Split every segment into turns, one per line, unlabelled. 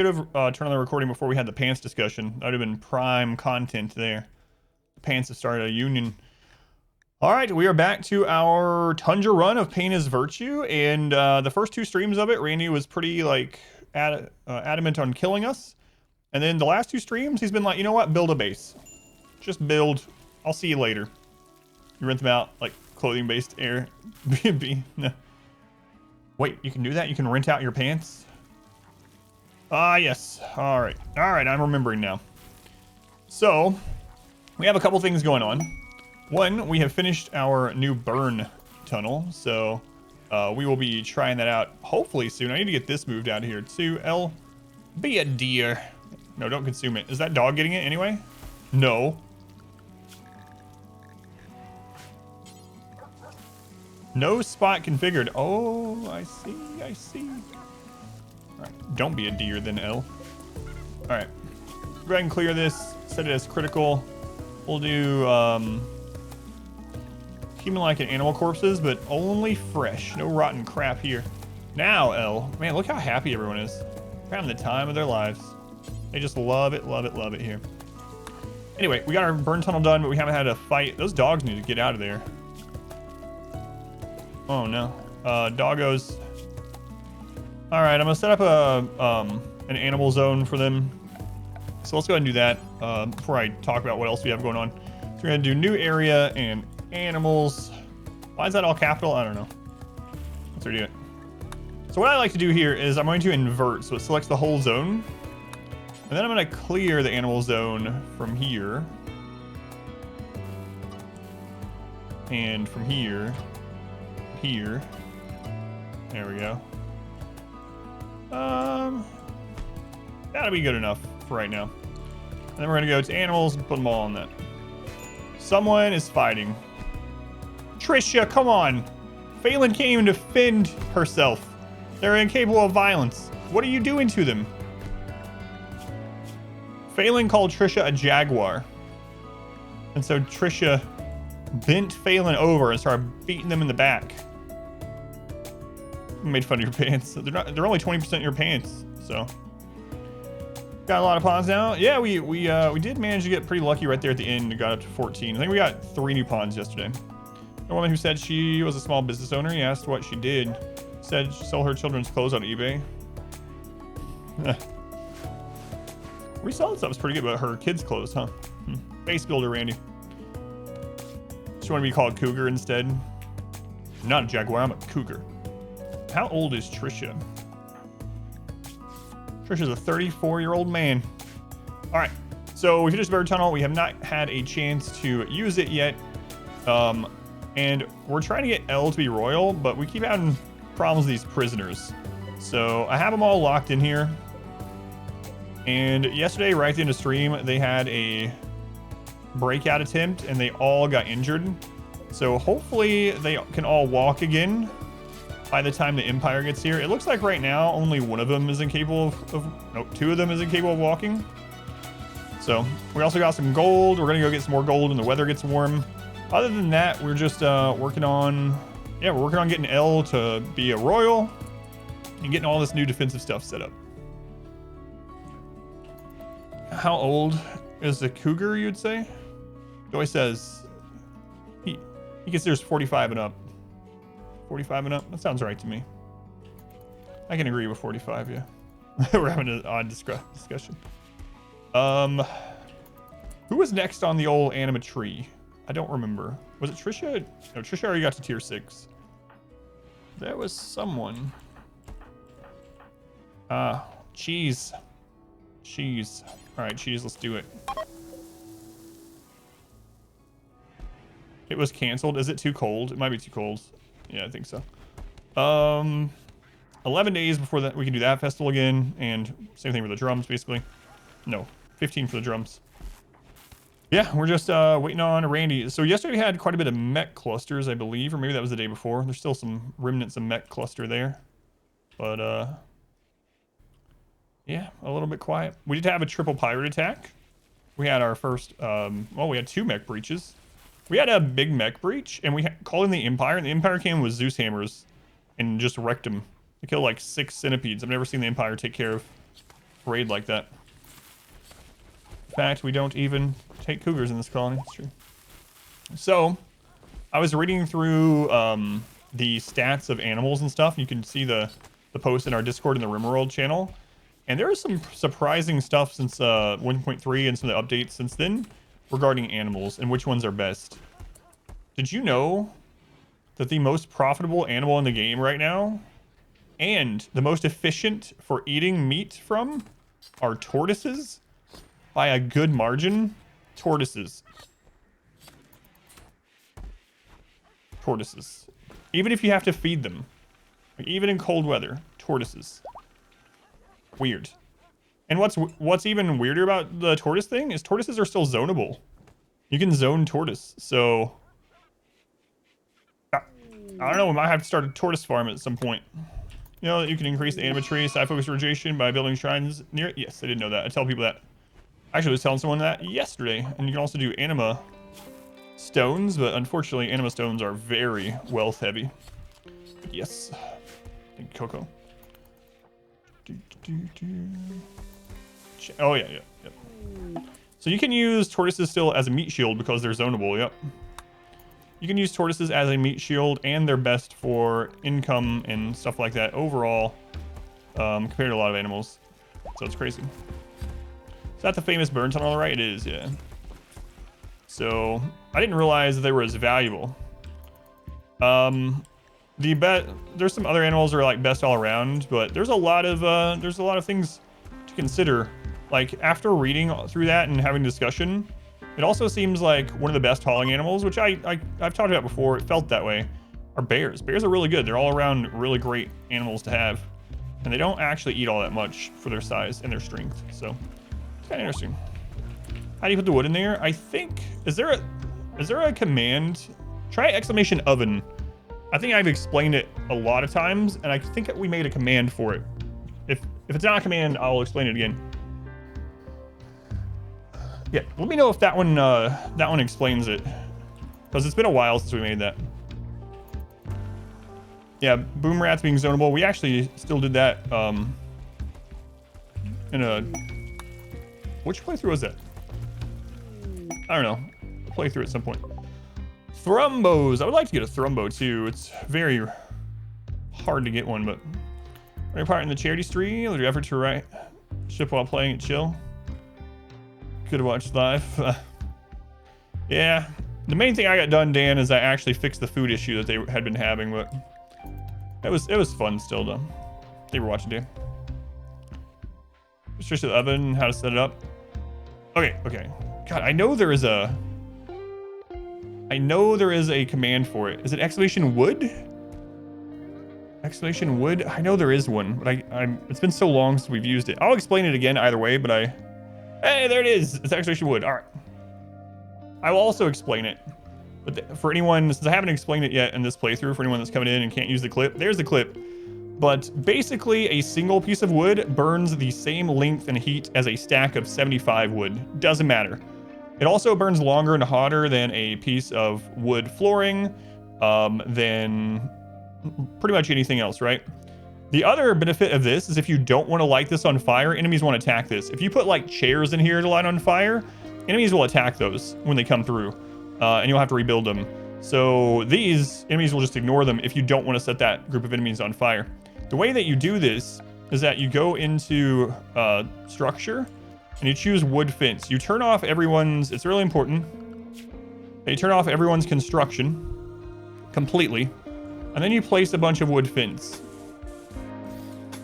Could have turned on the recording before we had the pants discussion. That would have been prime content there. The pants have started a union. All right, we are back to our Tundra run of Pain is Virtue, and the first two streams of it, Randy was pretty like adamant on killing us, and then the last two streams, he's been like, you know what, build a base, just build. I'll see you later. You rent them out like clothing-based Airbnb. No. Wait, you can do that? You can rent out your pants? Ah, yes. All right, I'm remembering now. So we have a couple things going on. One, we have finished our new burn tunnel, so we will be trying that out hopefully soon. I need to get this moved out of here too. L, be a deer. No, don't consume it. Is that dog getting it anyway? No. No spot configured. Oh, I see. All right, don't be a deer then, L. All right, go ahead and clear this, set it as critical. We'll do human-like and animal corpses, but only fresh. No rotten crap here. Now, L. Man, look how happy everyone is. They're having the time of their lives. They just love it here. Anyway, we got our burn tunnel done, but we haven't had a fight. Those dogs need to get out of there. Oh, no. Doggos. All right, I'm going to set up an animal zone for them. So let's go ahead and do that before I talk about what else we have going on. So we're going to do new area and animals. Why is that all capital? I don't know. Let's redo it. So what I like to do here is I'm going to invert. So it selects the whole zone. And then I'm going to clear the animal zone from here. And from here. Here. There we go. That'll be good enough for right now. And then we're going to go to animals and put them all on that. Someone is fighting. Trisha, come on. Phelan can't even defend herself. They're incapable of violence. What are you doing to them? Phelan called Trisha a jaguar. And so Trisha bent Phelan over and started beating them in the back. Made fun of your pants. They're only 20% of your pants, so. Got a lot of pawns now. Yeah, we did manage to get pretty lucky right there at the end. Got up to 14. I think we got 3 new pawns yesterday. A woman who said she was a small business owner. He asked what she did. Said she sold her children's clothes on eBay. Reselling stuff is pretty good, but her kids' clothes, huh? Base builder, Randy. She want to be called Cougar instead. I'm not a jaguar, I'm a cougar. How old is Trisha? Trisha's a 34-year-old man. All right, so we finished the bird tunnel. We have not had a chance to use it yet. And we're trying to get L to be royal, but we keep having problems with these prisoners. So I have them all locked in here. And yesterday, right at the end of stream, they had a breakout attempt and they all got injured. So hopefully they can all walk again by the time the Empire gets here. It looks like right now only one of them is incapable of 2 of them is incapable of walking. So we also got some gold. We're gonna go get some more gold when the weather gets warm. Other than that, we're just working on getting L to be a royal and getting all this new defensive stuff set up. How old is the cougar, you'd say? Joy says he considers 45 and up. 45 and up? That sounds right to me. I can agree with 45, yeah. We're having an odd discussion. Who was next on the old anima tree? I don't remember. Was it Trisha? No, Trisha already got to tier 6. There was someone. Cheese. Cheese. All right, cheese, let's do it. It was canceled. Is it too cold? It might be too cold. Yeah, I think so. 11 days before that we can do that festival again, and same thing for the drums, basically. No, 15 for the drums. Yeah, we're just waiting on Randy. So yesterday we had quite a bit of mech clusters, I believe, or maybe that was the day before. There's still some remnants of mech cluster there, but yeah, a little bit quiet. We did have a triple pirate attack. We had our first, well, we had 2 mech breaches. We had a big mech breach, and we called in the Empire, and the Empire came with Zeus hammers and just wrecked them. They killed like 6 centipedes. I've never seen the Empire take care of raid like that. In fact, we don't even take cougars in this colony. It's true. So, I was reading through the stats of animals and stuff. You can see the post in our Discord and the RimWorld channel. And there is some surprising stuff since 1.3 and some of the updates since then regarding animals and which ones are best. Did you know that the most profitable animal in the game right now and the most efficient for eating meat from are tortoises? By a good margin, tortoises. Tortoises. Even if you have to feed them. Like even in cold weather, tortoises. Weird. And what's even weirder about the tortoise thing is tortoises are still zonable. You can zone tortoise, so... I don't know, we might have to start a tortoise farm at some point. You know, you can increase the anima tree side focus radiation by building shrines near it. Yes, I didn't know that. I tell people that. Actually, I was telling someone that yesterday. And you can also do anima stones, but unfortunately, anima stones are very wealth heavy. But yes. Thank you, Coco. Oh, yeah. So you can use tortoises still as a meat shield because they're zonable, yep. You can use tortoises as a meat shield, and they're best for income and stuff like that overall, compared to a lot of animals. So it's crazy. Is that the famous burn tunnel, right? It is, yeah. So I didn't realize that they were as valuable. There's some other animals that are like best all around, but there's a lot of things to consider. Like after reading through that and having discussion, it also seems like one of the best hauling animals, which I've talked about before, it felt that way, are bears. Bears are really good. They're all around really great animals to have. And they don't actually eat all that much for their size and their strength. So it's kind of interesting. How do you put the wood in there? I think, is there a command? Try exclamation oven. I think I've explained it a lot of times, and I think we made a command for it. If it's not a command, I'll explain it again. Yeah, let me know if that one explains it, because it's been a while since we made that. Yeah, boom rats being zonable. We actually still did that in a... Which playthrough was that? I don't know. I'll play through at some point. Thrumbos. I would like to get a thrumbo too. It's very hard to get one, but... Are you part in the charity stream? Will your effort to write ship while playing it chill? Could have watched live. Yeah. The main thing I got done, Dan, is I actually fixed the food issue that they had been having, but... It was fun still, though. They were watching, Dan. Restrict the oven, how to set it up. Okay. God, I know there is a command for it. Is it exclamation wood? Exclamation wood? I know there is one, but it's been so long since we've used it. I'll explain it again either way, but hey, there it is. It's exclamation wood. All right. I will also explain it. But for anyone, since I haven't explained it yet in this playthrough, for anyone that's coming in and can't use the clip, there's the clip. But basically, a single piece of wood burns the same length and heat as a stack of 75 wood. Doesn't matter. It also burns longer and hotter than a piece of wood flooring, than pretty much anything else, right? The other benefit of this is if you don't want to light this on fire, enemies won't attack this. If you put like chairs in here to light on fire, enemies will attack those when they come through. And you'll have to rebuild them. So these enemies will just ignore them if you don't want to set that group of enemies on fire. The way that you do this is that you go into structure and you choose wood fence. You turn off everyone's, it's really important. You turn off everyone's construction completely. And then you place a bunch of wood fence.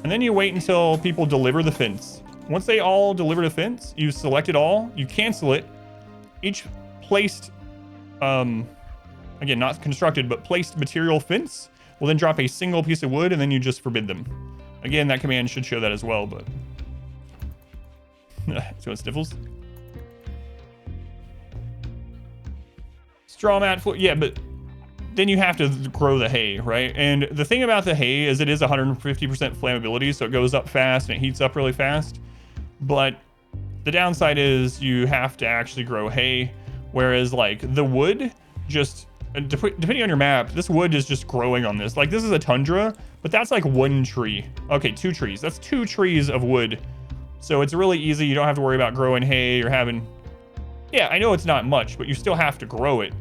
And then you wait until people deliver the fence. Once they all deliver the fence, you select it all, you cancel it. Each placed again, not constructed, but placed material fence will then drop a single piece of wood, and then you just forbid them. Again, that command should show that as well, but... So it sniffles. Straw mat, yeah, but then you have to grow the hay, right? And the thing about the hay is it is 150% flammability, so it goes up fast and it heats up really fast. But the downside is you have to actually grow hay. Whereas, like, the wood, just, depending on your map, this wood is just growing on this. Like, this is a tundra, but that's like one tree. Okay, 2 trees. That's 2 trees of wood So it's really easy. You don't have to worry about growing hay or having... Yeah, I know it's not much, but you still have to grow it.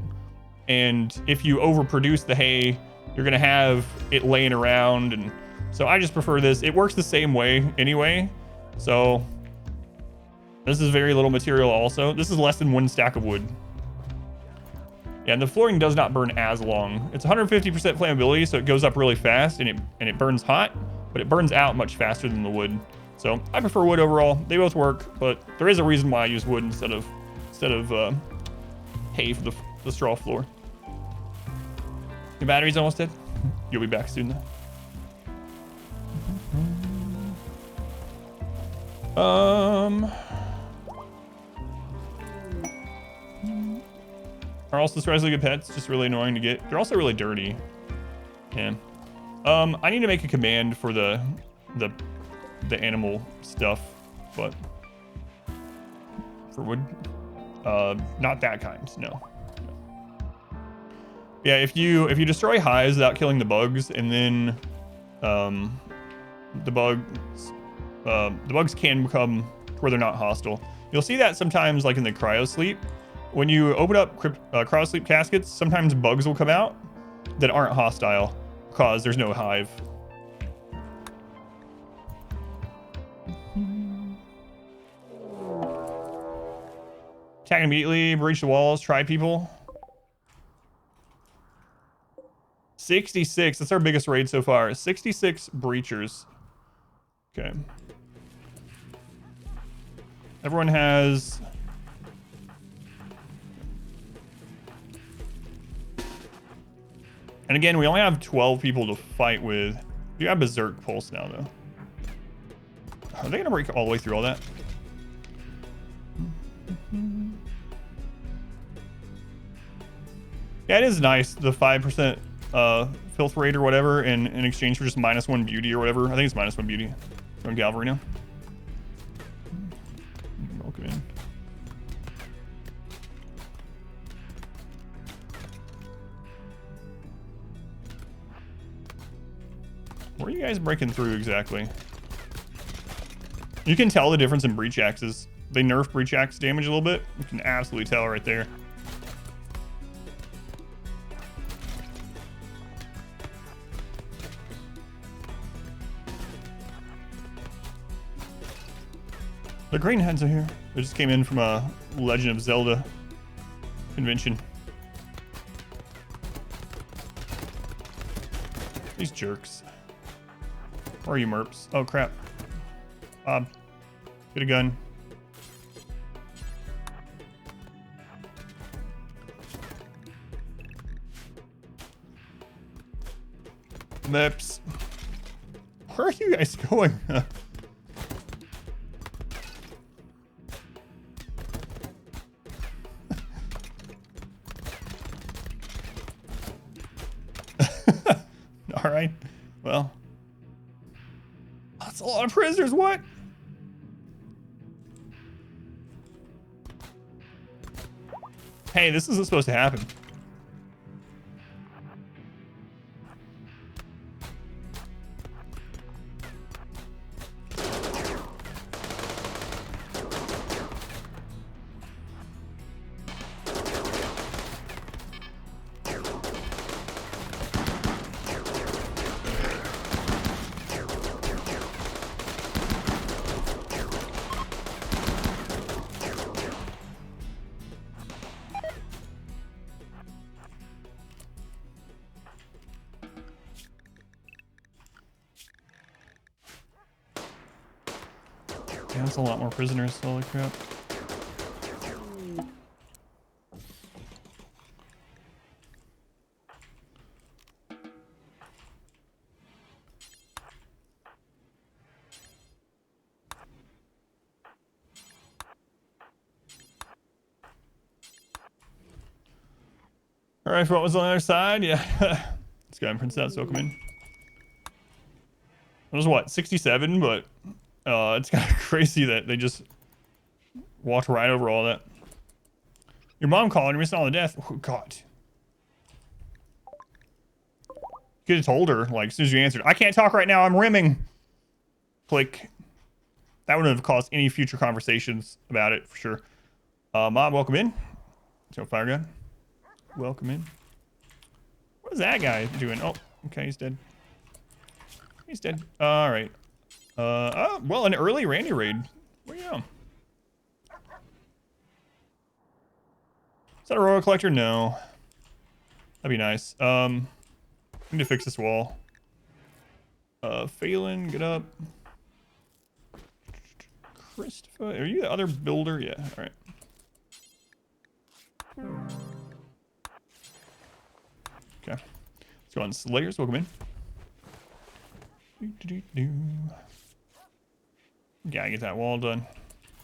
And if you overproduce the hay, you're going to have it laying around. And so I just prefer this. It works the same way anyway. So this is very little material also. This is less than 1 stack of wood. Yeah, and the flooring does not burn as long. It's 150% flammability, so it goes up really fast and it burns hot, but it burns out much faster than the wood. So I prefer wood overall. They both work, but there is a reason why I use wood instead of hay for the straw floor. Your battery's almost dead. You'll be back soon though. Are also surprisingly good pets, just really annoying to get. They're also really dirty. Yeah. I need to make a command for the animal stuff, but for wood, not that kind. No. Yeah, if you destroy hives without killing the bugs, and then the bugs can become where they're not hostile. You'll see that sometimes, like in the cryosleep. When you open up cryosleep caskets, sometimes bugs will come out that aren't hostile because there's no hive. Attack immediately, breach the walls, try people. 66, that's our biggest raid so far. 66 breachers. Okay. Everyone has... And again, we only have 12 people to fight with. We got Berserk Pulse now, though. Are they going to break all the way through all that? Yeah, it is nice, the 5% filth rate or whatever, in exchange for just -1 beauty or whatever. I think it's -1 beauty from Galvery now. Welcome in. Where are you guys breaking through exactly? You can tell the difference in breach axes. They nerf breach axe damage a little bit. You can absolutely tell right there. The green heads are here. They just came in from a Legend of Zelda convention. These jerks. Where are you, merps? Oh, crap. Bob, get a gun. Merps. Where are you guys going? All right. Well, that's a lot of prisoners. What? Hey, this isn't supposed to happen. Yeah, that's a lot more prisoners. Holy crap. All right, for what was on the other side? Yeah. This guy in Princess, welcome in. It was what, 67, but it's kind of crazy that they just walked right over all that. Your mom calling, you're missing all the death. Oh, God. You could have told her, like, as soon as you answered, I can't talk right now, I'm rimming. Click. That wouldn't have caused any future conversations about it for sure. Mob, welcome in. So fire gun. Welcome in. What is that guy doing? Oh, okay, he's dead. He's dead. All right. Oh, well, an early Randy raid. Where you go? Is that a royal collector? No. That'd be nice. I need to fix this wall. Phelan, get up. Christopher, are you the other builder? Yeah, all right. Okay. Let's go on Slayers. Welcome in. Yeah, get that wall done.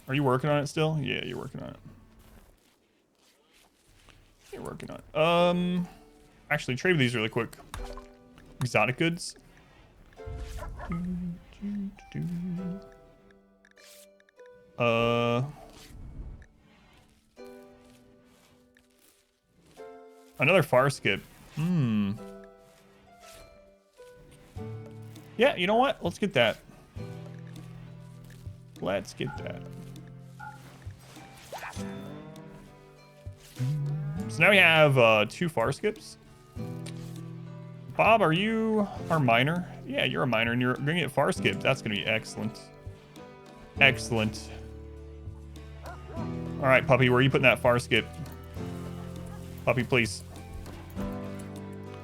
Are you working on it still? Yeah, you're working on it. You're working on it. Actually, trade with these really quick. Exotic goods. Another far skip. Yeah, you know what? Let's get that. Let's get that. So now we have 2 far skips. Bob, are you our miner? Yeah, you're a miner, and you're going to get far skip. That's going to be excellent. Excellent. All right, puppy, where are you putting that far skip? Puppy, please.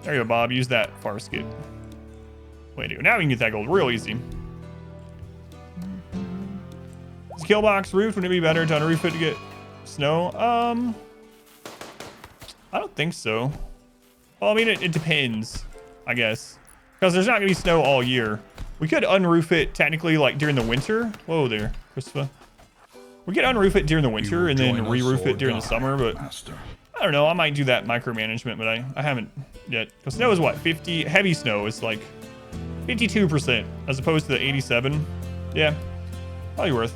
There you go, Bob. Use that far skip. Wait, now we can get that gold real easy. Is kill box roofed? Wouldn't it be better to unroof it to get snow? I don't think so. Well, I mean, it depends, I guess. Because there's not going to be snow all year. We could unroof it technically like during the winter. Whoa there, Christopher. We could unroof it during the winter and then re-roof it during the summer, but I don't know. I might do that micromanagement, but I haven't yet. Because snow is what? 50? Heavy snow is like 52% as opposed to the 87. Yeah, probably worth.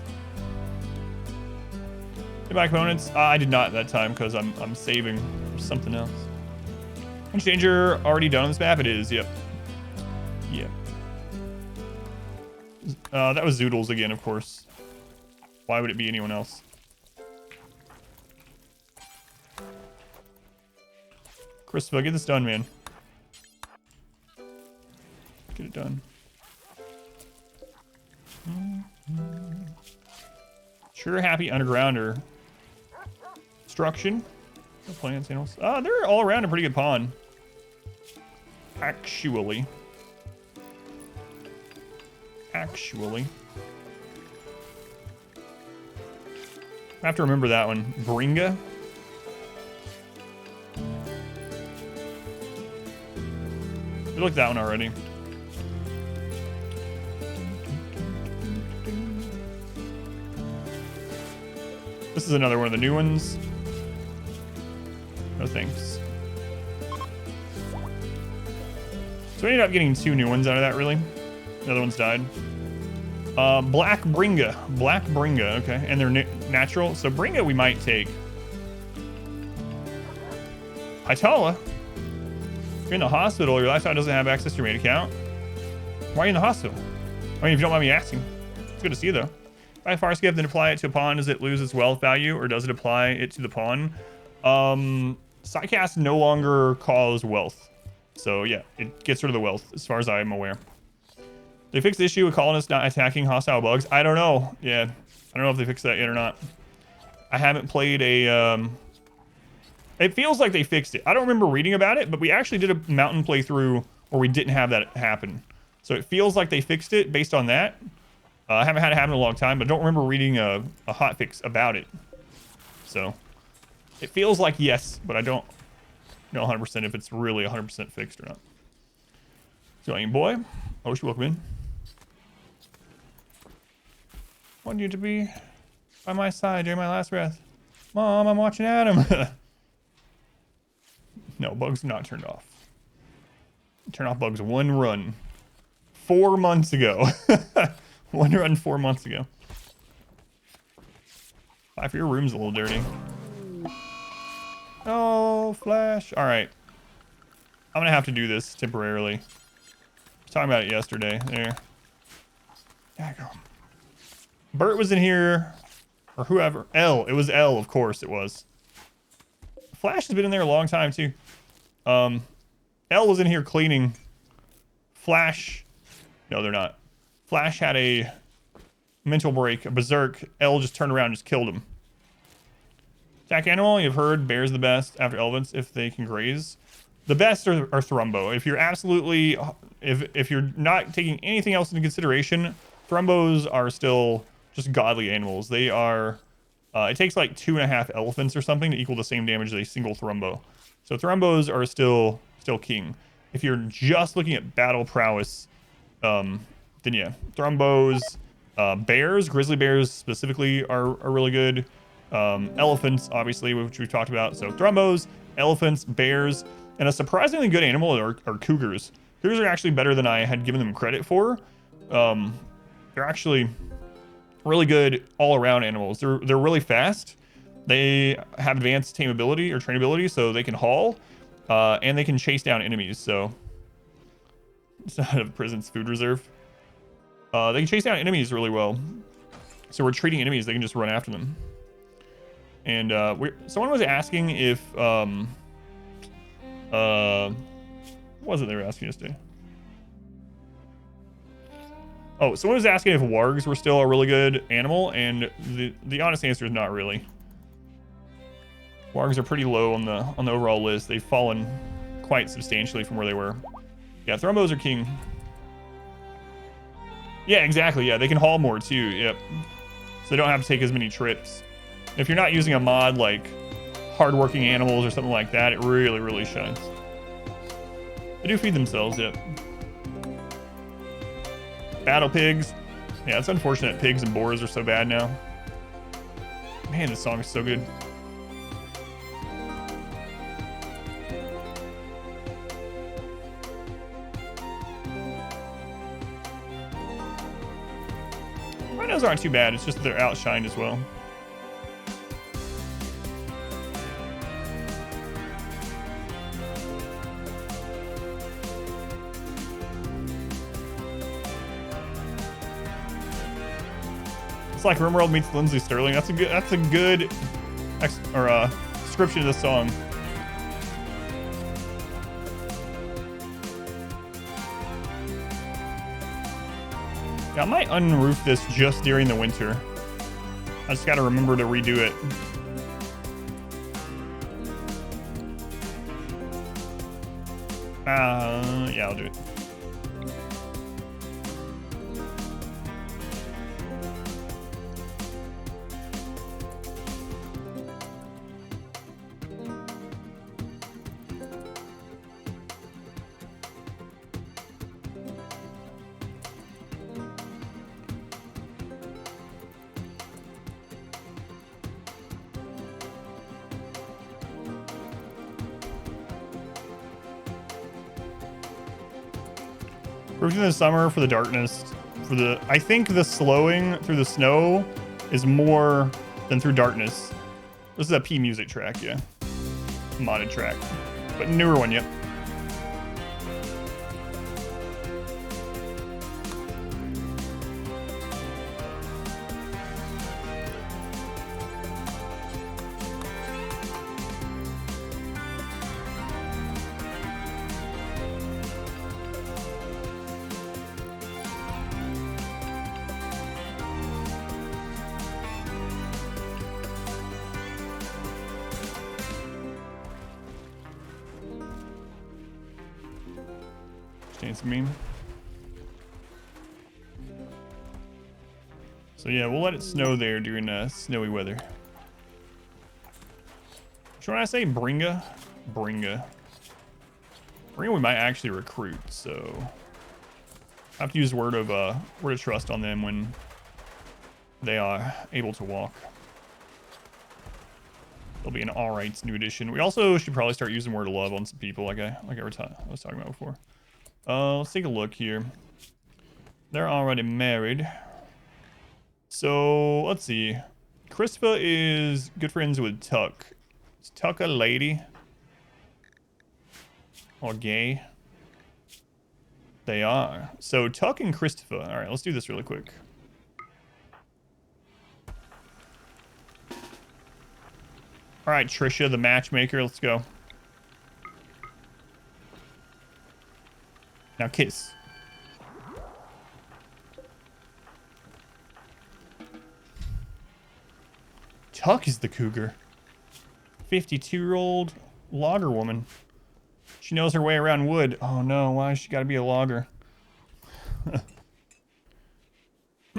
Hit my components. I did not that time because I'm saving for something else. Punch danger already done on this map? It is, yep. Yep. That was Zoodles again, of course. Why would it be anyone else? Christopher, get this done, man. Get it done. Sure, happy undergrounder. Destruction. No plants, animals. They're all around a pretty good pond. Actually. I have to remember that one. Bringa. We looked at that one already. This is another one of the new ones. No thanks. So we ended up getting 2 new ones out of that, really. The other one's died. Black Bringa. Black Bringa, okay. And they're natural. So Bringa we might take. Hytala. You're in the hospital. Your lifestyle doesn't have access to your main account. Why are you in the hospital? I mean, if you don't mind me asking. It's good to see you, though. Buy a far skip, then apply it to a pawn. Does it lose its wealth value, or does it apply it to the pawn? Sidecast no longer cause wealth. So, yeah, it gets rid of the wealth, as far as I'm aware. They fixed the issue with colonists not attacking hostile bugs. I don't know. Yeah, I don't know if they fixed that yet or not. I haven't played a... It feels like they fixed it. I don't remember reading about it, but we actually did a mountain playthrough where we didn't have that happen. So it feels like they fixed it based on that. I haven't had it happen in a long time, but I don't remember reading a hotfix about it. So it feels like yes, but I don't know 100% if it's really 100% fixed or not. So, aim boy. Oh, she welcome in. Want you to be by my side during my last breath. Mom, I'm watching Adam. No, bugs not turned off. Turn off bugs 1 run. 4 months ago. 1 run 4 months ago. For your room's a little dirty. Oh, flash. All right. I'm gonna have to do this temporarily. I was talking about it yesterday. There. There I go. Bert was in here, or whoever. L. It was L, of course it was. Flash has been in there a long time too. L was in here cleaning. Flash. No, they're not. Flash had a mental break, a berserk. L just turned around and just killed him. Attack animal, you've heard, bears the best after elephants if they can graze. The best are Thrumbo. If you're absolutely, if you're not taking anything else into consideration, Thrumbos are still just godly animals. They are, it takes like 2.5 elephants or something to equal the same damage as a single Thrumbo. So Thrumbos are still king. If you're just looking at battle prowess, then yeah, Thrumbos, bears, grizzly bears specifically are really good. Elephants, obviously, which we've talked about. So Thrumbos, elephants, bears, and a surprisingly good animal are cougars. Cougars are actually better than I had given them credit for. They're actually really good all-around animals. They're really fast. They have advanced tameability or trainability, so they can haul, and they can chase down enemies. So it's not a prison's food reserve. They can chase down enemies really well. So we're treating enemies, they can just run after them. And someone was asking if what was it they were asking us to? Oh, someone was asking if wargs were still a really good animal, and the honest answer is not really. Wargs are pretty low on the overall list. They've fallen quite substantially from where they were. Yeah, Thrumbos are king. Yeah, exactly. Yeah, they can haul more too. Yep. So they don't have to take as many trips. If you're not using a mod like hardworking animals or something like that, it really, really shines. They do feed themselves, yep. Battle pigs. Yeah, it's unfortunate pigs and boars are so bad now. Man, this song is so good. Rhinos aren't too bad, it's just that they're outshined as well. It's like RimWorld meets Lindsey Sterling. That's a good description of the song. Yeah, I might unroof this just during the winter. I just gotta remember to redo it. Yeah, I'll do it. Roofing in the summer for the darkness. I think the slowing through the snow is more than through darkness. This is a P music track, yeah. Modded track. But newer one, yep. Meme. So yeah, we'll let it snow there during snowy weather. Should I say Bringa? Bringa we might actually recruit, so I have to use word of trust on them when they are able to walk. They'll be an alright new addition. We also should probably start using word of love on some people like I was talking about before. Let's take a look here. They're already married. So, let's see. Krista is good friends with Tuck. Is Tuck a lady? Or gay? They are. So, Tuck and Christopher. Alright, let's do this really quick. All right, Trisha, the matchmaker. Let's go. Now kiss. Tuck is the cougar. 52-year-old logger woman. She knows her way around wood. Oh no, why has she got to be a logger?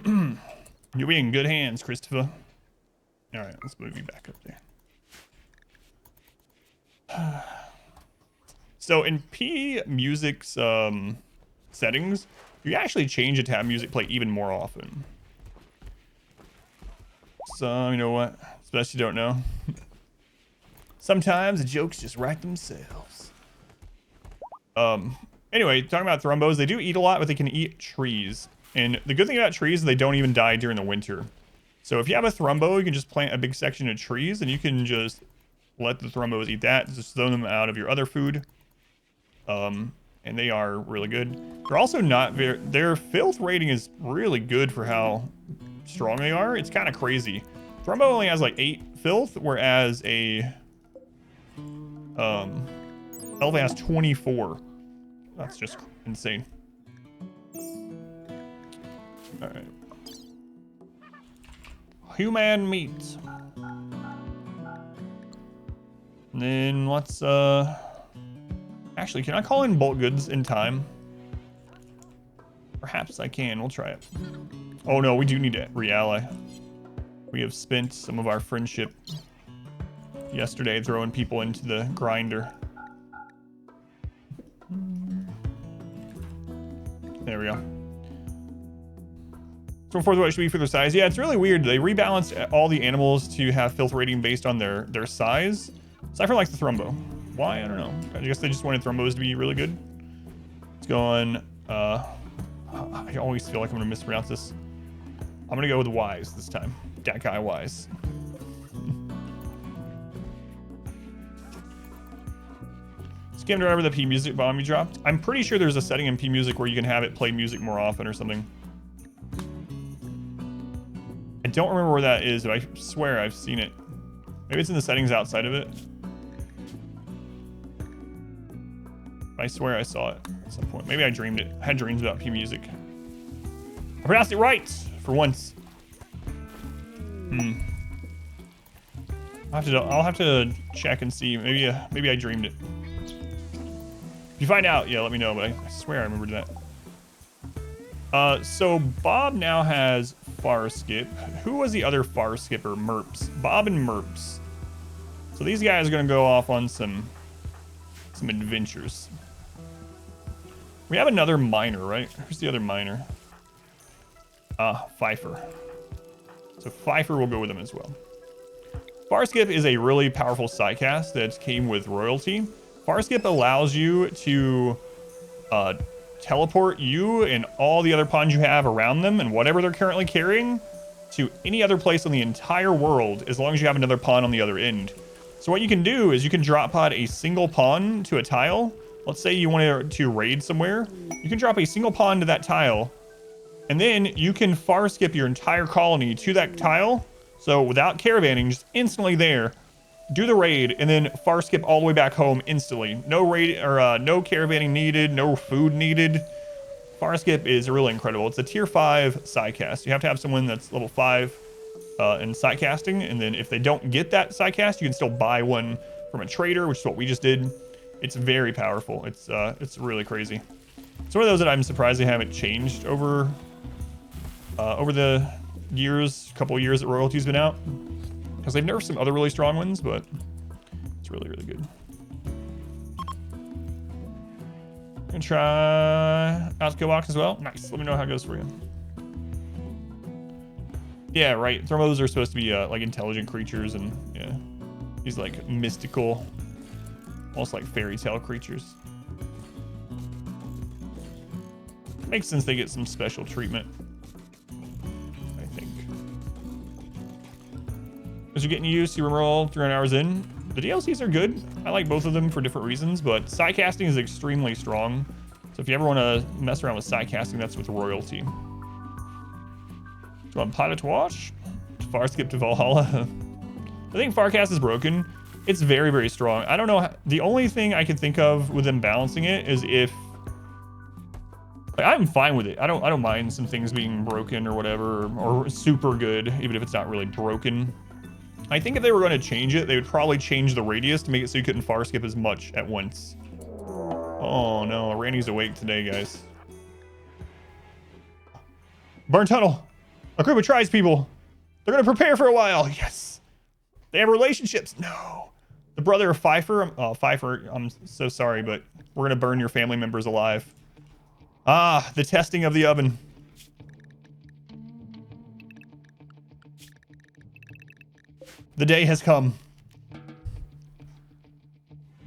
You'll be in good hands, Christopher. All right, let's move you back up there. So in P Music's settings, you actually change it to have music play even more often. So, you know what? It's best you don't know. Sometimes the jokes just write themselves. Anyway, talking about thrumbos, they do eat a lot, but they can eat trees. And the good thing about trees is they don't even die during the winter. So if you have a thrumbo, you can just plant a big section of trees, and you can just let the thrumbos eat that. Just throw them out of your other food. And they are really good. They're also not very... Their filth rating is really good for how strong they are. It's kind of crazy. Thrumbo only has like 8 filth, whereas a... Elva has 24. That's just insane. Alright. Human meat. And then let's, actually, can I call in bulk goods in time? Perhaps I can. We'll try it. Oh no, we do need to re-ally. We have spent some of our friendship yesterday throwing people into the grinder. There we go. So for what should be for their size. Yeah, it's really weird. They rebalanced all the animals to have filth rating based on their size. Aside from like the thrumbo. Why? I don't know. I guess they just wanted thrumbos to be really good. Let's go on. I always feel like I'm gonna mispronounce this. I'm gonna go with Wise this time. Dat guy Wise. Skimmed over the P Music bomb you dropped. I'm pretty sure there's a setting in P Music where you can have it play music more often or something. I don't remember where that is, but I swear I've seen it. Maybe it's in the settings outside of it. I swear I saw it at some point. Maybe I dreamed it. I had dreams about P Music. I pronounced it right for once. I'll have to check and see. Maybe I dreamed it. If you find out, yeah, let me know. But I swear I remembered that. So Bob now has Far Skip. Who was the other Far Skipper? Merps. Bob and Merps. So these guys are gonna go off on some adventures. We have another miner, right? Who's the other miner? Pfeiffer. So Pfeiffer will go with them as well. Farskip is a really powerful sidecast that came with royalty. Farskip allows you to teleport you and all the other pawns you have around them and whatever they're currently carrying to any other place on the entire world as long as you have another pawn on the other end. So what you can do is you can drop pod a single pawn to a tile. Let's say you want to raid somewhere. You can drop a single pawn to that tile, and then you can far skip your entire colony to that tile. So without caravanning, just instantly there, do the raid, and then far skip all the way back home instantly. No raid or no caravanning needed, no food needed. Far skip is really incredible. It's a tier 5 sidecast. You have to have someone that's level 5 in sidecasting, and then if they don't get that sidecast, you can still buy one from a trader, which is what we just did. It's very powerful. It's really crazy. It's one of those that I'm surprised they haven't changed over the years, couple of years that royalty's been out, because they've nerfed some other really strong ones, but it's really, really good. Gonna try Outskill Box as well. Nice. Let me know how it goes for you. Yeah, right. Thromos are supposed to be like intelligent creatures, and yeah, these like mystical, almost like fairy tale creatures. Makes sense they get some special treatment, I think. As you're getting used to RimWorld 300 hours in, the DLCs are good. I like both of them for different reasons, but sidecasting is extremely strong. So if you ever want to mess around with sidecasting, that's with royalty. Do you want Pilot to watch? Far skip to Valhalla? I think Farcast is broken. It's very, very strong. I don't know. The only thing I can think of with them balancing it is if, like, I'm fine with it. I don't mind some things being broken or whatever, or super good, even if it's not really broken. I think if they were going to change it, they would probably change the radius to make it so you couldn't far skip as much at once. Oh no, Randy's awake today, guys. Burn tunnel. A group of tribes people. They're going to prepare for a while. Yes. They have relationships. No. The brother of Pfeiffer. Oh, Pfeiffer, I'm so sorry, but we're going to burn your family members alive. Ah, the testing of the oven. The day has come.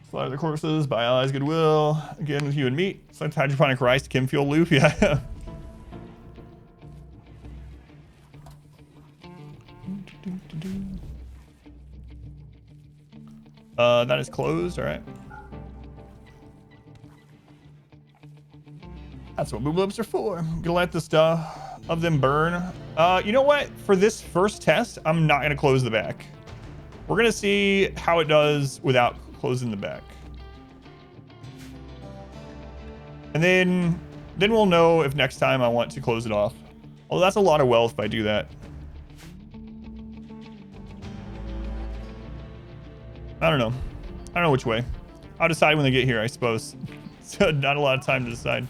Slaughter the corpses by allies' goodwill. Again with human meat. Select hydroponic rice to chem fuel loop. Yeah. That is closed. All right. That's what boob lips are for. I'm gonna let the stuff of them burn. You know what? For this first test, I'm not gonna close the back. We're gonna see how it does without closing the back. And then we'll know if next time I want to close it off. Oh, that's a lot of wealth if I do that. I don't know. I don't know which way. I'll decide when they get here, I suppose. So not a lot of time to decide.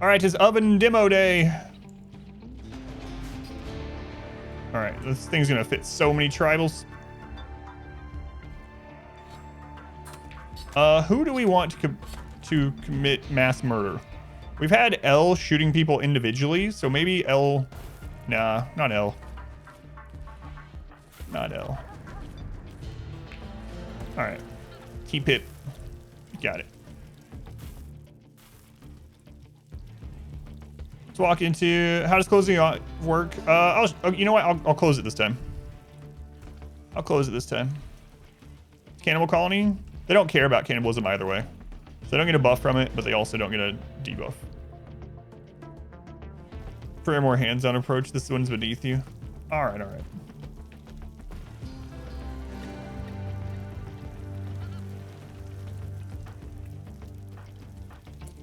All right, it's oven demo day. All right, this thing's gonna fit so many tribals. Who do we want to commit mass murder? We've had L shooting people individually, so maybe L. Nah, not L. Not L. All right, T-Pip, got it. Let's walk into, how does closing work? You know what? I'll close it this time. I'll close it this time. Cannibal colony. They don't care about cannibalism either way. So they don't get a buff from it, but they also don't get a debuff. For a more hands-on approach, this one's beneath you. All right, all right.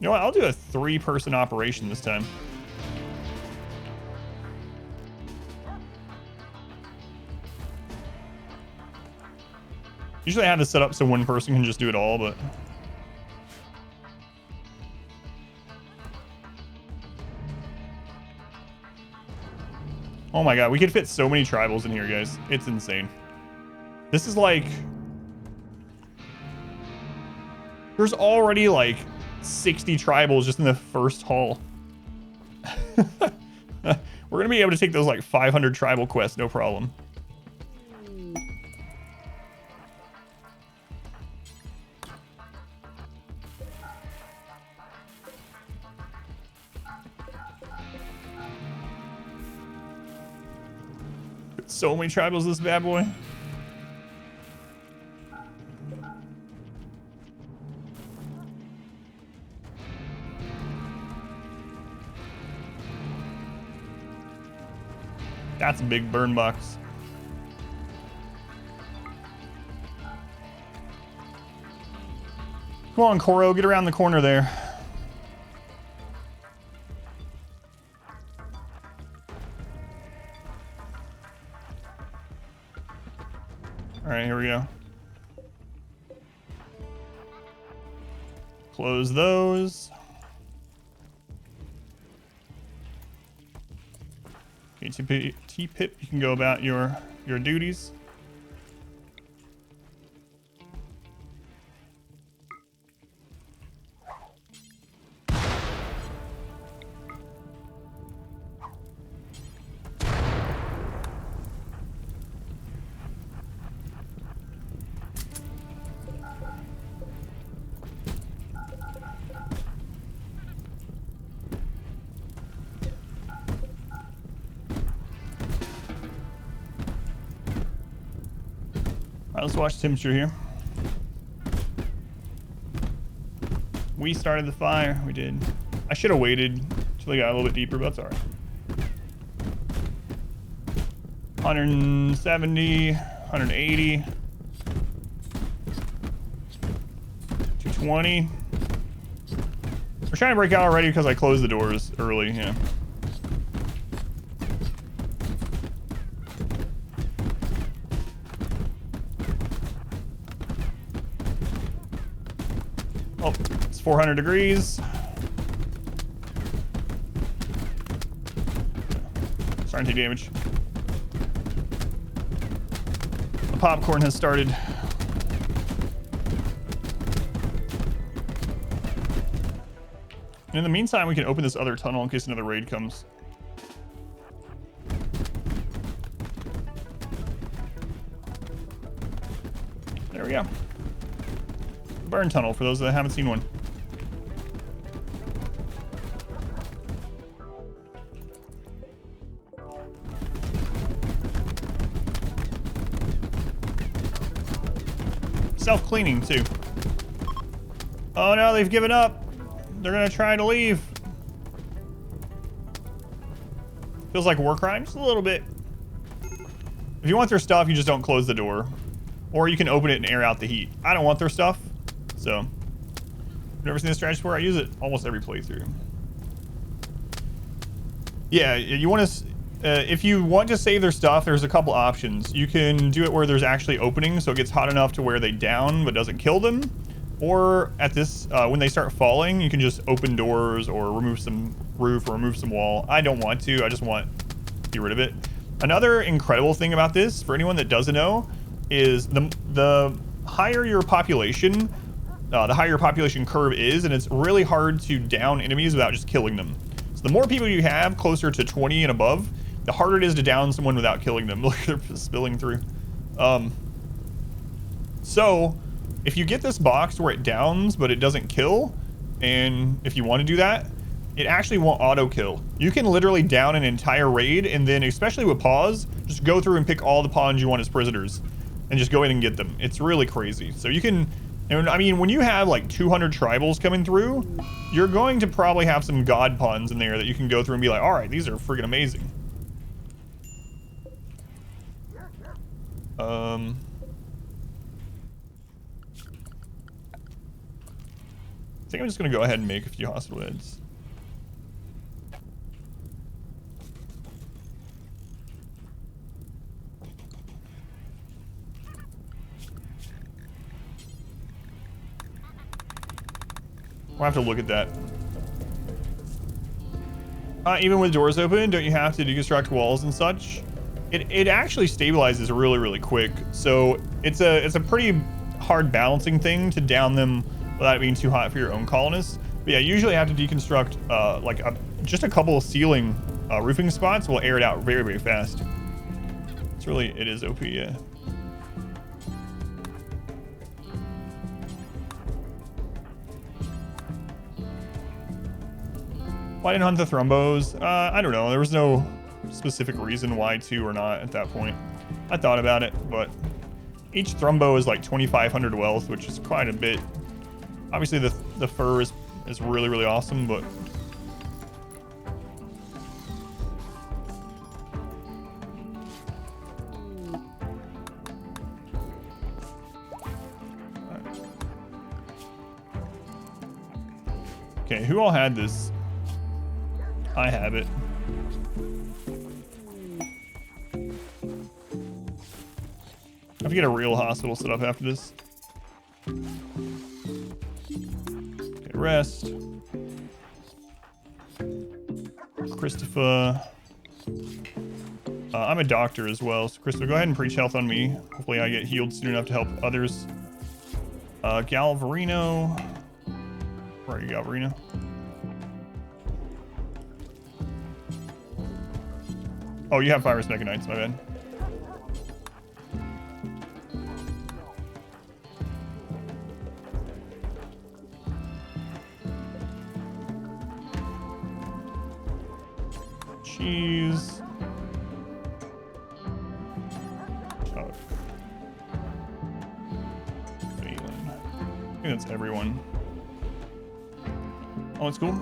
You know what? I'll do a 3-person operation this time. Usually I have to set up so one person can just do it all, but... Oh my god, we could fit so many tribals in here, guys. It's insane. This is like... There's already like 60 tribals just in the first haul. We're gonna be able to take those like 500 tribal quests, no problem. So many tribals, this bad boy. That's a big burn box. Come on, Koro, get around the corner there. All right, here we go. Close those. Okay, T-Pip, you can go about your duties. Let's watch the temperature here. We started the fire. We did. I should have waited Actually got a little bit deeper, but that's all right. 170, 180, 220. We're trying to break out already because I closed the doors early, yeah. Oh, it's 400 degrees. Starting to take damage. The popcorn has started. And in the meantime, we can open this other tunnel in case another raid comes. There we go. Burn tunnel for those that haven't seen one. Self-cleaning too. Oh no, they've given up. They're gonna try to leave. Feels like a war crime, just a little bit. If you want their stuff, you just don't close the door. Or you can open it and air out the heat. I don't want their stuff, so. I've never seen this strategy before. I use it almost every playthrough. Yeah, you want to, if you want to save their stuff, there's a couple options. You can do it where there's actually openings, so it gets hot enough to where they down but doesn't kill them. Or at this, when they start falling, you can just open doors or remove some roof or remove some wall. I don't want to, I just want to get rid of it. Another incredible thing about this, for anyone that doesn't know, is the higher your population, the higher your population curve is, and it's really hard to down enemies without just killing them. So the more people you have, closer to 20 and above, the harder it is to down someone without killing them. Look, they're spilling through. So if you get this box where it downs but it doesn't kill, and if you want to do that, it actually won't auto kill. You can literally down an entire raid, and then especially with pawns, just go through and pick all the pawns you want as prisoners and just go in and get them. It's really crazy. So you can, and I mean, when you have like 200 tribals coming through, you're going to probably have some god pawns in there that you can go through and be like, all right, these are freaking amazing. I think I'm just gonna go ahead and make a few hospital beds. We'll have to look at that. Even with doors open, don't you have to deconstruct walls and such? It actually stabilizes really, really quick. So it's a pretty hard balancing thing to down them without it being too hot for your own colonists. But yeah, you usually have to deconstruct like just a couple of ceiling roofing spots will air it out very, very fast. It is OP, yeah. Why didn't hunt the thrombos? I don't know. There was no specific reason why to or not at that point. I thought about it, but each thrombo is like 2,500 wealth, which is quite a bit. Obviously, the fur is really, really awesome, but okay, who all had this? I have it. I have to get a real hospital set up after this. Okay, rest. Christopher. I'm a doctor as well, so Christopher, go ahead and preach health on me. Hopefully I get healed soon enough to help others. Galvarino. Where are you, Galvarino? Oh, you have Virus Mega Knights, my bad. Cheese. Chuck. Phelan. I think that's everyone. Oh, it's cool.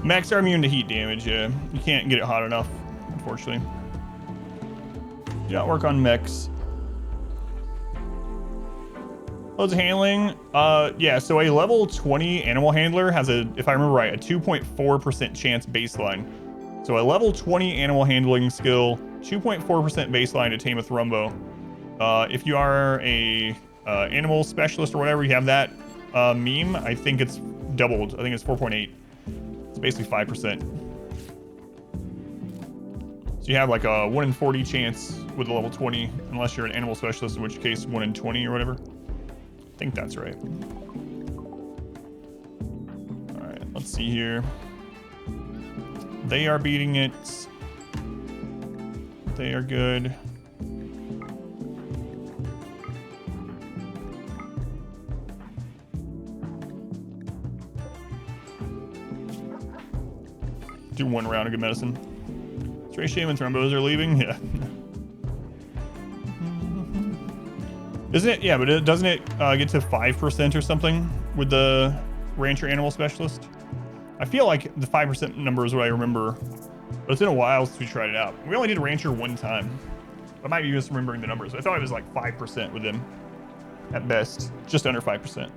Mechs are immune to heat damage. Yeah, you can't get it hot enough, unfortunately. Do not work on mechs. Loads of handling. Yeah, so a level 20 animal handler has a, if I remember right, a 2.4% chance baseline. So a level 20 animal handling skill, 2.4% baseline to tame a Thrumbo. If you are a animal specialist or whatever, you have that meme, I think it's doubled. I think it's 4.8. It's basically 5%. So you have like a 1 in 40 chance with a level 20, unless you're an animal specialist, in which case 1 in 20 or whatever. I think that's right. All right, let's see here. They are beating it. They are good. Do 1 round of good medicine. Stray Shame and Thrumbos are leaving? Yeah. Isn't it? Yeah, but doesn't it get to 5% or something with the Rancher Animal Specialist? I feel like the 5% number is what I remember, but it's been a while since we tried it out. We only did Rancher 1 time. I might be misremembering the numbers. I thought it was like 5% with them at best, just under 5%.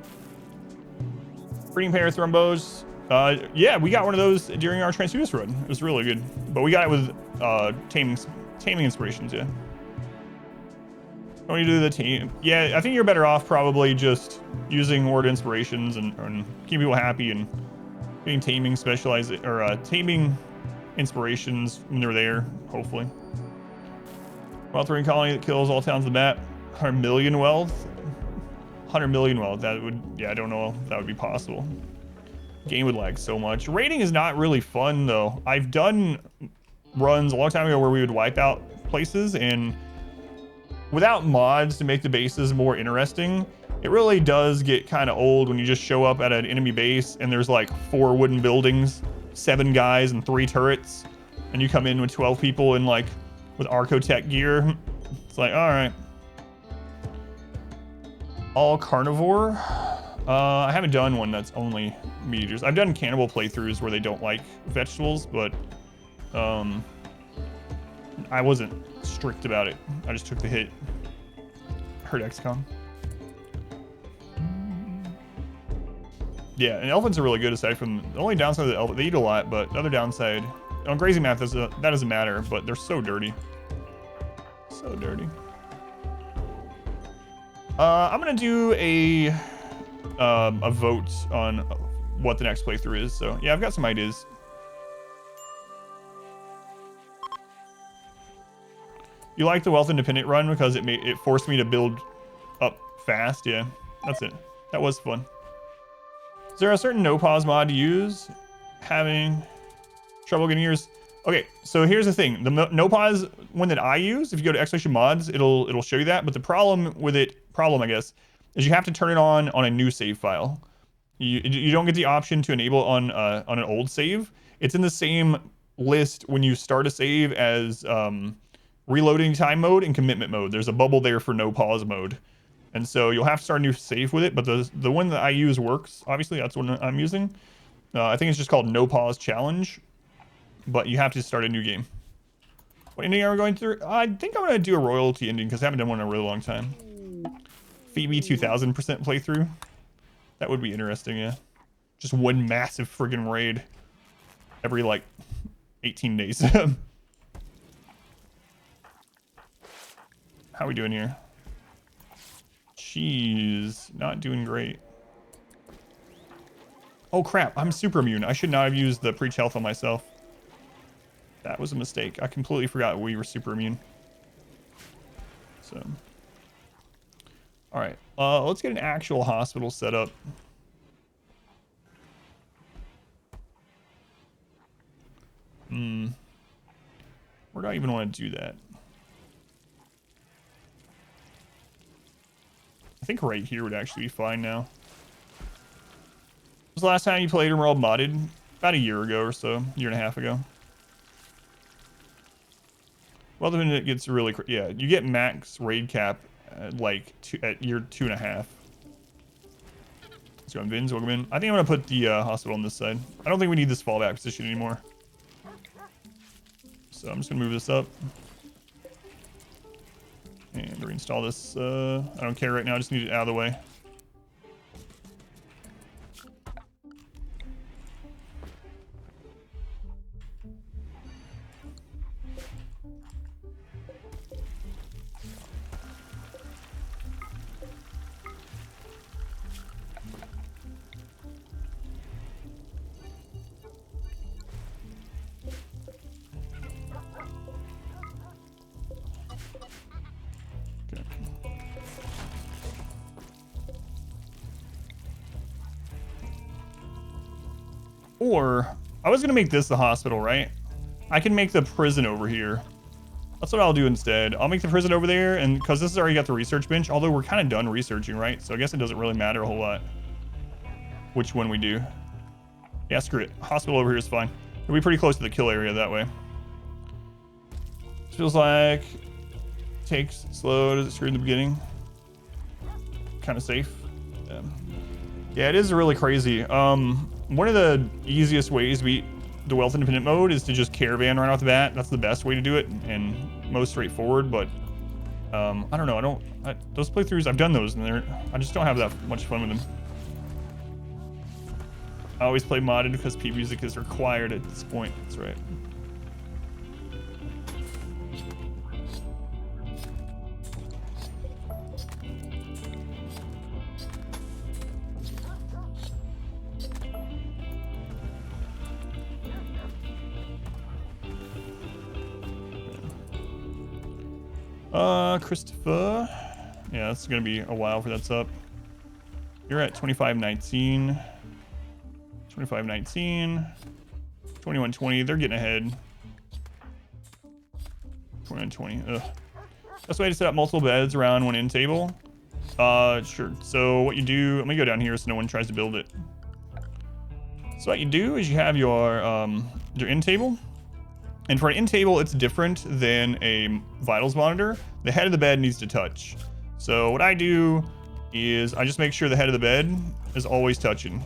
Breeding pair Thrumbos. Yeah, we got one of those during our Transfuse run. It was really good, but we got it with taming inspirations. Yeah. When you do the team, yeah, I think you're better off probably just using word inspirations and keeping people happy and getting taming specialized or taming inspirations when they're there. Hopefully, wealth ring colony that kills all towns of the map. 100 million wealth. 100 million wealth. That would, yeah, I don't know if that would be possible. Game would lag so much. Raiding is not really fun though. I've done runs a long time ago where we would wipe out places, and without mods to make the bases more interesting, it really does get kind of old when you just show up at an enemy base and there's like 4 wooden buildings, 7 guys and 3 turrets, and you come in with 12 people in like with Archotech gear. It's like, all right. All carnivore. I haven't done one that's only meat eaters. I've done cannibal playthroughs where they don't like vegetables, but I wasn't strict about it. I just took the hit. Heard XCOM. Yeah, and elephants are really good aside from the only downside of the elephant. They eat a lot, but the other downside on grazing map that doesn't matter, but they're so dirty. So dirty. I'm gonna do a vote on what the next playthrough is. So yeah, I've got some ideas. You like the wealth independent run because it forced me to build up fast. Yeah, that's it. That was fun. Is there a certain no pause mod to use? Having trouble getting yours? Okay, so here's the thing. The no pause one that I use, if you go to ! mods, it'll show you that. But the problem with it, I guess, is you have to turn it on a new save file. You don't get the option to enable on an old save. It's in the same list when you start a save as reloading time mode and commitment mode. There's a bubble there for no pause mode. And so you'll have to start a new save with it, but the one that I use works. Obviously, that's what I'm using. I think it's just called No Pause Challenge, but you have to start a new game. What ending are we going through? I think I'm going to do a royalty ending because I haven't done one in a really long time. Phoebe 2000% playthrough. That would be interesting, yeah. Just one massive friggin' raid every, like, 18 days. How are we doing here? She's not doing great. Oh crap, I'm super immune. I should not have used the preach health on myself. That was a mistake. I completely forgot we were super immune. So, all right, let's get an actual hospital set up. Where do I even want to do that? I think right here would actually be fine now. When was the last time you played RimWorld modded? About a year ago or so, year and a half ago. Well, then it gets really, yeah, you get max raid cap at like at year 2.5. Let's go on Vins, Rocketman. I think I'm gonna put the hospital on this side. I don't think we need this fallback position anymore. So I'm just gonna move this up. And reinstall this. I don't care right now, I just need it out of the way. Or, I was gonna make this the hospital, right? I can make the prison over here. That's what I'll do instead. I'll make the prison over there, and because this has already got the research bench, although we're kind of done researching, right? So I guess it doesn't really matter a whole lot which one we do. Yeah, screw it. Hospital over here is fine. It'll be pretty close to the kill area that way. Feels like takes slow. Does it screw in the beginning? Kind of safe. Yeah, it is really crazy. One of the easiest ways to beat the wealth independent mode is to just caravan right off the bat. That's the best way to do it and most straightforward. But I don't know. Those playthroughs, I've done those, and I just don't have that much fun with them. I always play modded because P music is required at this point. That's right. Christopher. Yeah, it's gonna be a while for that's up. You're at 2519. 2519. 2120. They're getting ahead. 2120. Ugh. Best way to set up multiple beds around one end table. Sure. So what you do, let me go down here so no one tries to build it. So what you do is you have your end table. And for an end table, it's different than a vitals monitor. The head of the bed needs to touch. So what I do is I just make sure the head of the bed is always touching.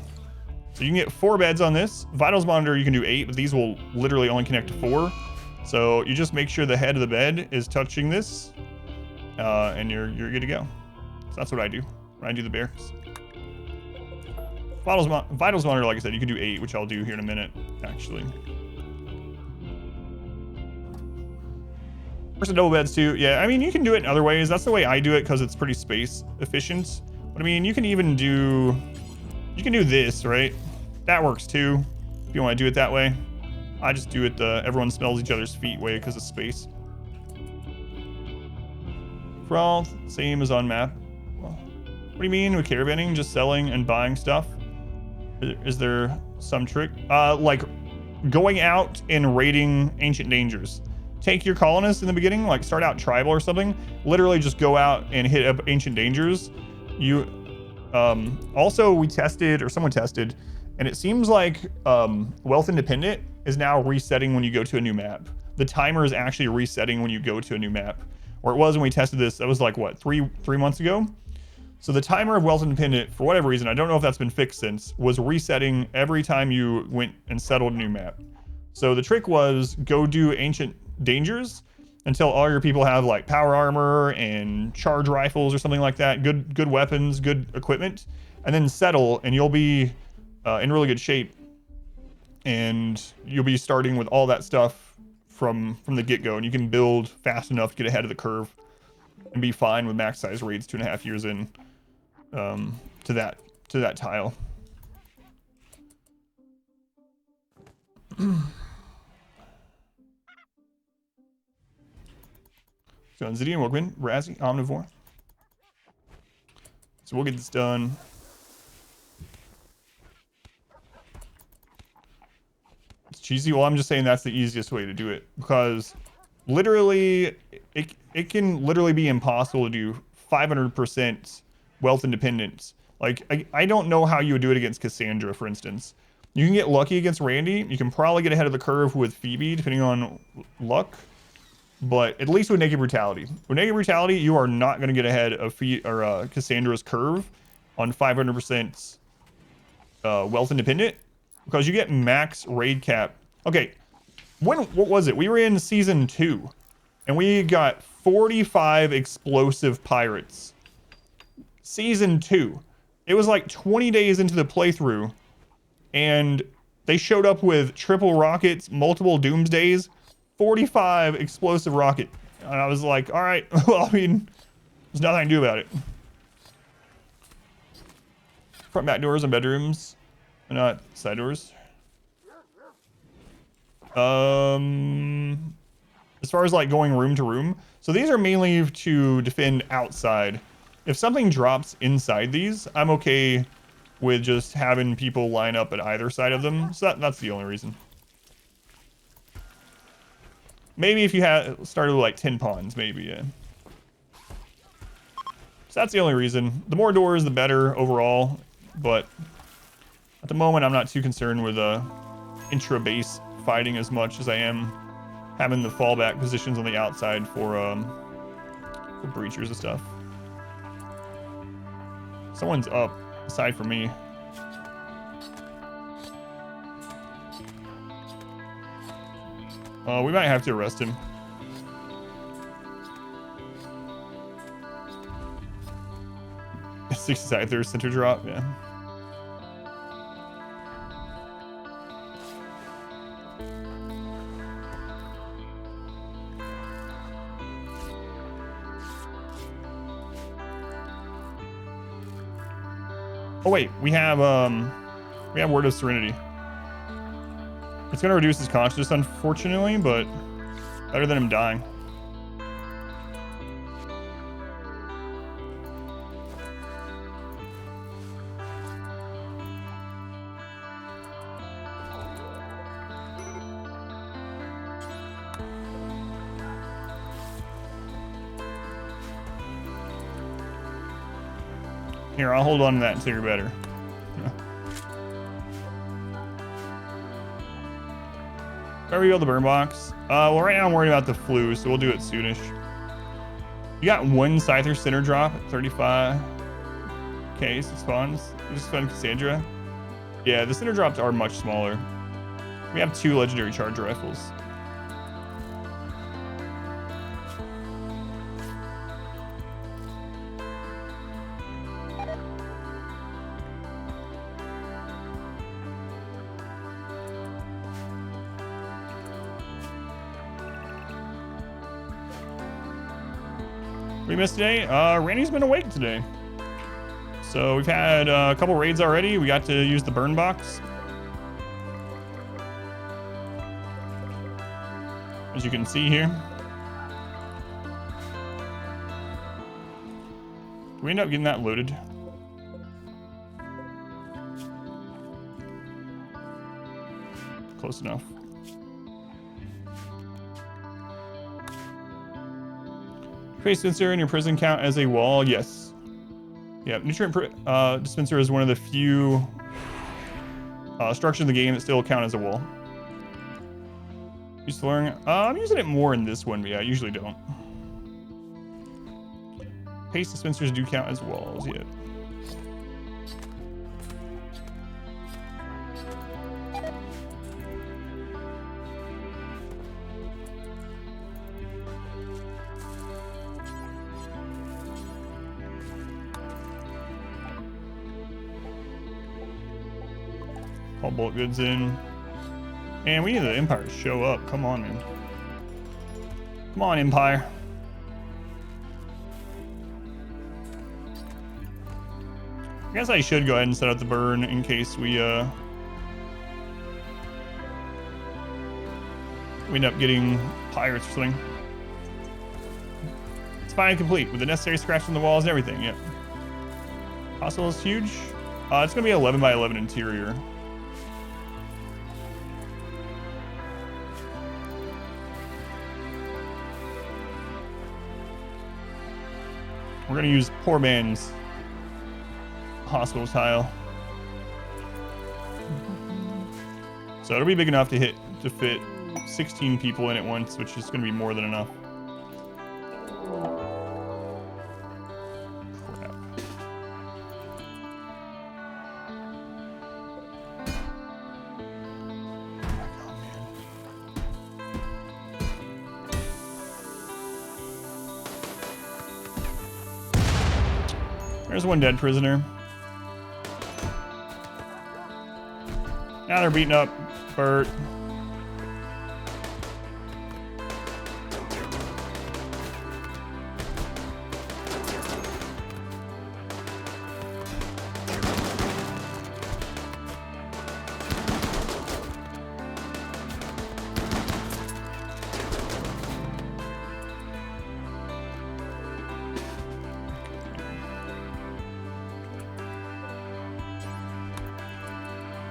So you can get 4 beds on this. Vitals monitor, you can do 8, but these will literally only connect to 4. So you just make sure the head of the bed is touching this, and you're good to go. So that's what I do when I do the barracks. Vitals monitor, like I said, you can do 8, which I'll do here in a minute, actually. First, double beds too. Yeah, I mean, you can do it in other ways. That's the way I do it because it's pretty space efficient. But I mean, you can even do, this, right? That works too, if you want to do it that way. I just do it the everyone smells each other's feet way because of space. For all, same as on map. Well, what do you mean with caravanning? Just selling and buying stuff? Is there some trick? Like going out and raiding ancient dangers. Take your colonists in the beginning, like start out tribal or something. Literally just go out and hit up ancient dangers. You also we tested, or someone tested, and it seems like wealth independent is now resetting when you go to a new map. The timer is actually resetting when you go to a new map, or it was when we tested this. That was like what, three months ago. So the timer of wealth independent, for whatever reason, I don't know if that's been fixed since, was resetting every time you went and settled a new map. So the trick was go do ancient dangers until all your people have like power armor and charge rifles or something like that, good weapons, good equipment, and then settle, and you'll be in really good shape, and you'll be starting with all that stuff from the get-go, and you can build fast enough to get ahead of the curve and be fine with max size raids 2.5 years in to that tile. So Zidian, Wogwin, Razzie, Omnivore. So we'll get this done. It's cheesy. Well, I'm just saying that's the easiest way to do it, because literally it can literally be impossible to do 500% wealth independence. Like I don't know how you would do it against Cassandra, for instance. You can get lucky against Randy. You can probably get ahead of the curve with Phoebe, depending on luck. But at least with Naked Brutality. With Naked Brutality, you are not going to get ahead of Cassandra's curve on 500% wealth independent because you get max raid cap. Okay, what was it? We were in season 2 and we got 45 explosive pirates. Season 2. It was like 20 days into the playthrough and they showed up with triple rockets, multiple doomsdays, 45 explosive rocket. And I was like, all right, well, I mean, there's nothing I can do about it. Front back doors and bedrooms, not side doors. As far as like going room to room, so these are mainly to defend outside. If something drops inside these, I'm okay with just having people line up at either side of them. So that's the only reason. Maybe if you had started with like 10 pawns, maybe, yeah. So that's the only reason. The more doors, the better overall. But at the moment, I'm not too concerned with intra-base fighting as much as I am having the fallback positions on the outside for breachers and stuff. Someone's up, aside from me. We might have to arrest him. $60 there's center drop, yeah. Oh wait, we have Word of Serenity. It's gonna reduce his consciousness, unfortunately, but better than him dying. Here, I'll hold on to that until you're better. Where we go, the burn box? Well, right now I'm worried about the flu, so we'll do it soonish. You got one Scyther center drop at 35. Okay, 6 spawns. We just found Cassandra. Yeah, the center drops are much smaller. We have 2 legendary charge rifles. We missed today. Randy's been awake today. So we've had a couple raids already. We got to use the burn box. As you can see here. We end up getting that loaded. Close enough. Face dispenser in your prison count as a wall? Yes. Yeah, nutrient dispenser is one of the few structures in the game that still count as a wall. Use flooring. I'm using it more in this one, but yeah, I usually don't. Paste dispensers do count as walls, yeah. All bulk goods in. And we need the Empire to show up. Come on, man. Come on, Empire. I guess I should go ahead and set up the burn in case we end up getting pirates or something. It's finally complete with the necessary scratches on the walls and everything. Yep. Hospital is huge. It's gonna be 11 by 11 interior. We're gonna use poor man's hospital tile. So it'll be big enough to fit 16 people in at once, which is gonna be more than enough. Crap. There's one dead prisoner. Now they're beating up Bert.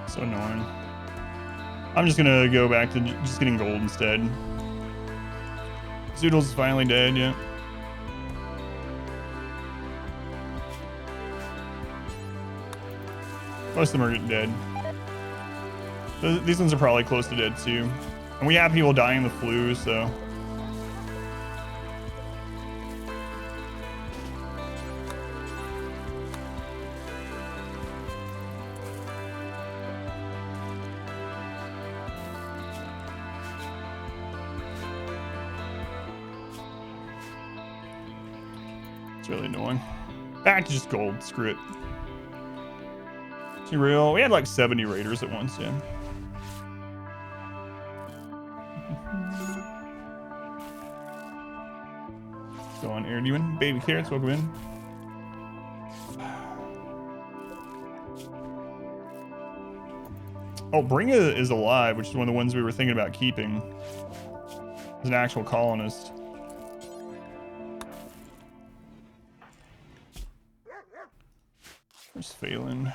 So annoying. I'm just gonna go back to just getting gold instead. Zoodles is finally dead, yeah. Most of them are getting dead. These ones are probably close to dead too. And we have people dying of the flu, so. It's really annoying. Back to just gold, screw it. Too real. We had like 70 raiders at once, yeah. What's going on, Aaron Newman? Baby Carrots, welcome in. Oh, Bringa is alive, which is one of the ones we were thinking about keeping. As an actual colonist. Where's Phelan?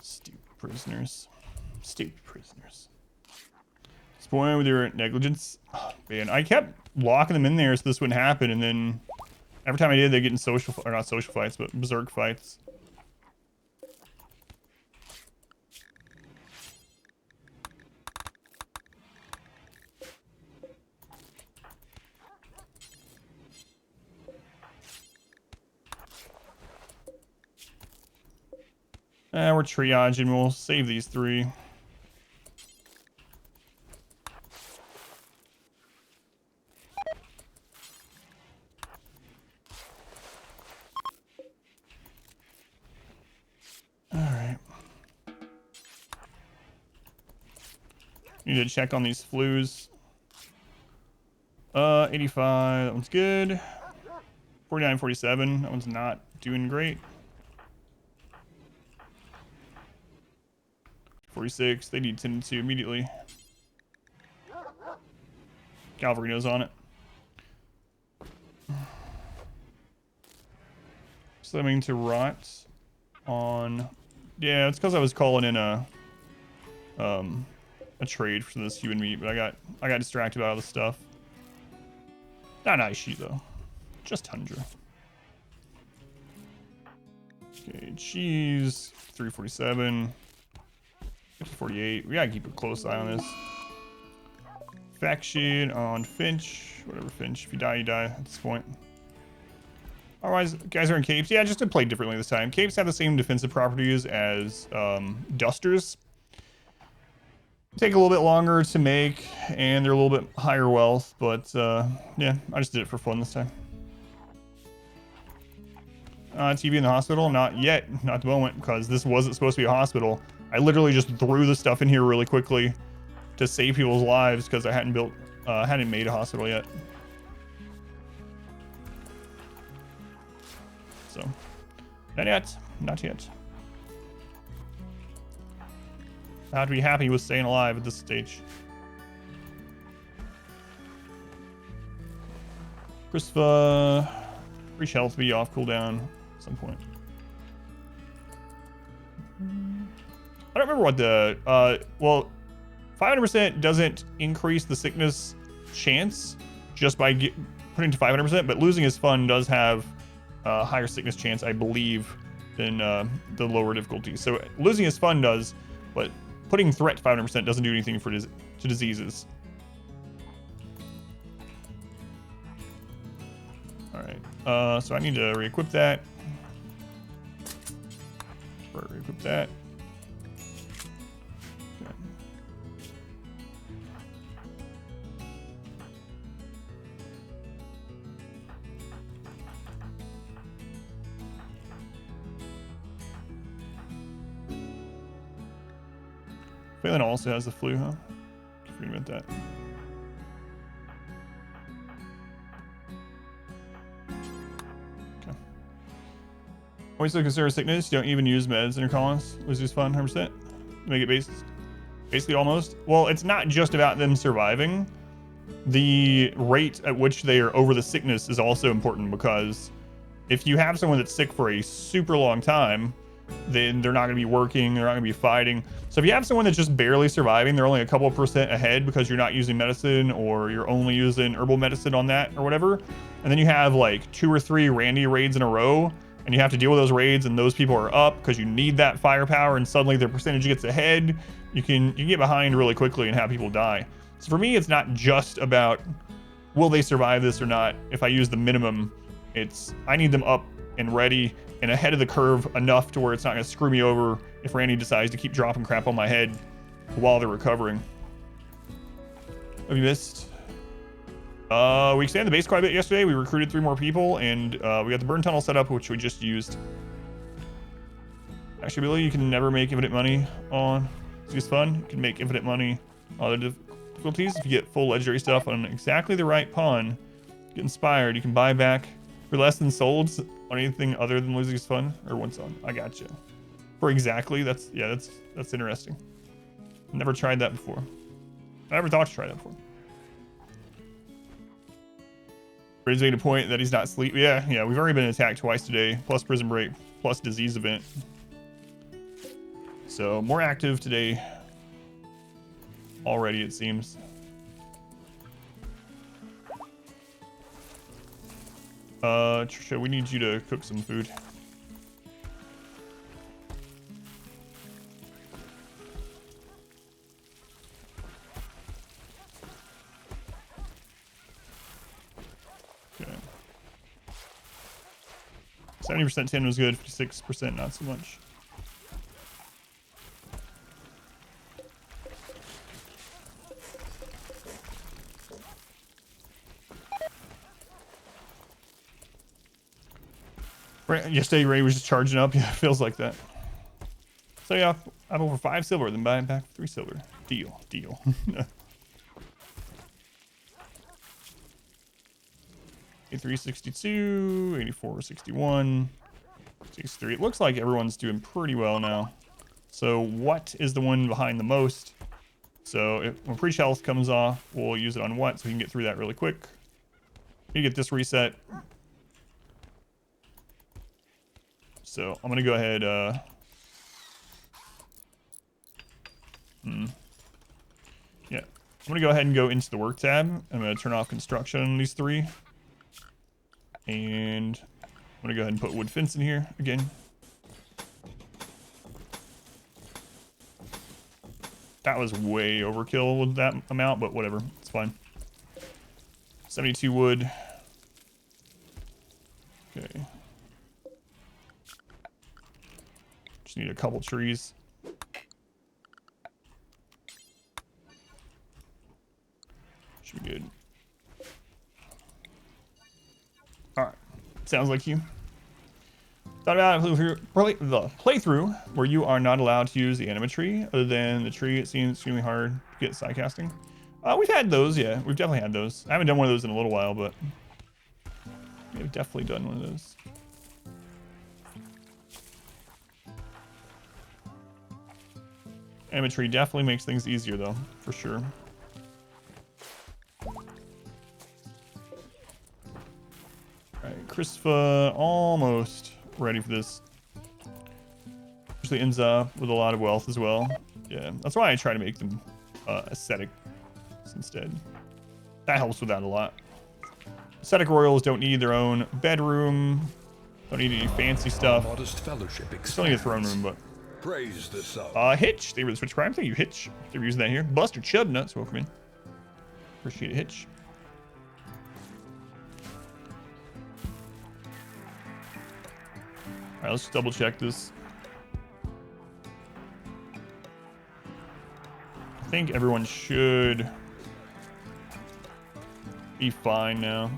Stupid prisoners. Stupid prisoners. Spoiling with your negligence. Oh, man, I kept locking them in there so this wouldn't happen, and then every time I did, they get in social, or not social fights, but berserk fights. We're triaging. We'll save these three. All right. Need to check on these flus. 85. That one's good. 49, 47. That one's not doing great. 46. They need 10 to immediately. Cavalry knows on it. Slimming to rot on. Yeah, it's because I was calling in a trade for this human meat, but I got distracted by all this stuff. Not Aishi though, just Tundra. Okay, cheese 347. 48. We gotta keep a close eye on this. Faction on Finch. Whatever, Finch. If you die, you die at this point. Otherwise, guys are in capes. Yeah, just to play differently this time. Capes have the same defensive properties as dusters. Take a little bit longer to make, and they're a little bit higher wealth, but yeah, I just did it for fun this time. TV in the hospital? Not yet. Not at the moment, because this wasn't supposed to be a hospital. I literally just threw the stuff in here really quickly to save people's lives because I hadn't made a hospital yet. So, not yet. Not yet. I have to be happy with staying alive at this stage. Christopher, reach health be off cooldown at some point. I don't remember what the, well, 500% doesn't increase the sickness chance just by putting to 500%, but losing his fun does have a higher sickness chance, I believe, than the lower difficulty. So losing his fun does, but putting threat to 500% doesn't do anything for to diseases. All right, so I need to re-equip that. Equip that. Okay. Phelan also has the flu, huh? Keep forgetting about that. Okay. Always still consider sickness. You don't even use meds in your colonists, which is fun, 100%. Make it basically almost. Well, it's not just about them surviving. The rate at which they are over the sickness is also important, because if you have someone that's sick for a super long time, then they're not going to be working, they're not going to be fighting. So if you have someone that's just barely surviving, they're only a couple % ahead because you're not using medicine, or you're only using herbal medicine on that or whatever, and then you have like 2 or 3 Randy raids in a row, and you have to deal with those raids, and those people are up because you need that firepower, and suddenly their percentage gets ahead, you can get behind really quickly and have people die. So for me, it's not just about will they survive this or not. If I use the minimum, it's I need them up and ready and ahead of the curve enough to where it's not going to screw me over if Randy decides to keep dropping crap on my head while they're recovering. Have you missed? We expanded the base quite a bit yesterday. We recruited 3 more people, and we got the burn tunnel set up, which we just used. Actually, Billy, you can never make infinite money on. It's just fun. You can make infinite money on other difficulties if you get full legendary stuff on exactly the right pawn. Get inspired. You can buy back for less than solds on anything other than losing is fun or one song. I gotcha. For exactly, that's interesting. Never tried that before. I never thought to try that before. Brady's making a point that he's not sleep. Yeah, we've already been attacked twice today, plus prison break, plus disease event. So more active today already, it seems. Trisha, we need you to cook some food. Okay. 70% tin was good, 56% not so much. Yesterday, Ray was just charging up. Yeah, it feels like that. So yeah, I'm over 5 silver, then buying back 3 silver. Deal. 8362, 8461, 63. It looks like everyone's doing pretty well now. So what is the one behind the most? So when preach health comes off, we'll use it on what, so we can get through that really quick. You get this reset. So I'm gonna go ahead. Yeah, I'm gonna go ahead and go into the work tab. I'm gonna turn off construction on these 3, and I'm gonna go ahead and put wood fence in here again. That was way overkill with that amount, but whatever, it's fine. 72 wood. Okay. Just need a couple trees. Should be good. Alright. Sounds like you. Thought about the playthrough where you are not allowed to use the anima tree. Other than the tree, it seems extremely hard to get side casting. We've had those, yeah. We've definitely had those. I haven't done one of those in a little while, but we've definitely done one of those. Anima tree definitely makes things easier, though, for sure. Alright, Christopher almost ready for this. Usually ends up with a lot of wealth as well. Yeah, that's why I try to make them aesthetic instead. That helps with that a lot. Ascetic royals don't need their own bedroom. Don't need any fancy stuff. Still need a throne room, but
praise the sun.
Hitch, they were the Switch Prime. Thank you, Hitch. They were using that here. Buster Chub Nuts, welcome in. Appreciate it, Hitch. All right, let's double check this. think everyone should be fine now.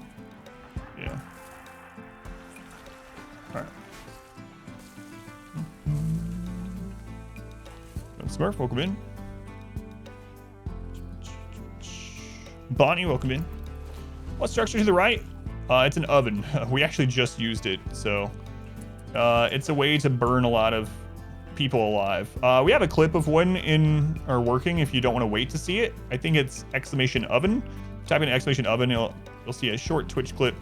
Yeah. All right. Smurf, welcome in. Bonnie, welcome in. What structure to the right? It's an oven. We actually just used it, so it's a way to burn a lot of people alive. We have a clip of one in our working if you don't want to wait to see it. I think it's exclamation oven. Type in exclamation oven, you'll see a short Twitch clip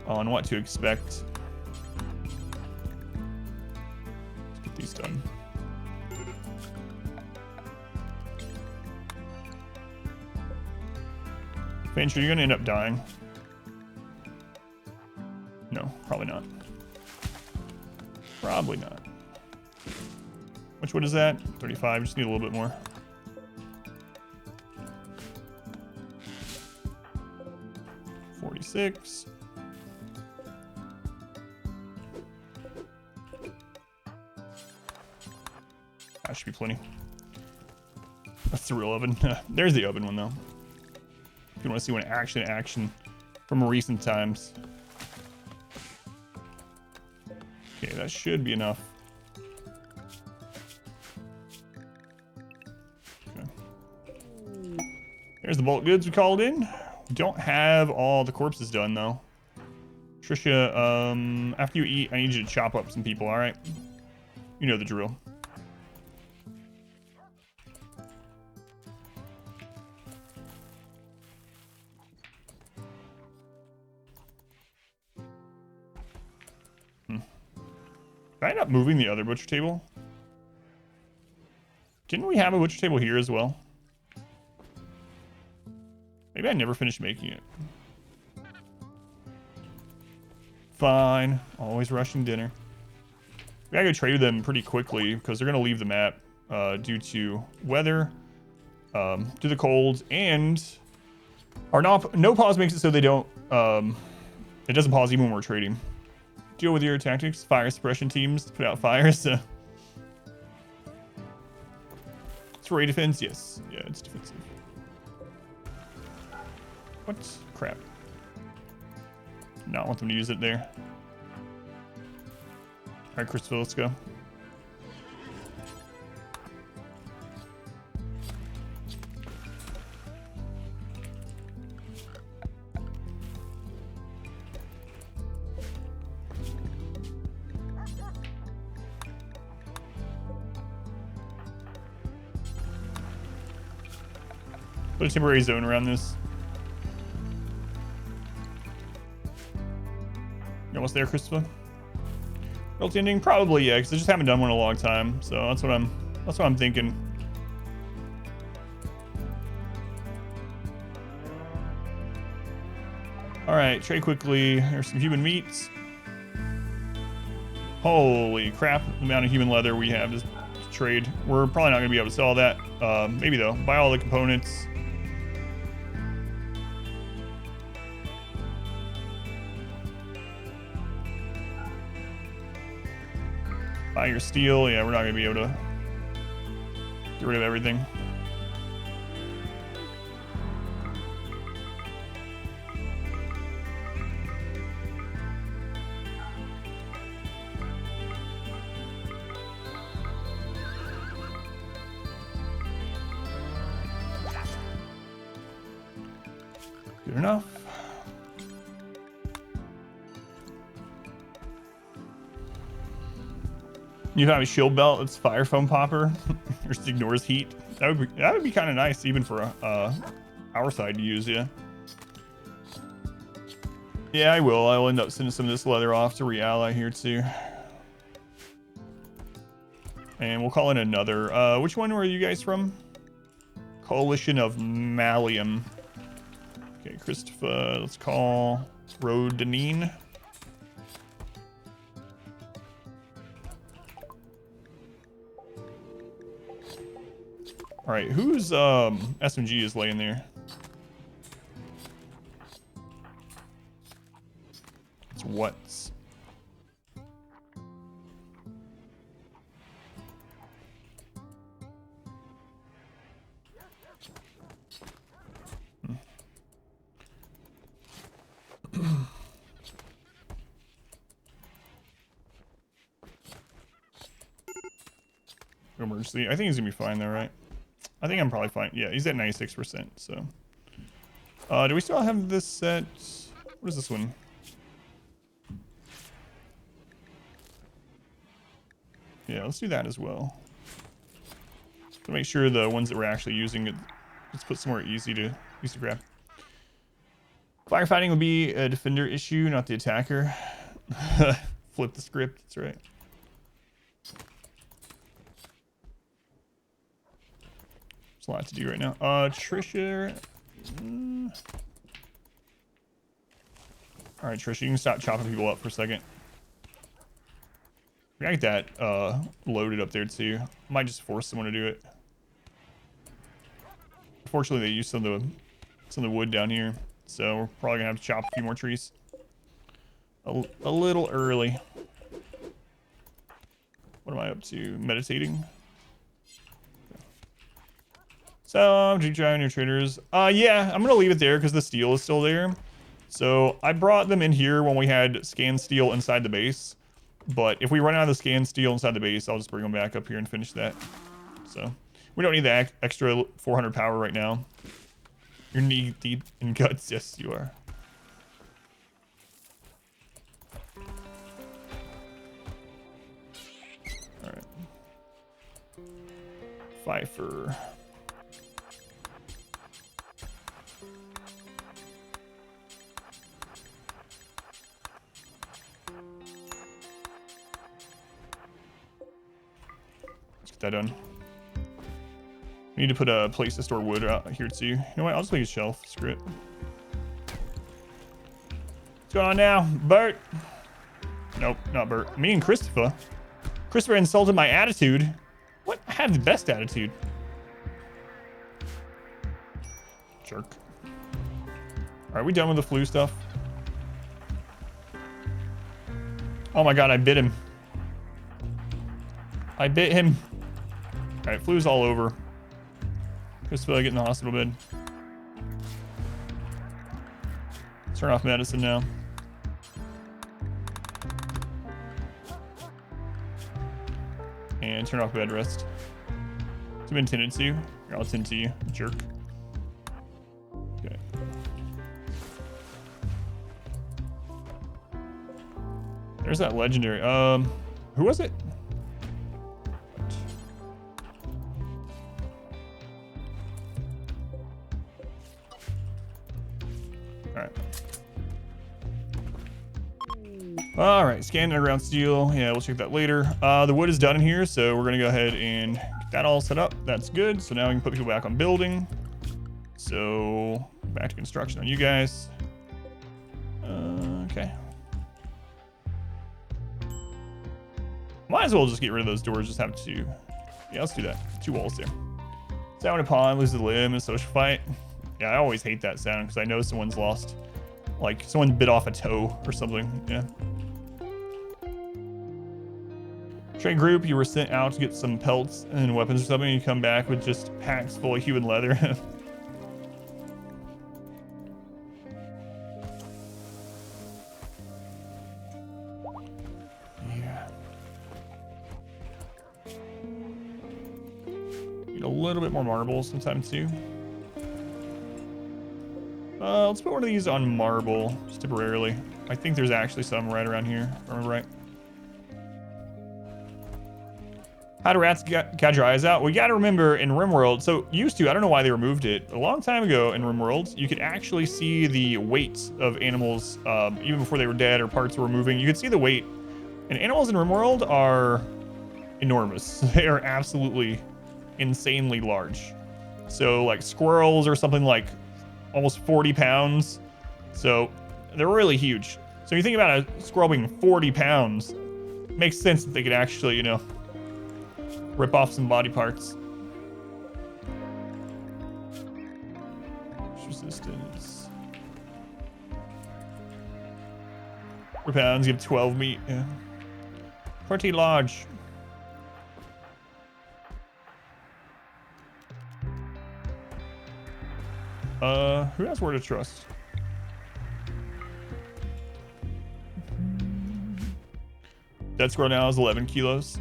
on what to expect. Let's get these done. Finch, are you gonna end up dying? No, probably not. Probably not. Which one is that? 35, just need a little bit more. $46. That should be plenty. That's the real oven. There's the oven one though. If you want to see one action from recent times. Okay, that should be enough. Okay. There's the bulk goods we called in. We don't have all the corpses done though. Trisha, after you eat, I need you to chop up some people, alright? You know the drill. Did I end up moving the other butcher table? Didn't we have a butcher table here as well? Maybe I never finished making it. Fine. Always rushing dinner. We gotta go trade with them pretty quickly because they're gonna leave the map due to weather, due to the cold, and our no pause makes it so they don't. It doesn't pause even when we're trading. Deal with your tactics. Fire suppression teams to put out fires. It's ray defense, yes. Yeah, it's defensive. What? Crap. Not want them to use it there. Alright, Christopher, let's go. Put a temporary zone around this. You almost there, Christopher? Built ending? Probably, yeah, because I just haven't done one in a long time. So that's what I'm thinking. Alright, trade quickly. There's some human meats. Holy crap, the amount of human leather we have to trade. We're probably not going to be able to sell that. Maybe though. Buy all the components. Buy your steel. Yeah, we're not going to be able to get rid of everything. Good enough. You have a shield belt that's fire foam popper, or just ignores heat. That would be kind of nice, even for our side to use. Yeah. Yeah, I will. I'll end up sending some of this leather off to Really here too. And we'll call in another. Which one were you guys from? Coalition of Malleum. Okay, Christopher. Let's call Rodanine. All right, whose SMG is laying there? It's what's. Emergency. I think he's gonna be fine though, right? I think I'm probably fine. Yeah, he's at 96%. So, do we still have this set? What is this one? Yeah, let's do that as well. To make sure the ones that we're actually using it, let's put somewhere easy to grab. Firefighting will be a defender issue, not the attacker. Flip the script. That's right. There's a lot to do right now. Trisha. All right, Trisha, you can stop chopping people up for a second. We gotta get that loaded up there too. Might just force someone to do it. Fortunately, they used some of the wood down here, so we're probably gonna have to chop a few more trees. A little early. What am I up to? Meditating. So, do you try on your traders? Yeah, I'm gonna leave it there because the steel is still there. So I brought them in here when we had scan steel inside the base. But if we run out of the scan steel inside the base, I'll just bring them back up here and finish that. So we don't need the extra 400 power right now. You're knee deep in guts. Yes, you are. All right. Pfeiffer. That done. We need to put a place to store wood out here too. You know what? I'll just make a shelf. Screw it. What's going on now, Bert? Nope, not Bert. Me and Christopher. Christopher insulted my attitude. What? I have the best attitude. Jerk. All right, we done with the flu stuff? Oh my God, I bit him. I bit him. All right, flu's all over. Christopher, get in the hospital bed. Turn off medicine now. And turn off bed rest. It's been tended to. Here, I'll tend to you, jerk. Okay. There's that legendary. Who was it? All right, scan underground steel. Yeah, we'll check that later. The wood is done in here, so we're gonna go ahead and get that all set up. That's good. So now we can put people back on building. So back to construction on you guys. Okay. Might as well just get rid of those doors. Just have two. Yeah, let's do that. 2 walls there. Sound upon loses a limb in a social fight. Yeah, I always hate that sound because I know someone's lost. Like someone bit off a toe or something. Yeah. Trade group, you were sent out to get some pelts and weapons or something. You come back with just packs full of human leather. Yeah. Need a little bit more marble sometime too. Let's put one of these on marble just temporarily. I think there's actually some right around here, if I remember right. How do rats gouge your eyes out? Well, you gotta remember in RimWorld, so used to, I don't know why they removed it. A long time ago in RimWorld, you could actually see the weight of animals, even before they were dead or parts were moving. You could see the weight. And animals in RimWorld are enormous. They are absolutely insanely large. So like squirrels or something like almost 40 pounds. So they're really huge. So you think about a squirrel being 40 pounds, it makes sense that they could actually, you know, rip off some body parts. Resistance. 4 pounds, give 12 meat. Yeah. Pretty large. Who has word of trust? Dead squirrel now is 11 kilos.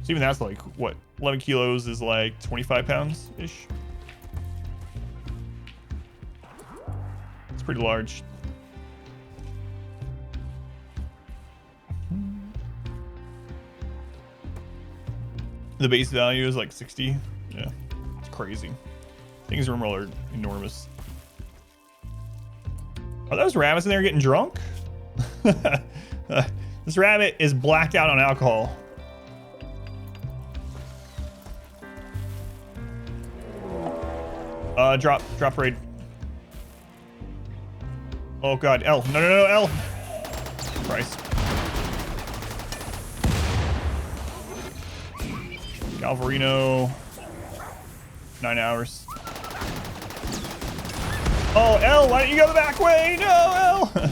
So even that's like, what? 11 kilos is like 25 pounds-ish. It's pretty large. The base value is like 60. Yeah, it's crazy. Things in RimWorld are enormous. Are those rabbits in there getting drunk? This rabbit is blacked out on alcohol. Drop raid. Oh god, L. No, L. Christ. Galvarino. 9 hours. Oh, L, why don't you go the back way? No, L.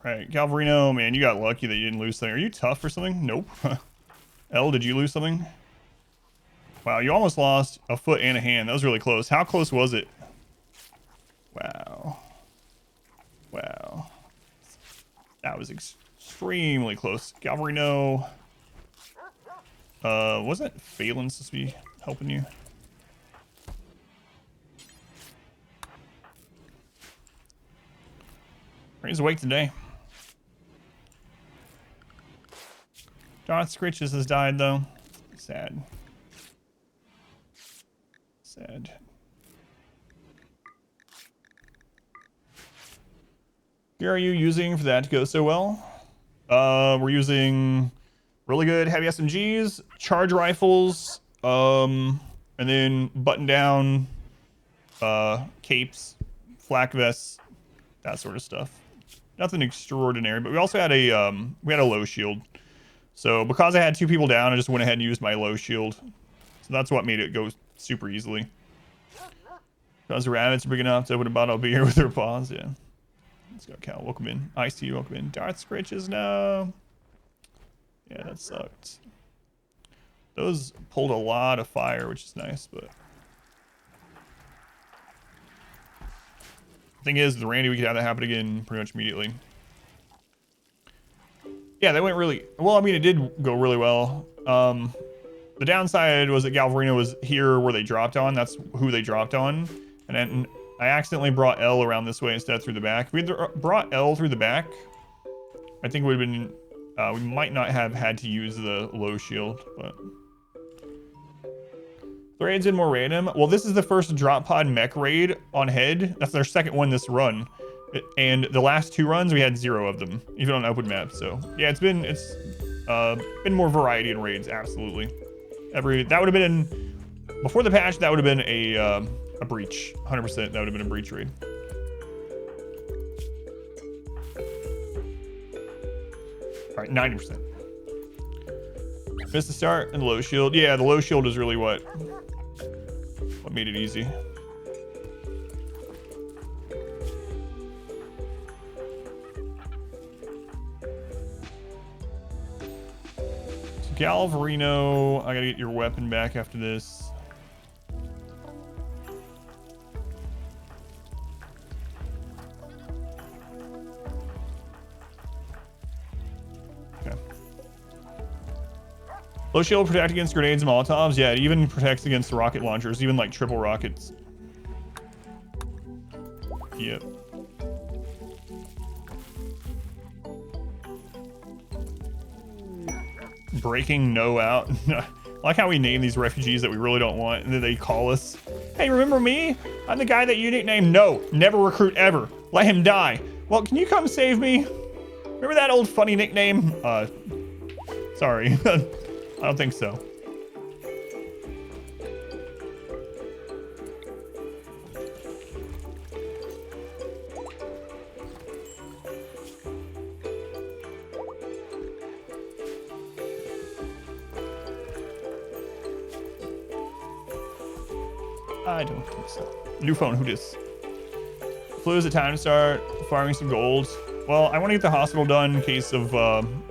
Alright, Galvarino, man, you got lucky that you didn't lose something. Are you tough or something? Nope. L, did you lose something? Wow, you almost lost a foot and a hand. That was really close. How close was it? Wow. Wow. That was extremely close. Galvarino. Wasn't Phelan supposed to be helping you? He's awake today. Darth Scritches has died, though. Sad. Sad. Gear are you using for that to go so well? We're using really good heavy SMGs, charge rifles, and then button down, capes, flak vests, that sort of stuff. Nothing extraordinary, but we also had a low shield. So because I had 2 people down, I just went ahead and used my low shield. So that's what made it go super easily. Because the rabbits are big enough to open a bottle of beer with their paws, yeah. Let's go, Cal. Welcome in. Ice-T, welcome in. Darth Scritches, no. Yeah, that sucked. Those pulled a lot of fire, which is nice, but... Thing is, the Randy, we could have that happen again pretty much immediately. Yeah, they went really well. I mean, it did go really well. The downside was that Galvarino was here where they dropped on. That's who they dropped on. And then I accidentally brought L around this way instead of through the back. If we brought L through the back, I think it would have been, we might not have had to use the low shield, but. The raid's been more random. Well, this is the first drop pod mech raid on head. That's their second one this run. And the last 2 runs, we had 0 of them, even on open maps. So yeah, it's been more variety in raids, absolutely. That would have been, before the patch, that would have been a breach, 100%. That would have been a breach raid. All right, 90%. Missed the start and the low shield. Yeah, the low shield is really what made it easy. So Galvarino, I gotta get your weapon back after this. Low shield protect against grenades and molotovs. Yeah, it even protects against the rocket launchers, even like triple rockets. Yep. Breaking no out. I like how we name these refugees that we really don't want, and then they call us. Hey, remember me? I'm the guy that you nicknamed No, never recruit ever. Let him die. Well, can you come save me? Remember that old funny nickname? Sorry. I don't think so. I don't think so. New phone, who dis? Flu, is it time to start farming some gold? Well, I want to get the hospital done in case of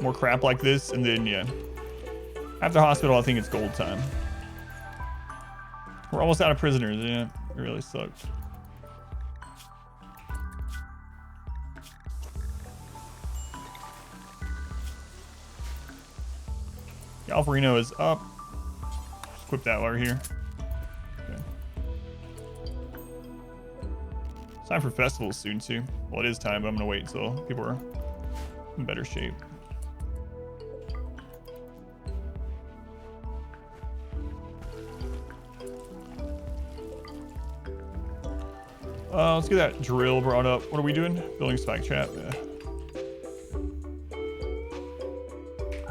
more crap like this, and then, yeah. After hospital, I think it's gold time. We're almost out of prisoners, yeah. It really sucks. Galvarino is up. Equip that while we're here. Okay. It's time for festivals soon, too. Well, it is time, but I'm going to wait until people are in better shape. Let's get that drill brought up. What are we doing? Building spike trap. Yeah.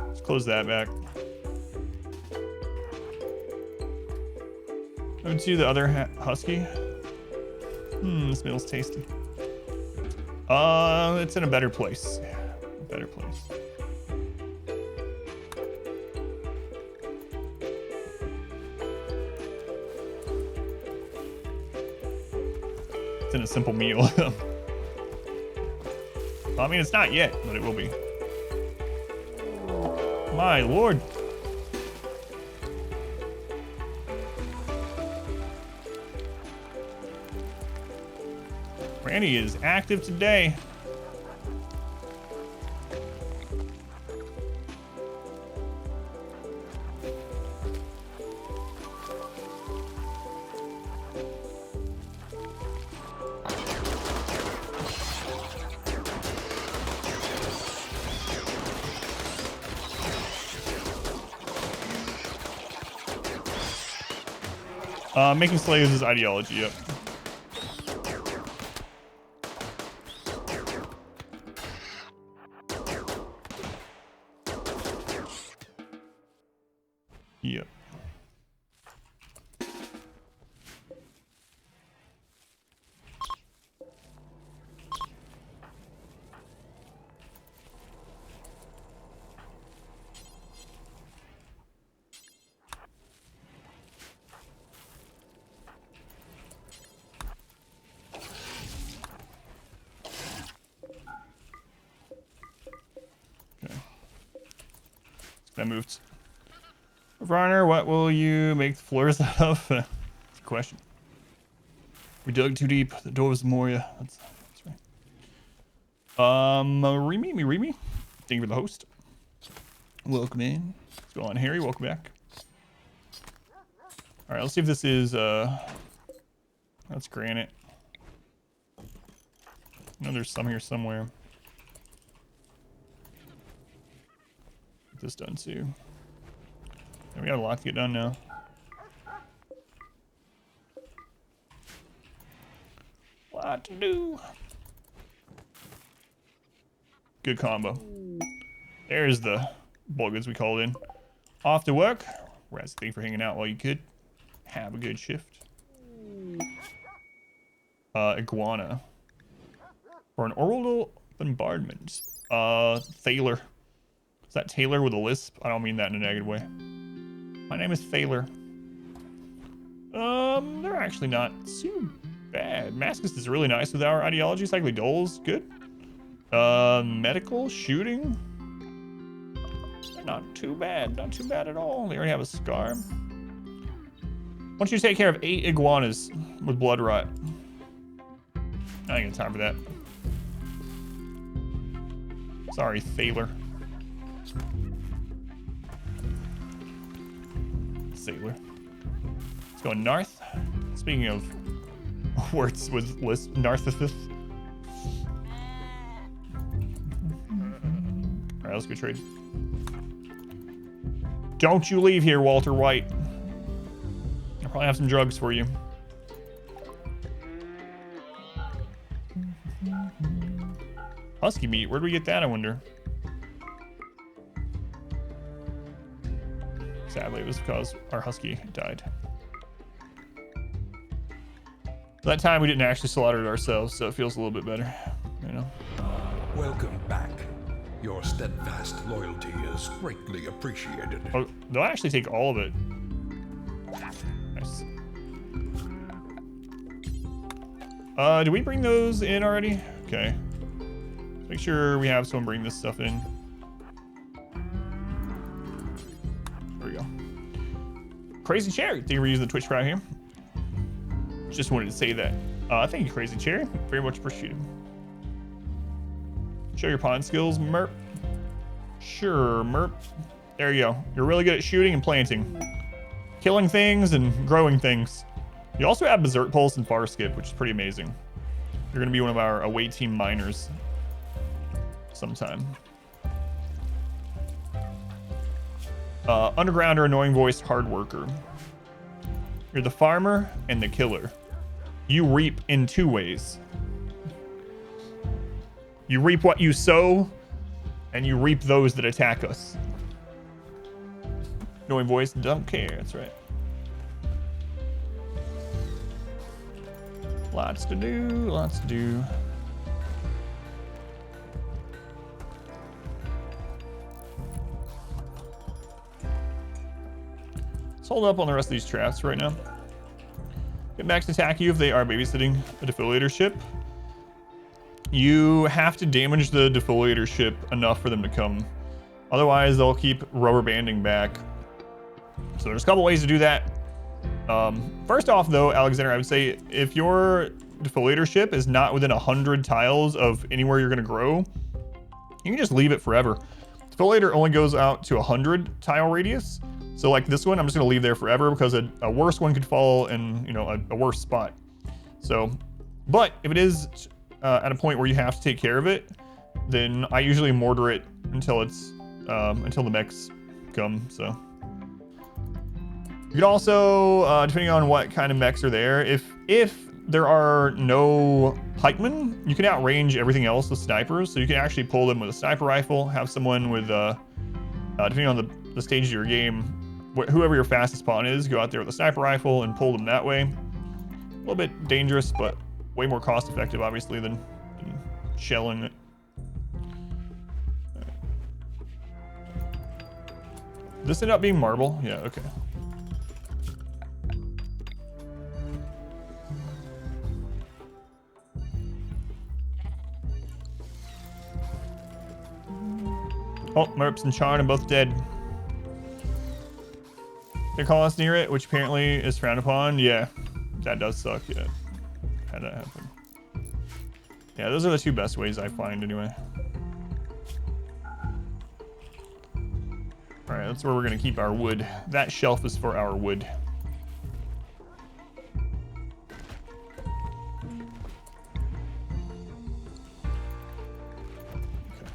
Let's close that back. Move to the other husky. This meal's tasty. It's in a better place. A better place. It's in a simple meal. I mean, it's not yet, but it will be. My lord. Randy is active today. Making slaves is ideology, yep. Yep. I moved. Runner, what will you make the floors out of? That's a question. We dug too deep. The door was Moria. That's right. Remy. Thank you for the host. Welcome in. What's going on, Harry? Welcome back. All right, let's see if this is that's granite. I know there's some here somewhere. Get this done too. And we got a lot to get done now. Lot to do. Good combo. There's the bulk goods we called in. Off to work. Rats, thank you for hanging out while you could. Have a good shift. Iguana. For an orbital bombardment. Thaler. Is that Taylor with a lisp? I don't mean that in a negative way. My name is Thaler. They're actually not too bad. Mascus is really nice with our ideology. Cycling Dole's good. Medical, shooting. Not too bad. Not too bad at all. They already have a scar. Why don't you take care of 8 iguanas with blood rot? I ain't got time for that. Sorry, Thaler. Sailor. Let's go north. Speaking of words with lisp, narcissist. Alright, let's go trade. Don't you leave here, Walter White. I'll probably have some drugs for you. Husky meat. Where do we get that, I wonder? Sadly, it was because our husky died. That time we didn't actually slaughter it ourselves, so it feels a little bit better, you know.
Welcome back. Your steadfast loyalty is greatly appreciated.
Oh, they'll actually take all of it. Nice. Did we bring those in already? Okay. Make sure we have someone bring this stuff in. There we go. Crazy Cherry. Thank you for using the Twitch crowd here. Just wanted to say that. Thank you, Crazy Cherry. Very much appreciated. Show your pawn skills, Merp. Sure, Merp. There you go. You're really good at shooting and planting. Killing things and growing things. You also have Berserk Pulse and Far Skip, which is pretty amazing. You're going to be one of our away team miners sometime. Underground or annoying voiced hard worker. You're the farmer and the killer. You reap in two ways. You reap what you sow, and you reap those that attack us. Annoying voice, don't care, that's right. Lots to do, lots to do. Let's hold up on the rest of these traps right now. Get Max to attack you if they are babysitting a defoliator ship. You have to damage the defoliator ship enough for them to come. Otherwise, they'll keep rubber banding back. So there's a couple ways to do that. First off, though, Alexander, I would say if your defoliator ship is not within 100 tiles of anywhere you're going to grow, you can just leave it forever. Defoliator only goes out to 100 tile radius. So like this one, I'm just going to leave there forever because a worse one could fall in, you know, a worse spot. So, but if it is at a point where you have to take care of it, then I usually mortar it until it's until the mechs come. So you can also, depending on what kind of mechs are there, if there are no pikemen, you can outrange everything else with snipers. So you can actually pull them with a sniper rifle, have someone with, depending on the stage of your game, whoever your fastest spawn is, go out there with a sniper rifle and pull them that way. A little bit dangerous, but way more cost effective, obviously, than shelling it. This ended up being marble? Yeah, okay. Oh, Merps and Charn are both dead. They call us near it, which apparently is frowned upon. Yeah, that does suck. Yeah, had that happen. Yeah, those are the two best ways I find anyway. All right, that's where we're gonna keep our wood. That shelf is for our wood. Okay.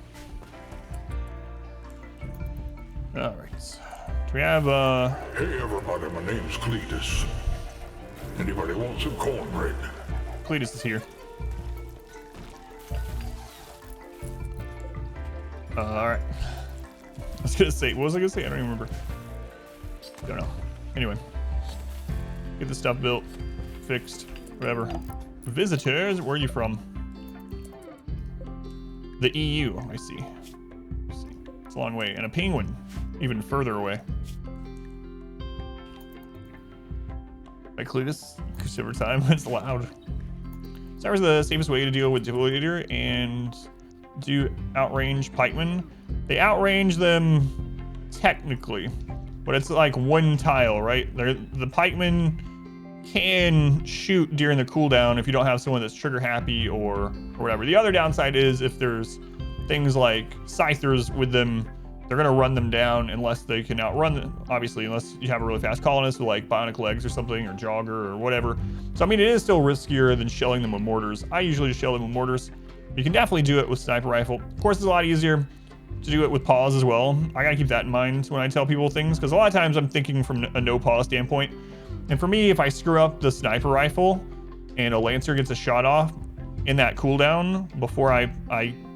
All right. We have
Hey everybody, my name's Cletus. Anybody want some cornbread?
Cletus is here. All right. I was gonna say, what was I gonna say? I don't even remember. Don't know. Anyway, get the stuff built, fixed, whatever. Visitors, where are you from? The EU. I see. It's a long way, and a penguin, even further away. By Cletus, over time, it's loud. Cyber's the safest way to deal with defoliator and do outrange pikemen. They outrange them technically, but it's like one tile, right? The pikemen can shoot during the cooldown if you don't have someone that's trigger happy or whatever. The other downside is if there's things like scythers with them, they're gonna run them down unless they can outrun them, obviously, unless you have a really fast colonist with like bionic legs or something, or jogger or whatever. So I mean, it is still riskier than shelling them with mortars. I usually just shell them with mortars. You can definitely do it with sniper rifle. Of course, it's a lot easier to do it with pause as well. I gotta keep that in mind when I tell people things, because a lot of times I'm thinking from a no pause standpoint. And for me, if I screw up the sniper rifle and a lancer gets a shot off in that cooldown before I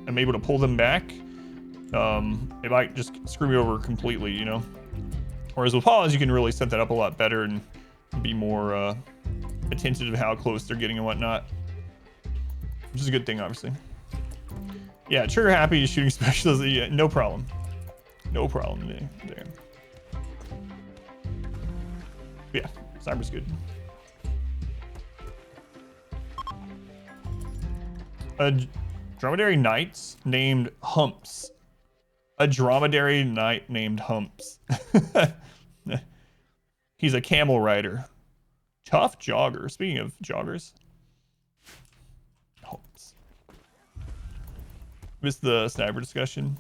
am able to pull them back, it might just screw me over completely, you know? Whereas with pause, you can really set that up a lot better and be more attentive to how close they're getting and whatnot. Which is a good thing, obviously. Yeah, trigger happy shooting specialist. Yeah, no problem. No problem there. Yeah, sniper's good. A dromedary knight named Humps. A dromedary knight named Humps. He's a camel rider. Tough jogger. Speaking of joggers. Humps. Missed the sniper discussion.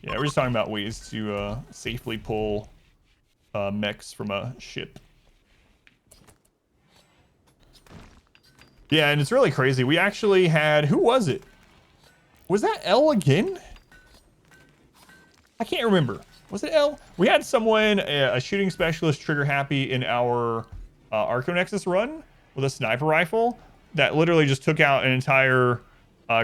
Yeah, we're just talking about ways to safely pull mechs from a ship. Yeah, and it's really crazy. We actually had... Who was it? Was that L again? I can't remember. Was it L? We had someone, a shooting specialist, trigger happy in our Arco Nexus run with a sniper rifle that literally just took out an entire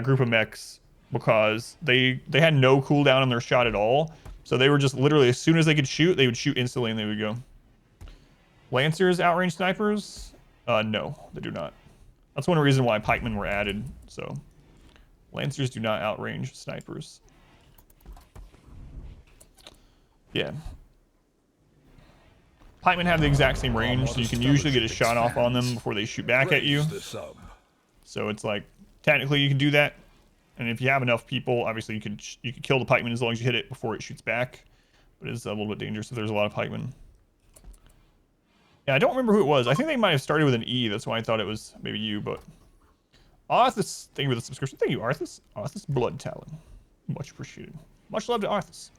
group of mechs because they had no cooldown on their shot at all. So they were just literally, as soon as they could shoot, they would shoot instantly and they would go. Lancers outrange snipers? No, they do not. That's one reason why pikemen were added. So Lancers do not outrange snipers. Yeah. Pikemen have the exact same range, so you can usually get a shot off on them before they shoot back at you. So it's like, technically you can do that. And if you have enough people, obviously you could kill the pikeman as long as you hit it before it shoots back. But it's a little bit dangerous if there's a lot of pikemen. Yeah, I don't remember who it was. I think they might have started with an E. That's why I thought it was maybe you, but... Arthas, thank you for the subscription. Thank you, Arthas. Arthas Blood Talon. Much appreciated. Much love to Arthas.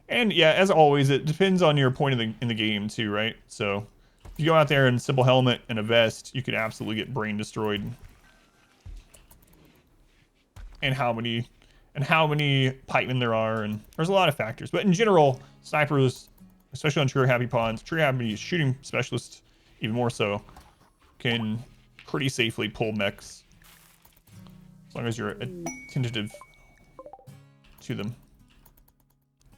And yeah, as always, it depends on your point in the game too, right? So if you go out there in simple helmet and a vest, you could absolutely get brain destroyed. And how many pikemen there are, and there's a lot of factors. But in general, snipers, especially on trigger happy pawns, trigger happy shooting specialists, even more so, can pretty safely pull mechs as long as you're attentive to them.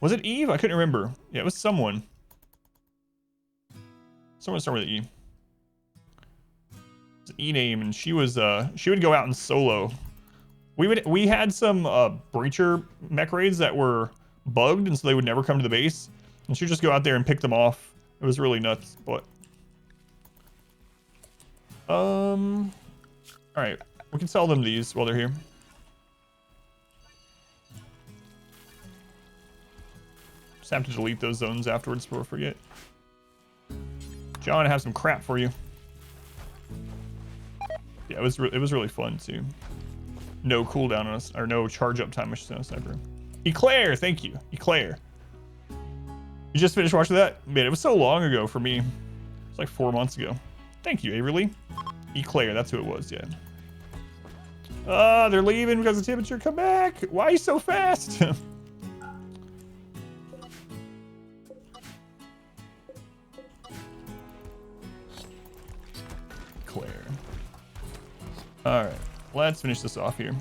Was it Eve? I couldn't remember. Yeah, it was someone. Someone started with E. It's an E name, and she would go out in solo. We had some breacher mech raids that were bugged, and so they would never come to the base. And she'd just go out there and pick them off. It was really nuts, but all right, we can sell them these while they're here. Just have to delete those zones afterwards before I forget. John, I have some crap for you. Yeah, it was really fun too. No cooldown on us, or no charge up time, I should say, on sniper. Eclair, thank you, Eclair. You just finished watching that? Man, it was so long ago for me. It's like 4 months ago. Thank you, Averly. Eclair, that's who it was, yeah. They're leaving because of the temperature. Come back. Why are you so fast? Eclair. All right, let's finish this off here.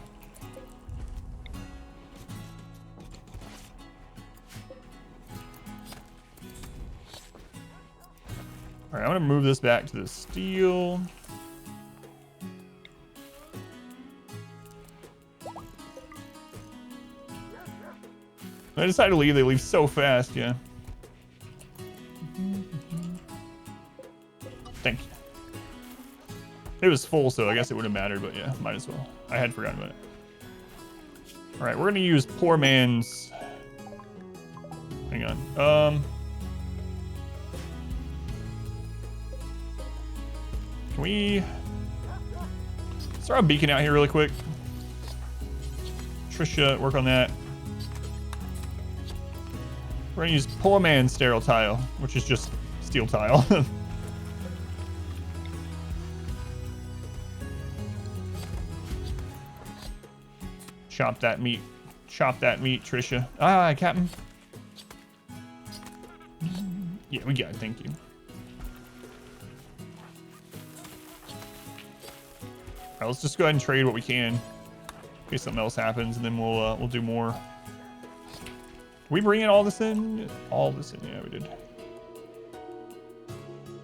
All right, I'm gonna move this back to the steel. I decided to leave. They leave so fast, yeah. Thank you. It was full, so I guess it wouldn't have mattered, but yeah, might as well. I had forgotten about it. All right, we're gonna use poor man's. Hang on. Can we throw a beacon out here really quick? Trisha, work on that. We're gonna use poor man's sterile tile, which is just steel tile. Chop that meat. Chop that meat, Trisha. Ah, Captain. Yeah, we got it. Thank you. right, let's just go ahead and trade what we can in case something else happens, and then we'll do more. We bringing all this in? All this in? Yeah, we did.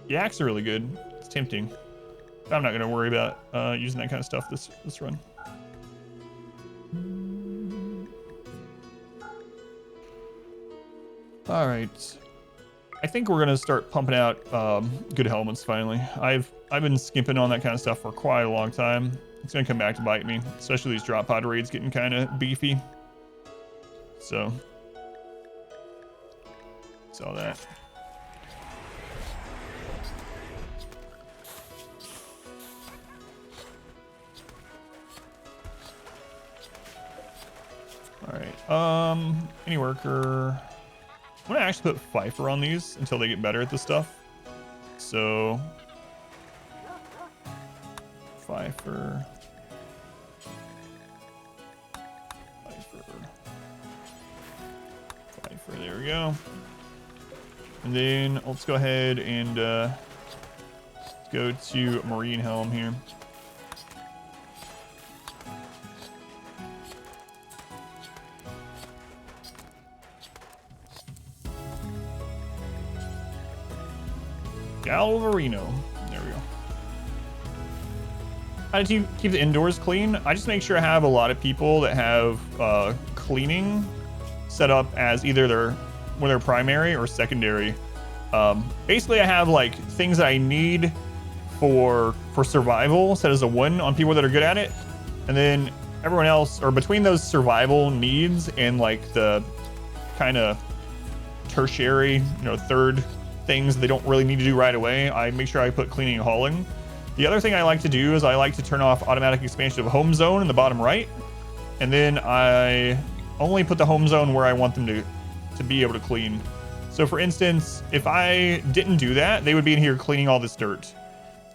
Yaks are really good. It's tempting. But I'm not gonna worry about using that kind of stuff this run. All right. I think we're gonna start pumping out good helmets finally. I've been skimping on that kind of stuff for quite a long time. It's gonna come back to bite me, especially these drop pod raids getting kind of beefy. So, saw that. All right. Any worker. I'm gonna actually put Pfeiffer on these until they get better at this stuff. So, Pfeiffer. There we go. And then let's go ahead and go to Marine Helm here. Galvarino. There we go. How do you keep the indoors clean? I just make sure I have a lot of people that have cleaning set up as either their primary or secondary. Basically, I have like things that I need for survival set as a 1 on people that are good at it, and then everyone else, or between those survival needs and like the kind of tertiary, third things they don't really need to do right away, I make sure I put cleaning and hauling. The other thing I like to do is I like to turn off automatic expansion of home zone in the bottom right, and then I only put the home zone where I want them to be able to clean. So for instance, if I didn't do that, they would be in here cleaning all this dirt,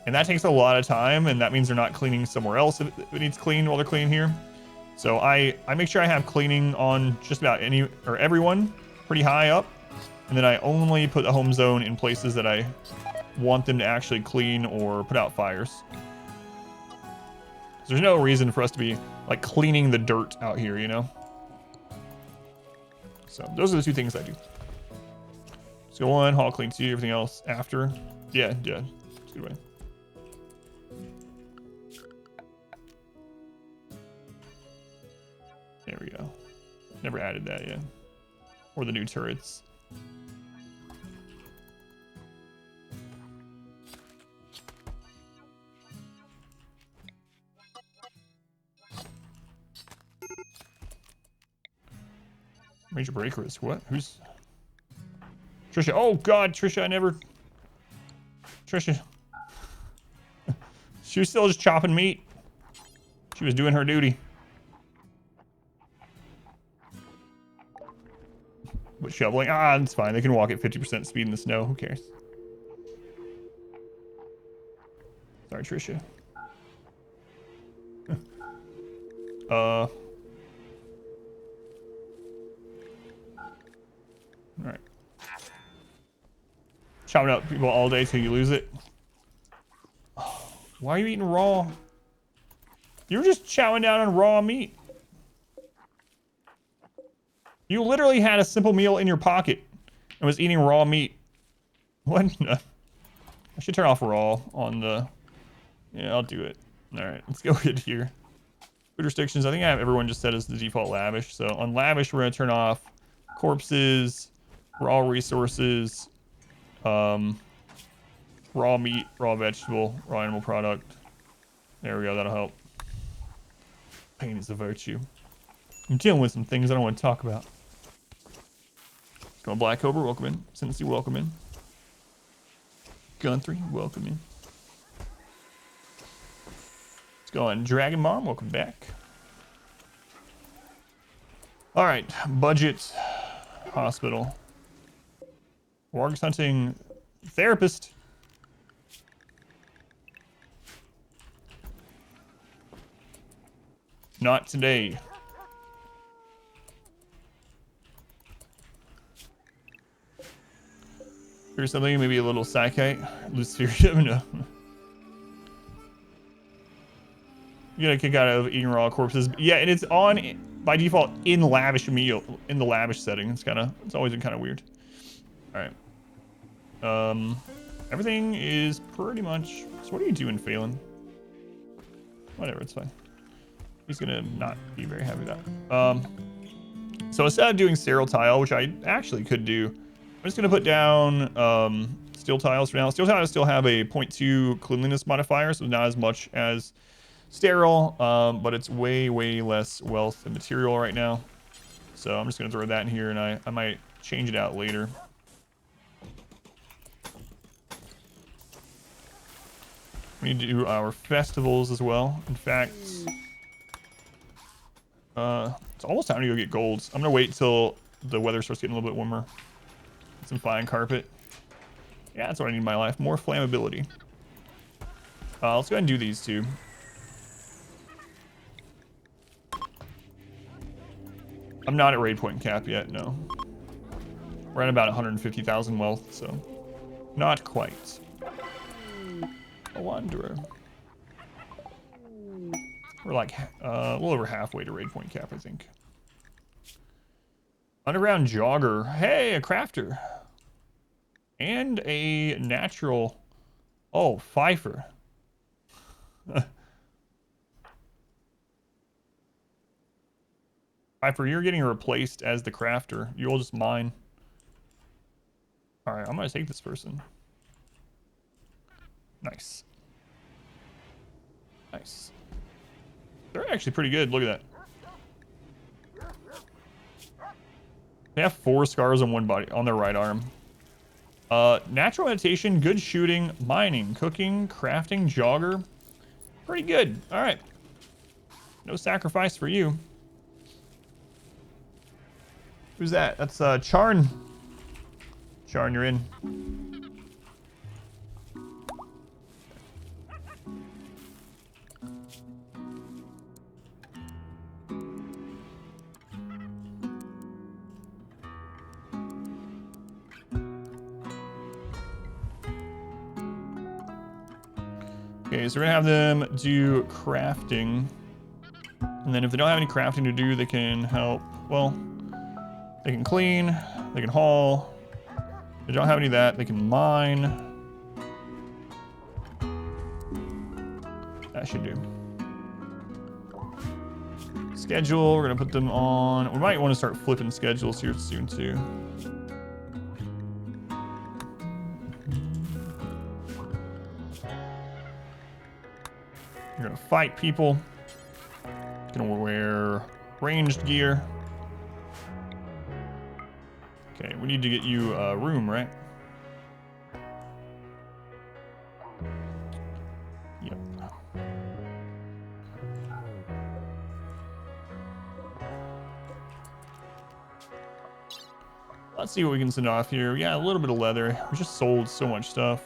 and that takes a lot of time, and that means they're not cleaning somewhere else if it needs cleaned while they're cleaning here. So I make sure I have cleaning on just about everyone pretty high up, and then I only put the home zone in places that I want them to actually clean or put out fires. There's no reason for us to be like cleaning the dirt out here, So those are the 2 things I do. Let's go on, haul, clean, see everything else after. Yeah, it's a good way. There we go. Never added that yet. Or the new turrets. Major break risk. What? Who's Trisha? Oh God, Trisha! Trisha. She was still just chopping meat. She was doing her duty. But shoveling, it's fine. They can walk at 50% speed in the snow. Who cares? Sorry, Trisha. All right. Chopping up people all day till you lose it. Why are you eating raw? You were just chowing down on raw meat. You literally had a simple meal in your pocket and was eating raw meat. What? I should turn off raw on the... Yeah, I'll do it. All right, let's go ahead here. Food restrictions. I think I have everyone just set as the default lavish. So on lavish, we're going to turn off corpses, raw resources, raw meat, raw vegetable, raw animal product. There we go. That'll help. Pain is a virtue. I'm dealing with some things I don't want to talk about. Go on, Black Cobra, welcome in. Tennessee, welcome in. Gun3, welcome in. Let's go on, Dragon Mom, welcome back. All right, budget hospital. Wargs hunting therapist. Not today. Here's something, maybe a little psyche. Luciferium, no. You gotta kick out of eating raw corpses. Yeah, and it's on by default in lavish meal in the lavish setting. It's always been kind of weird. All right. Everything is pretty much. So what are you doing, Phelan? Whatever, it's fine. He's gonna not be very happy with that. So instead of doing sterile tile, which I actually could do, I'm just gonna put down steel tiles for now. Steel tiles still have a 0.2 cleanliness modifier, so not as much as sterile, but it's way less wealth and material right now. So I'm just gonna throw that in here, and I might change it out later. We need to do our festivals as well. In fact, it's almost time to go get golds. I'm gonna wait till the weather starts getting a little bit warmer. Get some fine carpet. Yeah, that's what I need in my life. More flammability. Let's go ahead and do these two. I'm not at raid point cap yet, no. We're at about 150,000 wealth, so not quite. A wanderer. We're like a little over halfway to raid point cap, I think. Underground jogger. Hey, a crafter. And a natural. Oh, Pfeiffer. Pfeiffer, you're getting replaced as the crafter. You'll just mine. Alright, I'm gonna take this person. Nice. Nice. They're actually pretty good. Look at that. They have 4 scars on one body, on their right arm. Natural meditation, good shooting, mining, cooking, crafting, jogger. Pretty good. All right. No sacrifice for you. Who's that? That's Charn. Charn, you're in. Okay, so we're gonna have them do crafting. And then if they don't have any crafting to do, they can help. Well, they can clean, they can haul. If they don't have any of that, they can mine. That should do. Schedule, we're gonna put them on. We might want to start flipping schedules here soon too. You're gonna fight people. Gonna wear ranged gear. Okay, we need to get you a room, right? Yep. Let's see what we can send off here. Yeah, a little bit of leather. We just sold so much stuff.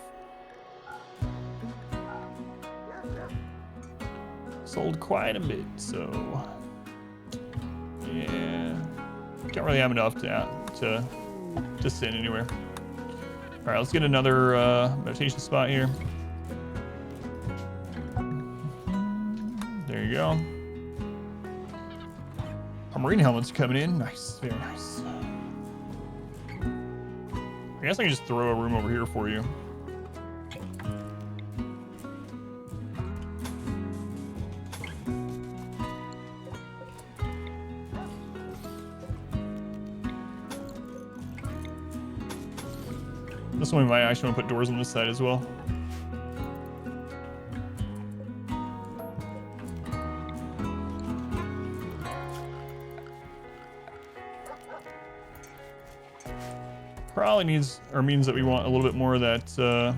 Sold quite a bit, so yeah, can't really have enough to send anywhere. All right, let's get another meditation spot here. There you go. Our marine helmets coming in. Nice, very nice. I guess I can just throw a room over here for you. This one we might actually want to put doors on this side as well. Probably needs, or means that we want a little bit more of that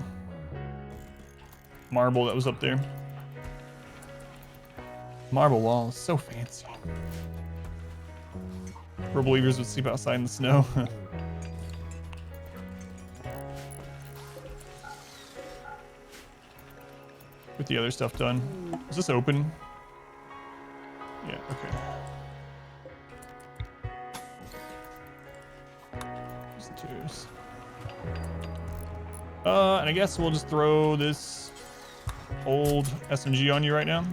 marble that was up there. Marble walls, so fancy. Real believers would sleep outside in the snow. With the other stuff done. Is this open? Yeah, okay. There's the twos. And I guess we'll just throw this old SMG on you right now.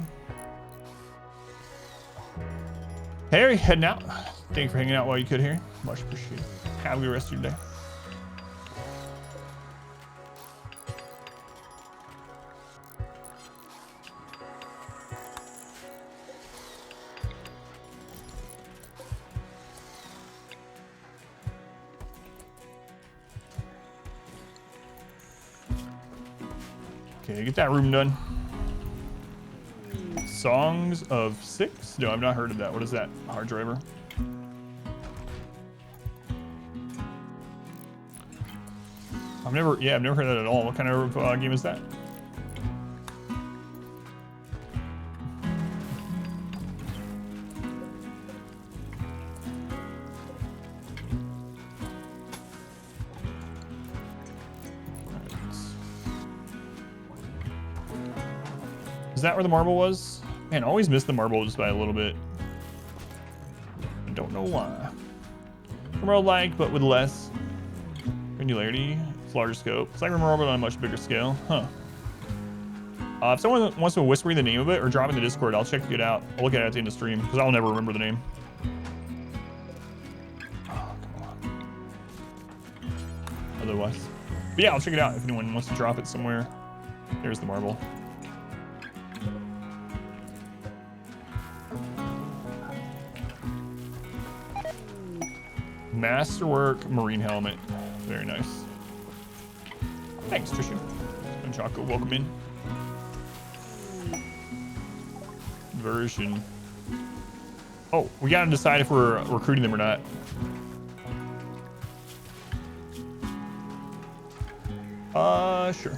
Harry, heading out. Thank you for hanging out while you could here. Much appreciated. Have a good rest of your day. Okay, get that room done. Songs of Six? No, I've not heard of that. What is that? Hard driver. I've never heard that at all. What kind of game is that? Is that where the marble was? Man, I always miss the marble just by a little bit. I don't know why. RimWorld like, but with less granularity. It's larger scope. It's like RimWorld, but on a much bigger scale. Huh. If someone wants to whisper me the name of it or drop it in the Discord, I'll check it out. I'll look at it at the end of the stream because I'll never remember the name. Oh, come on. Otherwise. But yeah, I'll check it out if anyone wants to drop it somewhere. There's the marble. Masterwork marine helmet. Very nice. Thanks, Trisha. And Choco, welcome in. Version. Oh, we gotta decide if we're recruiting them or not. Sure.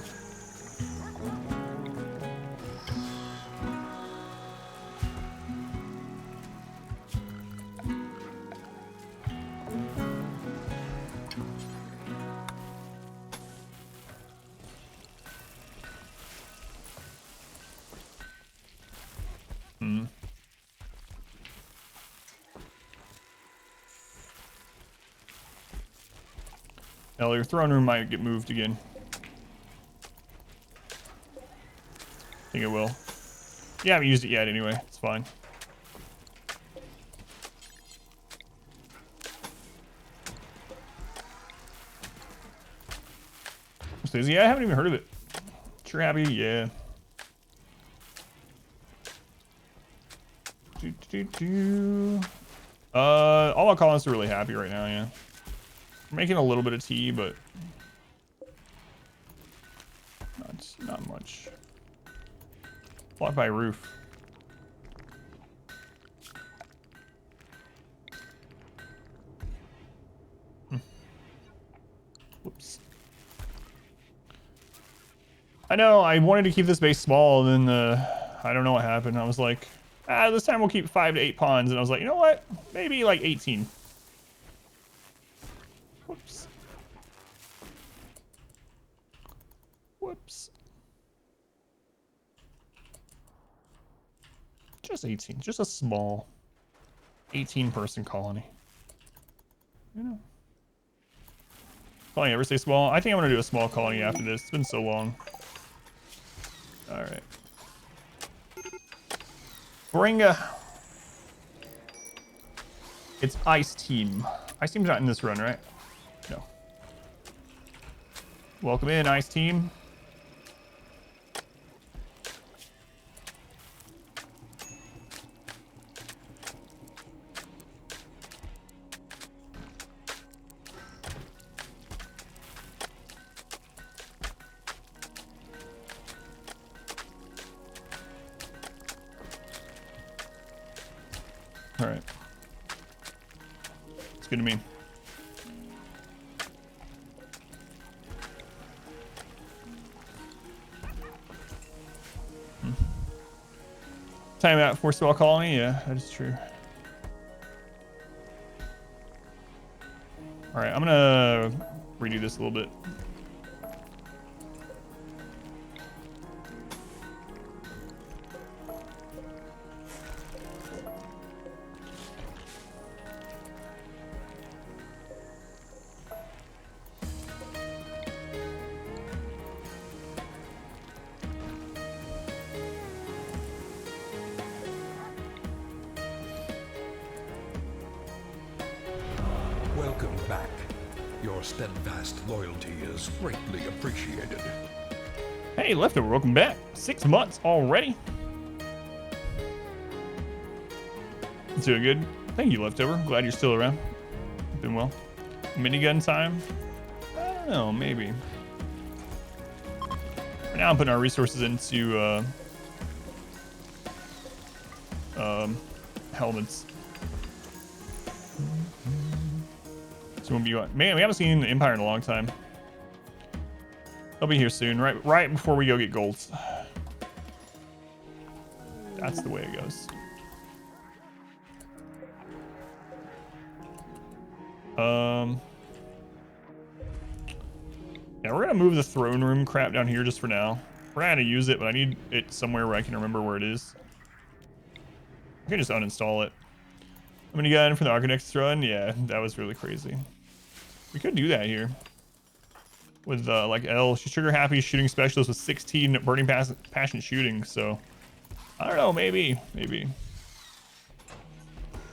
Hell, your throne room might get moved again. I think it will. Yeah, I haven't used it yet anyway. It's fine. Yeah, I haven't even heard of it. Trabby, yeah. All our colonists are really happy right now, yeah. We're making a little bit of tea, but not much. Blocked by roof. Whoops. I know, I wanted to keep this base small, and then I don't know what happened. I was like, this time we'll keep 5 to 8 pawns, and I was like, you know what? Maybe like 18. Whoops. Whoops. Just 18. Just a small 18-person colony. You know. Colony ever stay small? I think I'm gonna do a small colony after this. It's been so long. Alright. Bringa. It's Ice Team. Ice Team's not in this run, right? No. Welcome in, Ice Team. All right. It's good to me. Time out for small colony. Yeah, that is true. All right, I'm gonna redo this a little bit.
back. Your steadfast loyalty is greatly appreciated.
Hey, Leftover, welcome back. 6 months already. It's doing good. Thank you, Leftover. Glad you're still around. Been well. Minigun time? I don't know, maybe. For now, I'm putting our resources into helmets. So we'll be man, we haven't seen the Empire in a long time. They'll be here soon, right before we go get golds. That's the way it goes. Yeah, we're gonna move the throne room crap down here just for now. We're not gonna use it, but I need it somewhere where I can remember where it is. I can just uninstall it. How many got in for the Architect's run? Yeah, that was really crazy. We could do that here. With like L, she's trigger happy shooting specialist with 16 burning passion shooting, so I don't know, maybe.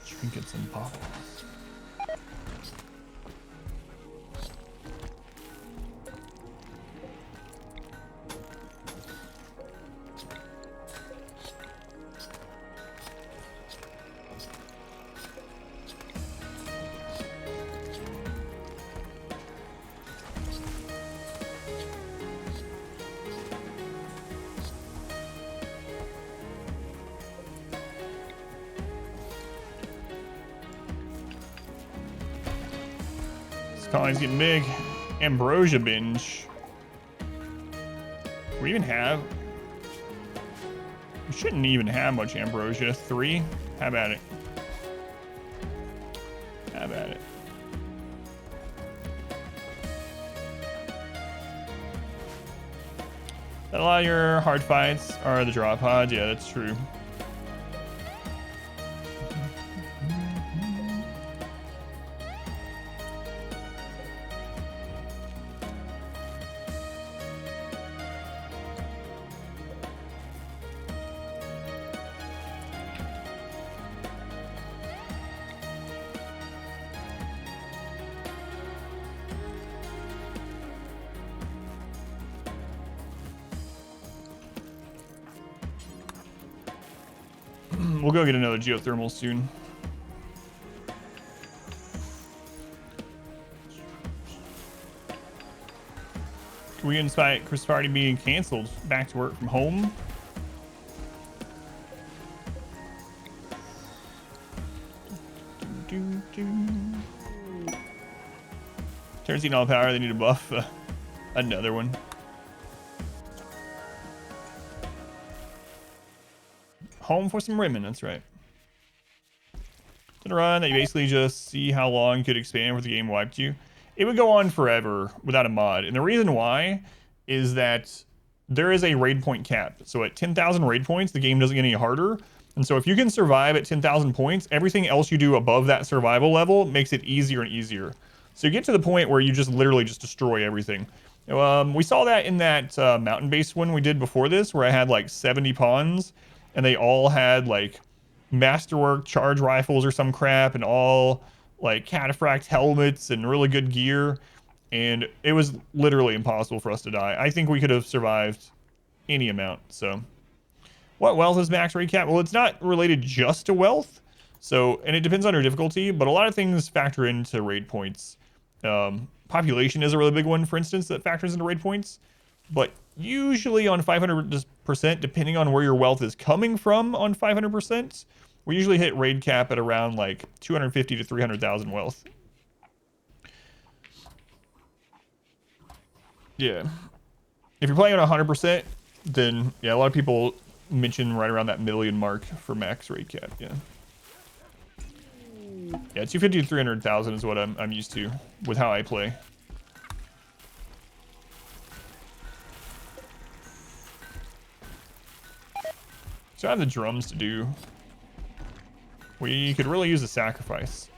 Trinkets and bottles. Colony's getting big. Ambrosia binge. We even have... We shouldn't even have much ambrosia. 3? How about it? How about it? A lot of your hard fights are the drop pods. Yeah, that's true. We'll go get another geothermal soon. Can we invite Chris Party being canceled back to work from home? Turns all power, they need to buff another one. Home for some women, that's right. It's a run that you basically just see how long you could expand where the game wiped you. It would go on forever without a mod. And the reason why is that there is a raid point cap. So at 10,000 raid points, the game doesn't get any harder. And so if you can survive at 10,000 points, everything else you do above that survival level makes it easier and easier. So you get to the point where you just literally just destroy everything. We saw that in that mountain-based one we did before this, where I had like 70 pawns, and they all had like masterwork charge rifles or some crap, and all like cataphract helmets and really good gear. And it was literally impossible for us to die. I think we could have survived any amount. So what wealth is max raid cap? Well, it's not related just to wealth. So, and it depends on your difficulty, but a lot of things factor into raid points. Population is a really big one, for instance, that factors into raid points. But usually on 500%, depending on where your wealth is coming from on 500%, we usually hit raid cap at around like 250 to 300,000 wealth. Yeah. If you're playing on 100%, then yeah, a lot of people mention right around that million mark for max raid cap. Yeah. Yeah, 250 to 300,000 is what I'm used to with how I play. So I have the drums to do. We could really use a sacrifice.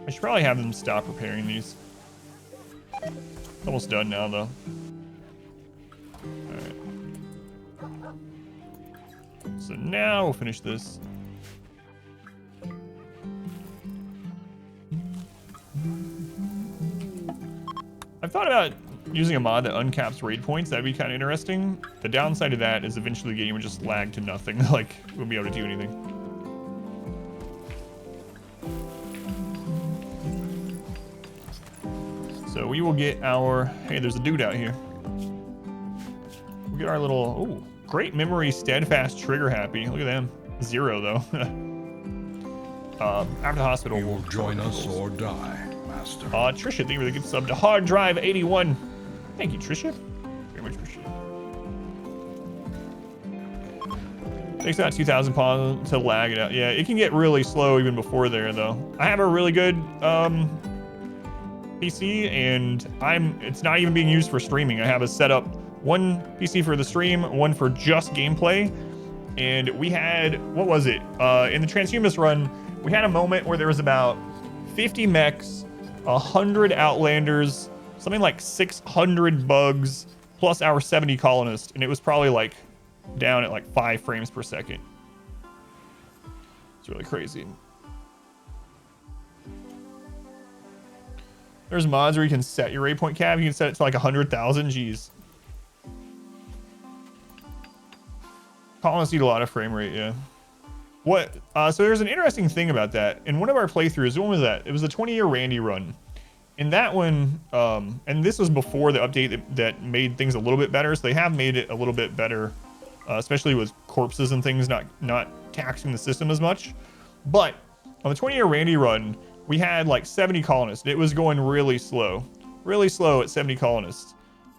I should probably have them stop repairing these. It's almost done now, though. Alright. So now we'll finish this. I've thought about using a mod that uncaps raid points. That'd be kind of interesting. The downside of that is eventually the game would just lag to nothing. Like, we wouldn't be able to do anything. So we will get our... Hey, there's a dude out here. We'll get our little... Oh, great memory, steadfast, trigger happy. Look at them. 0, though. After the hospital...
You will join us or die, Master.
Trisha, thank you for the good sub to Hard Drive 81. Thank you, Trisha. Very much appreciate it. Takes about 2,000 pawns to lag it out. Yeah, it can get really slow even before there, though. I have a really good PC, and it's not even being used for streaming. I have a setup, one PC for the stream, one for just gameplay. And we had, what was it? In the Transhumanist run, we had a moment where there was about 50 mechs, 100 outlanders, something like 600 bugs, plus our 70 colonists, and it was probably like down at like 5 frames per second. It's really crazy. There's mods where you can set your raid point cap. You can set it to like 100,000. Geez. Colonists need a lot of frame rate, yeah. What? So there's an interesting thing about that. In one of our playthroughs, when was that? It was the 20-year Randy run. In that one, and this was before the update that made things a little bit better. So they have made it a little bit better, especially with corpses and things not taxing the system as much. But on the 20-year Randy run, we had like 70 colonists. It was going really slow at 70 colonists.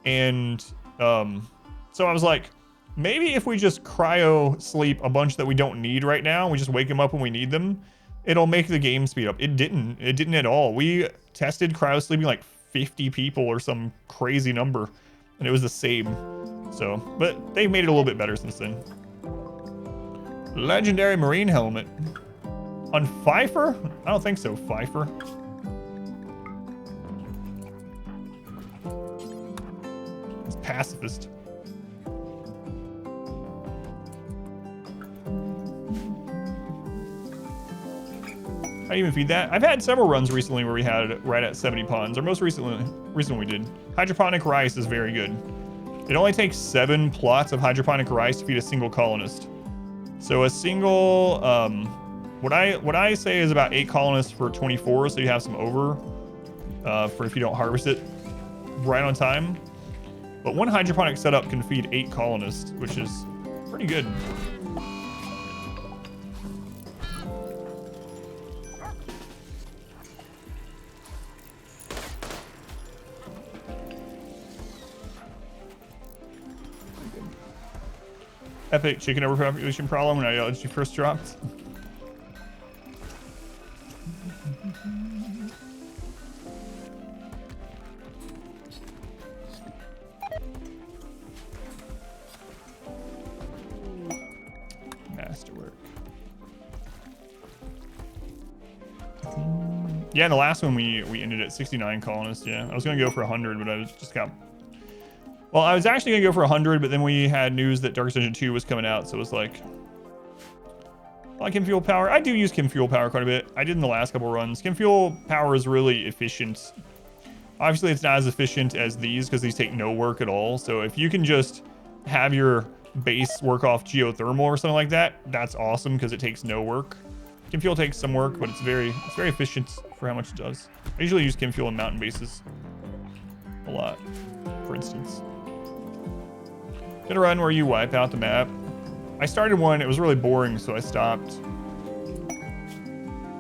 And so I was like, maybe if we just cryo sleep a bunch that we don't need right now, we just wake them up when we need them, it'll make the game speed up. It didn't at all. We tested cryo sleeping like 50 people or some crazy number, and it was the same. So, but they've made it a little bit better since then. Legendary Marine helmet. On Pfeiffer? I don't think so, Pfeiffer. It's pacifist. How do you even feed that? I've had several runs recently where we had it right at 70 pawns. Our most recent we did. Hydroponic rice is very good. It only takes 7 plots of hydroponic rice to feed a single colonist. So a single, what I say is about 8 colonists for 24, so you have some over for if you don't harvest it right on time. But one hydroponic setup can feed 8 colonists, which is pretty good. Epic chicken overpopulation problem when ideology first dropped. Masterwork. Yeah, the last one we ended at 69 colonists. Yeah, I was gonna go for 100, but I just got. Well, I was actually gonna go for 100, but then we had news that Darkest Dungeon 2 was coming out, so it was like, I like Chem Fuel Power. I do use Chem Fuel Power quite a bit. I did in the last couple runs. Chem Fuel Power is really efficient. Obviously, it's not as efficient as these because these take no work at all. So if you can just have your base work off geothermal or something like that, that's awesome because it takes no work. Chem Fuel takes some work, but it's very efficient for how much it does. I usually use Chem Fuel in mountain bases a lot, for instance. Did a run where you wipe out the map. I started one, it was really boring, so I stopped.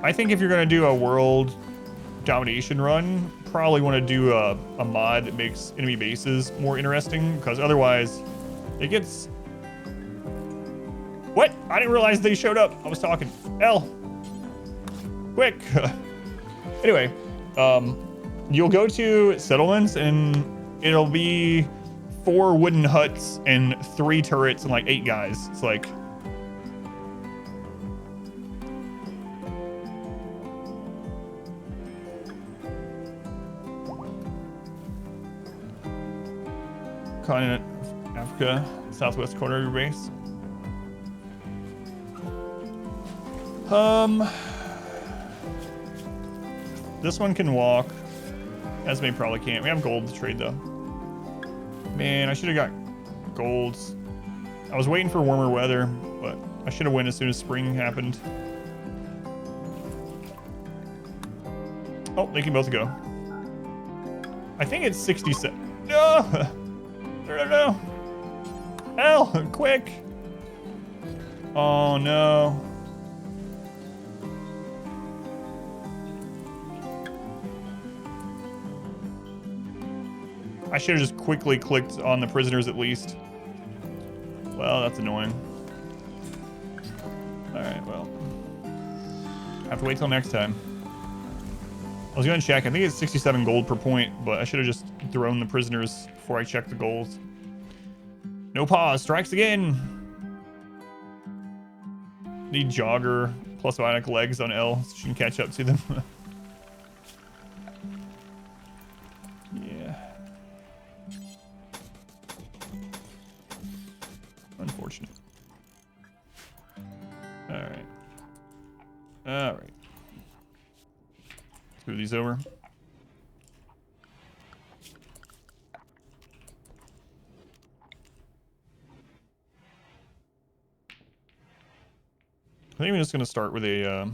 I think if you're gonna do a world domination run, probably want to do a mod that makes enemy bases more interesting, because otherwise it gets... What? I didn't realize they showed up. I was talking. L. Quick. Anyway, you'll go to settlements and it'll be 4 wooden huts and 3 turrets and like 8 guys. It's like... Continent, Africa, southwest corner of your base. This one can walk. Esme probably can't. We have gold to trade though. Man, I should have got golds. I was waiting for warmer weather, but I should have went as soon as spring happened. Oh, they can both go. I think it's 67. No! No. Hell, quick. Oh, no. I should have just quickly clicked on the prisoners at least. Well, that's annoying. Alright, well. Have to wait till next time. I was gonna check. I think it's 67 gold per point, but I should have just thrown the prisoners before I checked the goals. No pause. Strikes again. Need jogger plus bionic legs on L so she can catch up to them. Yeah. Unfortunate. Alright. Alright. Let's move these over. I think I'm just going to start with a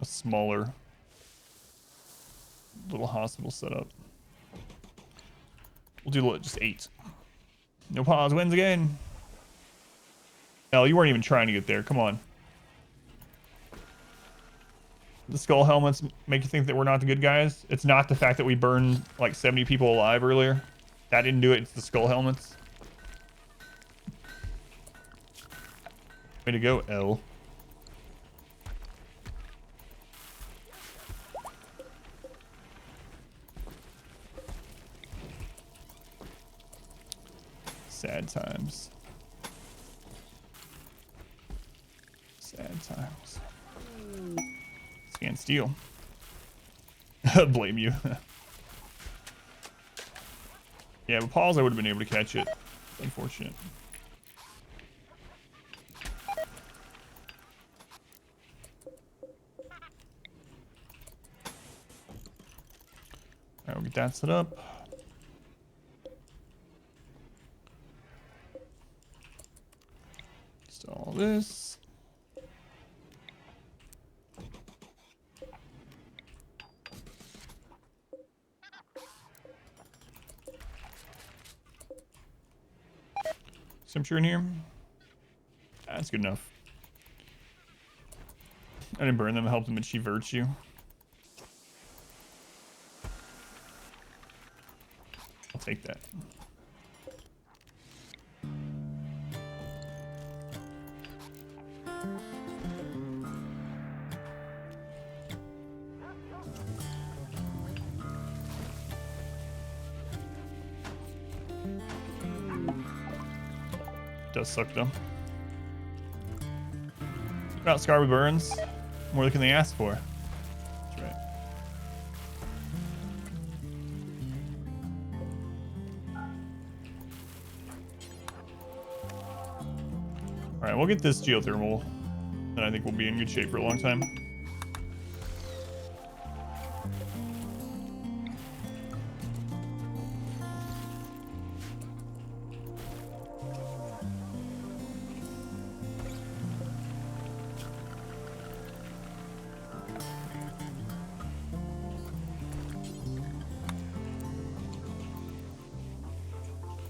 smaller little hospital setup. We'll do just 8. No pause, wins again. Hell, you weren't even trying to get there. Come on. The skull helmets make you think that we're not the good guys. It's not the fact that we burned like 70 people alive earlier. That didn't do it. It's the skull helmets. Way to go, L. Sad times. Sad times. Scan steel. Blame you. Yeah, but pause, I would have been able to catch it. Unfortunate. Alright, we'll get that set up. Install this. Temperature in here. That's good enough. I didn't burn them, help them achieve virtue. I'll take that. Does suck though. About scar with burns. More than they ask for. That's right. Alright, we'll get this geothermal. And I think we'll be in good shape for a long time.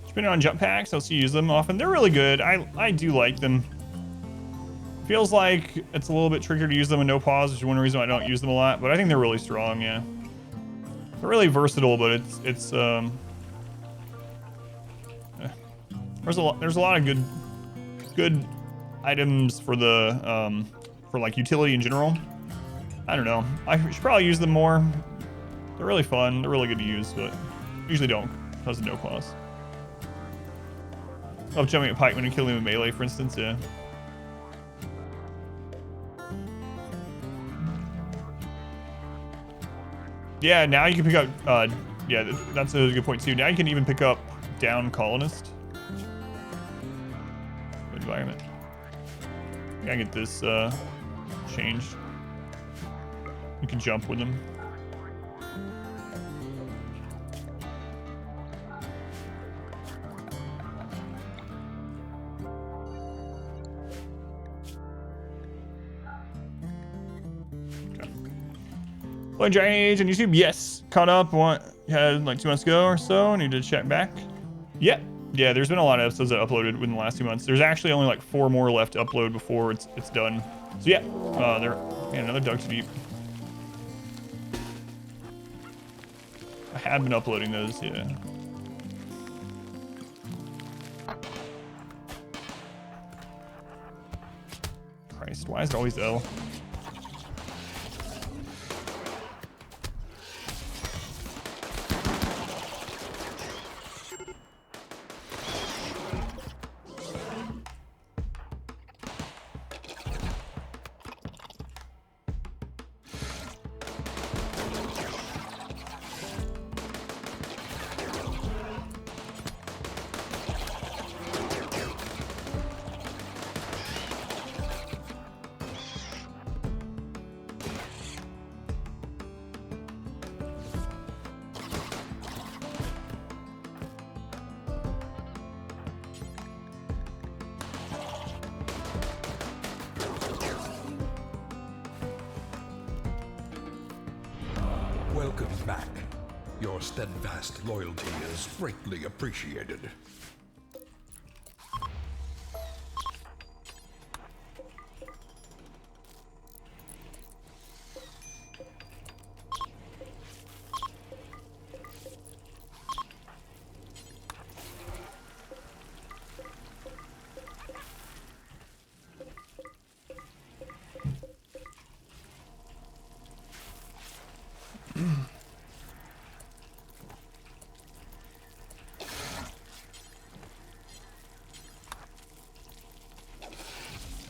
Spinning on jump packs, I'll see you use them often. They're really good. I do like them. Feels like it's a little bit trickier to use them with no pause, which is one reason why I don't use them a lot. But I think they're really strong. Yeah, they're really versatile. But there's a lot of good items for the for like utility in general. I don't know. I should probably use them more. They're really fun. They're really good to use, but usually don't because of no pause. Love jumping at pikemen and killing them with melee, for instance. Yeah. Yeah, now you can pick up, yeah, that's a good point too. Now you can even pick up down colonist. Environment. I gotta get this, changed. You can jump with them. Join age on YouTube. Yes, caught up. Had like 2 months ago or so. I need to check back. Yeah, yeah. There's been a lot of episodes that uploaded within the last 2 months. There's actually only like 4 more left to upload before it's done. So yeah, man, another dug too deep. I had been uploading those, yeah. Christ, why is it always L?
Welcome back. Your steadfast loyalty is greatly appreciated.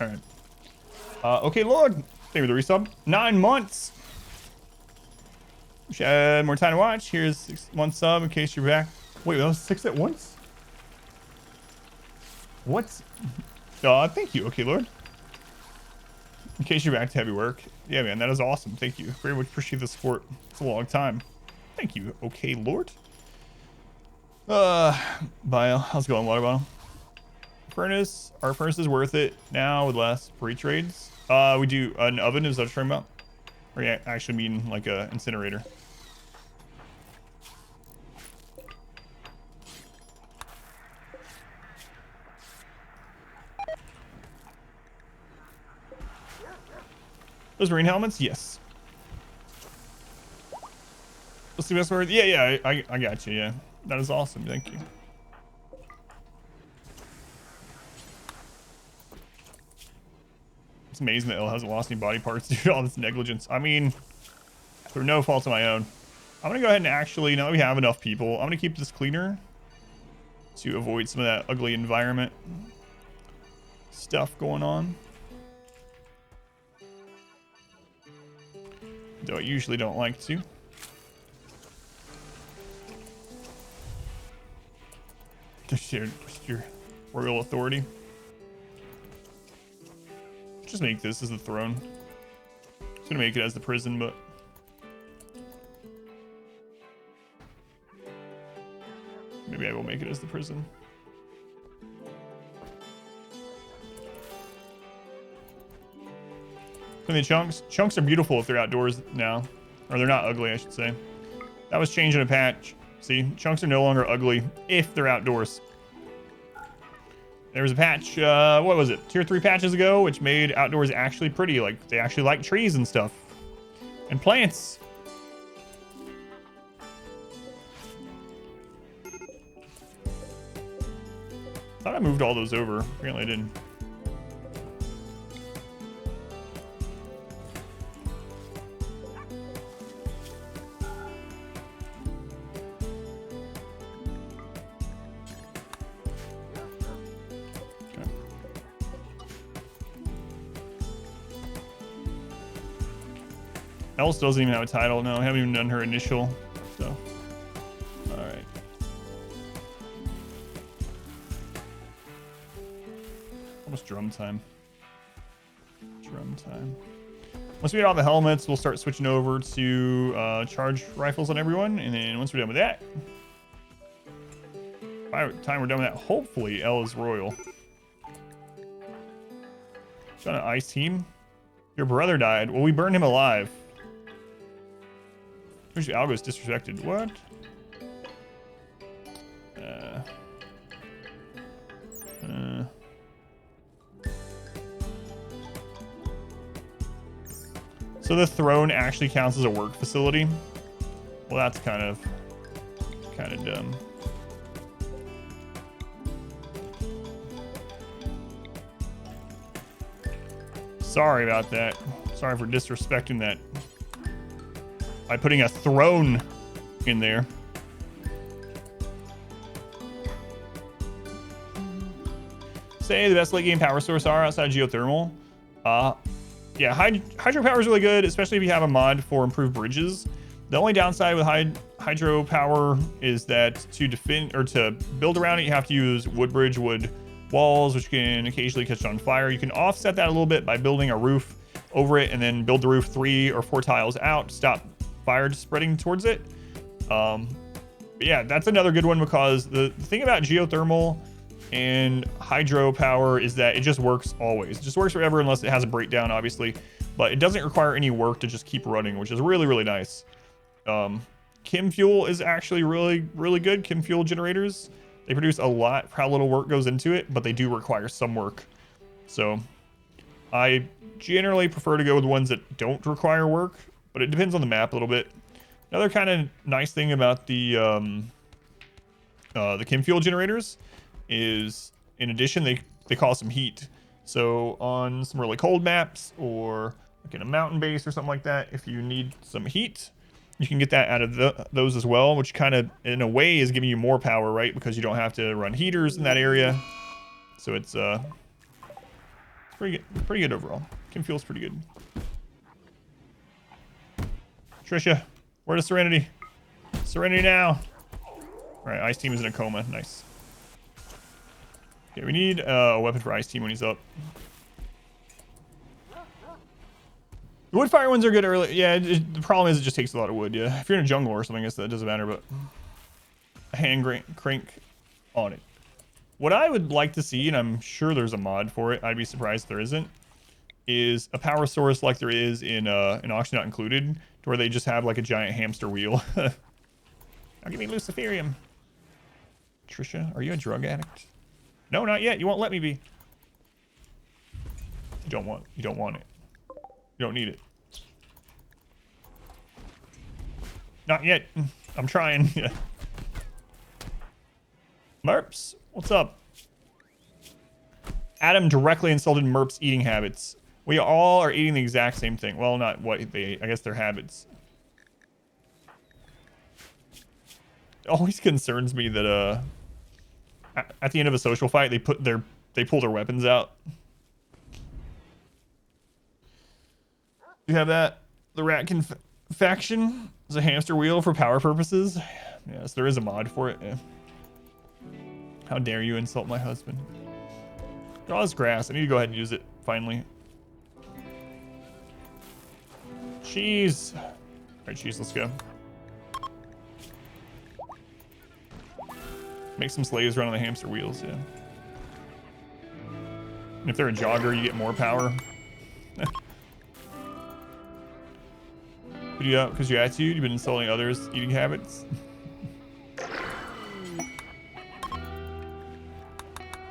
All right. Okay, Lord. Thank you for the resub. 9 months. Wish I had more time to watch. Here's 1 sub in case you're back. Wait, that was 6 at once? What? Thank you. Okay, Lord. In case you're back to heavy work. Yeah, man, that is awesome. Thank you. Very much appreciate the support. It's a long time. Thank you. Okay, Lord. Bio. How's it going, water bottle? Furnace. Our furnace is worth it now with less pre-trades. We do an oven, is that what you're talking about? Or you actually mean like a incinerator? Those marine helmets? Yes. What's the best word? Yeah, I got you, yeah. That is awesome, thank you. It's amazing that L hasn't lost any body parts due to all this negligence. I mean, through no fault of my own. I'm gonna go ahead and actually, now that we have enough people, I'm gonna keep this cleaner to avoid some of that ugly environment stuff going on. Though I usually don't like to. Just your royal authority. Just make this as the throne. Just gonna make it as the prison, but maybe I will make it as the prison. And the chunks. Chunks are beautiful if they're outdoors now. Or they're not ugly, I should say. That was changed in a patch. See, chunks are no longer ugly if they're outdoors. There was a patch, what was it? 2 or 3 patches ago, which made outdoors actually pretty. Like, they actually like trees and stuff. And plants. Thought I moved all those over. Apparently I didn't. Else doesn't even have a title. No, I haven't even done her initial. So, all right. Almost drum time. Drum time. Once we get all the helmets, we'll start switching over to charge rifles on everyone. And then once we're done with that, by the time we're done with that, hopefully L is royal. Got an ice team. Your brother died. Well, we burned him alive. Where's your algo's disrespected? What? So the throne actually counts as a work facility. Well, that's kind of dumb. Sorry about that. Sorry for disrespecting that by putting a throne in there. Say the best late game power source are outside geothermal. Yeah, hydropower is really good, especially if you have a mod for improved bridges. The only downside with hydropower is that to defend or to build around it, you have to use wood walls, which can occasionally catch on fire. You can offset that a little bit by building a roof over it and then build the roof 3 or 4 tiles out to stop fire spreading towards it. But yeah, that's another good one because the thing about geothermal and hydropower is that it just works always. It just works forever unless it has a breakdown, obviously. But it doesn't require any work to just keep running, which is really, really nice. Chem fuel is actually really, really good. Chem fuel generators, they produce a lot for how little work goes into it, but they do require some work. So I generally prefer to go with ones that don't require work, but it depends on the map a little bit. Another kind of nice thing about the chem fuel generators is, in addition, they cause some heat. So on some really cold maps or like in a mountain base or something like that, if you need some heat, you can get that out of those as well, which kind of in a way is giving you more power, right? Because you don't have to run heaters in that area. So it's pretty good overall. Chem fuel's pretty good. Trisha, where to Serenity? Serenity now. All right, Ice Team is in a coma. Nice. Okay, we need a weapon for Ice Team when he's up. The wood fire ones are good early. Yeah, the problem is it just takes a lot of wood. Yeah, if you're in a jungle or something, I guess that doesn't matter. But a hand crank on it. What I would like to see, and I'm sure there's a mod for it, I'd be surprised if there isn't, is a power source like there is in Auction Not Included, to where they just have like a giant hamster wheel. Now give me Luciferium. Trisha, are you a drug addict? No, not yet. You won't let me be. You don't want it. You don't need it. Not yet. I'm trying. Merps, what's up? Adam directly insulted Merp's eating habits. We all are eating the exact same thing. Well, not what they ate. I guess their habits. It always concerns me that at the end of a social fight, they pull their weapons out. You have that? The Ratkin faction is a hamster wheel for power purposes. Yes, there is a mod for it. Yeah. How dare you insult my husband? Draw this grass. I need to go ahead and use it finally. Cheese. All right, cheese. Let's go. Make some slaves run on the hamster wheels. Yeah. And if they're a jogger, you get more power. Because your attitude, you've been insulting others' eating habits.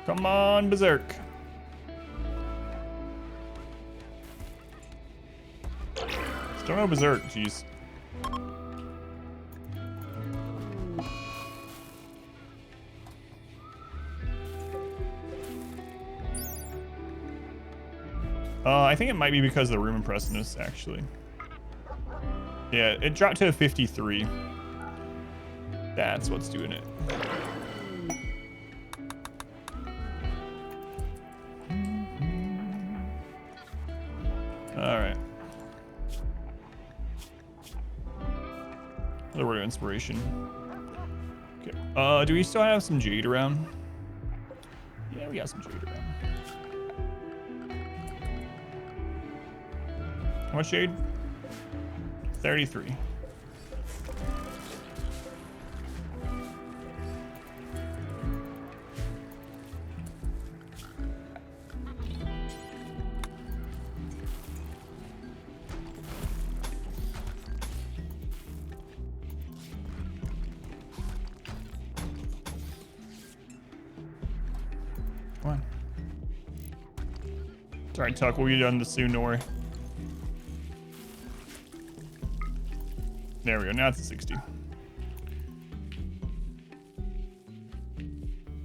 Come on, berserk. Just don't go berserk, jeez. I think it might be because of the room impressiveness, actually. Yeah, it dropped to a 53. That's what's doing it. All right. Another word of inspiration. Okay. Do we still have some jade around? Yeah, we got some jade around. How much jade? 33. Come on. It's alright, Tuck. We'll be done this soon, don't worry. There we go. Now it's a 60.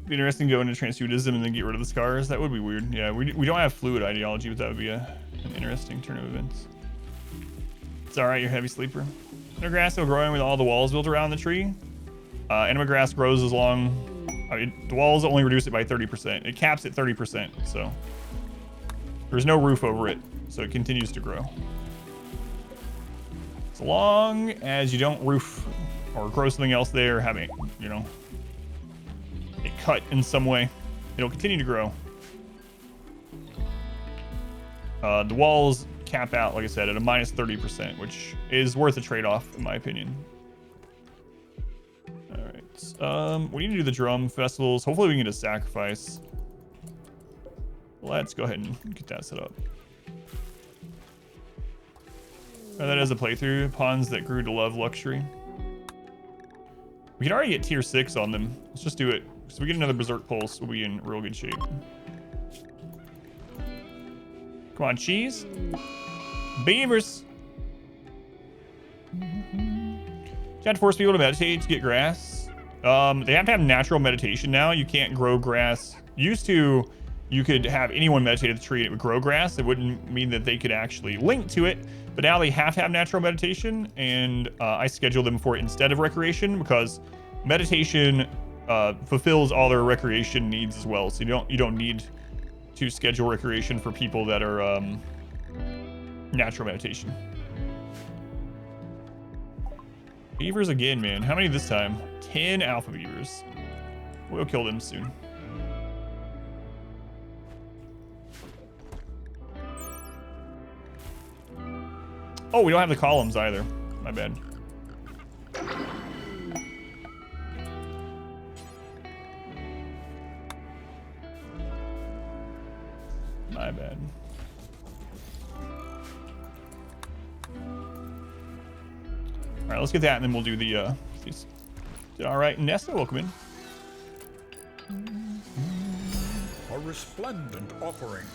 Be interesting to go into transfutism and then get rid of the scars. That would be weird. Yeah, we don't have fluid ideology, but that would be an interesting turn of events. It's alright, you're a heavy sleeper. Inner grass still growing with all the walls built around the tree. Enema grass grows as long... I mean, the walls only reduce it by 30%. It caps at 30%, so... There's no roof over it, so it continues to grow. As long as you don't roof or grow something else there, having, you know, it cut in some way, it'll continue to grow. The walls cap out, like I said, at a minus 30%, which is worth a trade-off, in my opinion. All right, we need to do the drum festivals. Hopefully we can get a sacrifice. Let's go ahead and get that set up. That is a playthrough. Pawns that grew to love luxury. We can already get tier 6 on them. Let's just do it. So we get another Berserk Pulse, we'll be in real good shape. Come on, cheese. Beavers. You have to force people to meditate to get grass. They have to have natural meditation now. You can't grow grass. Used to, you could have anyone meditate at the tree and it would grow grass. It wouldn't mean that they could actually link to it. But now they have to have natural meditation, and I schedule them for it instead of recreation because meditation fulfills all their recreation needs as well. So you don't need to schedule recreation for people that are natural meditation. Beavers again, man. How many this time? 10 alpha beavers. We'll kill them soon. Oh, we don't have the columns either. My bad. My bad. All right, let's get that, and then we'll do the. All right, Nesta, welcome in.
A resplendent offering.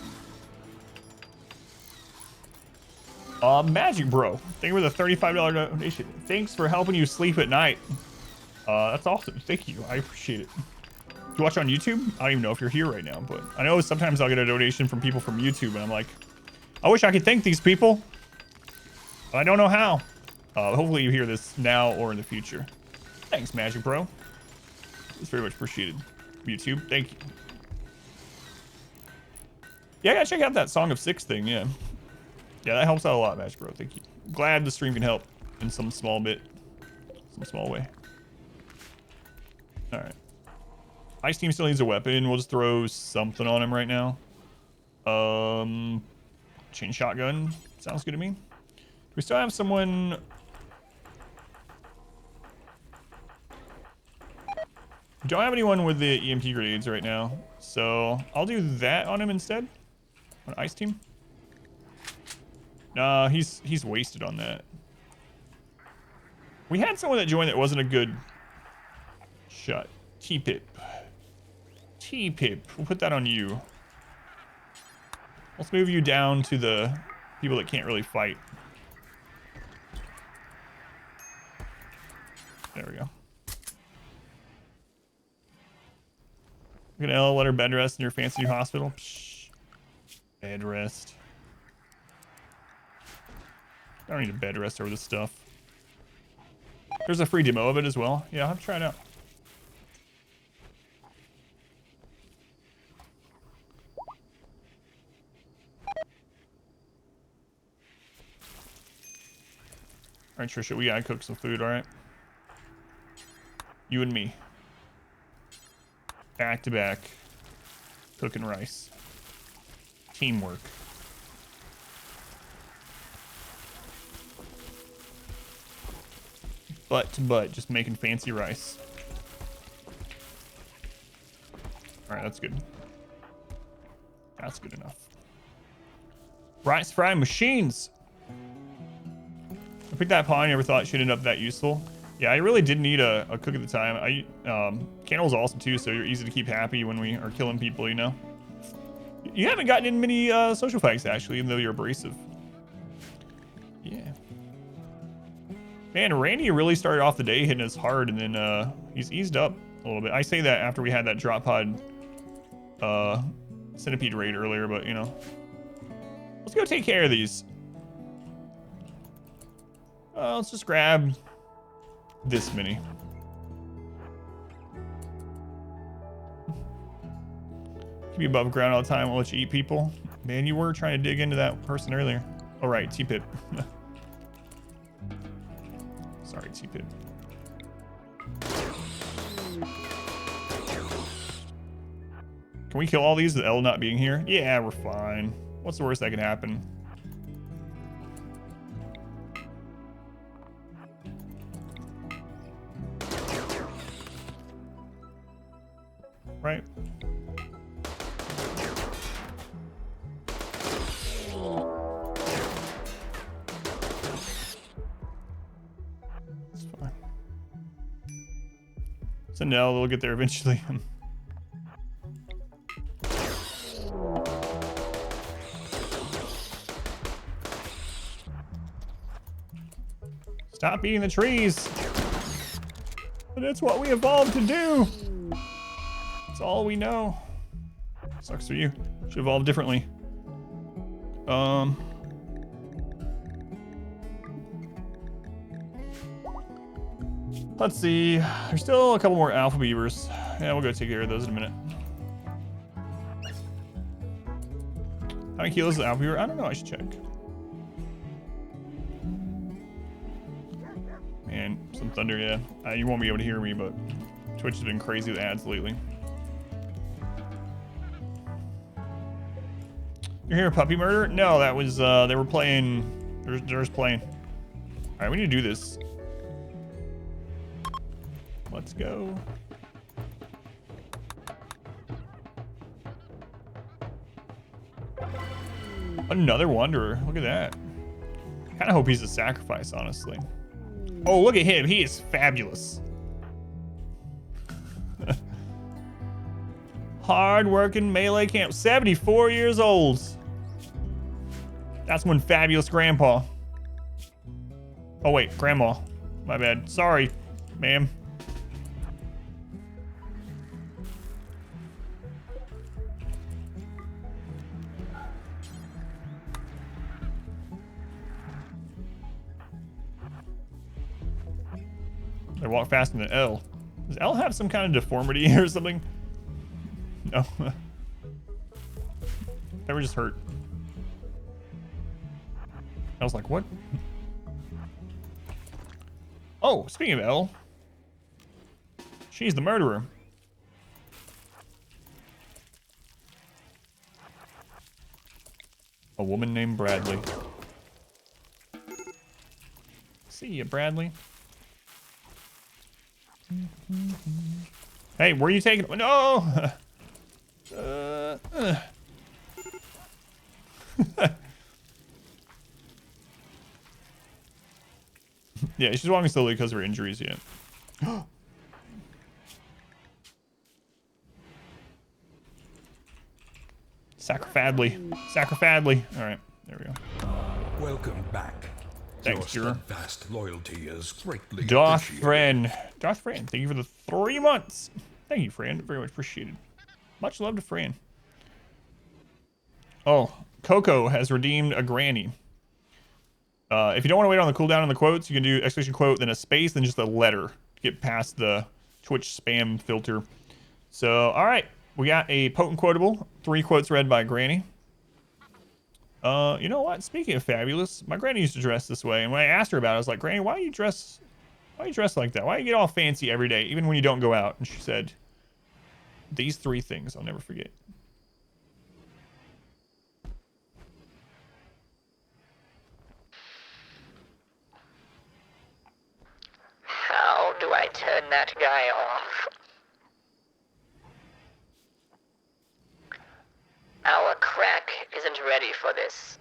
Magic Bro, thank you for the $35 donation. Thanks for helping you sleep at night. That's awesome. Thank you. I appreciate it. Do you watch on YouTube? I don't even know if you're here right now, but I know sometimes I'll get a donation from people from YouTube, and I'm like, I wish I could thank these people. But I don't know how. Hopefully you hear this now or in the future. Thanks, Magic Bro. It's very much appreciated. YouTube, thank you. Yeah, I gotta check out that Song of Six thing, yeah. Yeah, that helps out a lot, Magic Bro. Thank you. Glad the stream can help in some small way. All right. Ice Team still needs a weapon. We'll just throw something on him right now. Chain shotgun. Sounds good to me. Do we still have someone? We don't have anyone with the EMP grenades right now, so I'll do that on him instead. On Ice Team. Nah, he's wasted on that. We had someone that joined that wasn't a good shot. T-Pip. T-Pip. We'll put that on you. Let's move you down to the people that can't really fight. There we go. Look at Elle, let her bed rest in your fancy new hospital. Psh, bed rest. I don't need a bed rest over this stuff. There's a free demo of it as well. Yeah, I'll have to try it out. All right, Trisha, we gotta cook some food, all right? You and me. Back to back. Cooking rice. Teamwork. Butt to butt, just making fancy rice. All right, that's good. That's good enough. Rice frying machines. I picked that pawn. I never thought it should end up that useful. Yeah, I really did need a cook at the time. Candle's awesome too, so you're easy to keep happy when we are killing people, you know? You haven't gotten in many social fights, actually, even though you're abrasive. Yeah. Man, Randy really started off the day hitting us hard, and then he's eased up a little bit. I say that after we had that drop pod centipede raid earlier, but, you know. Let's go take care of these. Let's just grab this many. Keep you above ground all the time. We'll let you eat people. Man, you were trying to dig into that person earlier. All right, T-Pip. Sorry, T-Pip. Can we kill all these with L not being here? Yeah, we're fine. What's the worst that could happen? Right? It's fine. So no, they'll get there eventually. Stop eating the trees. But it's what we evolved to do. That's all we know. Sucks for you. Should evolve differently. Let's see. There's still a couple more alpha beavers. Yeah, we'll go take care of those in a minute. How many kilos is alpha beaver? I don't know. I should check. Man, some thunder, yeah. You won't be able to hear me, but Twitch has been crazy with ads lately. You're hearing puppy murder? No, that was, they were playing, they're just playing. All right, we need to do this. Let's go. Another wanderer, look at that. Kind of hope he's a sacrifice, honestly. Oh, look at him, he is fabulous. Hard-working melee camp, 74 years old. That's one fabulous grandpa. Oh wait, grandma. My bad. Sorry, ma'am. They walk faster than L. Does L have some kind of deformity or something? No. They were just hurt. I was like, what? Oh, speaking of L, she's the murderer. A woman named Bradley. See ya, Bradley. Hey, where are you taking? No! Yeah, she's walking slowly because of her injuries, yeah. Sacrifadly. Sacrifadly. Alright, there we go.
Welcome back.
Thanks,
Your
Jura.
steadfast loyalty is greatly
Doth
appreciated.
Friend. Doth Friend, thank you for the 3 months. Thank you, Fran. Very much appreciated. Much love to Fran. Oh, Coco has redeemed a granny. If you don't want to wait on the cooldown on the quotes, you can do exclamation quote, then a space, then just a letter to get past the Twitch spam filter. So, all right. We got a potent quotable. 3 quotes read by Granny. You know what? Speaking of fabulous, my granny used to dress this way. And when I asked her about it, I was like, Granny, why do you dress like that? Why do you get all fancy every day, even when you don't go out? And she said, these 3 things I'll never forget.
How do I turn that guy off? Our crack isn't ready for this.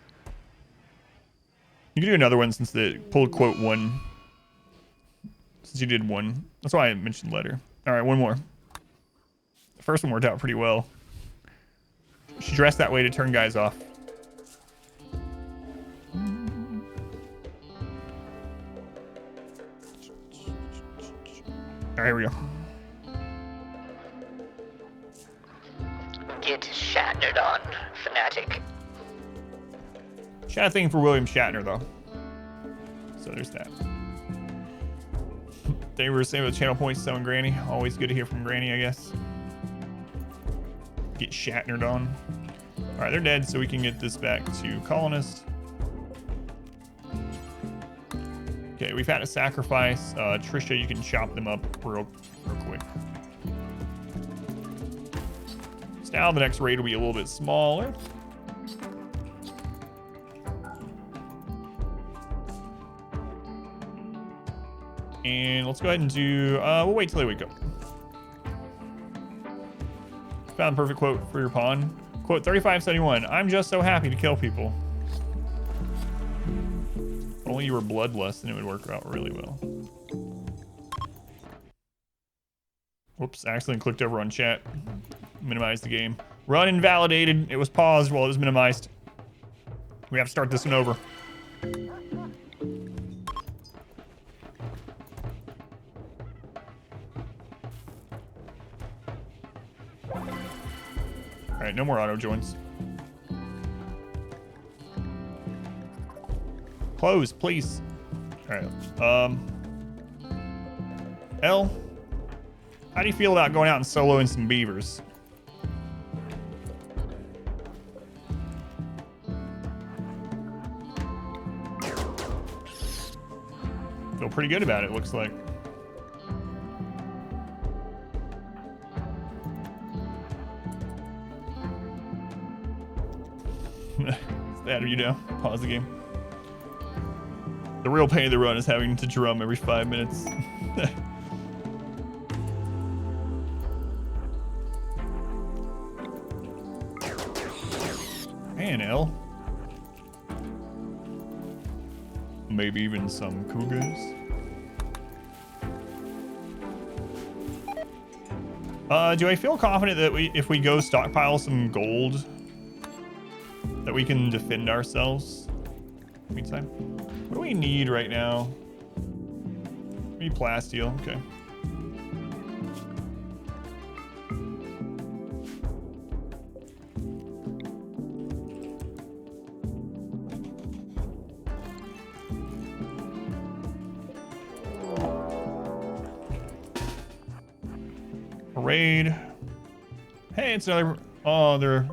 You can do another one since the pulled quote 1. Since you did 1. That's why I mentioned letter. All right, one more. The first one worked out pretty well. She dressed that way to turn guys off. All right, here we go.
Get Shatnered on, fanatic.
Chat thing for William Shatner, though. So there's that. They were saying with channel points selling Granny. Always good to hear from Granny, I guess. Get Shatnered on. All right, they're dead, so we can get this back to colonists. Okay, we've had a sacrifice. Trisha, you can chop them up real quick. So now the next raid will be a little bit smaller. And let's go ahead and do, we'll wait till they wake up. Found the perfect quote for your pawn. Quote 3571, I'm just so happy to kill people. If only you were bloodlust, then it would work out really well. Whoops, accidentally clicked over on chat. Minimize the game. Run invalidated. It was paused while it was minimized. We have to start this one over. All right, no more auto joins. Close, please. All right. L, how do you feel about going out and soloing some beavers? Feel pretty good about it, looks like. That or you know, pause the game. The real pain of the run is having to drum every 5 minutes. Man, L. Maybe even some cougars. Do I feel confident that if we go stockpile some gold, that we can defend ourselves? Meantime, what do we need right now? We need plasteel, okay. Raid. Hey, it's another. Oh, they're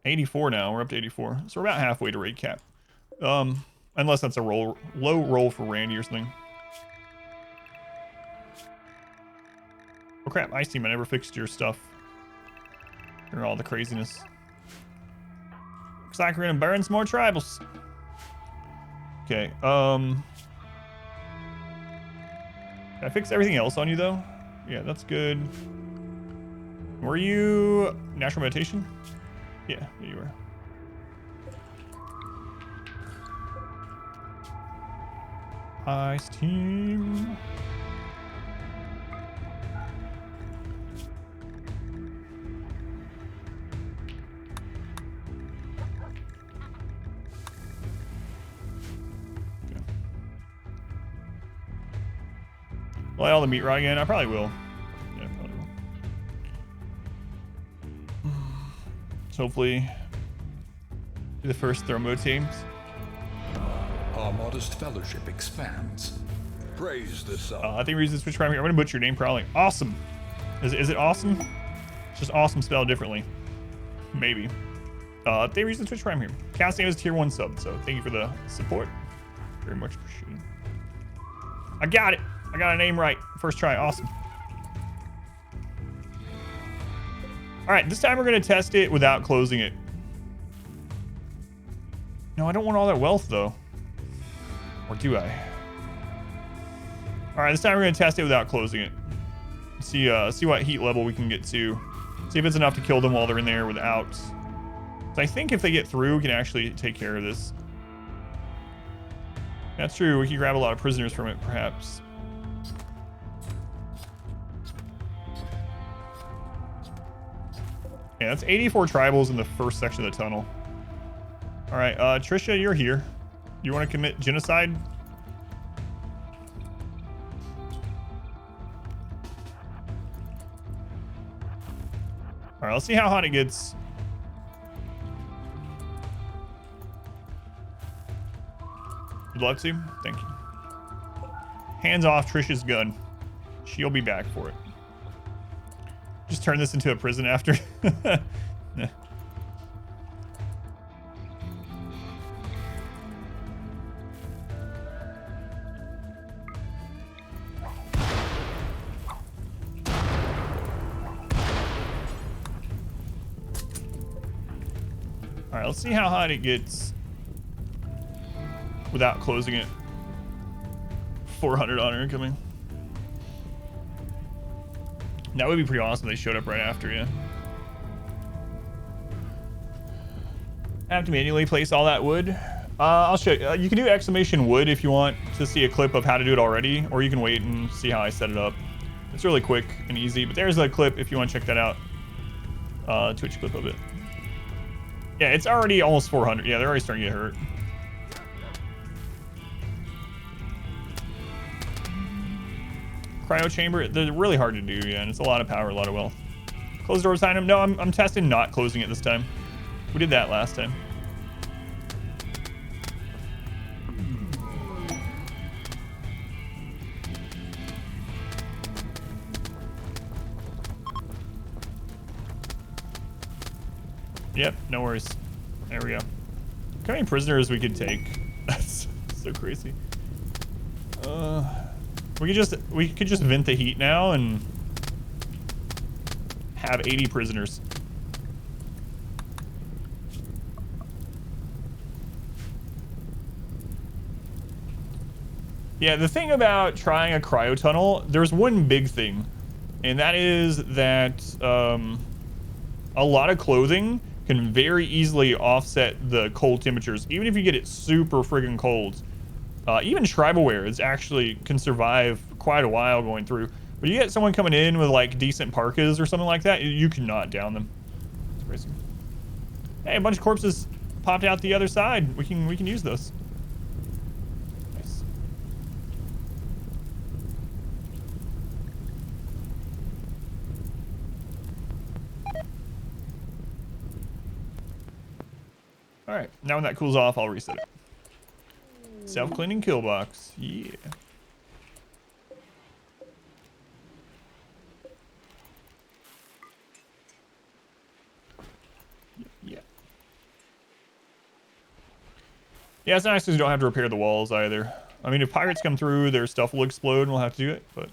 84 now. We're up to 84, so we're about halfway to raid cap. Unless that's a low roll for Randy or something. Oh crap! Ice Team, I never fixed your stuff. Hear all the craziness. Looks like we're gonna burn some more tribals. Okay. Can I fix everything else on you though? Yeah, that's good. Were you natural meditation? Yeah, there you were. Ice Team. Okay. Will I all the meat rod again? I probably will. Yeah, probably will. So hopefully, be the first thermo teams.
Our modest fellowship expands. Praise the sun.
I think we're using switch prime here. I'm gonna butcher your name probably. Awesome. Is it awesome? It's just awesome spelled differently. Maybe. Thank you for using Twitch Prime here. Casting is tier 1 sub, so thank you for the support. Very much appreciated. I got it. I got a name right. First try. Awesome. All right, this time we're gonna test it without closing it. No, I don't want all that wealth though. Or do I? All right, this time we're gonna test it without closing it. See what heat level we can get to. See if it's enough to kill them while they're in there without. So I think if they get through, we can actually take care of this. That's true. We can grab a lot of prisoners from it, perhaps. Yeah, that's 84 tribals in the first section of the tunnel. All right, Trisha, you're here. You want to commit genocide? All right, let's see how hot it gets. You'd love to? Thank you. Hands off Trisha's gun. She'll be back for it. Just turn this into a prison after. Nah. All right, let's see how hot it gets without closing it. 400 honor incoming. That would be pretty awesome if they showed up right after you. I have to manually place all that wood. I'll show you. You can do exclamation wood if you want to see a clip of how to do it already, or you can wait and see how I set it up. It's really quick and easy, but there's a clip if you want to check that out. Twitch clip of it. Yeah, it's already almost 400. Yeah, they're already starting to get hurt. Cryo chamber, they're really hard to do, yeah, and it's a lot of power, a lot of wealth. Close the door behind him. No, I'm testing not closing it this time. We did that last time. Yep, no worries. There we go. Look how many prisoners we could take. That's so crazy. We could just vent the heat now and have 80 prisoners. Yeah, the thing about trying a cryo tunnel, there's one big thing, and that is that a lot of clothing can very easily offset the cold temperatures, even if you get it super friggin' cold. Even tribal wear can survive quite a while going through. But you get someone coming in with like decent parkas or something like that, you cannot down them. It's crazy. Hey, a bunch of corpses popped out the other side. We can use those. Nice. All right, now when that cools off, I'll reset it. Self-cleaning kill box. Yeah. Yeah. Yeah, it's nice because you don't have to repair the walls either. I mean, if pirates come through, their stuff will explode and we'll have to do it, but...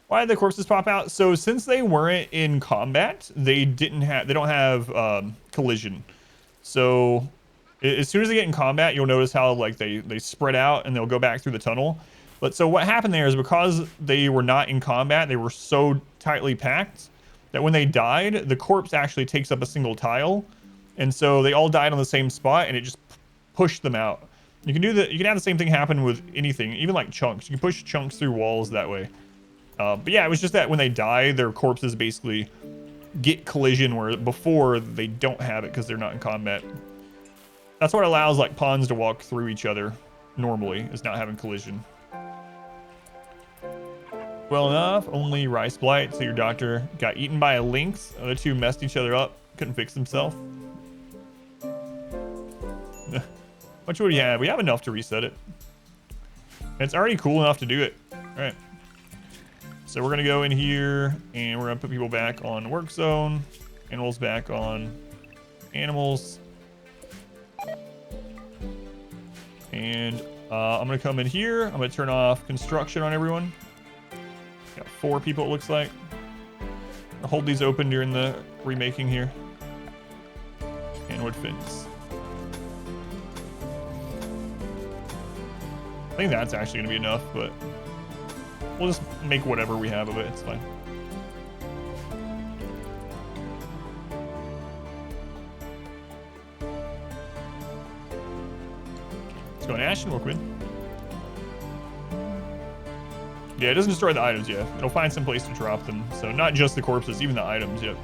Why did the corpses pop out? So since they weren't in combat, they don't have collision. So as soon as they get in combat, you'll notice how like they spread out and they'll go back through the tunnel. But so what happened there is because they were not in combat, they were so tightly packed that when they died, the corpse actually takes up a single tile. And so they all died on the same spot and it just pushed them out. You can have the same thing happen with anything, even like chunks. You can push chunks through walls that way. But yeah, it was just that when they die, their corpses basically get collision where before they don't have it because they're not in combat. That's what allows like pawns to walk through each other normally, is not having collision. Well enough, only rice blight, so your doctor got eaten by a lynx. The other two messed each other up, couldn't fix himself. What would we have? We have enough to reset it. And it's already cool enough to do it. All right. So we're gonna go in here and we're gonna put people back on work zone, animals back on animals. And I'm gonna come in here. I'm gonna turn off construction on everyone. Got 4 people, it looks like. I'll hold these open during the remaking here. And wood fence. I think that's actually gonna be enough, but we'll just make whatever we have of it. It's fine. Let's go in Ashen real quick. Yeah, it doesn't destroy the items yet. It'll find some place to drop them. So not just the corpses, even the items, yep.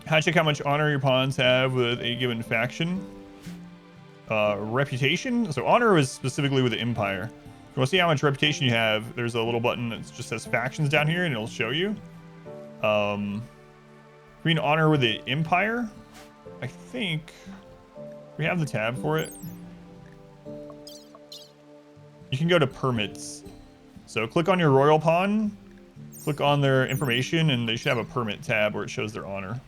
How to check how much honor your pawns have with a given faction. Reputation. So honor is specifically with the Empire. If you want to see how much reputation you have, there's a little button that just says factions down here, and it'll show you. Green honor with the Empire. I think we have the tab for it. You can go to permits. So click on your royal pawn, click on their information, and they should have a permit tab where it shows their honor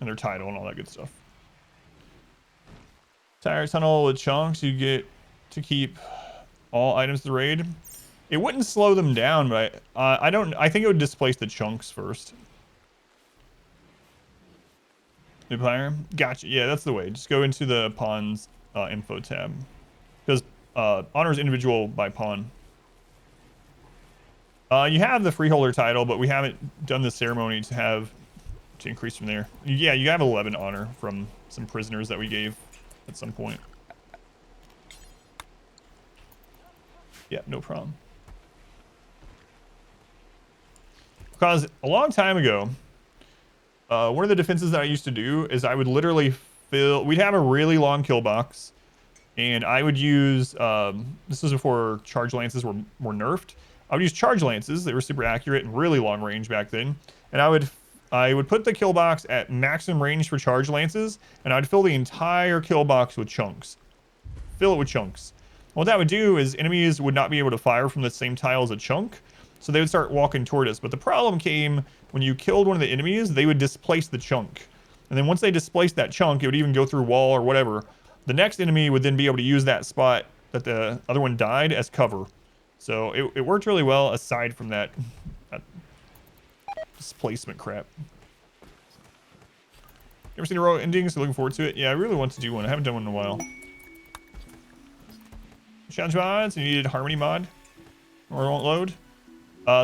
and their title and all that good stuff. Tire tunnel with chunks. You get to keep all items to raid. It wouldn't slow them down, but I think it would displace the chunks first. Empire. Gotcha. Yeah, that's the way. Just go into the pawns info tab, because honor is individual by pawn. You have the freeholder title, but we haven't done the ceremony to increase from there. Yeah, you have 11 honor from some prisoners that we gave at some point. Yeah, no problem. Because a long time ago, one of the defenses that I used to do is I would literally we'd have a really long kill box, and I would use, this was before charge lances were nerfed. I would use charge lances. They were super accurate and really long range back then. And I would put the kill box at maximum range for charge lances, and I'd fill the entire kill box with chunks. Fill it with chunks. What that would do is enemies would not be able to fire from the same tile as a chunk, so they would start walking toward us. But the problem came when you killed one of the enemies, they would displace the chunk. And then once they displaced that chunk, it would even go through wall or whatever. The next enemy would then be able to use that spot that the other one died as cover. So it worked really well aside from that displacement crap. You ever seen a row ending? So looking forward to it. Yeah, I really want to do one. I haven't done one in a while. Challenge mods. You needed Harmony mod, or it won't load.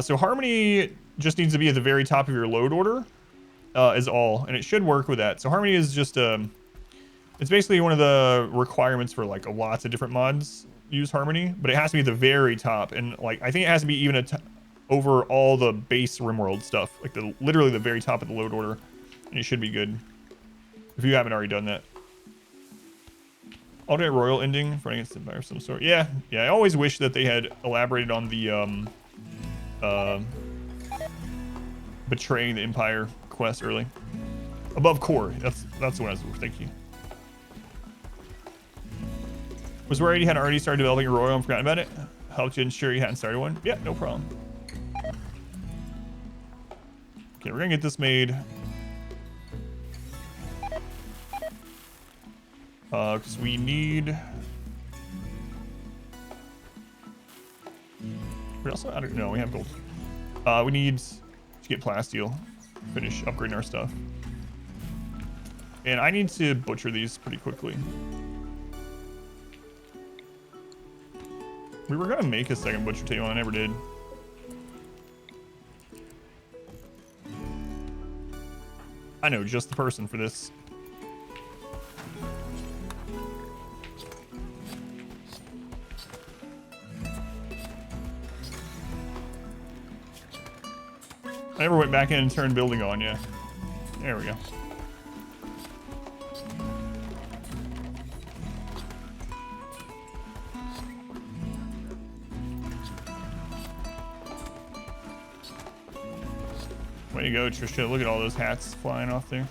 So Harmony just needs to be at the very top of your load order, is all, and it should work with that. So Harmony is just it's basically one of the requirements for like lots of different mods use Harmony, but it has to be at the very top, and like I think it has to be even over all the base RimWorld stuff, like literally the very top of the load order, and it should be good if you haven't already done that. Alternate royal ending for against Empire of some sort. Yeah, I always wish that they had elaborated on the betraying the Empire quest early. Above core. That's what I was thinking. Was worried you had already started developing a royal and forgotten about it. Helped you ensure you hadn't started one. Yeah, no problem. Okay, we're gonna get this made. Because we need. We also, I don't know, we have gold. We need to get plasteel, finish upgrading our stuff. And I need to butcher these pretty quickly. We were gonna make a second butcher table, I never did. I know just the person for this. I never went back in and turned building on, yeah. There we go. Way to go, Trisha. Look at all those hats flying off there.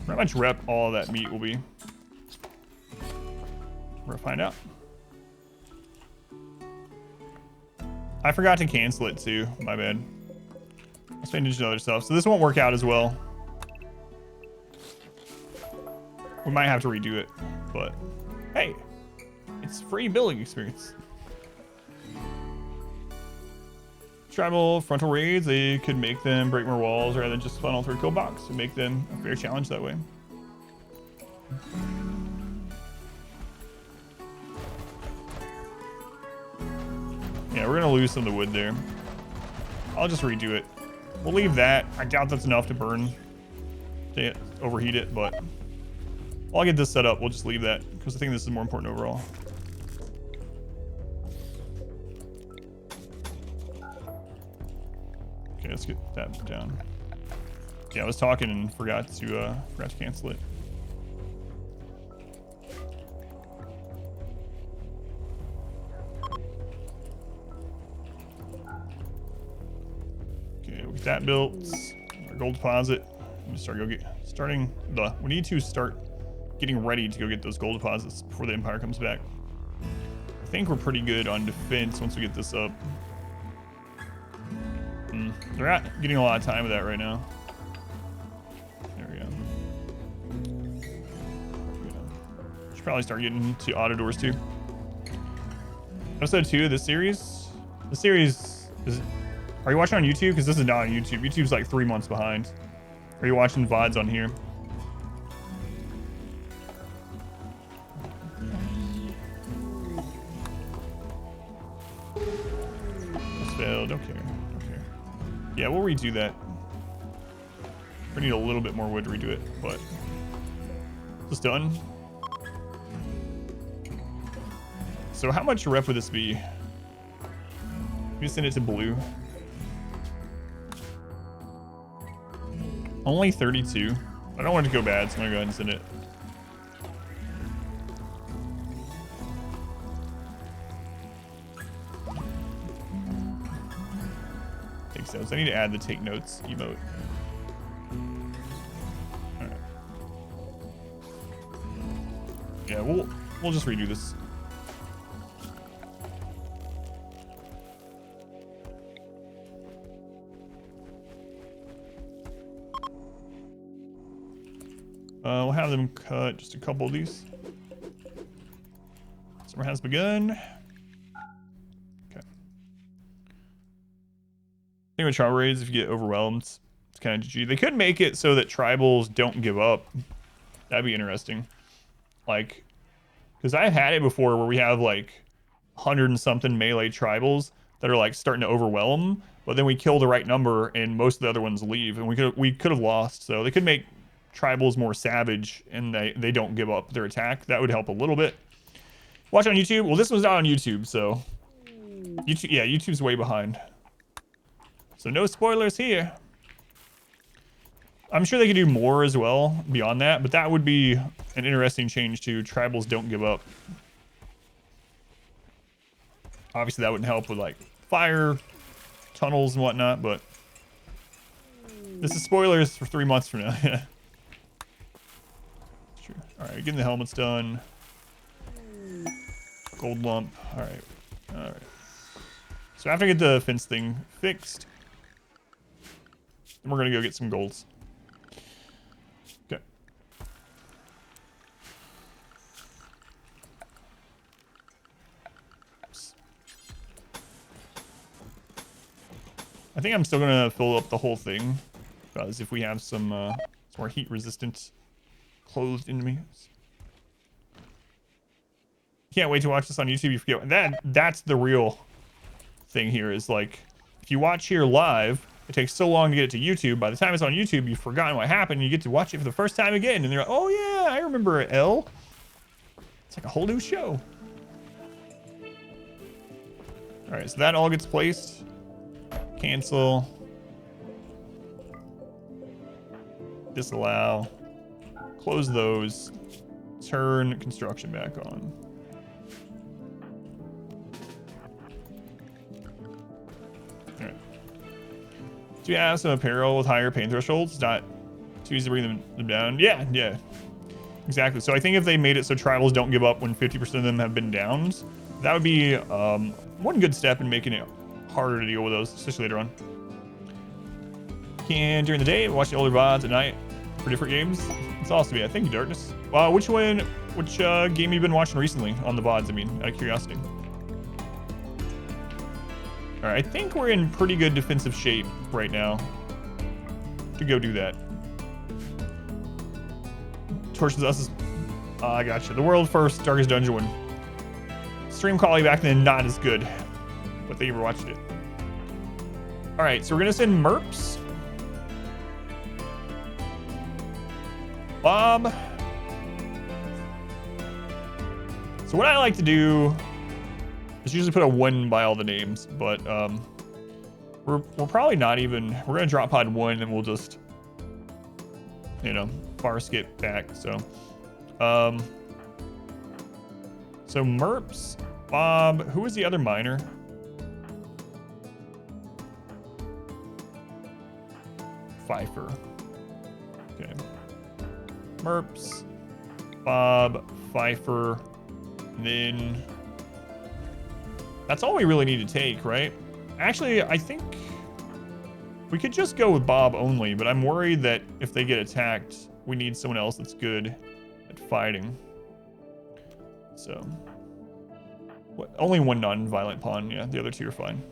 How much rep all that meat will be? We're gonna find out. I forgot to cancel it too. My bad. I was paying attention to other stuff. So this won't work out as well. We might have to redo it, but hey, it's free building experience. Tribal frontal raids, they could make them break more walls rather than just funnel through kill box and make them a fair challenge that way. Yeah, we're gonna lose some of the wood there. I'll just redo it. We'll leave that. I doubt that's enough to burn, to overheat it, but While I get this set up, we'll just leave that because I think this is more important overall. Okay, let's get that down. Yeah, I was talking and forgot to cancel it. Okay, we'll get that built. Our gold deposit. We need to start getting ready to go get those gold deposits before the Empire comes back. I think we're pretty good on defense once we get this up. They're not getting a lot of time with that right now. There we go. Should probably start getting to auto doors too. Episode 2 of this series. The series is. Are you watching on YouTube? Because this is not on YouTube. YouTube's like 3 months behind. Are you watching VODs on here? This failed. Don't care. Yeah, we'll redo that. We need a little bit more wood to redo it, but it's done. So how much rep would this be? We send it to blue. Only 32. I don't want it to go bad, so I'm gonna go ahead and send it. Take notes. I need to add the take notes emote. All right. Yeah, we'll just redo this. We'll have them cut just a couple of these. Summer has begun. Okay. I think with tribal raids, if you get overwhelmed, it's kind of GG. They could make it so that tribals don't give up. That'd be interesting. Like, because I've had it before where we have like 100 and something melee tribals that are like starting to overwhelm, but then we kill the right number and most of the other ones leave, and we could have lost. So they could make tribals more savage and they don't give up their attack. That would help a little bit. Watch on YouTube. Well, this was not on YouTube, so YouTube, yeah, YouTube's way behind, so no spoilers here. I'm sure they could do more as well beyond that, but that would be an interesting change too. Tribals don't give up. Obviously that wouldn't help with like fire tunnels and whatnot, but this is spoilers for 3 months from now. Yeah. True. All right, getting the helmets done. Gold lump. All right. So after I get the fence thing fixed, then we're gonna go get some golds. Okay. I think I'm still gonna fill up the whole thing, because if we have some more heat resistant clothed enemies. Can't wait to watch this on YouTube. You forget that's the real thing here, is like if you watch here live, it takes so long to get it to YouTube. By the time it's on YouTube, you've forgotten what happened. You get to watch it for the first time again, and you're like, oh yeah, I remember L. It's like a whole new show. All right, so that all gets placed. Cancel. Disallow. Close those. Turn construction back on. Alright. Do you have some imperial with higher pain thresholds? It's not too easy to bring them down. Yeah. Exactly. So I think if they made it so tribals don't give up when 50% of them have been downed, that would be one good step in making it harder to deal with those, especially later on. Can during the day watch the older VODs at night for different games. It's awesome. Yeah, thank you, Darkness. Which game you been watching recently on the VODs? I mean, out of curiosity. All right, I think we're in pretty good defensive shape right now to go do that. Torches Us is, I gotcha. The world first Darkest Dungeon one. Stream quality back then not as good, but they ever watched it. All right, so we're gonna send Merps, Bob, So what I like to do is usually put a 1 by all the names, but we're probably not even. We're gonna drop pod 1 and we'll just, you know, far skip back. So Merps, Bob. Who was the other miner? Pfeiffer. Okay. Merps, Bob, Pfeiffer, and then that's all we really need to take, right? Actually, I think we could just go with Bob only, but I'm worried that if they get attacked, we need someone else that's good at fighting. So, only one non-violent pawn. Yeah, the other 2 are fine.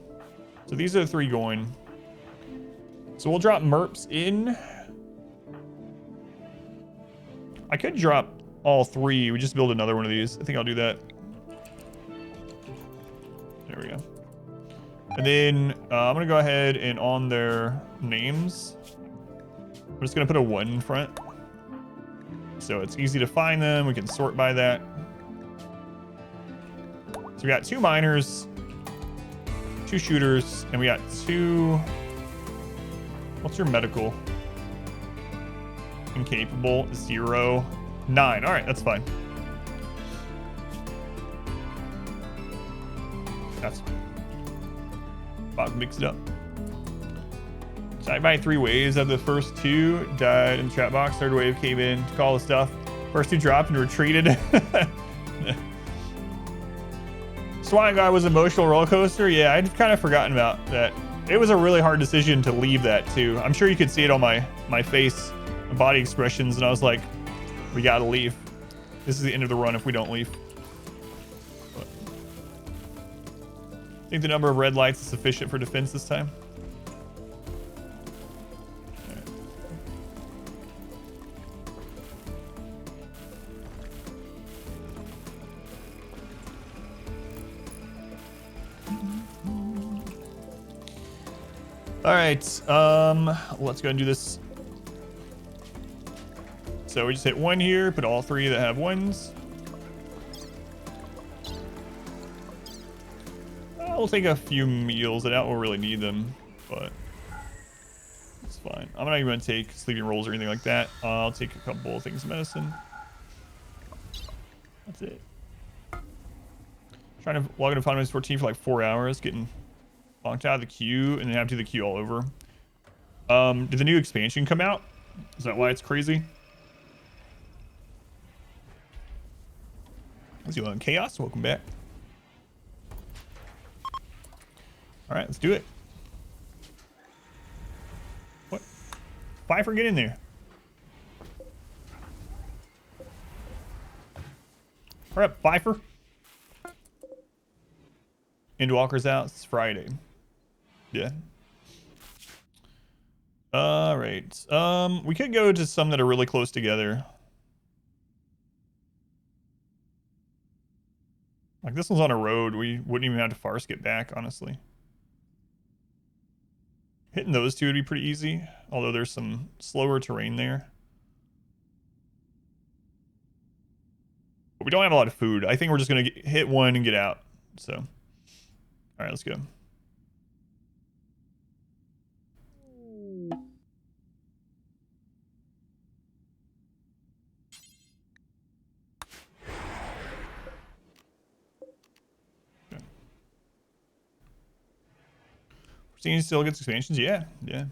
So these are the 3 going. So we'll drop Merps in. I could drop all 3. We just build another one of these. I think I'll do that. There we go. And then I'm going to go ahead and on their names, I'm just going to put a 1 in front. So it's easy to find them. We can sort by that. So we got 2 miners, 2 shooters, and we got 2... What's your medical? Incapable, 0, 9. All right, that's fine. That's Bob mix it up. So I buy 3 waves of the first 2 died in the trap box. 3rd wave came in, took all the stuff. First 2 dropped and retreated. Swan guy was an emotional roller coaster. Yeah, I'd kind of forgotten about that. It was a really hard decision to leave that too. I'm sure you could see it on my face, body expressions, and I was like, we gotta leave. This is the end of the run if we don't leave. But I think the number of red lights is sufficient for defense this time. All right, let's go and do this. So we just hit 1 here, put all 3 that have 1s. We'll take a few meals. I doubt we'll really need them, but it's fine. I'm not even gonna take sleeping rolls or anything like that. I'll take a couple of things of medicine. That's it. Trying to log into Final Fantasy 14 for like 4 hours, getting locked out of the queue, and then have to do the queue all over. Did the new expansion come out? Is that why it's crazy? Let's do on Chaos. Welcome back. All right, let's do it. What? Pfeiffer, get in there. Hurry up, Pfeiffer. Endwalker's out. It's Friday. Yeah. All right. We could go to some that are really close together. Like this one's on a road. We wouldn't even have to far skip back, honestly. Hitting those 2 would be pretty easy, although there's some slower terrain there. But we don't have a lot of food. I think we're just gonna hit 1 and get out. So, all right, let's go. Seeing still gets expansions, yeah. Yeah,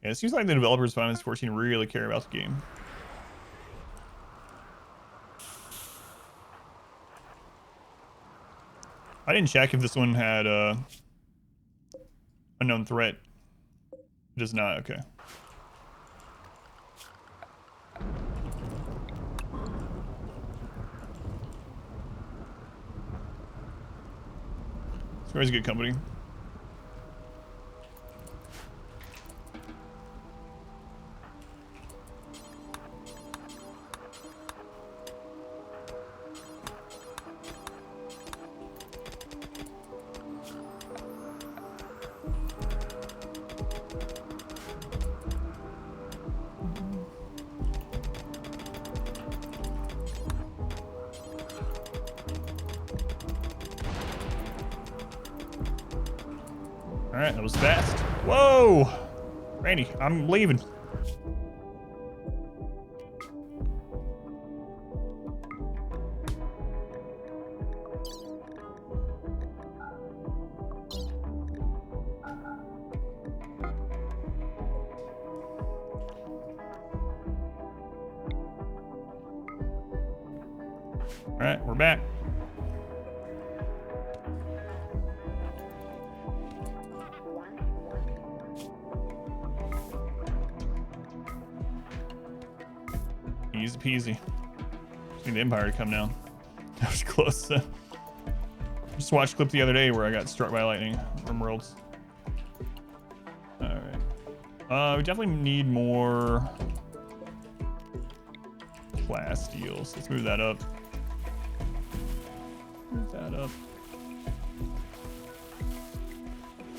it seems like the developers of Final Fantasy 14 really care about the game. I didn't check if this one had unknown threat. It does not, okay. Square's a good company. All right, that was fast. Whoa! Randy, I'm leaving. All right, we're back. Easy peasy. Just need the Empire to come down. That was close. Just watched a clip the other day where I got struck by lightning. RimWorlds. All right. We definitely need more class deals. Let's move that up. Move that up.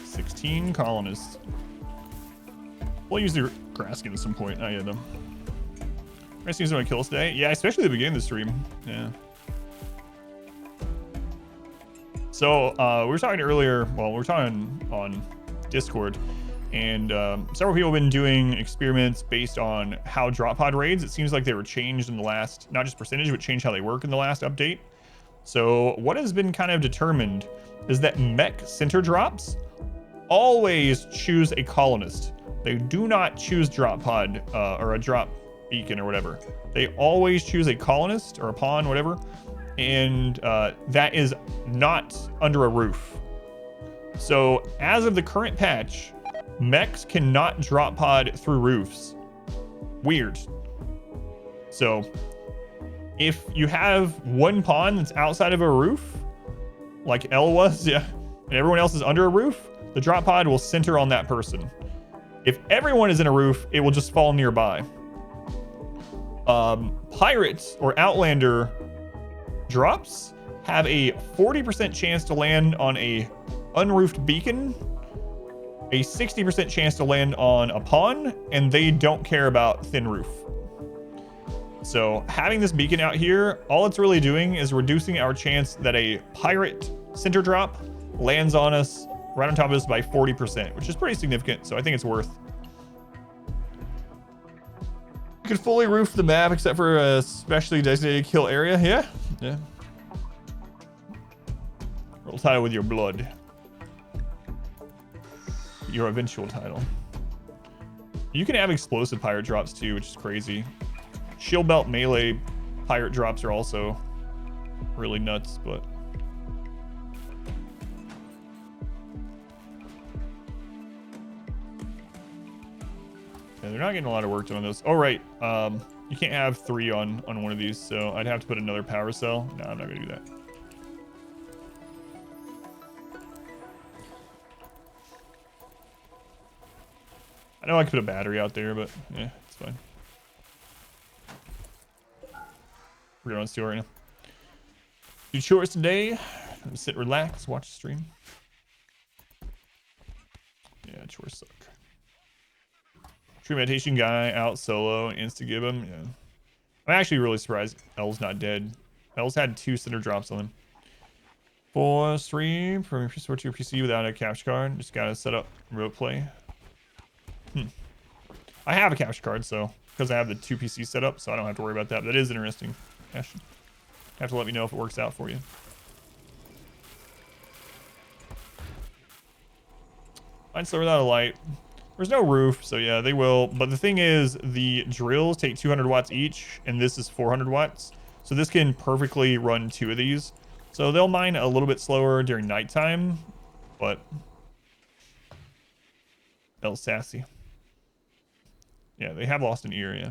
16 colonists. We'll use the grass skin at some point. Not yet though. Grass skin's gonna kill us today. Yeah, especially at the beginning of the stream. Yeah. So we were talking earlier. Well, we were talking on Discord, and several people have been doing experiments based on how drop pod raids. It seems like they were changed in the last, not just percentage, but changed how they work in the last update. So what has been kind of determined is that mech center drops always choose a colonist. They do not choose drop pod or a drop beacon or whatever. They always choose a colonist or a pawn, whatever. And that is not under a roof. So as of the current patch, mechs cannot drop pod through roofs. Weird. So if you have one pawn that's outside of a roof, like L was, yeah, and everyone else is under a roof, the drop pod will center on that person. If everyone is in a roof, it will just fall nearby. Pirates or Outlander drops have a 40% chance to land on a unroofed beacon, a 60% chance to land on a pawn, and they don't care about thin roof. So having this beacon out here, all it's really doing is reducing our chance that a pirate center drop lands on us right on top of us by 40%, which is pretty significant. So I think it's worth. You can fully roof the map except for a specially designated kill area. Yeah. Roll title with your blood. Your eventual title. You can have explosive pirate drops too, which is crazy. Shield belt melee pirate drops are also really nuts, but yeah, they're not getting a lot of work done on those. Oh right, you can't have 3 on one of these, so I'd have to put another power cell. No, I'm not gonna do that. I know I could put a battery out there, but yeah, it's fine. We're going on steel right now. Do chores today. Sit, relax, watch the stream. Yeah, chores suck. True meditation guy out solo, insta give him. Yeah, I'm actually really surprised L's not dead. L's had 2 center drops on him. 4 stream from your switch to your PC without a capture card. Just gotta set up remote play. I have a capture card, so because I have the 2 PC set up, so I don't have to worry about that. But that is interesting. Ash, have to let me know if it works out for you. Mine's still without a light. There's no roof, so yeah, they will. But the thing is, the drills take 200 watts each, and this is 400 watts. So this can perfectly run 2 of these. So they'll mine a little bit slower during nighttime, but they'll sassy. Yeah, they have lost an ear, yeah.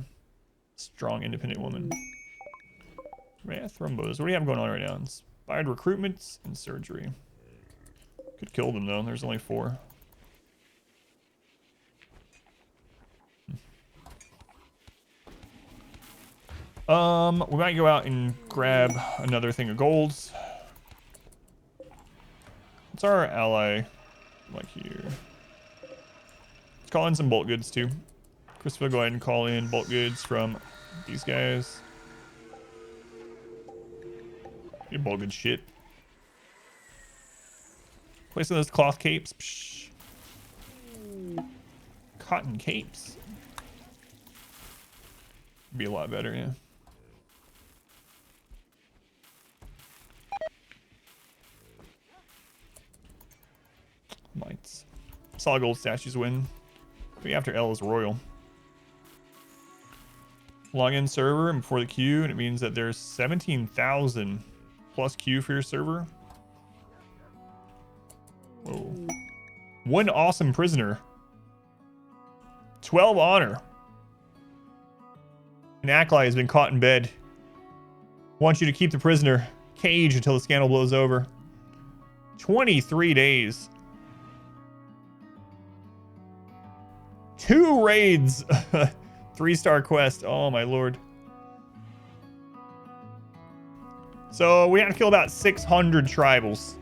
Strong, independent woman. Math thrombos. What do you have going on right now? Inspired recruitments and surgery. Could kill them though. There's only 4. We might go out and grab another thing of golds. What's our ally like here? Let's call in some bulk goods too. Christopher, go ahead and call in bulk goods from these guys. Get bulk good shit. Placing those cloth capes. Psh. Cotton capes. Be a lot better, yeah. Lights. Solid gold statues win. After L is royal. Login server and before the queue, and it means that there's 17,000 plus queue for your server. Whoa. 1 awesome prisoner. 12 honor. An acolyte has been caught in bed. Want you to keep the prisoner caged until the scandal blows over. 23 days. 2 raids. 3-star quest. Oh my lord. So we have to kill about 600 tribals.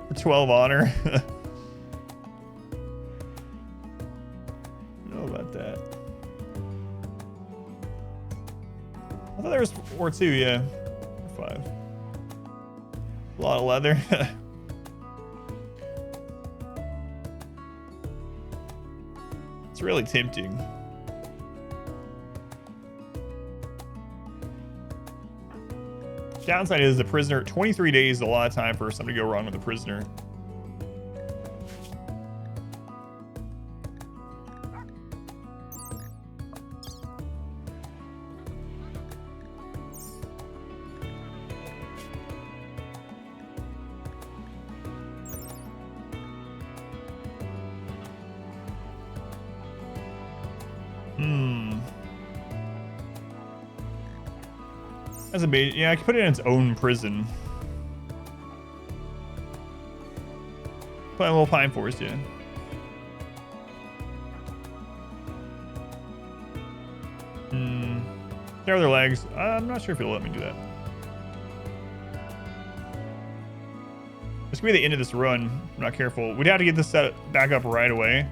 For 12 honor. I don't know about that. I thought there was 4 too, yeah. 5. A lot of leather. It's really tempting. Downside is the prisoner, 23 days is a lot of time for something to go wrong with the prisoner. That's a bait. Yeah, I could put it in its own prison. Put a little pine forest, yeah. There are their legs. I'm not sure if it'll let me do that. This could be the end of this run. I'm not careful. We'd have to get this set back up right away.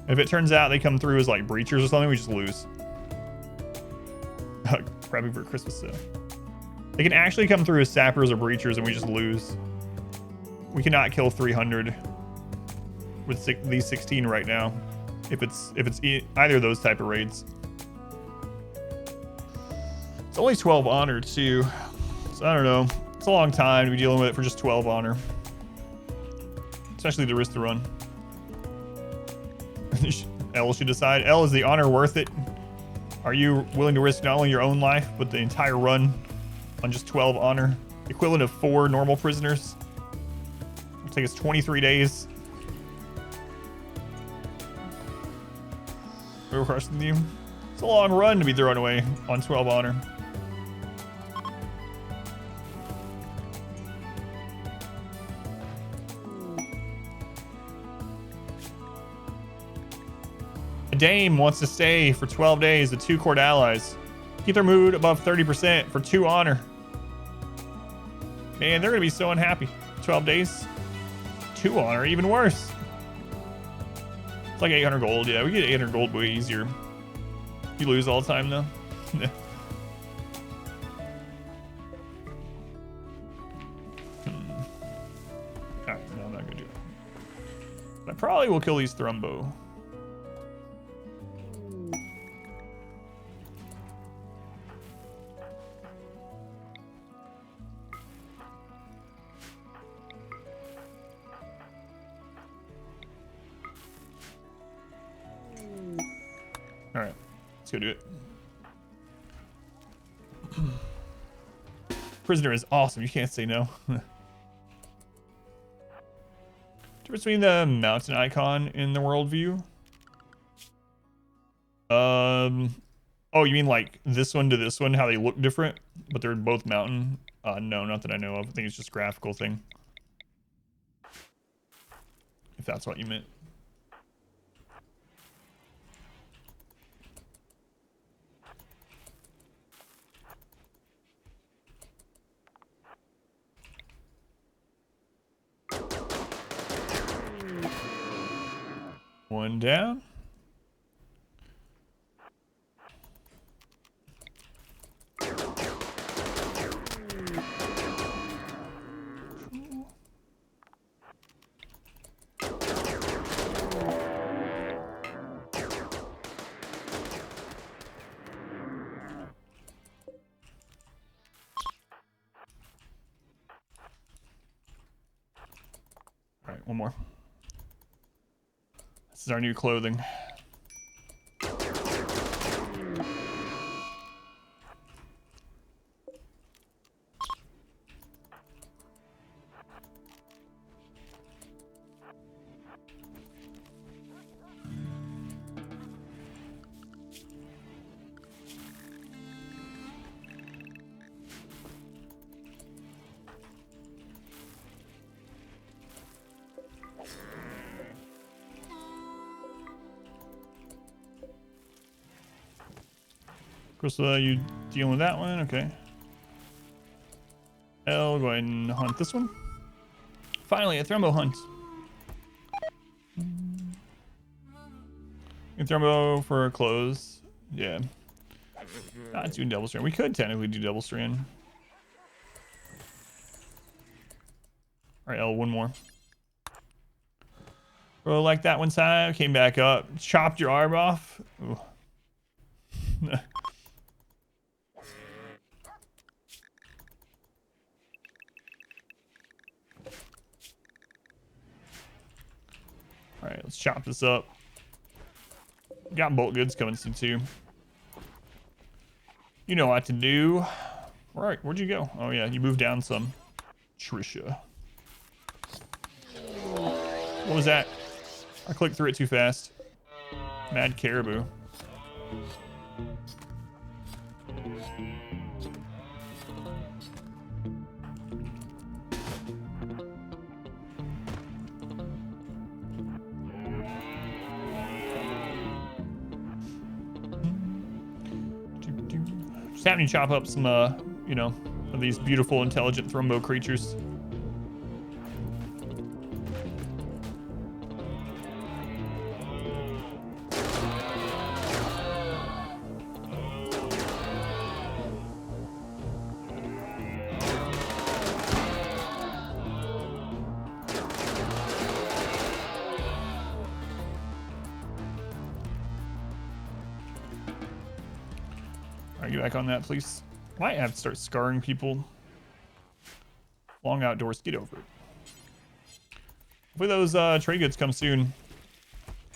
If it turns out they come through as like breachers or something, we just lose. Prepping for Christmas sale. They can actually come through as sappers or breachers and we just lose. We cannot kill 300 with these 16 right now. If it's either of those type of raids. It's only 12 honor too. So I don't know. It's a long time to be dealing with it for just 12 honor. Especially to risk the run. L should decide. L, is the honor worth it? Are you willing to risk not only your own life, but the entire run on just 12 honor? Equivalent of 4 normal prisoners. It'll take us 23 days. We're crushing you. It's a long run to be thrown away on 12 honor. A dame wants to stay for 12 days with 2 court allies. Keep their mood above 30% for 2 honor. Man, they're gonna be so unhappy. 12 days, 2 honor, even worse. It's like 800 gold. Yeah, we get 800 gold way easier. You lose all the time though. Alright, no, I'm not gonna do it. But I probably will kill these Thrumbo. Alright, let's go do it. Prisoner is awesome. You can't say no. Difference between the mountain icon in the world view? Oh, you mean like this one to this one, how they look different, but they're both mountain? No, not that I know of. I think it's just a graphical thing. If that's what you meant. One down. one more. This is our new clothing. Of course, you dealing with that one? Okay. I'll go ahead and hunt this one. Finally, a thrombo hunt. Thrombo for clothes. Yeah. Not doing double strand. We could technically do double strand. Alright, L, one more. Oh, like that one time. Came back up. Chopped your arm off. Ooh. Alright, let's chop this up. Got bolt goods coming soon too. You know what to do. Alright, where'd you go? Oh yeah, you moved down some. Trisha. What was that? I clicked through it too fast. Mad caribou. Just having to chop up some, you know, of these beautiful, intelligent thrombo creatures. Get back on that, please. Might have to start scarring people. Long outdoors, get over it. Hopefully those trade goods come soon.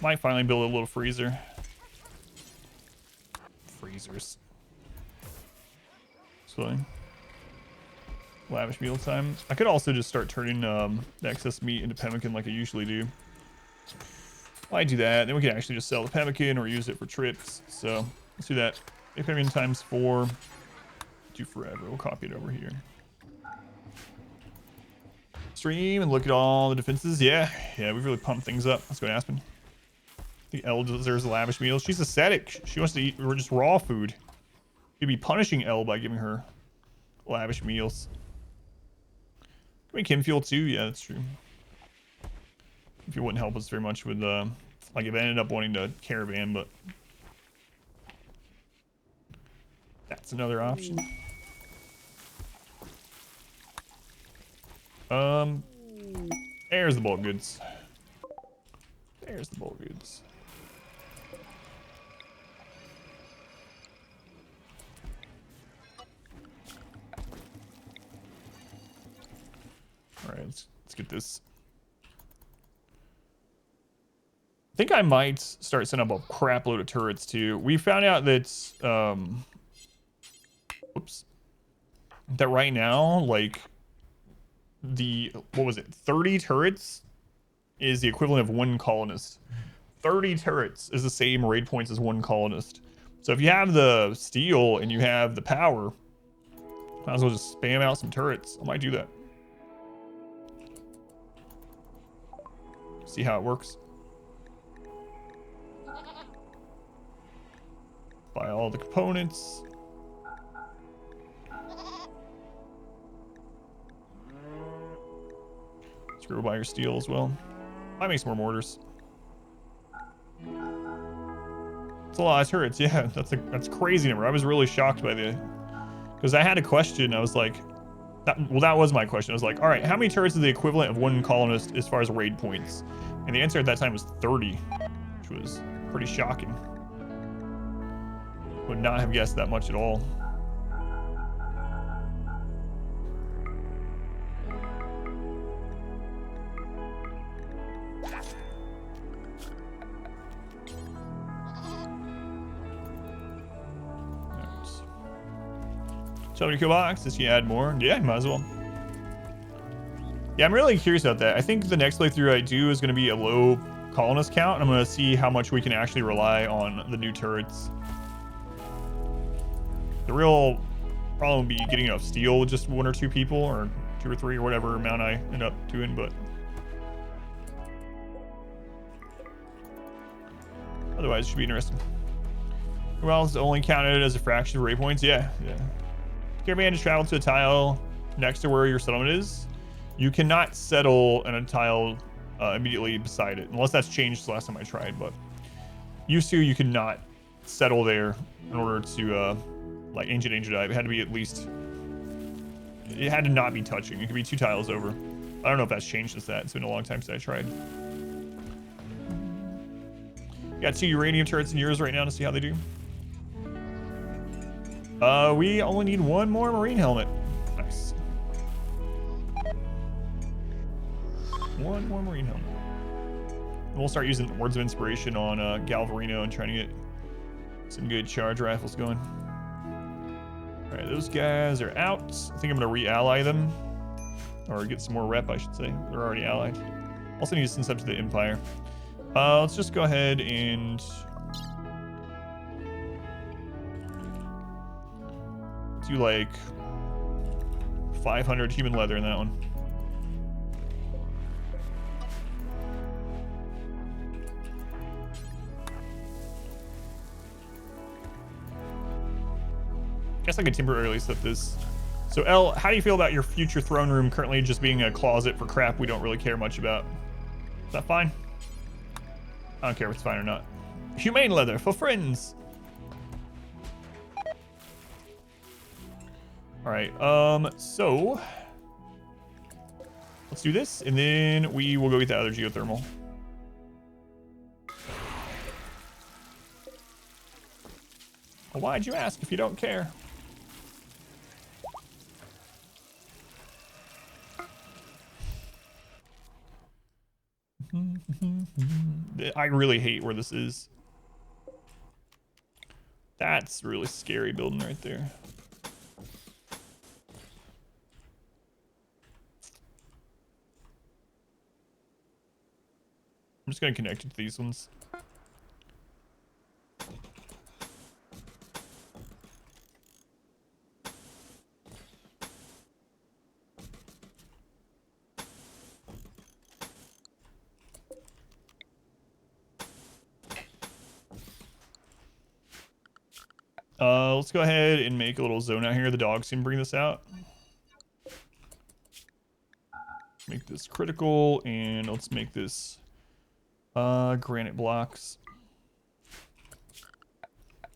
Might finally build a little freezer. Freezers. So, lavish meal time. I could also just start turning the excess meat into pemmican like I usually do. Why do that? Then we can actually just sell the pemmican or use it for trips. So let's do that. Pemmican times 4. Do forever. We'll copy it over here. Stream and look at all the defenses. Yeah, we've really pumped things up. Let's go to Aspen. The L deserves lavish meals. She's ascetic. She wants to eat just raw food. You'd be punishing L by giving her lavish meals. I mean, Kim fuel too. Yeah, that's true. If you wouldn't help us very much with like if I ended up wanting to caravan, but that's another option. There's the bulk goods. There's the bulk goods. All right, let's get this. I think I might start setting up a crap load of turrets too. We found out that whoops, that right now, like what was it, 30 turrets is the equivalent of 1 colonist. 30 turrets is the same raid points as 1 colonist. So if you have the steel and you have the power, might as well just spam out some turrets. I might do that. See how it works. Buy all the components. Screw by your steel as well. Might make some more mortars. It's a lot of turrets. Yeah, that's crazy number. I was really shocked by because I had a question. I was like, that was my question. I was like, all right, how many turrets is the equivalent of 1 colonist as far as raid points? And the answer at that time was 30, which was pretty shocking. Would not have guessed that much at all. 70 kill box. Does he add more? Yeah, might as well. Yeah, I'm really curious about that. I think the next playthrough I do is going to be a low colonist count, and I'm going to see how much we can actually rely on the new turrets. The real problem would be getting enough steel with just 1 or 2 people, or 2 or 3, or whatever amount I end up doing, but otherwise it should be interesting. Who else is only counted as a fraction of raid points? Yeah. Caravan to travel to a tile next to where your settlement is. You cannot settle in a tile immediately beside it, unless that's changed the last time I tried, but used to, you could not settle there in order to, like ancient dive. It had to be at least, it had to not be touching. It could be 2 tiles over. I don't know if that's changed since that. It's been a long time since I tried. Got 2 uranium turrets in yours right now to see how they do. We only need 1 more marine helmet. Nice. 1 more marine helmet. We'll start using words of inspiration on Galvarino and trying to get some good charge rifles going. All right, those guys are out. I think I'm gonna re-ally them, or get some more rep, I should say. They're already allied. Also need to send stuff to the Empire. Let's just go ahead and do like 500 human leather in that one. Guess I could temporarily set this. So Elle, how do you feel about your future throne room currently just being a closet for crap we don't really care much about? Is that fine? I don't care if it's fine or not. Humane leather for friends. All right, so let's do this, and then we will go get the other geothermal. Well, why'd you ask if you don't care? I really hate where this is. That's really scary building right there. I'm just gonna connect it to these ones. Let's go ahead and make a little zone out here. The dogs can bring this out. Make this critical, and let's make this granite blocks.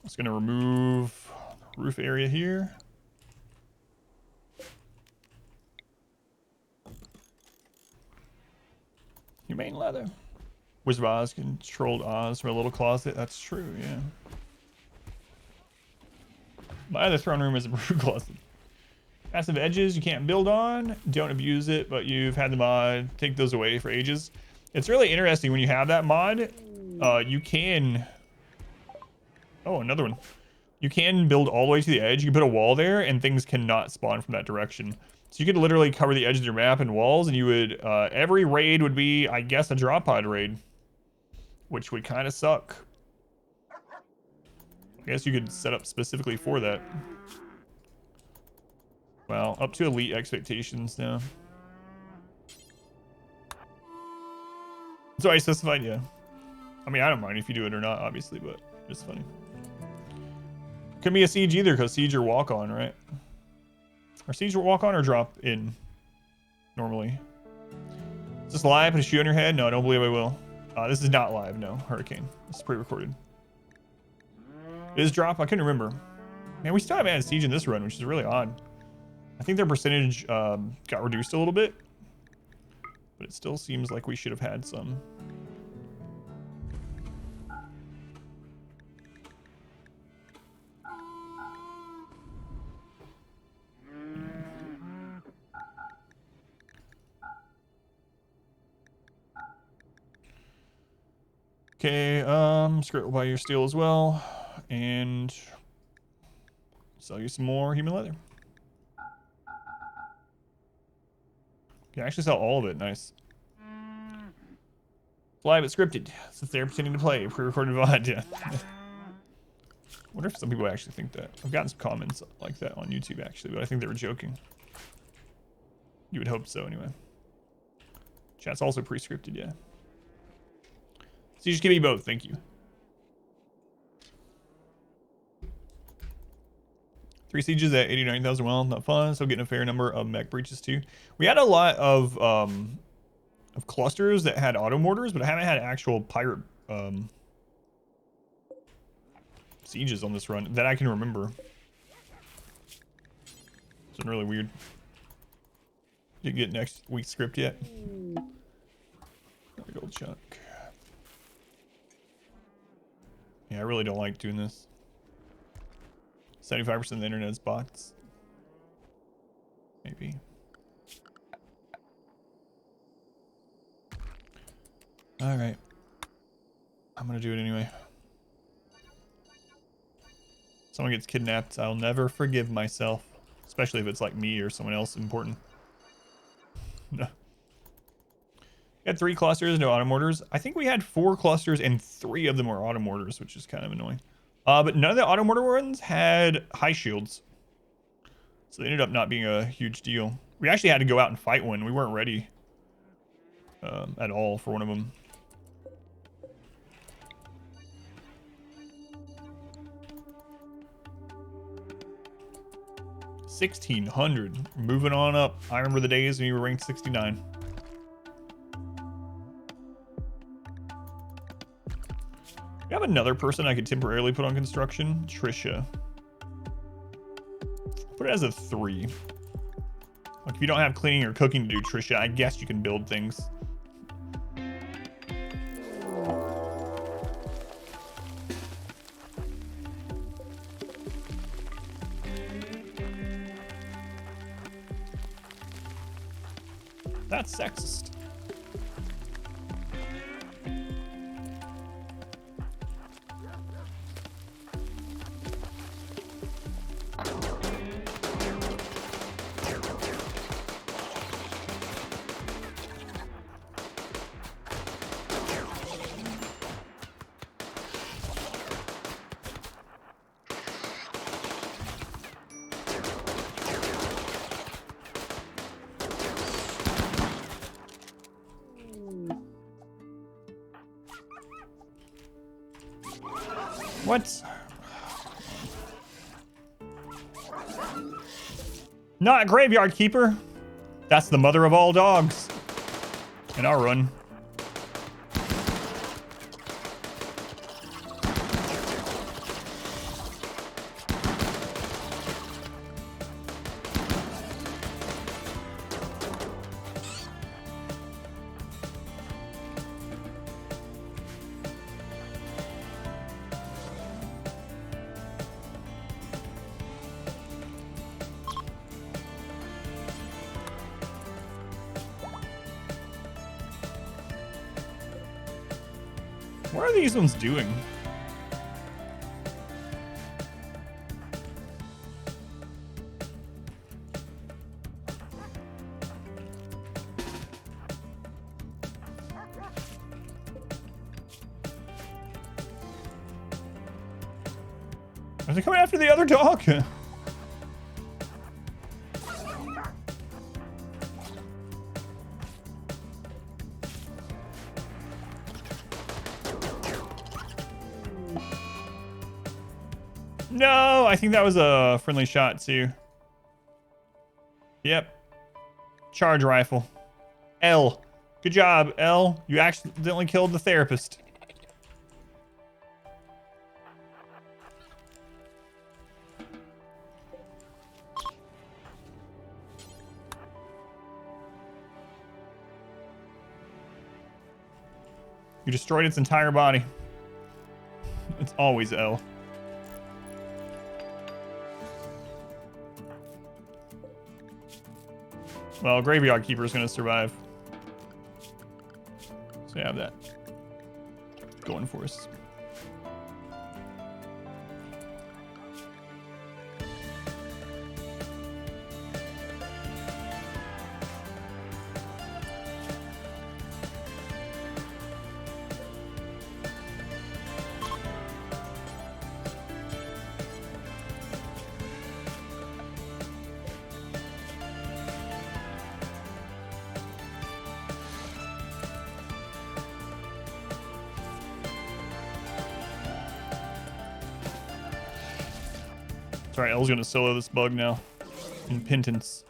It's gonna remove the roof area here. Humane leather. Wizard of Oz controlled Oz from a little closet. That's true, yeah. My other throne room is a brew closet. Massive edges you can't build on. Don't abuse it, but you've had the mod take those away for ages. It's really interesting when you have that mod. You can... Oh, another one. You can build all the way to the edge. You can put a wall there, and things cannot spawn from that direction. So you could literally cover the edge of your map in walls, and you would... every raid would be, I guess, a drop pod raid. Which would kind of suck. I guess you could set up specifically for that. Well, up to elite expectations now. So I specified, yeah. I mean, I don't mind if you do it or not, obviously, but it's funny. Couldn't be a siege either, because siege or walk on, right? Or siege or walk on or drop in normally. Is this live? Put a shoe on your head? No, I don't believe I will. This is not live, no. Hurricane. This is pre-recorded. Is drop? I couldn't remember. Man, we still haven't had a siege in this run, which is really odd. I think their percentage got reduced a little bit, but it still seems like we should have had some. Okay, Skirt will buy your steel as well, and sell you some more human leather. Can actually sell all of it. Nice. Live, it's scripted. Since they're pretending to play pre-recorded VOD. Yeah. Wonder if some people actually think that. I've gotten some comments like that on YouTube actually, but I think they were joking. You would hope so anyway. Chat's also pre-scripted, yeah. So you just give me both, thank you. 3 sieges at 89,000 well, not fun. So getting a fair number of mech breaches too. We had a lot of clusters that had auto mortars, but I haven't had actual pirate sieges on this run that I can remember. It's been really weird. Didn't get next week's script yet. Another gold chunk. Yeah, I really don't like doing this. 75% of the internet's bots. Maybe. Alright. I'm gonna do it anyway. Someone gets kidnapped, I'll never forgive myself. Especially if it's like me or someone else important. No. We had 3 clusters, no auto mortars. I think we had 4 clusters and 3 of them were auto mortars, which is kind of annoying. But none of the auto mortar ones had high shields. So they ended up not being a huge deal. We actually had to go out and fight one. We weren't ready at all for one of them. $1,600. Moving on up. I remember the days when you were ranked 69. We have another person I could temporarily put on construction. Trisha. Put it as a 3. Like if you don't have cleaning or cooking to do, Trisha, I guess you can build things. That's sexist. What? Not a graveyard keeper. That's the mother of all dogs. In our run. What are these ones doing? Are they coming after the other dog? No, I think that was a friendly shot too. Yep. Charge rifle. L. Good job, L. You accidentally killed the therapist. You destroyed its entire body. It's always L. Well, Graveyard Keeper is going to survive. So we have that going for us. Sorry, L's gonna solo this bug now. In penance.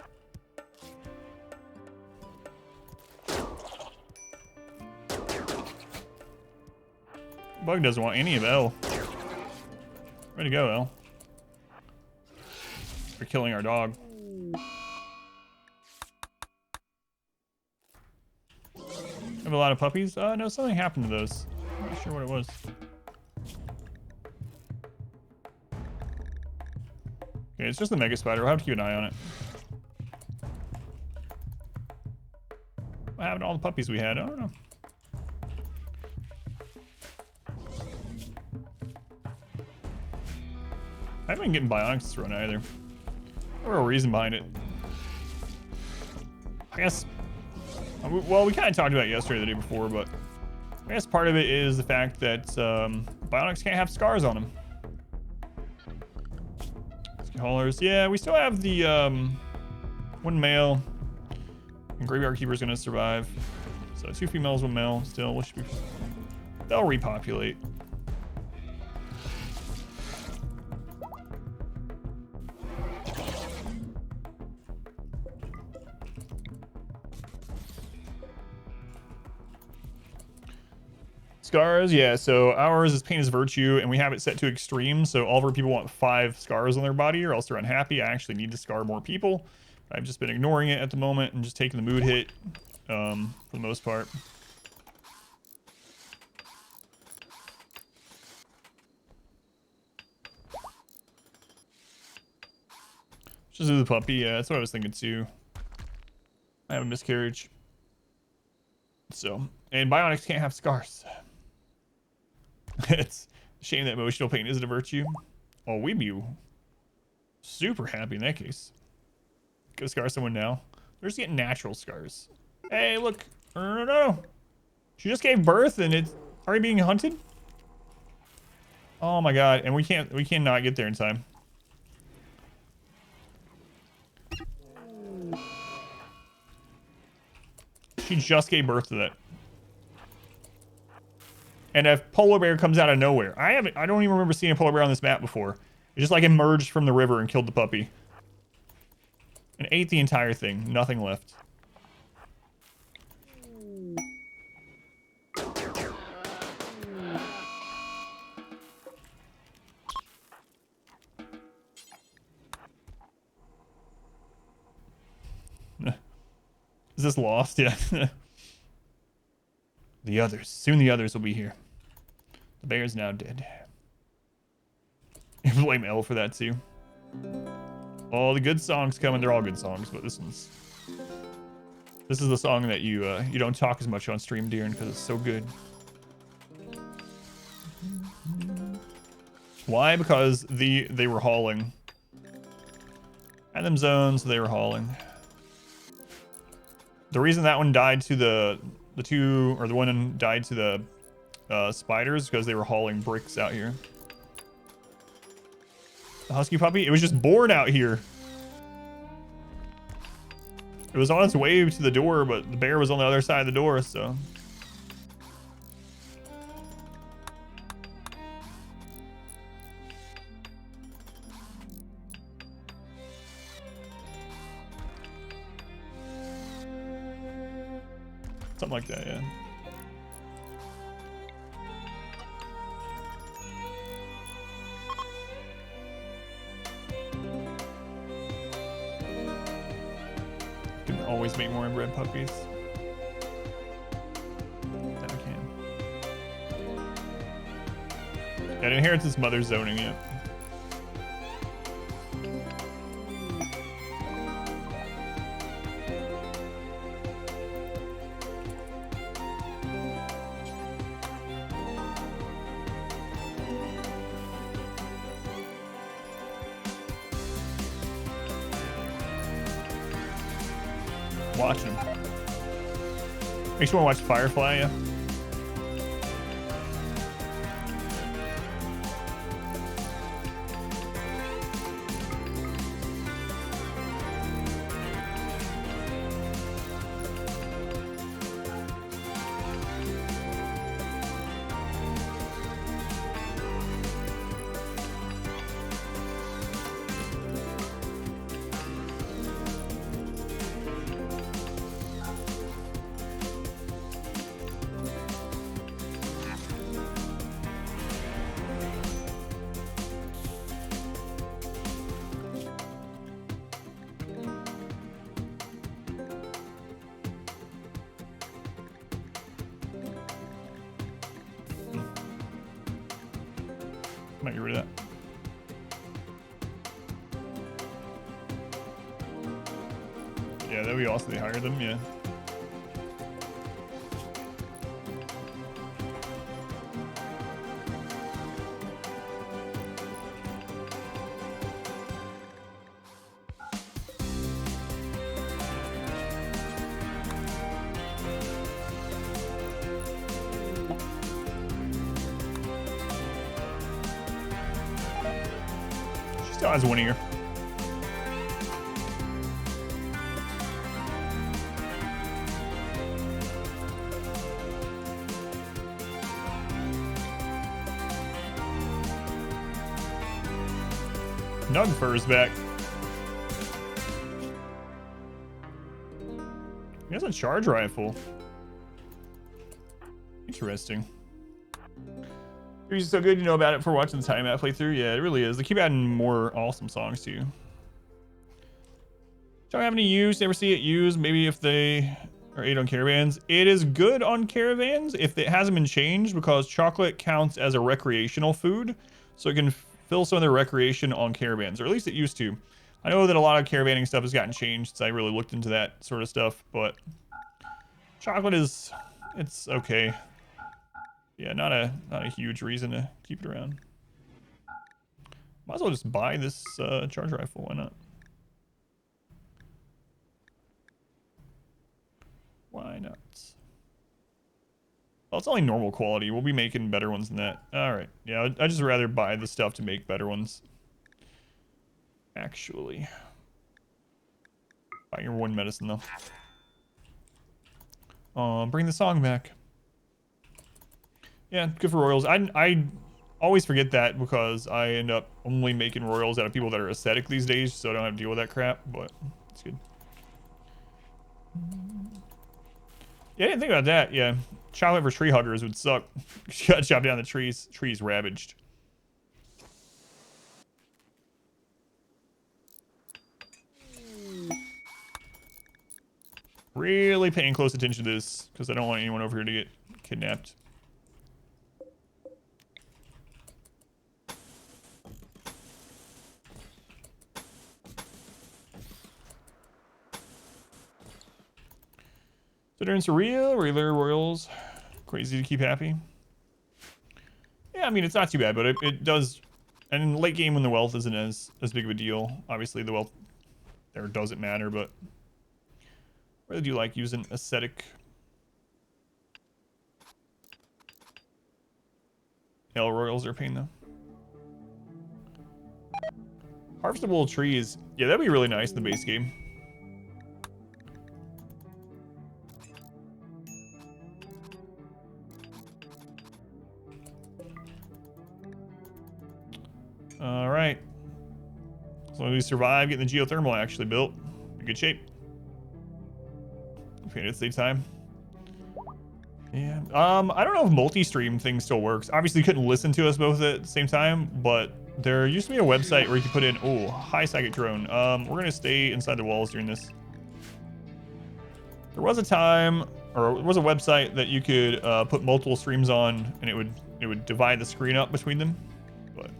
Bug doesn't want any of L. Way to go, L. For killing our dog. Have a lot of puppies? No, something happened to those. I'm not sure what it was. Okay, it's just the mega spider. We'll have to keep an eye on it. What happened to all the puppies we had? I don't know. I haven't been getting bionics this run either. Or a reason behind it. I guess. Well, we kind of talked about it yesterday, the day before, but I guess part of it is the fact that bionics can't have scars on them. Haulers. Yeah, we still have the one male. And Graveyard Keeper's gonna survive. So 2 females, 1 male. Still, they'll repopulate. Scars, yeah, so ours is Pain is Virtue, and we have it set to extreme, so all of our people want 5 scars on their body, or else they're unhappy. I actually need to scar more people. I've just been ignoring it at the moment and just taking the mood hit, for the most part. Just do the puppy, yeah, that's what I was thinking too. I have a miscarriage. So, and bionics can't have scars. It's a shame that emotional pain isn't a virtue. Oh, we'd be super happy in that case. Go scar someone now. They're just getting natural scars. Hey, look. No. She just gave birth and it's already being hunted? Oh my god. And we cannot get there in time. She just gave birth to that. And a polar bear comes out of nowhere. I don't even remember seeing a polar bear on this map before. It just like emerged from the river and killed the puppy. And ate the entire thing. Nothing left. Is this lost? Yeah. The others. Soon the others will be here. The bear's now dead. You blame L for that too. All the good songs coming. They're all good songs, but this is the song that you don't talk as much on stream, Deeren, because it's so good. Why? Because they were hauling. Had them zoned, so they were hauling. The reason that one died to the one died to the spiders because they were hauling bricks out here. The husky puppy, it was just born out here. It was on its way to the door, but the bear was on the other side of the door, so. Something like that, yeah. Can always make more inbred puppies. That we can. Yeah, it inherits its mother's zoning, yeah. Watching him. Makes you want to watch Firefly, yeah. Might get rid of that. Yeah, that'd be awesome. They hire them. Yeah. She still has one ear. Nugfur's back. He has a charge rifle. Interesting. It's so good you know about it for watching the Time Out playthrough. Yeah, it really is. They keep adding more awesome songs to you. Don't have any use. Never see it used. Maybe if they are ate on caravans. It is good on caravans if it hasn't been changed because chocolate counts as a recreational food, so it can fill some of their recreation on caravans, or at least it used to. I know that a lot of caravanning stuff has gotten changed since I really looked into that sort of stuff, but chocolate is, it's okay. Yeah, not a huge reason to keep it around. Might as well just buy this charge rifle. Why not? Why not? Well, it's only normal quality. We'll be making better ones than that. All right. Yeah, I'd just rather buy the stuff to make better ones. Actually. Buy your one medicine, though. Bring the song back. Yeah, good for royals. I always forget that because I end up only making royals out of people that are aesthetic these days, so I don't have to deal with that crap, but it's good. Yeah, I didn't think about that. Yeah, chocolate for tree huggers would suck. You gotta chop down the trees. Trees ravaged. Really paying close attention to this because I don't want anyone over here to get kidnapped. So they're in surreal, regular royals. Crazy to keep happy. Yeah, I mean, it's not too bad, but it does. And in the late game when the wealth isn't as big of a deal, obviously the wealth there doesn't matter, but I really do like using aesthetic. L royals are a pain though. Harvestable trees. Yeah, that'd be really nice in the base game. All right. As long as we survive getting the geothermal actually built, in good shape. Okay, it's save time. Yeah. I don't know if multi-stream thing still works. Obviously, you couldn't listen to us both at the same time, but there used to be a website where you could put in, oh, high psychic drone. We're gonna stay inside the walls during this. There was a time, or there was a website that you could put multiple streams on, and it would divide the screen up between them, but you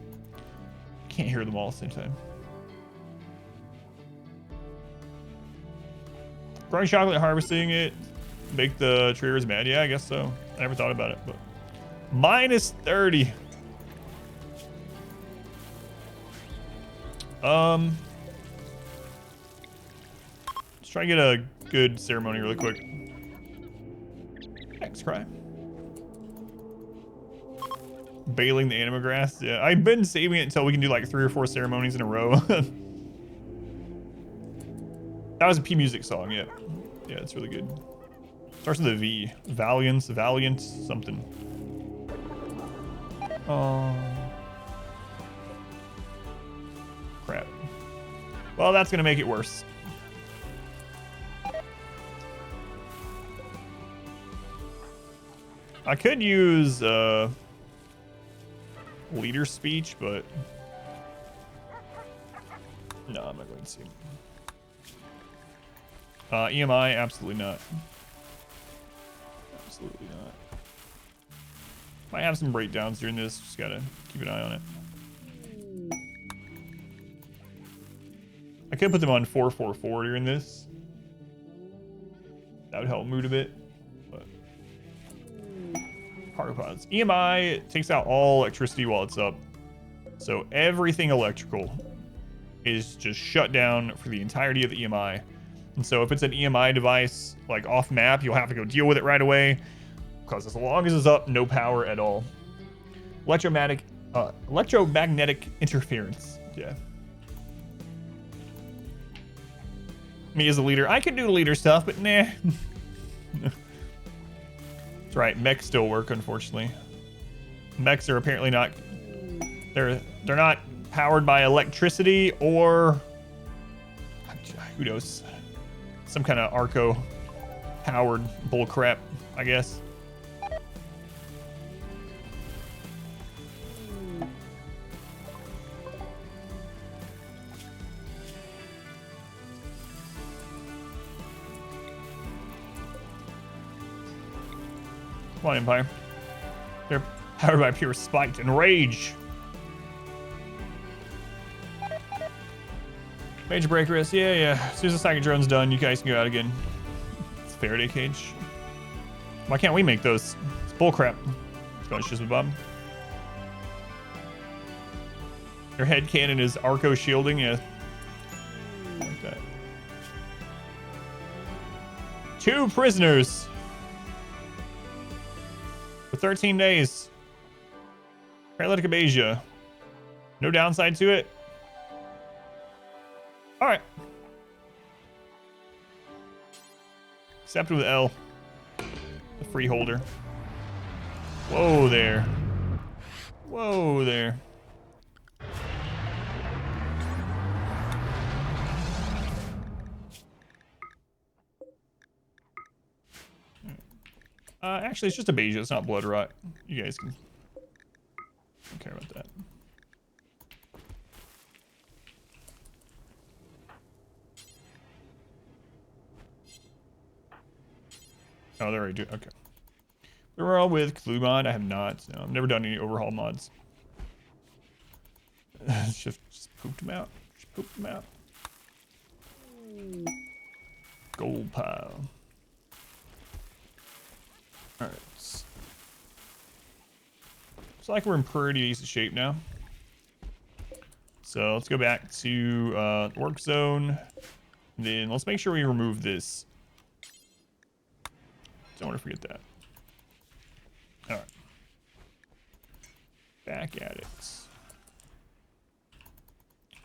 can't hear them all at the same time. Growing chocolate, harvesting it, make the traders mad. Yeah, I guess so. I never thought about it, but minus 30. Let's try and get a good ceremony really quick. Thanks, Cry. Baling the anima grass. Yeah, I've been saving it until we can do like 3 or 4 ceremonies in a row. That was a P music song, yeah. Yeah, it's really good. Starts with a V. Valiant, something. Oh. Crap. Well, that's gonna make it worse. I could use leader speech, but no, I'm not going to. EMI, absolutely not. Absolutely not. Might have some breakdowns during this. Just gotta keep an eye on it. I could put them on 444 during this. That would help mood a bit. But cargo pods. EMI takes out all electricity while it's up. So everything electrical is just shut down for the entirety of the EMI. And so if it's an EMI device, like off map, you'll have to go deal with it right away. Because as long as it's up, no power at all. Electromagnetic interference. Yeah. Me as a leader, I can do leader stuff, but nah. That's right, mechs still work, unfortunately. Mechs are apparently not. They're not powered by electricity or who knows, some kind of Arco powered bullcrap, I guess. Come on, Empire. They're powered by pure spite and rage. Major break risk. Yeah. As soon as the second drone's done, you guys can go out again. It's Faraday cage. Why can't we make those? It's bullcrap. It's going to shiz Bob. Your head cannon is Arco shielding. Yeah. Like that. 2 prisoners. For 13 days. Paralytic Abasia. No downside to it. All right. Accept with L. The freeholder. Whoa there. Whoa there. Actually, it's just Abasia. It's not blood rot. You guys can. Don't care about that. Oh, they already do. Okay. We're all with Clue mod. I have not. No, I've never done any overhaul mods. just pooped them out. Just pooped them out. Gold pile. All right. Looks like we're in pretty decent shape now. So let's go back to work zone. Then let's make sure we remove this. Don't want to forget that. All right. Back at it.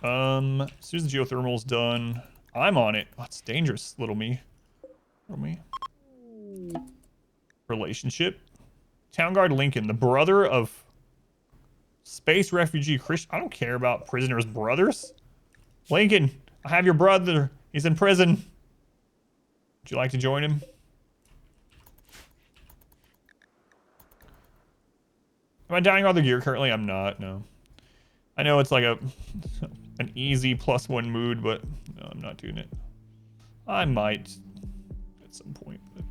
As soon as the geothermal's done, I'm on it. Oh, it's dangerous, little me. Little me. Relationship. Town Guard Lincoln, the brother of space refugee Christian. I don't care about prisoners' brothers. Lincoln, I have your brother. He's in prison. Would you like to join him? Am I dying all the gear currently? I'm not, no. I know it's like an easy +1 mood, but no, I'm not doing it. I might at some point. But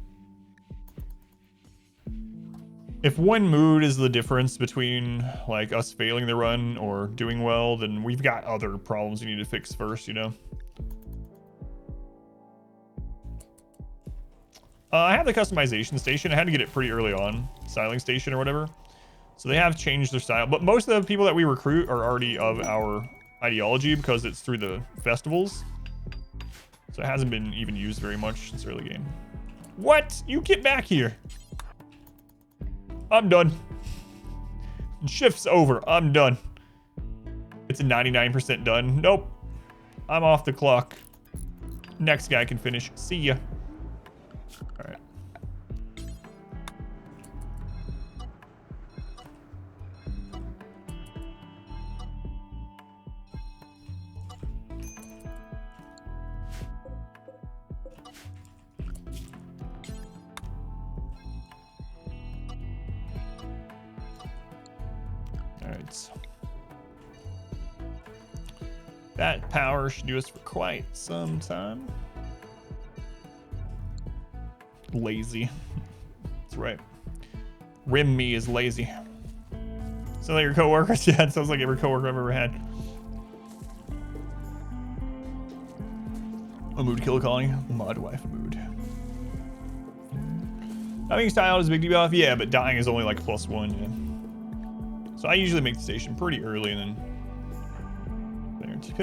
if one mood is the difference between like us failing the run or doing well, then we've got other problems we need to fix first, you know? I have the customization station. I had to get it pretty early on. Styling station or whatever. So they have changed their style, but most of the people that we recruit are already of our ideology because it's through the festivals. So it hasn't been even used very much since early game. What? You get back here. I'm done. Shift's over. I'm done. It's a 99% done. Nope. I'm off the clock. Next guy can finish. See ya. All right. That power should do us for quite some time. Lazy. That's right. Rim me is lazy. Sounds like your coworkers? Yeah, it sounds like every coworker I've ever had. A mood kill colony. Mod wife mood. Not being styled is a big debuff. Yeah, but dying is only like +1. Yeah. So I usually make the station pretty early and then.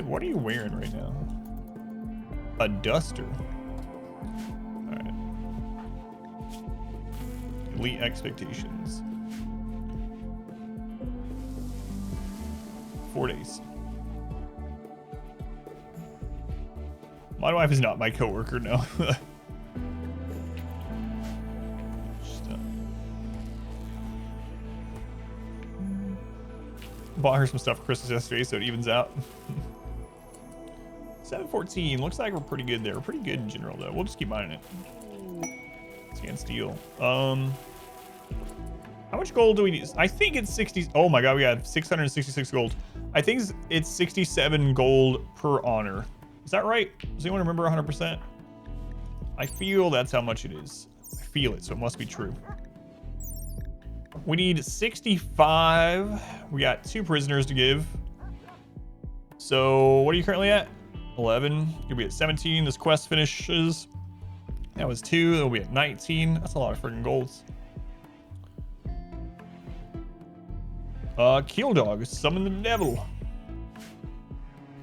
What are you wearing right now? A duster. Alright. Elite expectations. 4 days. My wife is not my coworker, no. Bought her some stuff for Christmas yesterday, so it evens out. 714. Looks like we're pretty good there. We're pretty good in general, though. We'll just keep mining it. Scan steel. How much gold do we need? I think it's 60. Oh my god, we got 666 gold. I think it's 67 gold per honor. Is that right? Does anyone remember 100%? I feel that's how much it is. I feel it, so it must be true. We need 65. We got 2 prisoners to give. So what are you currently at? 11. You'll be at 17. This quest finishes. That was 2. It'll be at 19. That's a lot of freaking golds. Keel dog. Summon the devil.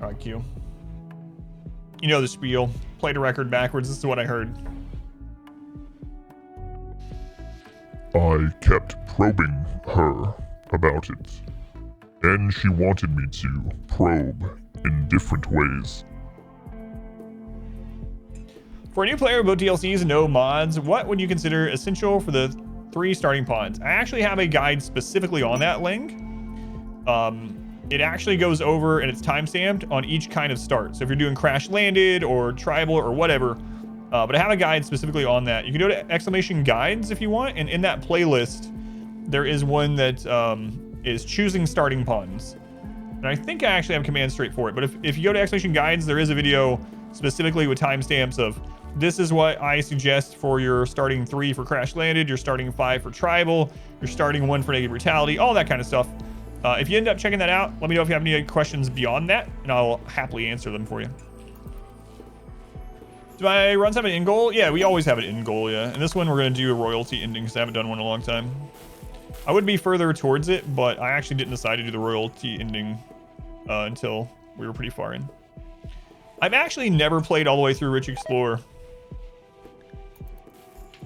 Alright, Q. You know the spiel. Played a record backwards. This is what I heard.
I kept probing her about it, and she wanted me to probe in different ways.
For a new player, both DLCs and no mods, what would you consider essential for the 3 starting pods? I actually have a guide specifically on that link. It actually goes over and it's timestamped on each kind of start. So if you're doing crash landed or tribal or whatever, but I have a guide specifically on that. You can go to exclamation guides if you want, and in that playlist, there is one that is choosing starting ponds. And I think I actually have command straight for it, but if you go to exclamation guides, there is a video specifically with timestamps of this is what I suggest for your starting 3 for crash landed, your starting 5 for tribal, your starting 1 for naked brutality, all that kind of stuff. If you end up checking that out, let me know if you have any questions beyond that, and I'll happily answer them for you. Do my runs have an end goal? Yeah, we always have an end goal, yeah. And this one, we're going to do a royalty ending, because I haven't done one in a long time. I would be further towards it, but I actually didn't decide to do the royalty ending until we were pretty far in. I've actually never played all the way through Rich Explorer.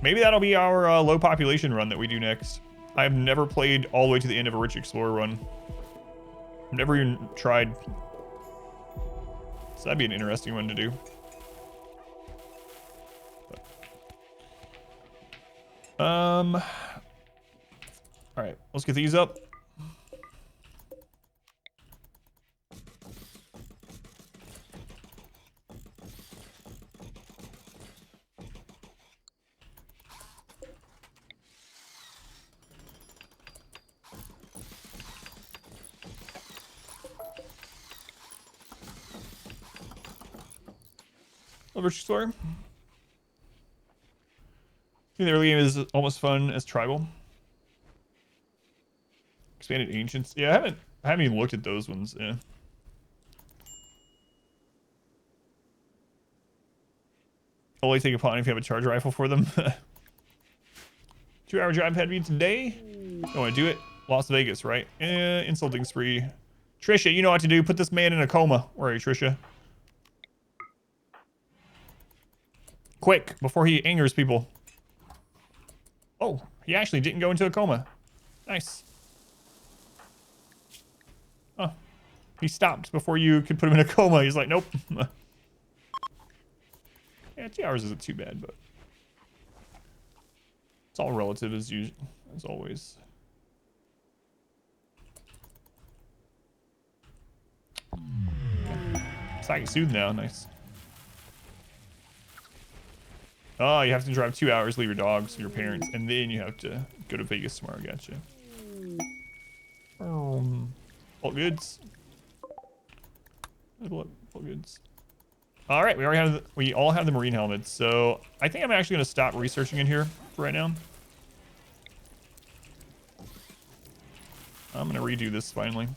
Maybe that'll be our low population run that we do next. I've never played all the way to the end of a Rich Explorer run. I've never even tried. So that'd be an interesting one to do. All right, let's get these up. Rich Explorer. I think the early game is almost fun as tribal. Expanded ancients. Yeah, I haven't even looked at those ones. Yeah. Only take a pawn if you have a charge rifle for them. 2-hour drive ahead of me today. Don't want to do it. Las Vegas, right? Insulting spree. Trisha, you know what to do. Put this man in a coma. Where are you, Trisha? Quick, before he angers people. Oh, he actually didn't go into a coma. Nice. Oh, he stopped before you could put him in a coma. He's like, nope. Yeah, 2 hours isn't too bad, but it's all relative as always. It's like soothe now. Nice. Oh, you have to drive 2 hours, leave your dogs, your parents, and then you have to go to Vegas tomorrow. Gotcha. All goods. All goods. All right, we all have the marine helmets, so I think I'm actually gonna stop researching in here for right now. I'm gonna redo this finally.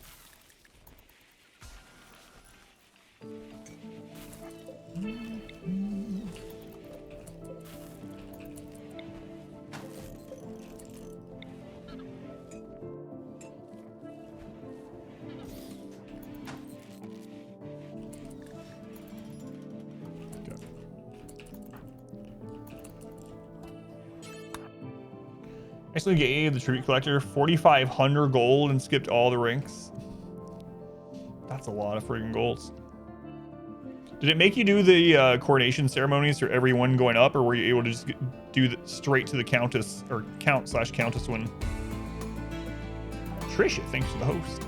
Actually gave the tribute collector 4,500 gold and skipped all the ranks. That's a lot of friggin' golds. Did it make you do the coronation ceremonies for everyone going up, or were you able to just do straight to the countess or count/countess one? Trisha, thanks for the host.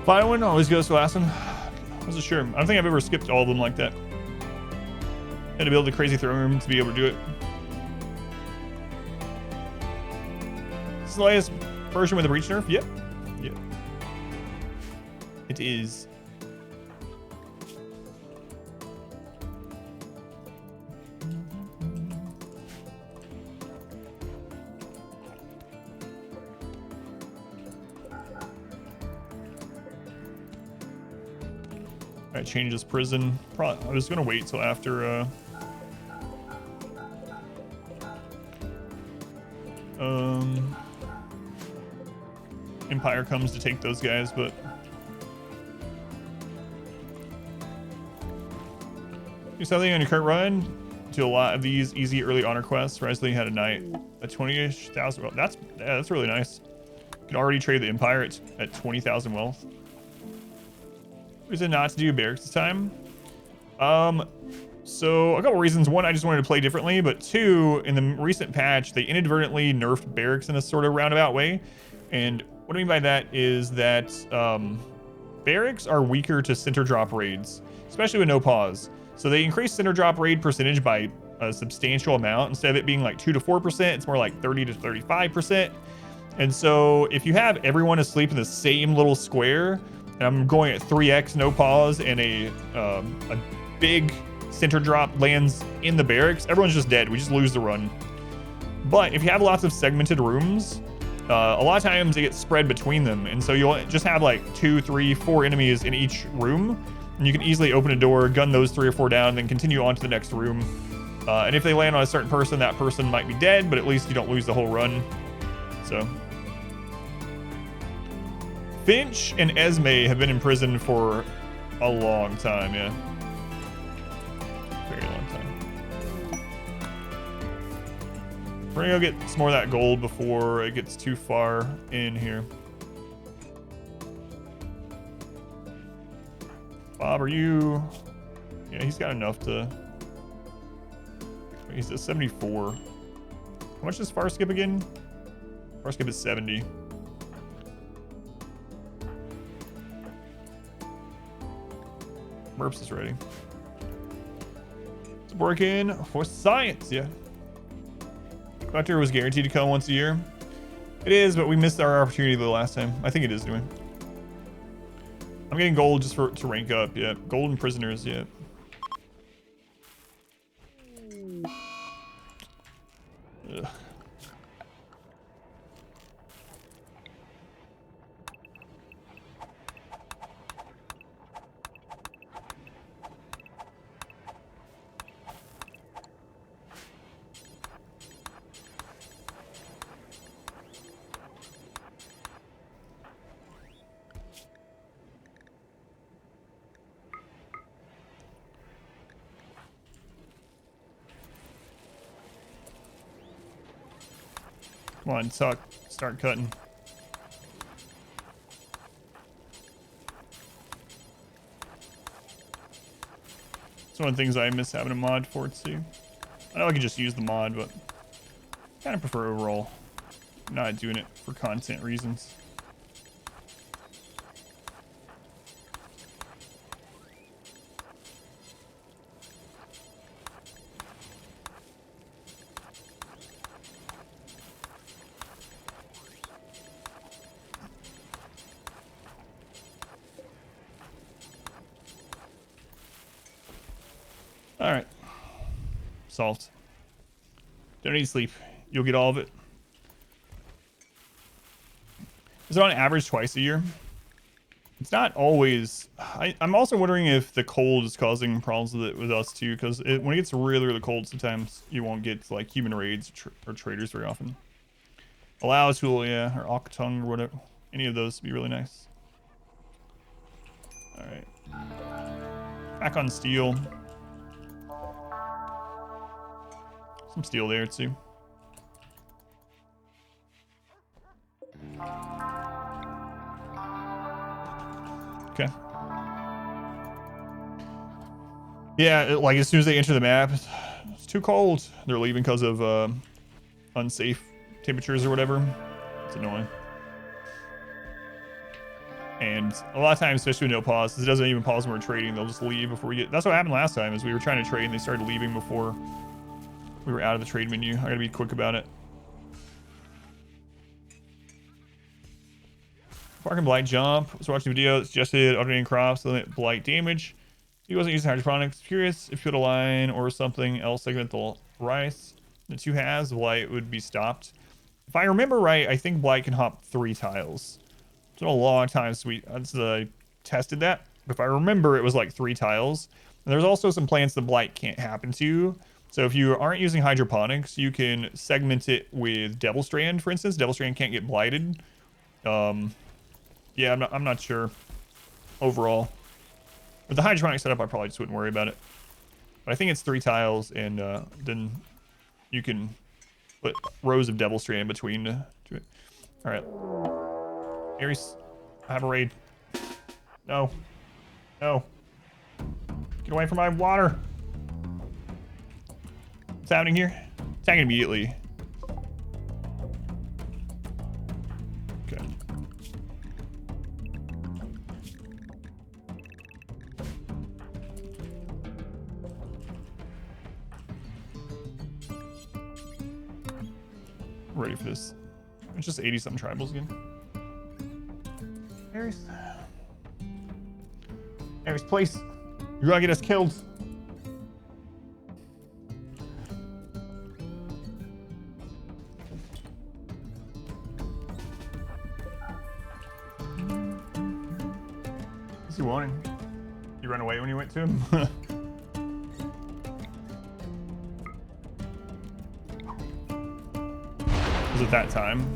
Final one always goes to last one. I wasn't sure. I don't think I've ever skipped all of them like that. Had to build a crazy throne room to be able to do it. This is the latest version with the breach nerf? Yep. Yep. It is. Alright, change this prison. I'm just gonna wait till after Empire comes to take those guys, but do something on your current run to a lot of these easy early honor quests. Recently had a night at 20-ish thousand. Well, that's really nice. You can already trade the Empire at 20,000 wealth. Reason not to do barracks this time. So a couple reasons. One, I just wanted to play differently, but two, in the recent patch, they inadvertently nerfed barracks in a sort of roundabout way. And what I mean by that is that barracks are weaker to center drop raids, especially with no pause. So they increase center drop raid percentage by a substantial amount. Instead of it being like 2 to 4%, it's more like 30 to 35%. And so if you have everyone asleep in the same little square, and I'm going at 3x no pause, and a big center drop lands in the barracks, everyone's just dead. We just lose the run. But if you have lots of segmented rooms, a lot of times it gets spread between them, and so you'll just have like 2, 3, 4 enemies in each room, and you can easily open a door, gun those 3 or 4 down, and then continue on to the next room. And if they land on a certain person, that person might be dead, but at least you don't lose the whole run. So Finch and Esme have been in prison for a long time, yeah. Very long time. We're gonna go get some more of that gold before it gets too far in here. Bob, are you... Yeah, he's got enough to... He's at 74. How much is far skip again? Far skip is 70. Merps is ready. It's working for science, yeah. Collector was guaranteed to come once a year. It is, but we missed our opportunity the last time. I think it is doing. I'm getting gold just to rank up, yeah. Golden prisoners, yeah. Ugh. Come on, Tuck. Start cutting. It's one of the things I miss having a mod for too. I know I could just use the mod, but I kind of prefer overall not doing it for content reasons. All right. Solved. Don't need sleep. You'll get all of it. Is it on average twice a year? It's not always. I'm also wondering if the cold is causing problems with it with us too, because when it gets really, really cold, sometimes you won't get like human raids or traders very often. Allow tool, yeah, or Octung or whatever. Any of those would be really nice. All right. Back on steel. Some steel there too. Okay. Yeah, like as soon as they enter the map, it's too cold. They're leaving because of unsafe temperatures or whatever. It's annoying. And a lot of times, especially with no pause, it doesn't even pause when we're trading. They'll just leave before we get. That's what happened last time. Is we were trying to trade and they started leaving before we were out of the trade menu. I gotta be quick about it. Spark and blight jump. I was watching a video that suggested alternating crops to limit blight damage. He wasn't using hydroponics. Curious if you had a line or something else segmental rice. The two halves, blight would be stopped. If I remember right, I think blight can hop 3 tiles. It's been a long time since I tested that. But if I remember, it was like 3 tiles. And there's also some plants the blight can't happen to. So if you aren't using hydroponics, you can segment it with Devil Strand, for instance. Devil Strand can't get blighted. Yeah, I'm not sure overall. With the hydroponic setup, I probably just wouldn't worry about it. But I think it's 3 tiles, and then you can put rows of Devil Strand between to it. All right. Ares, I have a raid. No. No. Get away from my water. What's happening here? Attacking immediately. Okay. Ready for this. It's just 80-something tribals again. Ares. Ares, please. You're gonna get us killed. What's he wanting? You ran away when you went to him? Was it that time?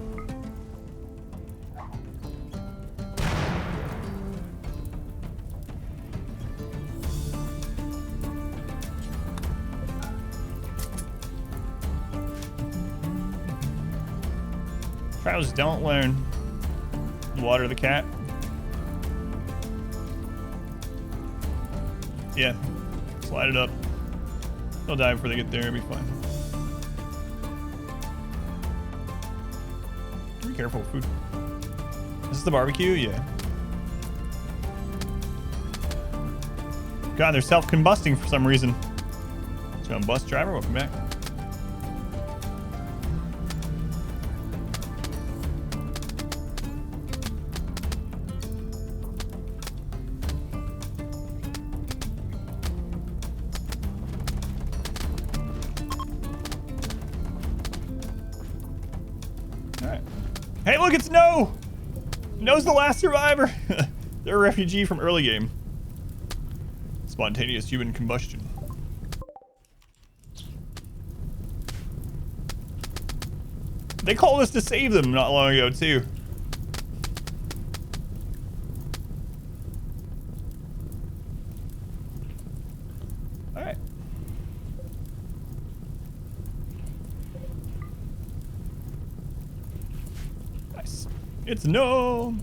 Trials don't learn. Water the cat. Yeah. Slide it up. They'll die before they get there. It'll be fine. Be careful with food. Is this the barbecue? Yeah. God, they're self-combusting for some reason. So I'm bus driver. Welcome back. Hey, look, it's No! No's the last survivor! They're a refugee from early game. Spontaneous human combustion. They called us to save them not long ago, too. Alright. Nice. It's No!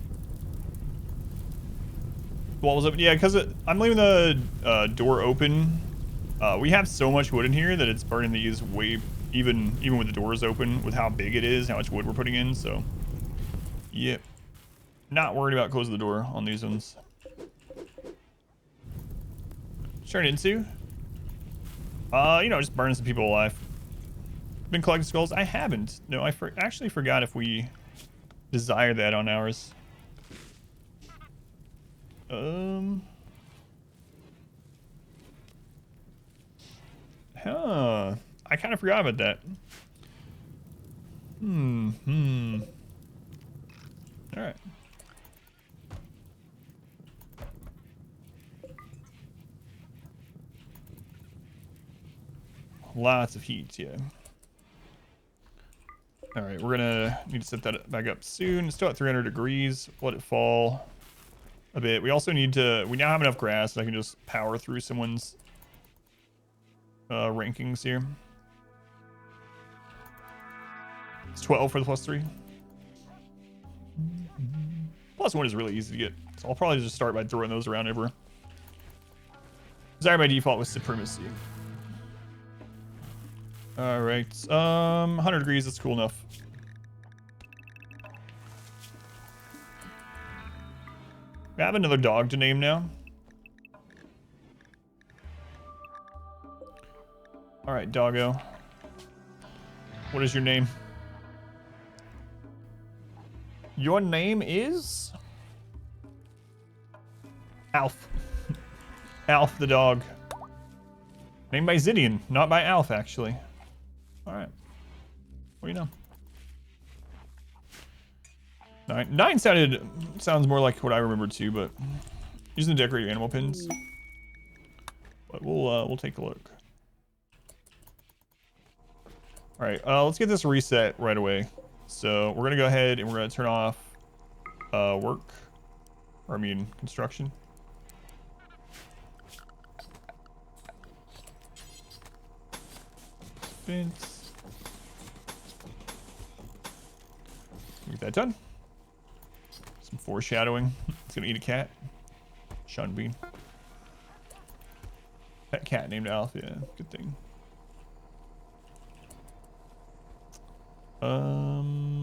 Wall was open. Yeah, because I'm leaving the door open. We have so much wood in here that it's burning these way, even with the doors open, with how big it is, how much wood we're putting in. So, yep, not worried about closing the door on these ones. Turn into, you know, just burning some people alive. Been collecting skulls? I haven't. No, I actually forgot if we desire that on ours. Huh. I kind of forgot about that. All right. Lots of heat, yeah. All right, we're gonna need to set that back up soon. It's still at 300 degrees. Let it fall a bit. We also need to, we now have enough grass that I can just power through someone's rankings here. It's 12 for the +3. +1 is really easy to get. So I'll probably just start by throwing those around everywhere. Desire by default with supremacy. All right, 100 degrees, that's cool enough. We have another dog to name now. All right, doggo. What is your name? Your name is? Alf. Alf the dog. Named by Zidian, not by Alf, actually. All right. What do you know? 9 sounds more like what I remember too, but using the decorate your animal pins. But we'll take a look. All right, let's get this reset right away. So we're gonna go ahead and we're gonna turn off construction. Fence. Get that done. Some foreshadowing. It's gonna eat a cat. Sean Bean. Pet cat named Alf, yeah, good thing.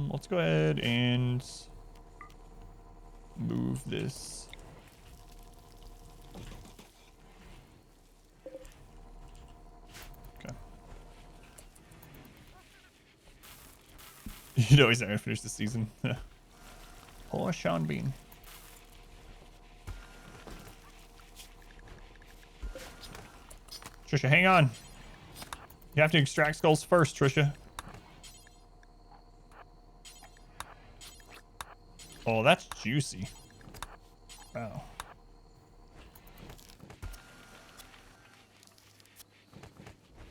Let's go ahead and move this. Okay. You know he's not gonna finish the season. Poor Sean Bean. Trisha, hang on. You have to extract skulls first, Trisha. Oh, that's juicy. Wow.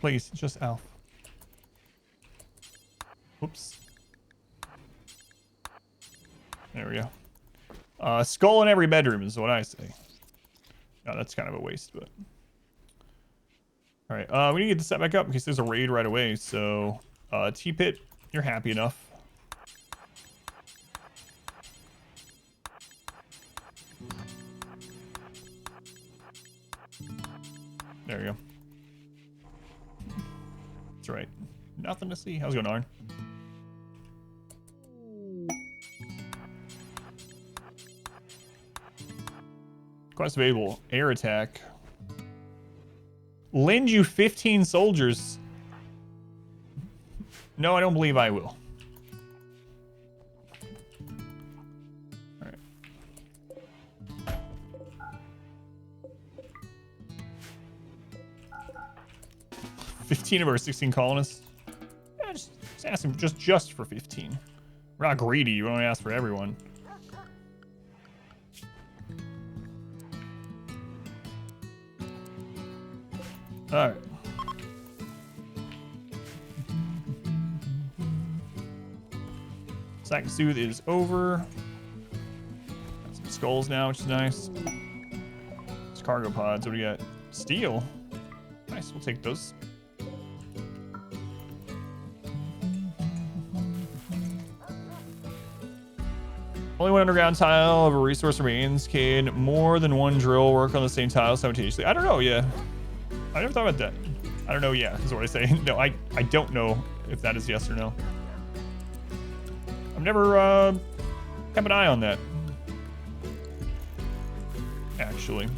Please, just Alf. Whoops. There we go. Skull in every bedroom is what I say. No, that's kind of a waste, but... Alright, we need to get this set back up in case there's a raid right away, so... T-Pit, you're happy enough. There we go. That's right. Nothing to see. How's it going, Arn? Quest available. Air attack. Lend you 15 soldiers. No, I don't believe I will. Alright. 15 of our 16 colonists. Yeah, just ask them just for 15. We're not greedy. You only ask for everyone. All right. Sack and Soothe is over. Got some skulls now, which is nice. It's cargo pods. What do you got? Steel. Nice. We'll take those. Only one underground tile of a resource remains. Can more than one drill work on the same tile simultaneously? I don't know. Yeah. I never thought about that. I don't know. Yeah, is what I say. No, I don't know if that is yes or no. I've never kept an eye on that. Actually.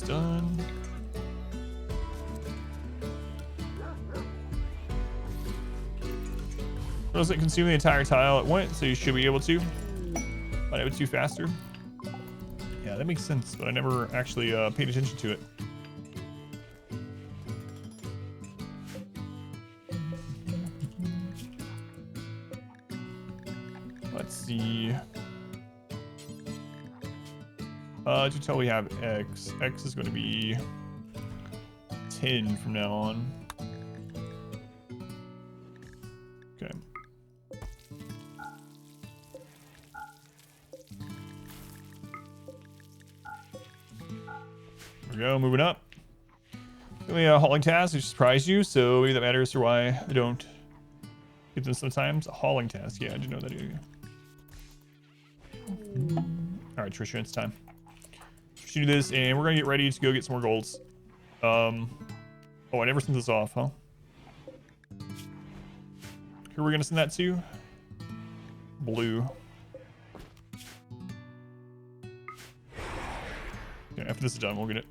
Done. Doesn't consume the entire tile at once, so you should be able to. But it would do faster. Yeah, that makes sense, but I never actually paid attention to it. see. To tell we have X. X is going to be 10 from now on. Okay. There we go, moving up. Really a hauling task, which surprised you, so maybe that matters for why I don't get them sometimes. A hauling task, yeah, I didn't know that either. Alright, Trisha, it's time. Trisha, do this, and we're gonna get ready to go get some more golds. Oh, I never sent this off, huh? Who are we gonna send that to? Blue. Okay, after this is done, we'll get it.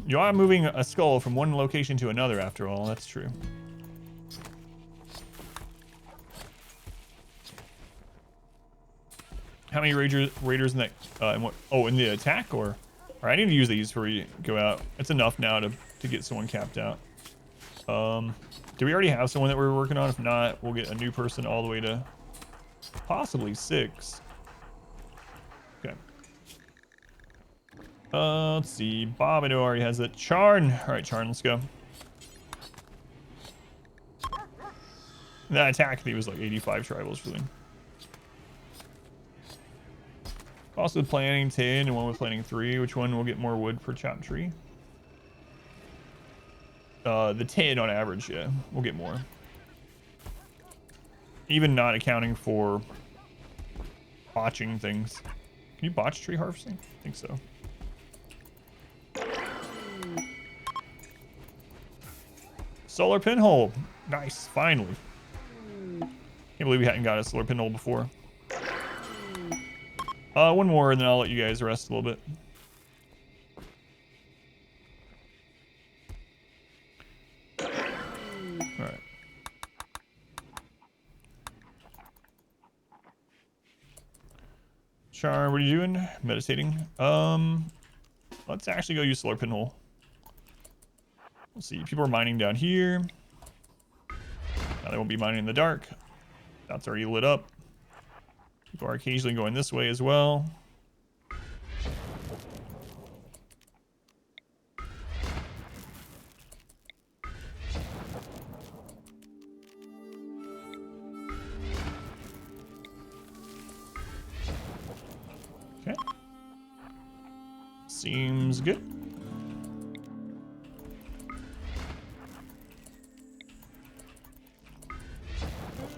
You are moving a skull from one location to another, after all. That's true. How many raiders in that? In what? Oh, in the attack, or? All right, I need to use these before we go out. It's enough now to get someone capped out. Do we already have someone that we're working on? If not, we'll get a new person all the way to possibly 6. Okay. Let's see. Bob, I know already has it. Charn. All right, Charn, let's go. That attack, I think it was like 85 tribals really. Also planning 10 and one with planning 3. Which one will get more wood per chopped tree? The 10 on average, yeah. We'll get more. Even not accounting for botching things. Can you botch tree harvesting? I think so. Solar pinhole. Nice, finally. Can't believe we hadn't got a solar pinhole before. One more and then I'll let you guys rest a little bit. Alright. Char, what are you doing? Meditating. Let's actually go use solar pinhole. Let's see, people are mining down here. Now they won't be mining in the dark. That's already lit up. People are occasionally going this way as well. Okay. Seems good.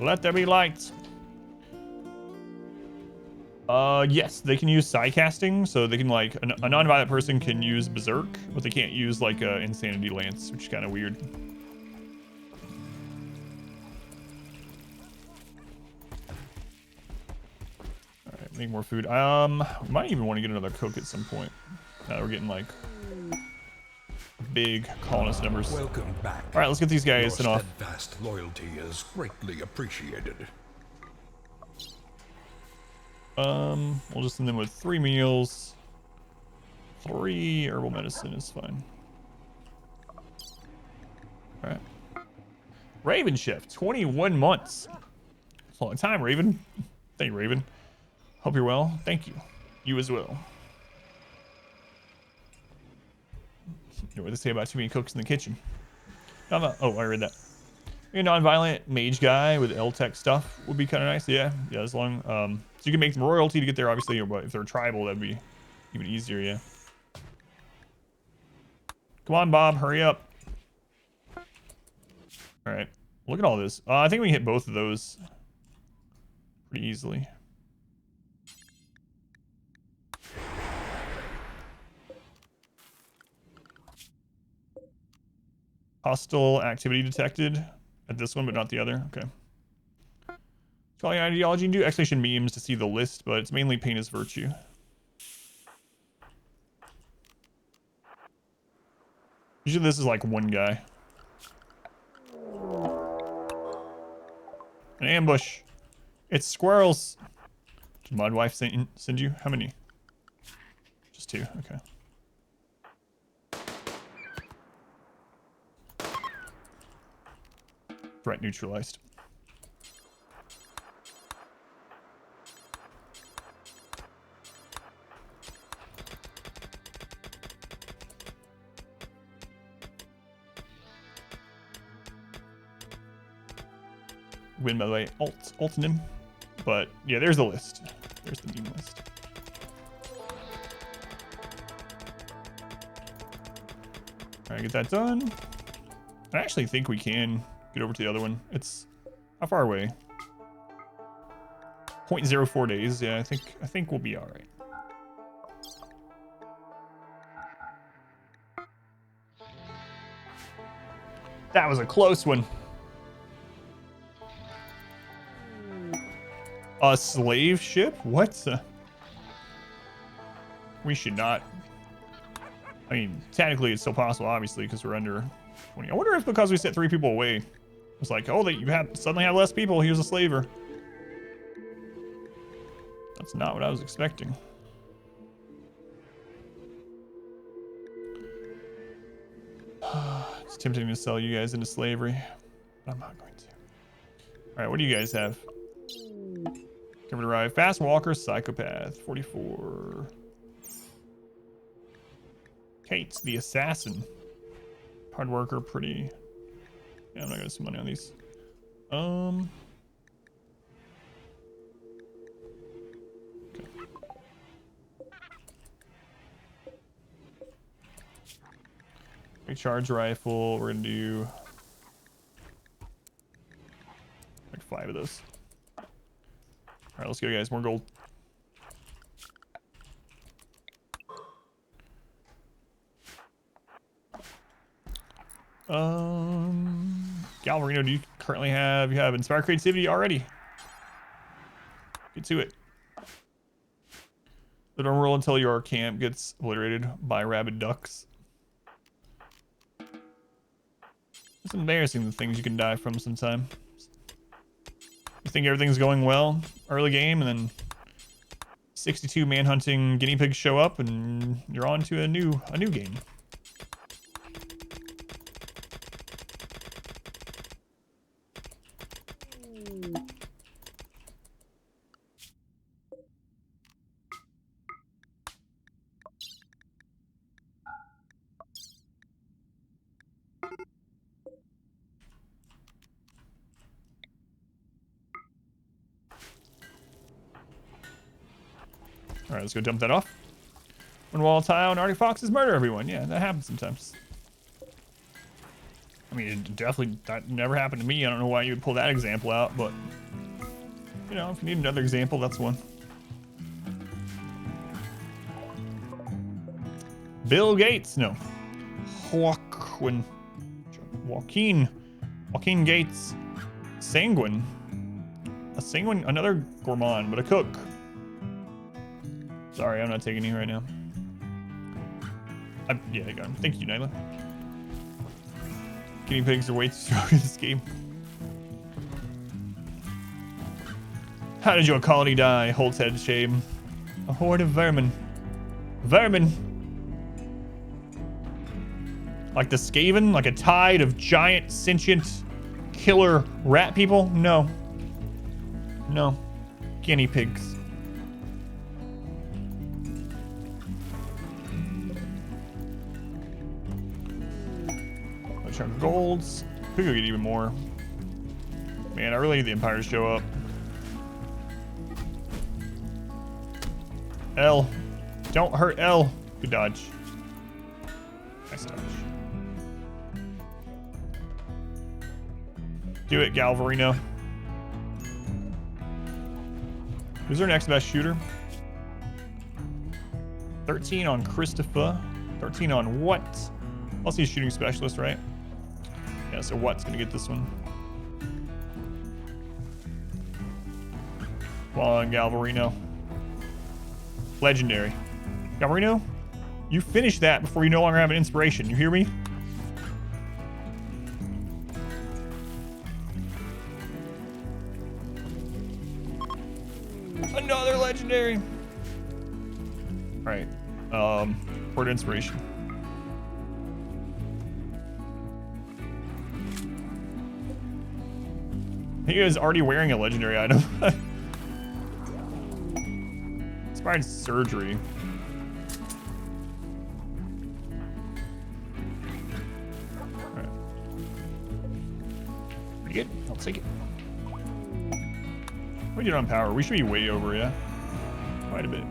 Let there be lights. Yes, they can use side casting, so they can like a non-violent person can use berserk, but they can't use like a insanity lance, which is kind of weird. All right, make more food. We might even want to get another cook at some point. Now that we're getting like big colonist numbers.
Welcome back.
All right, let's get these guys sent
Your
off.
steadfast loyalty is greatly appreciated.
We'll just send them with 3 meals. 3 herbal medicine is fine. All right. Raven shift, 21 months. That's a long time, Raven. Thank you, Raven. Hope you're well. Thank you. You as well. You know what they say about too many cooks in the kitchen. Oh, I read that. A non-violent mage guy with L-Tech stuff would be kind of nice. Yeah, as long. So you can make them royalty to get there, obviously, but if they're tribal, that'd be even easier, yeah. Come on, Bob, hurry up. All right, look at all this. I think we can hit both of those pretty easily. Hostile activity detected at this one, but not the other. Okay. Calling ideology and do exclamation memes to see the list, but it's mainly pain is virtue. Usually this is like one guy. An ambush. It's squirrels. Did my wife send you? How many? Just 2. Okay. Threat neutralized. Win, by the way, Altonym. But yeah, there's the list. There's the meme list. All right, get that done. I actually think we can get over to the other one. It's how far away? 0.04 days. Yeah, I think we'll be all right. That was a close one. A slave ship? What? We should not. I mean, technically, it's still possible, obviously, because we're under 20. I wonder if because we set 3 people away, it's like, oh, you suddenly have less people. Here's a slaver. That's not what I was expecting. It's tempting to sell you guys into slavery, but I'm not going to. All right, what do you guys have? Cover to ride. Fast walker, psychopath, 44. Kate's the assassin. Hard worker, pretty. Yeah, I'm not gonna spend money on these. Okay. Big charge rifle. We're gonna do like 5 of those. All right, let's go, guys. More gold. Galvarino, do you currently have? You have inspire creativity already. Get to it. So don't roll until your camp gets obliterated by rabid ducks. It's embarrassing the things you can die from sometime. You think everything's going well early game, and then 62 manhunting guinea pigs show up, and you're on to a new game. All right, let's go dump that off. When Wall Tile and Arctic Foxes murder everyone. Yeah, that happens sometimes. I mean, that never happened to me. I don't know why you would pull that example out, but you know, if you need another example, that's one. Bill Gates, no. Joaquin Gates. Sanguine. A sanguine, another gourmand, but a cook. Sorry, I'm not taking you right now. Yeah, I got him. Thank you, Nyla. Guinea pigs are way too strong in this game. How did your colony die? Holt's head shame. A horde of vermin. Vermin! Like the Skaven? Like a tide of giant, sentient, killer rat people? No. No. Guinea pigs. Our golds. We could get even more. Man, I really need the Empire to show up. L. Don't hurt L. Good dodge. Nice dodge. Do it, Galvarino. Who's our next best shooter? 13 on Christopher. 13 on what? Also, he's shooting specialist, right? Yeah, so what's gonna get this one? Come on, Galvarino. Legendary. Galvarino, you finish that before you no longer have an inspiration. You hear me? Another legendary. All right. Word inspiration. He is already wearing a legendary item. Inspired surgery. Alright. Pretty good. I'll take it. We get on power. We should be way over, yeah. Quite a bit.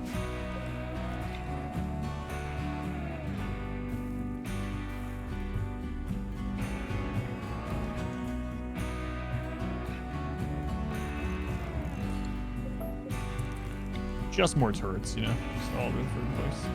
Just more turrets, you know. Just all over the third place.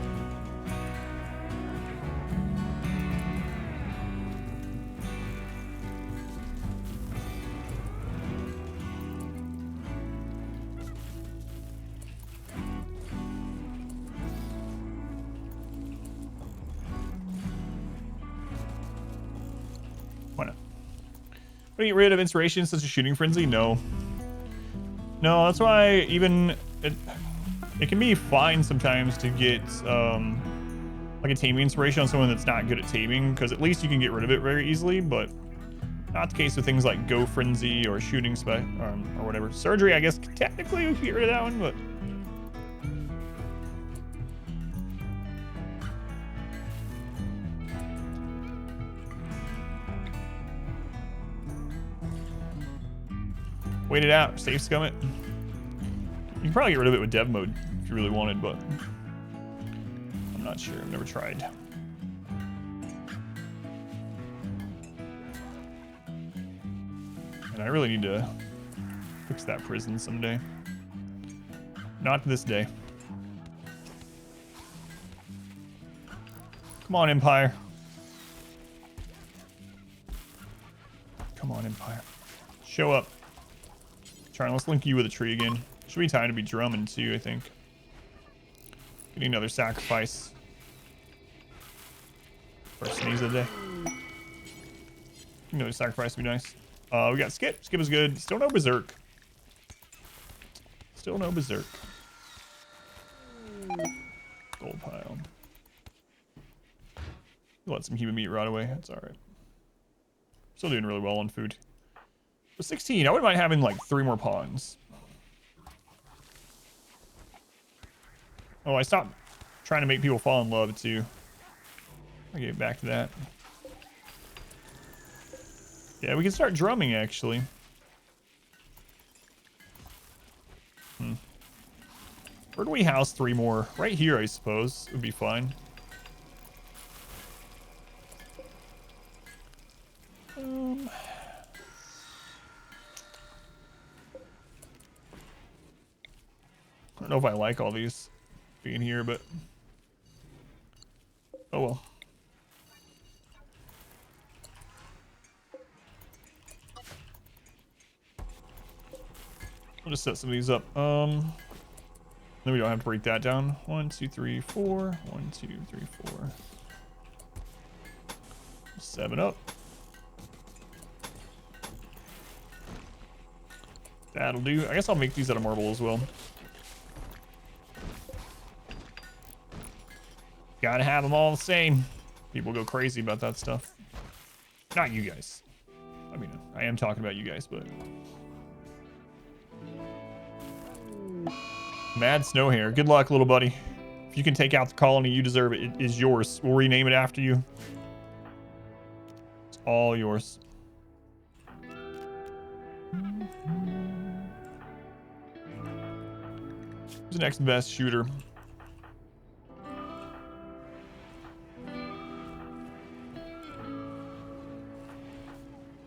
Why not? Would you get rid of inspiration such as shooting frenzy? No. No, that's why even it can be fine sometimes to get like a taming inspiration on someone that's not good at taming, because at least you can get rid of it very easily, but not the case with things like go frenzy or shooting spec or whatever. Surgery, I guess technically we could get rid of that one, but wait it out, safe scum it. You can probably get rid of it with dev mode if you really wanted, but I'm not sure. I've never tried. And I really need to fix that prison someday. Not this day. Come on, Empire. Come on, Empire. Show up. Charlie, let's link you with a tree again. Should be time to be drumming too, I think. Getting another sacrifice. First sneeze of the day. Another sacrifice would be nice. We got Skip. Skip is good. Still no Berserk. Still no Berserk. Gold pile. Let some human meat rot away. That's alright. Still doing really well on food. But 16, I wouldn't mind having like 3 more pawns. Oh, I stopped trying to make people fall in love too. I'll get back to that. Yeah, we can start drumming actually. Where do we house 3 more? Right here, I suppose. Would be fine. I don't know if I like all these being here, but oh well. I'll just set some of these up. Then we don't have to break that down. 1, 2, 3, 4. 1, 2, 3, 4. 7 up. That'll do. I guess I'll make these out of marble as well. Gotta have them all the same. People go crazy about that stuff. Not you guys. I mean, I am talking about you guys, but... Mad Snow Hair. Good luck, little buddy. If you can take out the colony, you deserve it. It is yours. We'll rename it after you. It's all yours. Who's the next best shooter?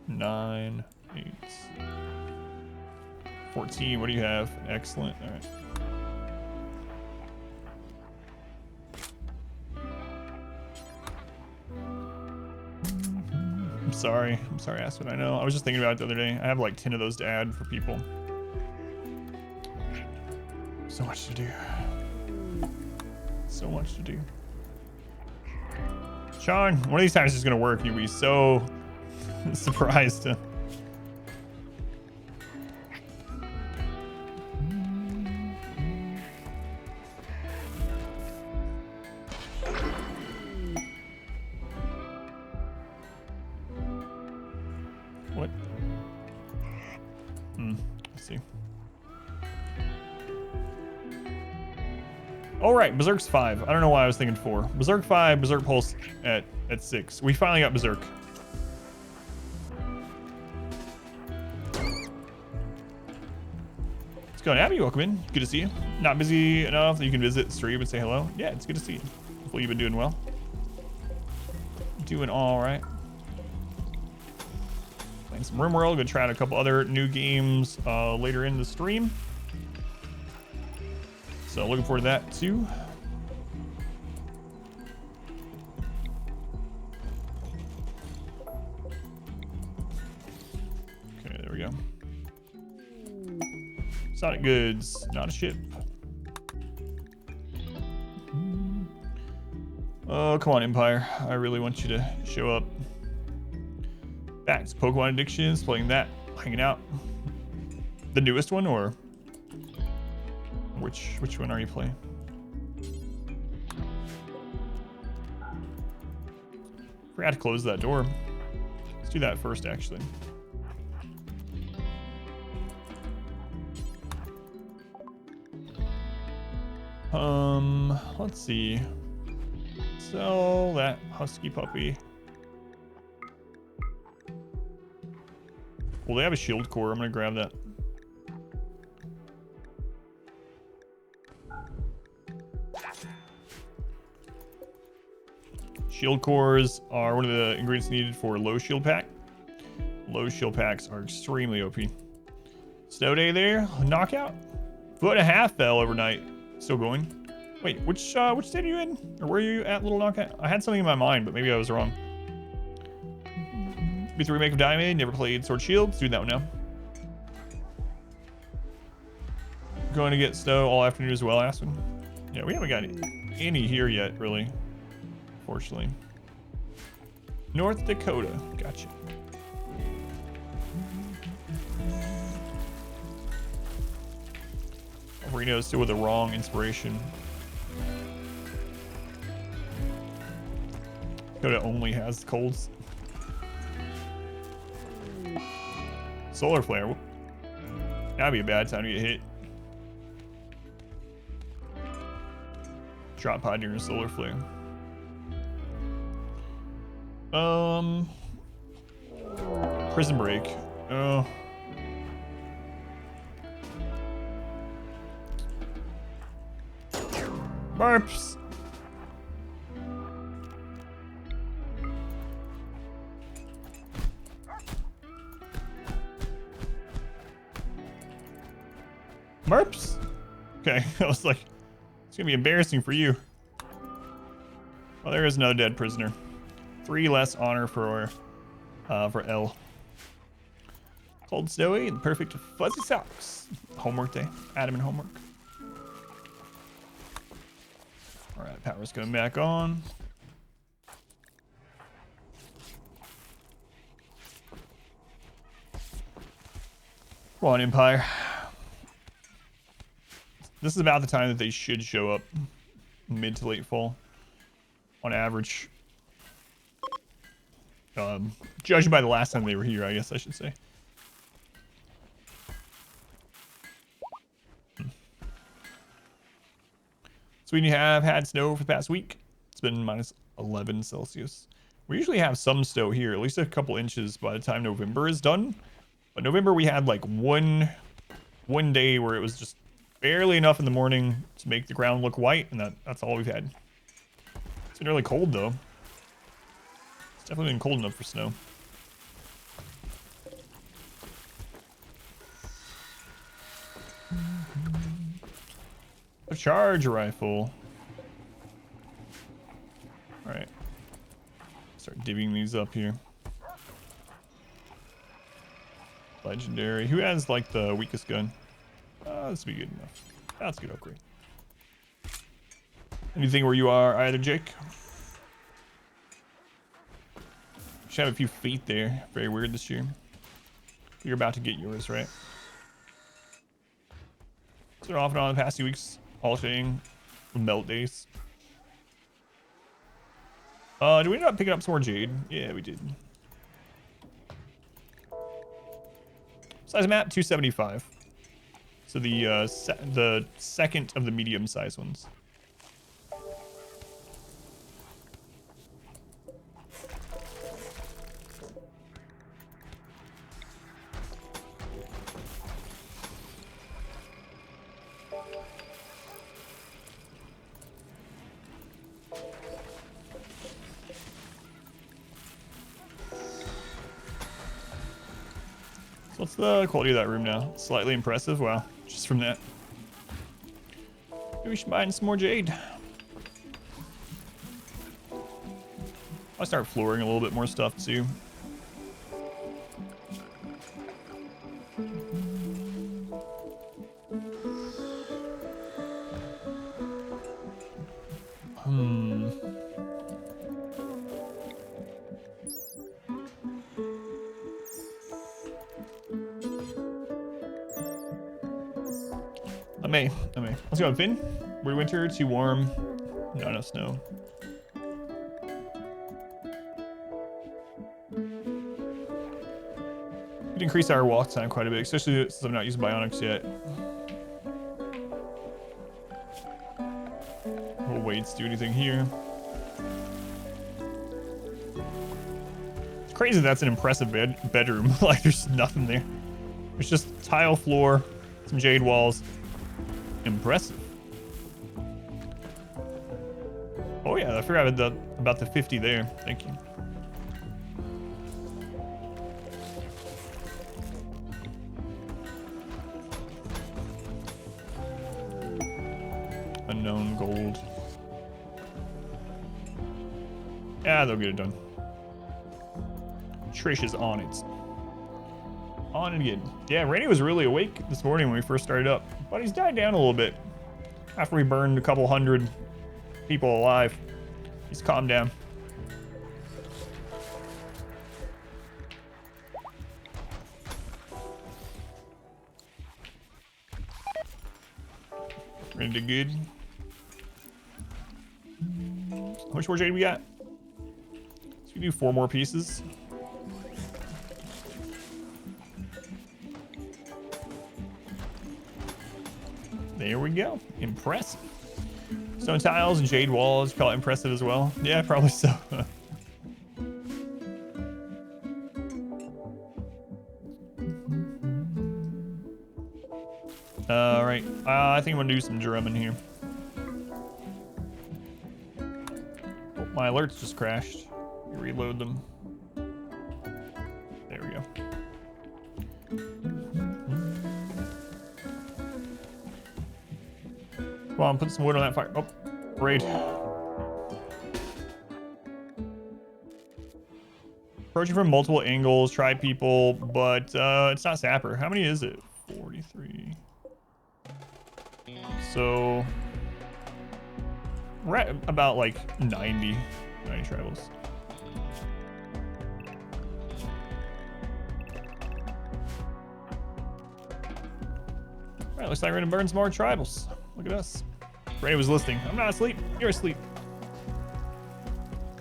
Nine, 8, 14. What do you have? Excellent. All right. I'm sorry, Aspen. I know. I was just thinking about it the other day. I have like 10 of those to add for people. So much to do. So much to do. Sean, one of these times it's gonna work. You'll be so surprised. What? Let's see. All right, Berserk's 5. I don't know why I was thinking 4. Berserk 5, Berserk Pulse at 6. We finally got Berserk. What's going on, Abby? Welcome in. Good to see you. Not busy enough that you can visit, stream, and say hello. Yeah, it's good to see you. Hopefully you've been doing well. Doing all right. Playing some RimWorld. Gonna try out a couple other new games later in the stream. So looking forward to that too. Okay, there we go. Sonic Goods, not a ship. Oh, come on, Empire. I really want you to show up. Back to Pokemon Addictions, playing that, hanging out. The newest one, or which one are you playing? Forgot to close that door. Let's do that first, actually. Let's see. Sell that husky puppy. Well, they have a shield core. I'm gonna grab that. Shield cores are one of the ingredients needed for low shield pack. Low shield packs are extremely OP. Snow day there, knockout. 1.5 fell overnight. Still going. Wait, which state are you in? Or where are you at, Little Knockout? I had something in my mind, but maybe I was wrong. Beat the remake of Diamond. Never played Sword Shield. Let's do that one now. Going to get snow all afternoon as well, Aspen. Yeah, we haven't got any here yet, really. Fortunately. North Dakota. Gotcha. Reno's still with the wrong inspiration. Dakota only has colds. Solar flare. That'd be a bad time to get hit. Drop pod near a solar flare. Prison break. Oh. Burps. Merps? Okay, I was like, it's gonna be embarrassing for you. Well, there is no dead prisoner. 3 less honor for L. Cold Snowy and perfect fuzzy socks. Homework day. Admin homework. All right, power's coming back on. Come on, Empire. This is about the time that they should show up. Mid to late fall. On average. Judging by the last time they were here, I guess I should say. So we have had snow for the past week. It's been minus 11 Celsius. We usually have some snow here, at least a couple inches by the time November is done. But November we had like one day where it was just barely enough in the morning to make the ground look white, and that's all we've had. It's been really cold though. It's definitely been cold enough for snow. A charge rifle. All right. Start divvying these up here. Legendary. Who has like the weakest gun? This will be good enough. That's a good upgrade. Anything where you are either, Jake? Should have a few feet there. Very weird this year. You're about to get yours, right? So off and on the past few weeks, alternating melt days. Did we end up picking up some more jade? Yeah, we did. Size map 275. So the second of the medium size ones. What's the quality of that room now? Slightly impressive. Wow, just from that. Maybe we should buy some more jade. I'll start flooring a little bit more stuff too. I may. Let's go, Finn. Weird winter, too warm. Not enough snow. We could increase our walk time quite a bit, especially since I'm not using bionics yet. Will weights do anything here? It's crazy that's an impressive bedroom. Like, there's nothing there. It's just tile floor, some jade walls. Impressive. Oh yeah, I forgot about the 50 there. Thank you. Unknown gold. Yeah, they'll get it done. Trish is on it. On it again. Yeah, Randy was really awake this morning when we first started up, but he's died down a little bit after we burned a couple hundred people alive. He's calmed down. Randy good. How much more jade we got? So we do 4 more pieces. There we go. Impressive. Stone tiles and jade walls, probably impressive as well. Yeah, probably so. All right. I think I'm gonna do some drumming here. Oh, my alerts just crashed. Reload them. There we go. Come on, put some wood on that fire. Oh, raid. Approaching from multiple angles, try people, but it's not Sapper. How many is it? 43. So we're at about like 90 tribals. All right, looks like we're gonna burn some more tribals. Look at us. Ray was listening. I'm not asleep. You're asleep.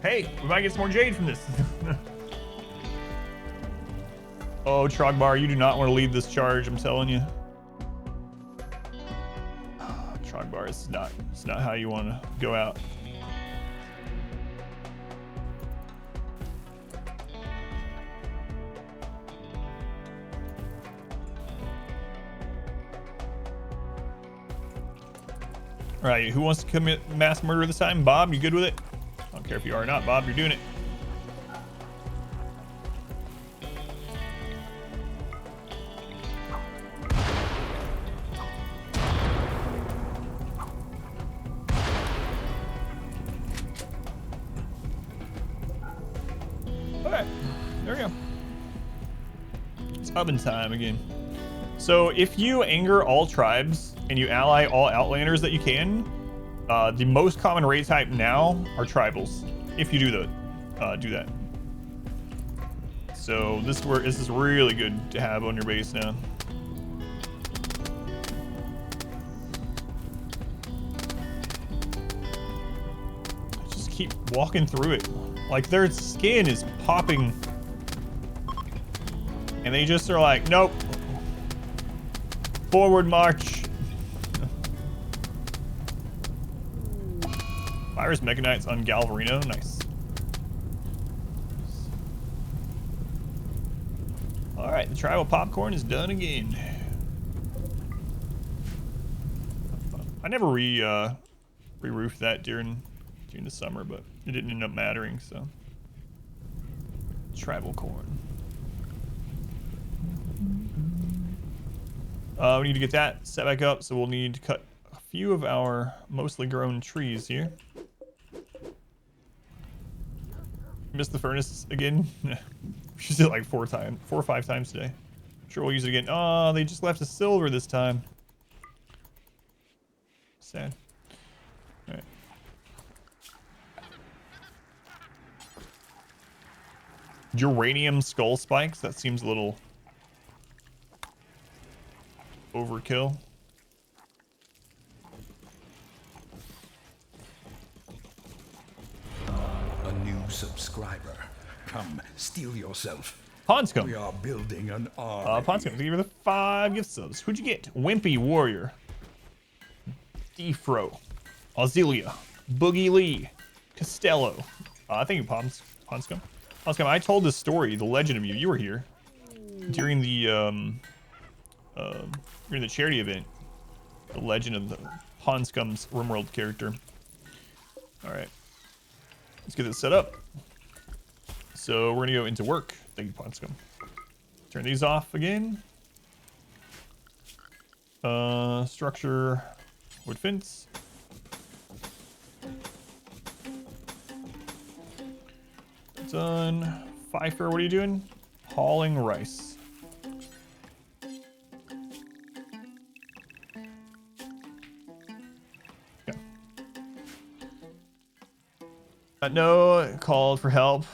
Hey, we might get some more jade from this. Oh, Trogbar, you do not want to lead this charge, I'm telling you. Trogbar, it's not how you want to go out. All right, who wants to commit mass murder this time? Bob, you good with it? I don't care if you are or not, Bob, you're doing it. All right, there we go. It's oven time again. So if you anger all tribes and you ally all Outlanders that you can, the most common raid type now are tribals. If you do that. So this is really good to have on your base now. Just keep walking through it. Like their skin is popping. And they just are like, nope. Forward march. Virus Mechanites on Galvarino. Nice. All right, the tribal popcorn is done again. I never re-roofed that during the summer, but it didn't end up mattering, so. Tribal corn. We need to get that set back up, so we'll need to cut a few of our mostly grown trees here. Missed the furnace again. We used it like 4 or 5 times today. Sure, we'll use it again. Oh, they just left us silver this time. Sad. All right. Uranium skull spikes. That seems a little overkill.
A new subscriber. Come, steal yourself.
Ponscum.
We are building an army.
Ponscum, thank you for the 5 gift subs. Who'd you get? Wimpy Warrior. Defro. Auxilia. Boogie Lee. Costello. Thank you, Ponscum. Ponscum, I told this story, the legend of you. You were here during the charity event. The legend of the Ponscum's RimWorld character. All right, let's get this set up. So we're gonna go into work. Thank you, Ponscum. Turn these off again. Structure, wood fence. Done. Pfeiffer, what are you doing? Hauling rice. Yeah. No, called for help.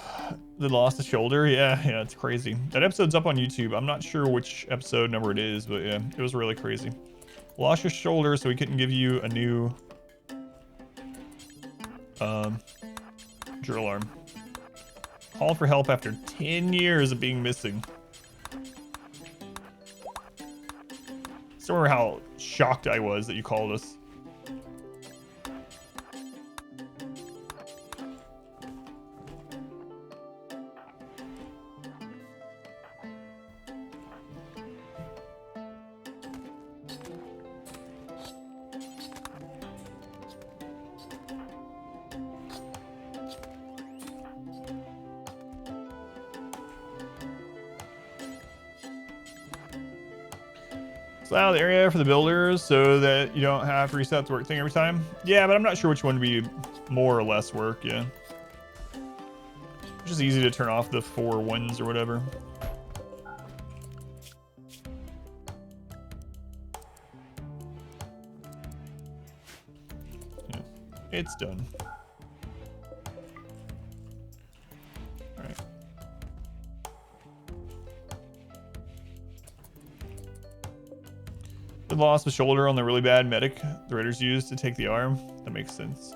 They lost a shoulder. Yeah, it's crazy. That episode's up on YouTube. I'm not sure which episode number it is, but yeah, it was really crazy. Lost your shoulder, so we couldn't give you a new drill arm. Call for help after 10 years of being missing. Still remember how shocked I was that you called us. Allow the area for the builders so that you don't have to reset the work thing every time. Yeah, but I'm not sure which one would be more or less work. Yeah, it's just easy to turn off the 4 ones or whatever. Yeah, it's done. All right. Lost the shoulder on the really bad medic the Raiders used to take the arm. That makes sense.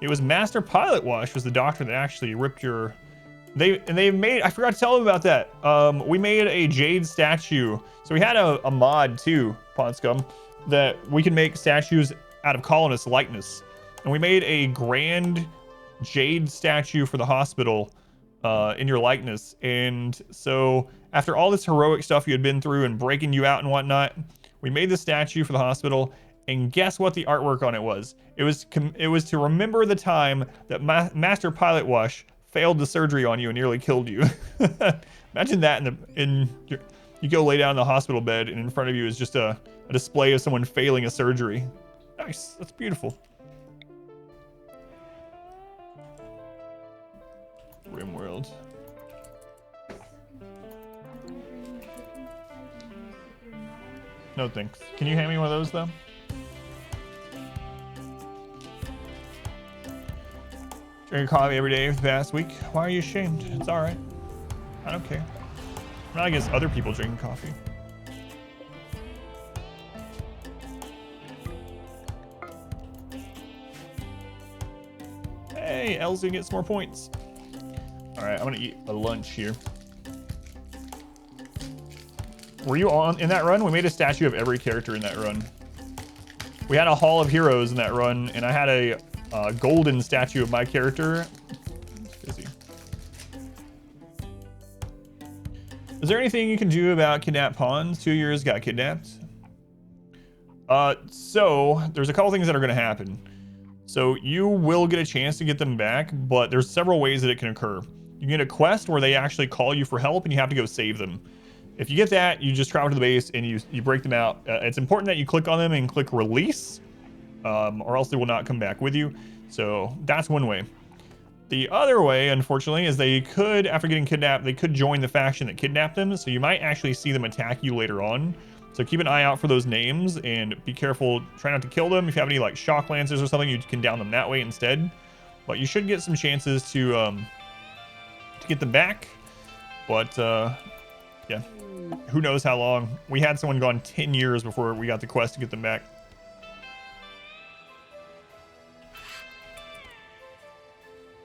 It was Master Pilot Wash was the doctor that actually ripped your... They made... I forgot to tell them about that. We made a jade statue. So we had a mod too, Ponscum, that we can make statues out of colonist likeness. And we made a grand jade statue for the hospital in your likeness. And so after all this heroic stuff you had been through and breaking you out and whatnot, we made the statue for the hospital, and guess what the artwork on it was? It was to remember the time that Master Pilot Wash failed the surgery on you and nearly killed you. Imagine that you go lay down in the hospital bed, and in front of you is just a display of someone failing a surgery. Nice, that's beautiful. RimWorld. No thanks. Can you hand me one of those though? Drinking coffee every day for the past week. Why are you ashamed? It's all right. I don't care. I'm not against other people drinking coffee. Hey, Elle's gonna get some more points. All right, I'm gonna eat a lunch here. Were you in that run? We made a statue of every character in that run. We had a Hall of Heroes in that run, and I had a golden statue of my character. Busy. Is there anything you can do about kidnapped pawns? 2 years got kidnapped. So there's a couple things that are going to happen. So you will get a chance to get them back, but there's several ways that it can occur. You get a quest where they actually call you for help, and you have to go save them. If you get that, you just travel to the base and you break them out. It's important that you click on them and click release, or else they will not come back with you. So that's one way. The other way, unfortunately, is they could, after getting kidnapped, they could join the faction that kidnapped them. So you might actually see them attack you later on. So keep an eye out for those names and be careful. Try not to kill them. If you have any like shock lancers or something, you can down them that way instead. But you should get some chances to get them back. But yeah, who knows how long. We had someone gone 10 years before we got the quest to get them back.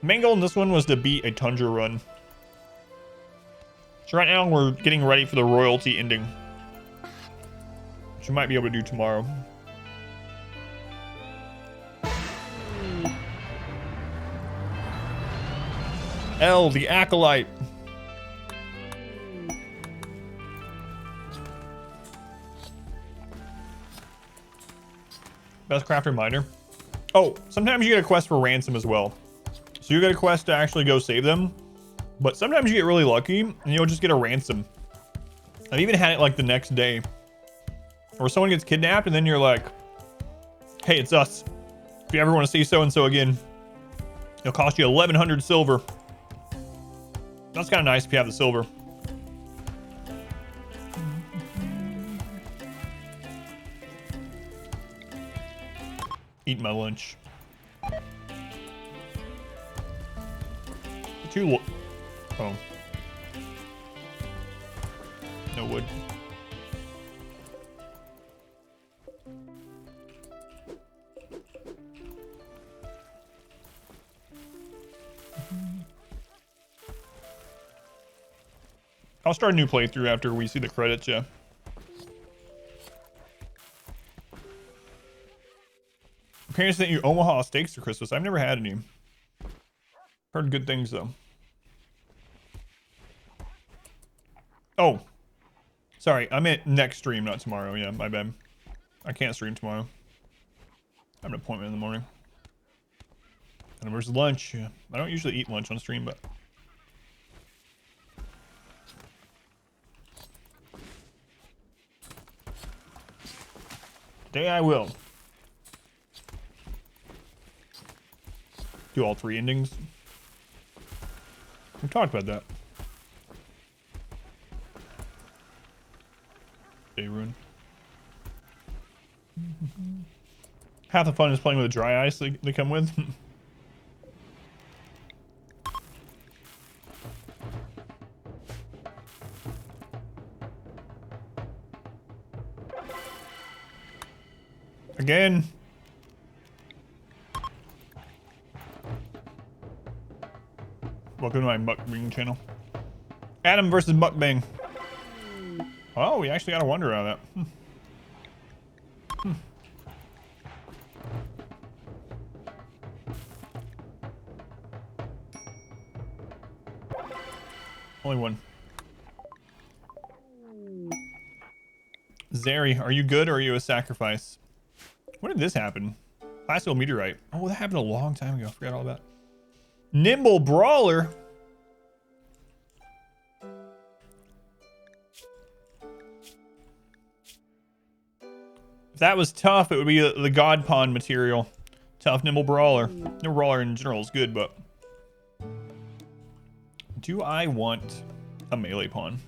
Main goal in this one was to beat a Tundra run. So right now we're getting ready for the royalty ending, which we might be able to do tomorrow. L, the Acolyte. Best crafter miner. Oh, sometimes you get a quest for ransom as well. So you get a quest to actually go save them, but sometimes you get really lucky and you'll just get a ransom. I've even had it like the next day, or someone gets kidnapped and then you're like, hey, it's us. If you ever want to see so-and-so again, it'll cost you 1,100 silver. That's kind of nice if you have the silver. Eat my lunch. Oh. No wood. I'll start a new playthrough after we see the credits, yeah. Parents sent you Omaha steaks for Christmas. I've never had any. Heard good things though. Oh, sorry. I meant next stream, not tomorrow. Yeah, my bad. I can't stream tomorrow. I have an appointment in the morning. And where's lunch? Yeah. I don't usually eat lunch on stream, but. Today I will. Do all 3 endings. We talked about that. Day rune. Half the fun is playing with the dry ice they come with. Again. Welcome to my mukbang channel. Adam versus mukbang. Oh, we actually got a wonder out of that. Only one. Zeri, are you good or are you a sacrifice? When did this happen? Classical meteorite. Oh, that happened a long time ago. I forgot all about it. Nimble Brawler. If that was tough, it would be the God Pond material. Tough Nimble Brawler. Nimble Brawler in general is good, but do I want a melee pawn?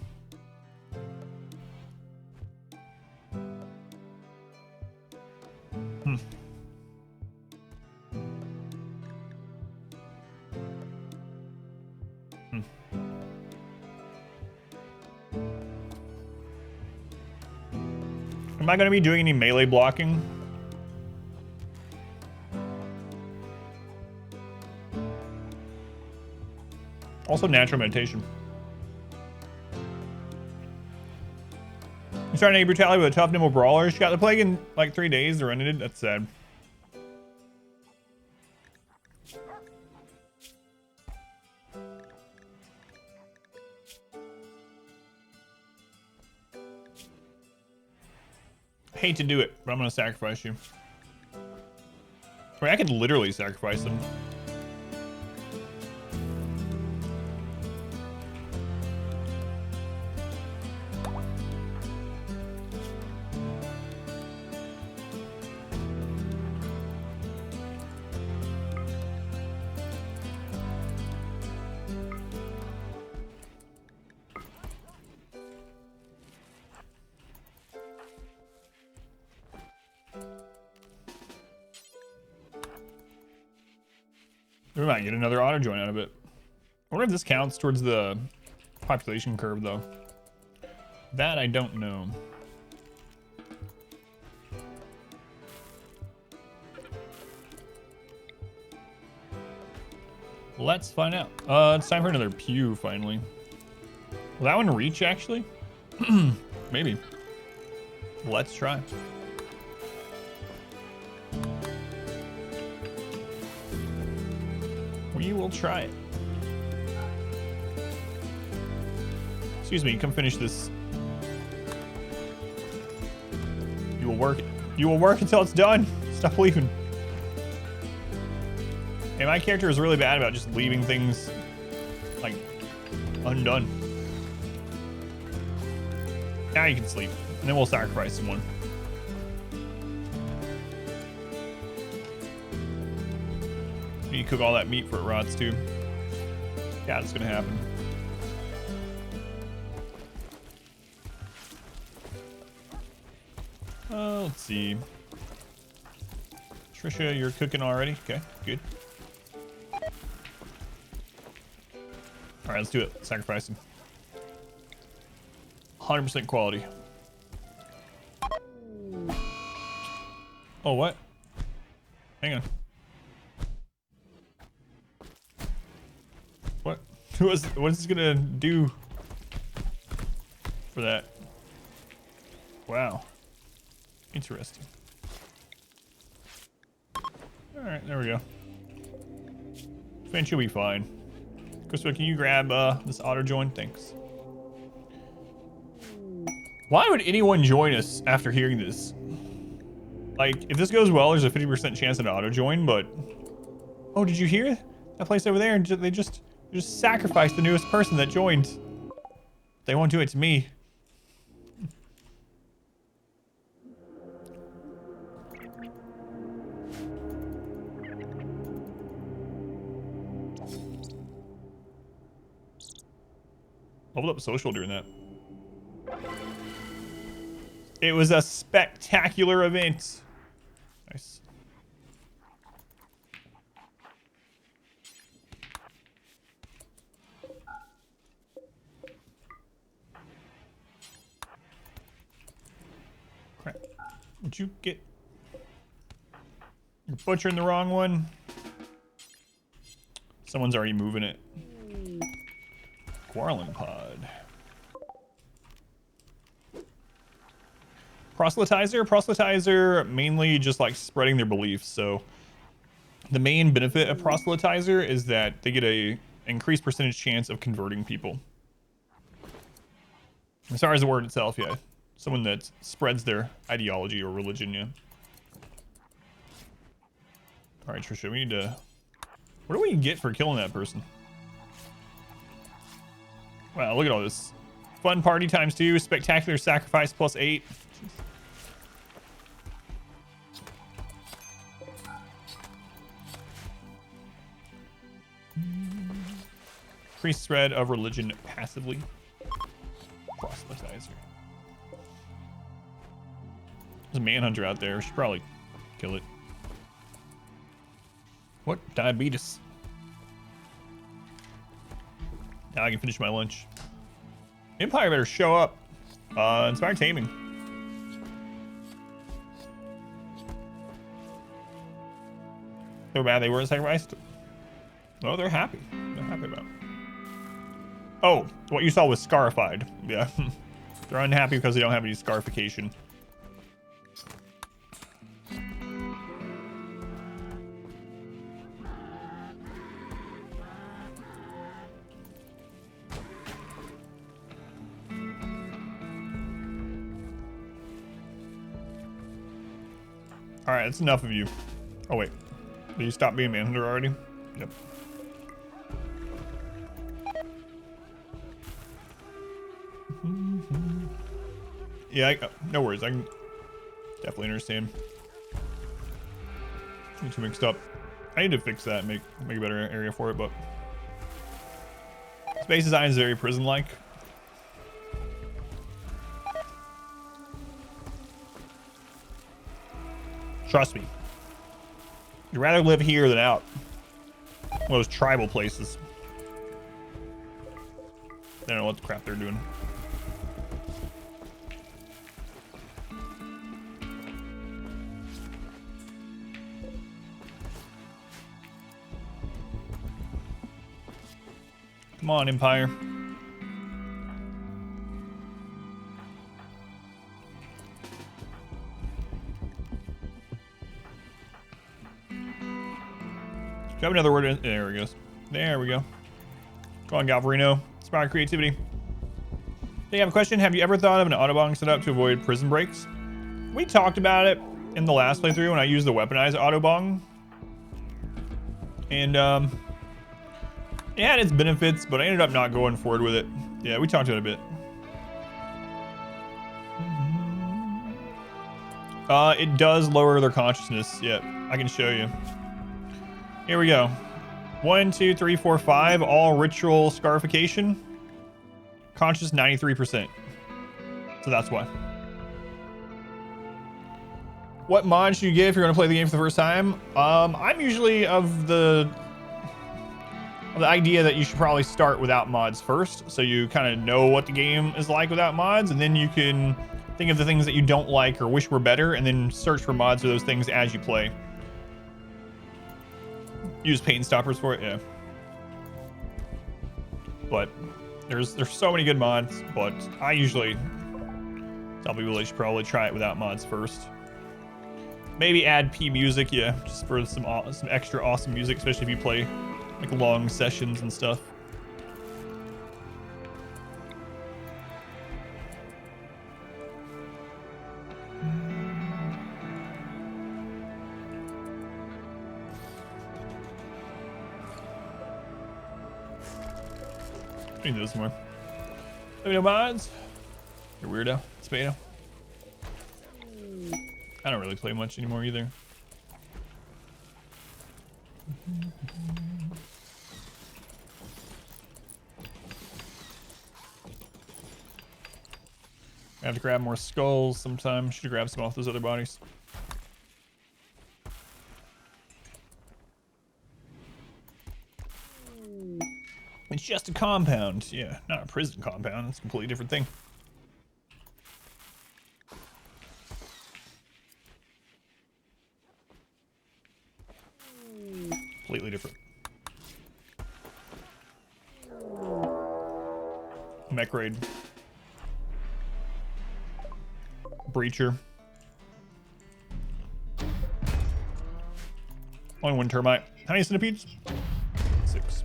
Am I going to be doing any melee blocking? Also natural meditation. You started Naked Brutality with a tough nimble brawler. She got the plague in like 3 days. They're ended. That's sad. Hate to do it, but I'm gonna sacrifice you. I mean, I could literally sacrifice them. We might get another auto join out of it. I wonder if this counts towards the population curve, though. That I don't know. Let's find out. It's time for another pew, finally. Will that one reach, actually? Maybe. Let's try. We will try it. Excuse me, come finish this. You will work. You will work until it's done. Stop leaving. And my character is really bad about just leaving things, like, undone. Now you can sleep. And then we'll sacrifice someone. You cook all that meat for it rots, too. Yeah, it's gonna happen. Let's see. Trisha, you're cooking already? Okay, good. Alright, let's do it. Sacrifice him. 100% quality. Oh, what? Hang on. What? What is this gonna do for that? Wow. Interesting. Alright, there we go. Finch, you'll be fine. Christopher, can you grab this auto join? Thanks. Why would anyone join us after hearing this? Like, if this goes well, there's a 50% chance of an auto join, but... Oh, did you hear that place over there? They just sacrificed the newest person that joined. They won't do it to me. Leveled up social during that. It was a spectacular event. Nice. Crap. Would you get... You're butchering the wrong one. Someone's already moving it. Quarreling pod. Proselytizer mainly just like spreading their beliefs. So the main benefit of proselytizer is that they get a increased percentage chance of converting people. As far as the word itself, yeah. Someone that spreads their ideology or religion, yeah. Alright, Trisha, we need to... What do we get for killing that person? Wow, look at all this. Fun party ×2, spectacular sacrifice +8. Increased spread of religion passively. Proselytizer. There's a manhunter out there. We should probably kill it. What? Diabetes. Now I can finish my lunch. Empire better show up. Inspired taming. So bad they weren't sacrificed. No, they're happy. They're happy about it. Oh, what you saw was scarified. Yeah. They're unhappy because they don't have any scarification. Alright, that's enough of you. Oh, wait. Did you stop being manhunter already? Yep. Yeah, no worries. I can definitely understand. Getting too mixed up. I need to fix that and make a better area for it, but... Space design is very prison-like. Trust me. You'd rather live here than out. One of those tribal places. I don't know what the crap they're doing. Come on, Empire. Grab another word in. There we go. There we go. Come on, Galvarino. Smart creativity. Hey, I have a question. Have you ever thought of an autobong setup to avoid prison breaks? We talked about it in the last playthrough when I used the weaponized autobong. And, it had its benefits, but I ended up not going forward with it. Yeah, we talked about it a bit. It does lower their consciousness. Yeah, I can show you. Here we go. 1, 2, 3, 4, 5. All ritual scarification. Conscious 93%. So that's why. What mod should you get if you're going to play the game for the first time? I'm usually of the idea that you should probably start without mods first, so you kind of know what the game is like without mods, and then you can think of the things that you don't like or wish were better, and then search for mods for those things as you play. Use paint stoppers for it, yeah. But there's so many good mods, but I usually tell people they should probably try it without mods first. Maybe add P music, yeah, just for some extra awesome music, especially if you play like long sessions and stuff. I need those more. Let me know mods. You're weirdo. Spado. I don't really play much anymore either. I have to grab more skulls sometime. Should grab some off those other bodies. It's just a compound. Yeah, not a prison compound. It's a completely different thing. Completely different. Mech raid. Breacher. Only one termite. How many centipedes? 6.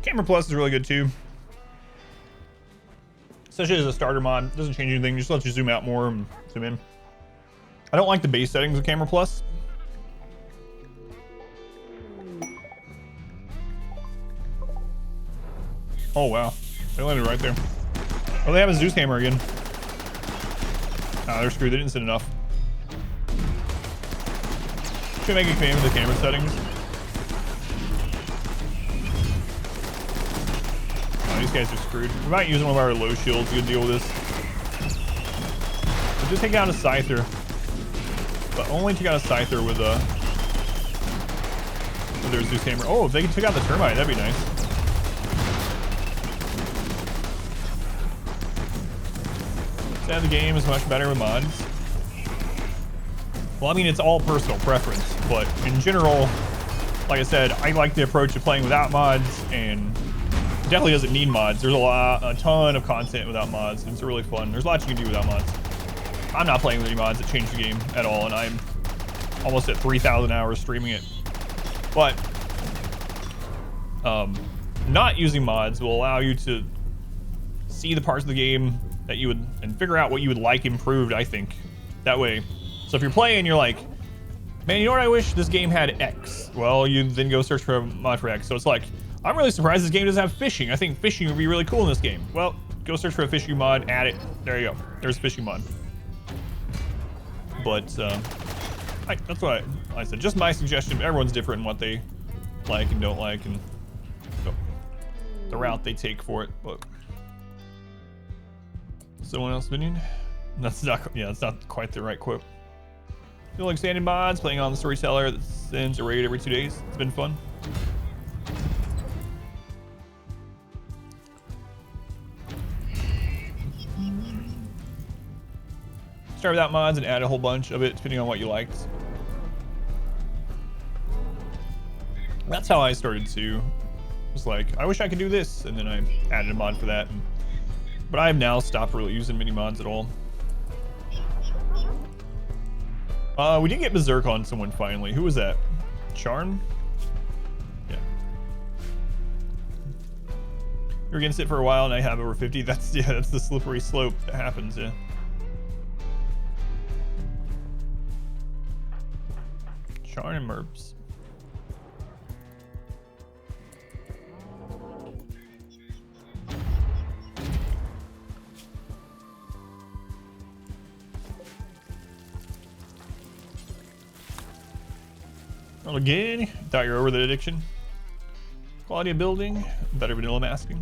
Camera Plus is really good too. Especially as a starter mod. Doesn't change anything, just lets you zoom out more and zoom in. I don't like the base settings of Camera Plus. Oh wow, they landed right there. Oh, they have a Zeus hammer again. Ah, they're screwed, they didn't send enough. Should make a command with the camera settings. Oh, these guys are screwed. We might use one of our low shields to deal with this. But just take out a Scyther. But only took out a Scyther with their Zeus hammer. Oh, if they took out the termite, that'd be nice. Sad the game is much better with mods. Well, I mean, it's all personal preference, but in general, like I said, I like the approach of playing without mods, and it definitely doesn't need mods. There's a ton of content without mods, and it's really fun. There's lots you can do without mods. I'm not playing with any mods that change the game at all, and I'm almost at 3,000 hours streaming it. But not using mods will allow you to see the parts of the game that you would, and figure out what you would like improved, I think. That way. So if you're playing, you're like, man, you know what I wish this game had X? Well, you then go search for a mod for X. So it's like, I'm really surprised this game doesn't have fishing. I think fishing would be really cool in this game. Well, go search for a fishing mod, add it. There you go. There's a fishing mod. But that's what I said. Just my suggestion. Everyone's different in what they like and don't like, and so the route they take for it. But someone else opinion? That's not. Yeah, that's not quite the right quote. Still expanded mods, playing on the storyteller that sends a raid every 2 days. It's been fun. Start without mods and add a whole bunch of it depending on what you liked. That's how I started too. It was like, I wish I could do this, and then I added a mod for that. But I have now stopped really using mini mods at all. We did get Berserk on someone finally. Who was that? Charn? Yeah. You're against it for a while and I have over 50. That's the slippery slope that happens, yeah. Charn and Merps. Well, again, thought you were over the addiction. Quality of building, better vanilla masking.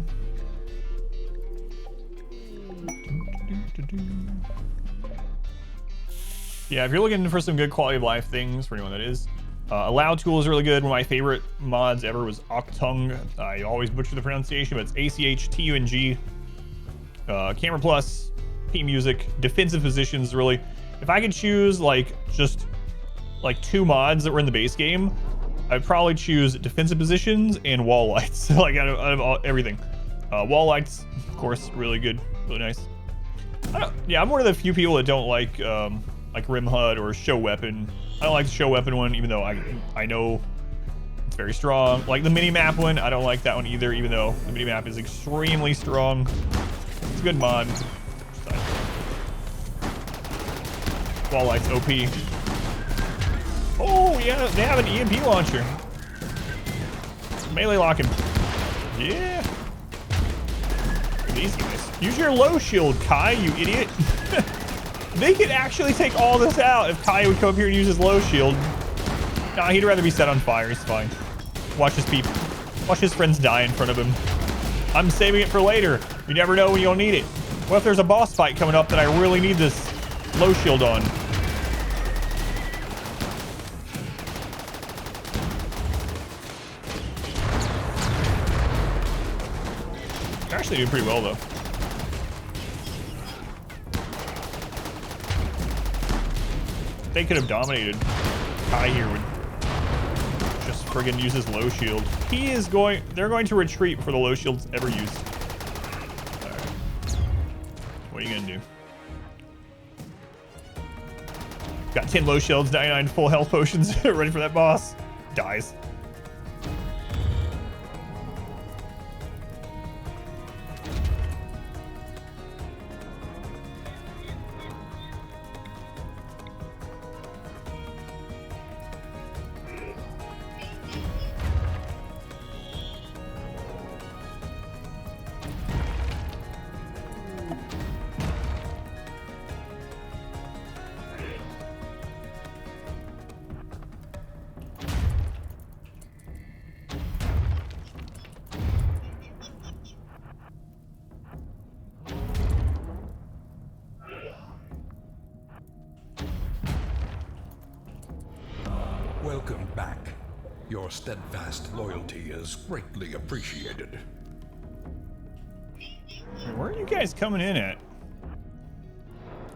Yeah, if you're looking for some good quality of life things, for anyone that is, Allow tool is really good. One of my favorite mods ever was Octung. I always butcher the pronunciation, but it's ACHTUNG. Camera Plus, P Music, defensive positions, really. If I could choose just 2 mods that were in the base game, I'd probably choose defensive positions and wall lights. Out of everything. Wall lights, of course, really good, really nice. I'm one of the few people that don't like Rim HUD or Show Weapon. I don't like the Show Weapon one, even though I know it's very strong. Like the mini-map one, I don't like that one either, even though the mini-map is extremely strong. It's a good mod. Wall lights OP. Oh, yeah, they have an EMP launcher. Melee lock him. Yeah. Look at these guys. Use your low shield, Kai, you idiot. They could actually take all this out if Kai would come up here and use his low shield. Nah, he'd rather be set on fire. He's fine. Watch his friends die in front of him. I'm saving it for later. You never know when you'll need it. What if there's a boss fight coming up that I really need this low shield on? They're actually doing pretty well, though. They could have dominated. Kai here would just friggin' use his low shield. They're going to retreat before the low shield's ever used. All right. What are you gonna do? Got 10 low shields, 99 full health potions, ready for that boss. Dies.
Welcome back. Your steadfast loyalty is greatly appreciated.
Where are you guys coming in at?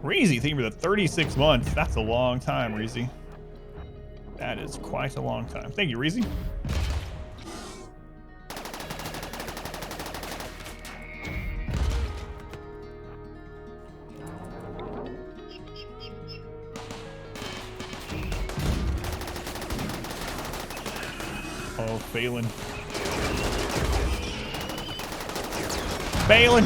Reezy, thank you for the 36 months. That's a long time, Reezy. That is quite a long time. Thank you, Reezy. Oh, Phelan. Phelan!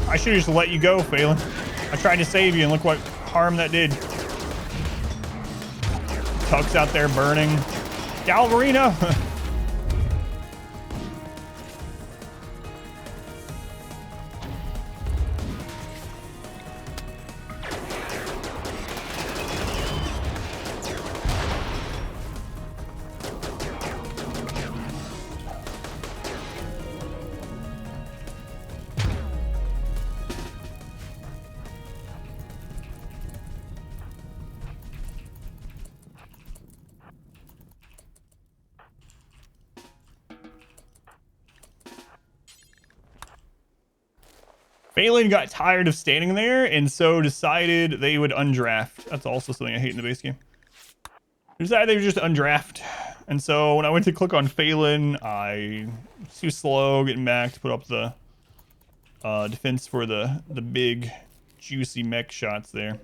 I should have just let you go, Phelan. I tried to save you, and look what harm that did. Tuck's out there burning. Galvarino! Phelan got tired of standing there and so decided they would undraft. That's also something I hate in the base game. They decided they would just undraft. And so when I went to click on Phelan, I was too slow getting back to put up the defense for the big juicy mech shots there.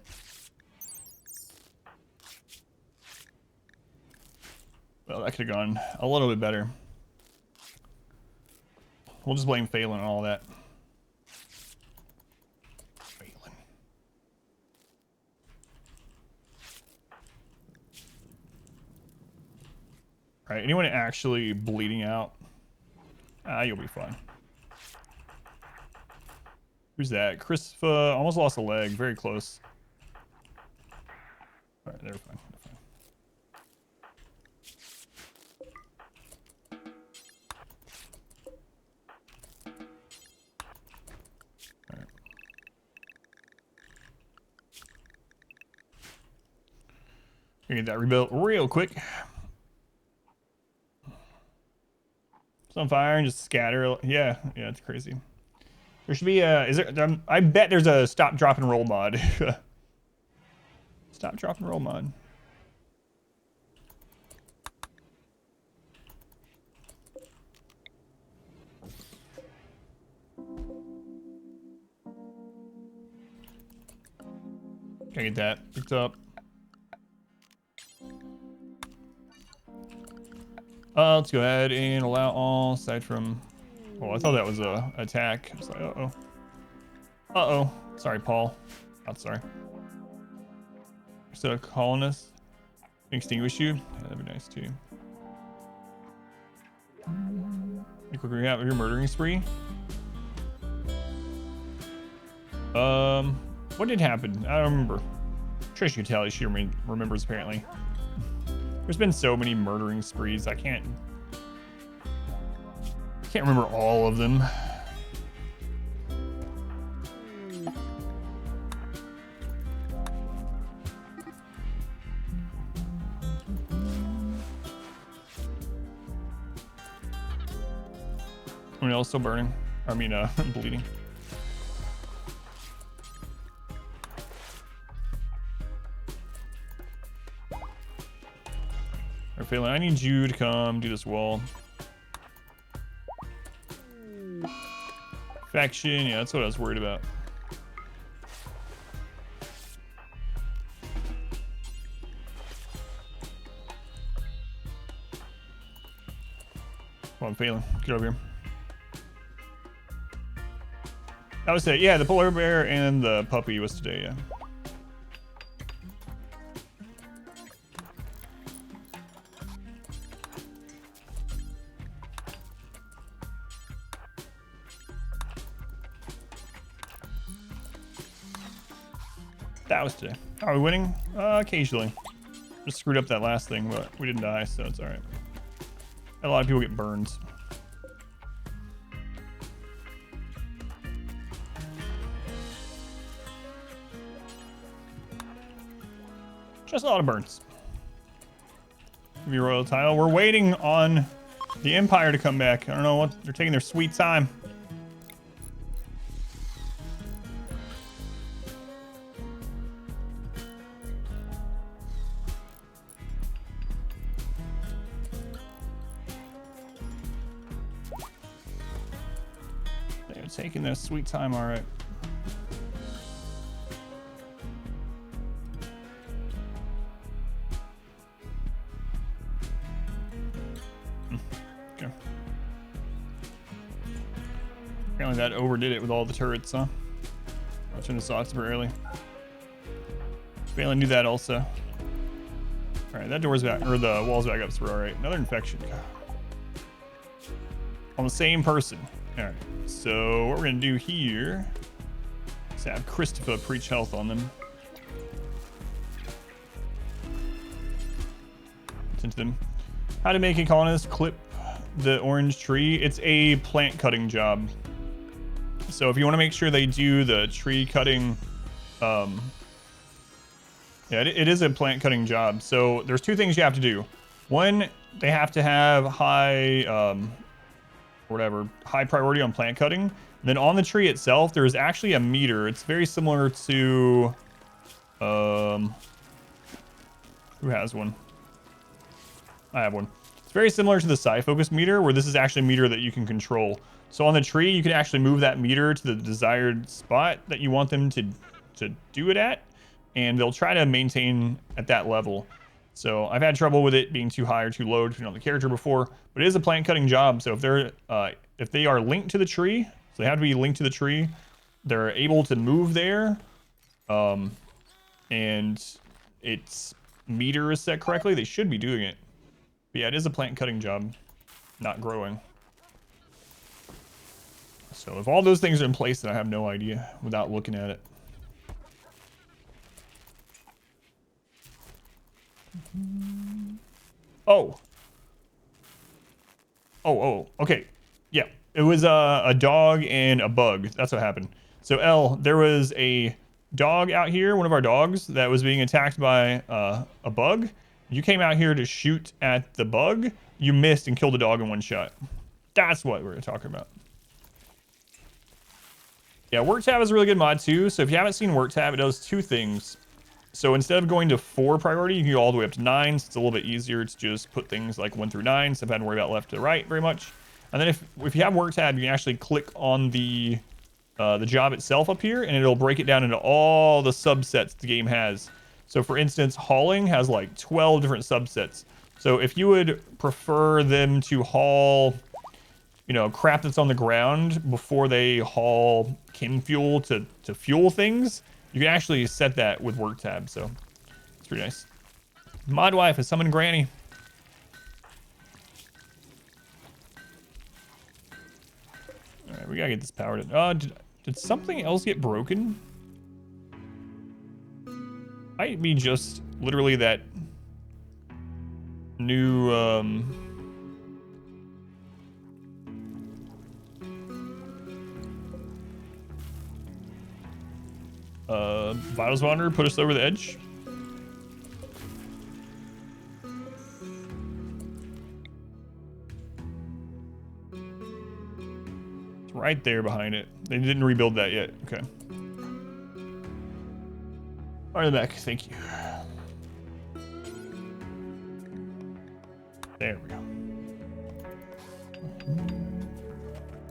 Well, that could have gone a little bit better. We'll just blame Phelan and all that. Phelan. All right, anyone actually bleeding out? You'll be fine. Who's that? Christopher almost lost a leg. Very close. All right, they're fine. Get that rebuilt real quick. It's on fire and just scatter. Yeah, it's crazy. There should be a. Is there? I bet there's a stop, drop, and roll mod. Stop, drop, and roll mod. Can I get that picked up? Let's go ahead and allow all aside from. Oh, I thought that was a attack. I was like, uh-oh. Uh-oh. Sorry, Paul. Not sorry. Instead of colonists, extinguish you. Yeah, that'd be nice too. You quickly recap of your murdering spree. What did happen? I don't remember. Trish could tell you. She remembers apparently. There's been so many murdering sprees. I can't remember all of them. Anyone else still burning? I mean, bleeding. Phelan, I need you to come do this wall. Faction, yeah, that's what I was worried about. Come on, Phelan, get over here. That was it. Yeah, the polar bear and the puppy was today, yeah. That was today. Are we winning? Occasionally. Just screwed up that last thing, but we didn't die, so it's alright. A lot of people get burns. Just a lot of burns. Give me a royal title. We're waiting on the Empire to come back. I don't know what, they're taking their sweet time. Taking their sweet time, all right. Okay. Apparently that overdid it with all the turrets, huh? I shouldn't have saw it super early. Phelan knew that also. All right, that door's back, or the wall's back up, so we're all right. Another infection. On the same person. All right. So what we're gonna do here is have Christopher preach health on them. Into them. How to make a colonist clip the orange tree. It's a plant cutting job. So if you want to make sure they do the tree cutting, yeah, it is a plant cutting job. So there's two things you have to do. One, they have to have high, high priority on plant cutting. then on the tree itself, there's actually a meter. It's very similar to, who has one? I have one. It's very similar to the sci focus meter, where this is actually a meter that you can control. So on the tree, you can actually move that meter to the desired spot that you want them to do it at, and they'll try to maintain at that level. So I've had trouble with it being too high or too low depending on the character before, but it is a plant cutting job. So if they are linked to the tree, so they have to be linked to the tree, they're able to move there, and its meter is set correctly, they should be doing it. But yeah, it is a plant cutting job, not growing. So if all those things are in place, then I have no idea without looking at it. Oh, okay. Yeah, it was a dog and a bug. That's what happened. So L, there was a dog out here, one of our dogs, that was being attacked by a bug. You came out here to shoot at the bug. You missed and killed the dog in one shot. That's what we're talking about. Yeah, Work Tab is a really good mod too. So if you haven't seen Work Tab, it does two things. So instead of going to 4 priority, you can go all the way up to 9. So it's a little bit easier to just put things like 1 through 9. So I've had to worry about left to right very much. And then if you have Work Tab, you can actually click on the job itself up here, and it'll break it down into all the subsets the game has. So for instance, hauling has like 12 different subsets. So if you would prefer them to haul, you know, crap that's on the ground before they haul kin fuel to fuel things, you can actually set that with Work Tab. So it's pretty nice. Mod wife has summoned Granny. All right, we gotta get this powered. Did something else get broken? Might be just literally that new Vitals Wanderer put us over the edge. It's right there behind it. They didn't rebuild that yet. Okay. All right, back. Thank you. There we go.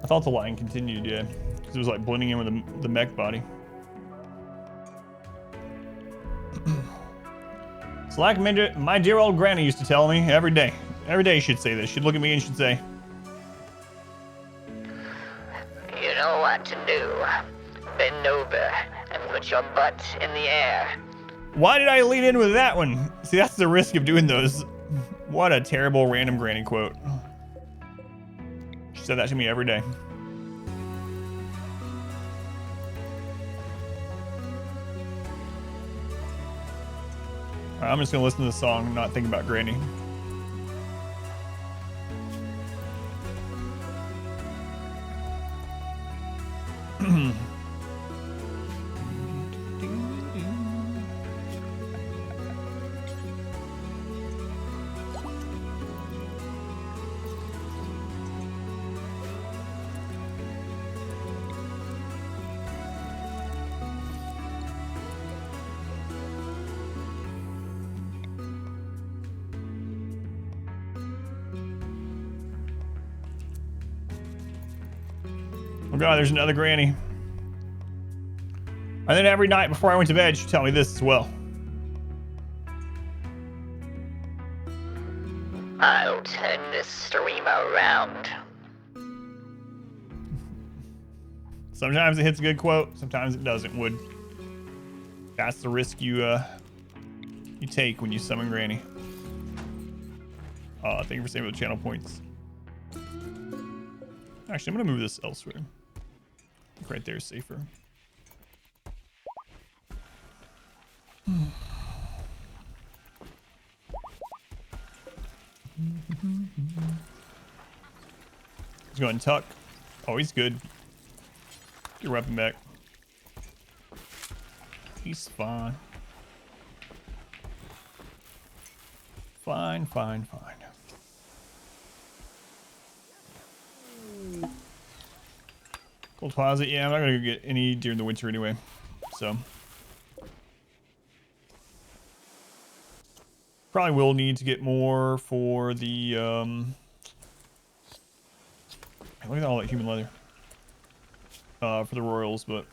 I thought the line continued, yeah, because it was like blending in with the mech body. It's like my dear old granny used to tell me every day. Every day she'd say this. She'd look at me and she'd say,
You know what to do. Bend over and put your butt in the air.
why did I lead in with that one? See, that's the risk of doing those. What a terrible random granny quote. She said that to me every day. All right, I'm just gonna listen to the song and not think about Granny. Oh god, there's another Granny. And then every night before I went to bed, she'd tell me this as well.
I'll turn this stream around.
Sometimes it hits a good quote, sometimes it doesn't, Wood. That's the risk you take when you summon Granny. Thank you for saving the channel points. Actually, I'm gonna move this elsewhere. I think right there is safer. He's going tuck. Oh, he's good. Get your weapon back. He's fine. Fine, fine, fine. Full closet. Yeah, I'm not gonna get any during the winter anyway. So probably will need to get more for the look at all that human leather. For the royals, but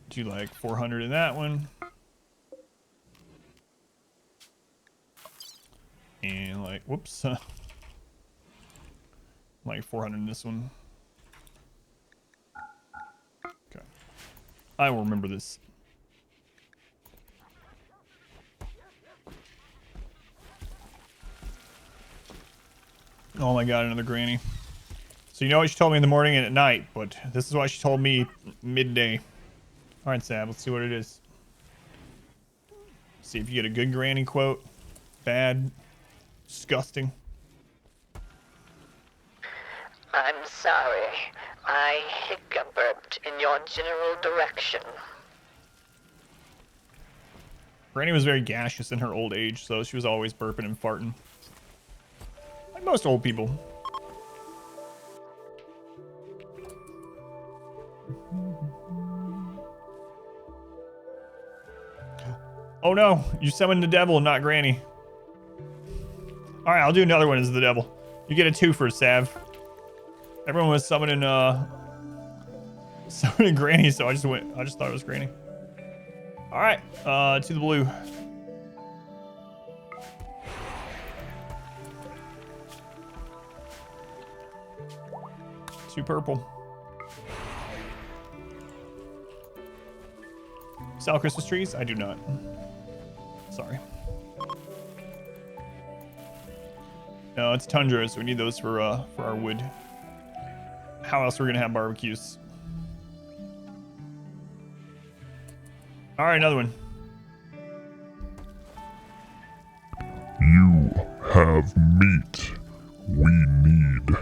do like 400 in that one. And like, whoops, like 400 in this one. Okay, I will remember this. Oh my god, another granny. So you know what she told me in the morning and at night, but this is what she told me midday. All right, Sab, let's see what it is. See if you get a good granny quote. Bad. Disgusting.
I'm sorry. I hiccuped in your general direction.
Granny was very gaseous in her old age, so she was always burping and farting. Like most old people. Oh no, you summoned the devil, not Granny. Alright, I'll do another one as the devil. You get a 2 for Sav. Everyone was summoning Granny, so I just thought it was Granny. Alright, to the blue. Two purple. Sell Christmas trees? I do not. Sorry. No, it's Tundra, so we need those for our wood. How else are we gonna have barbecues? All right, another one.
You have meat we need.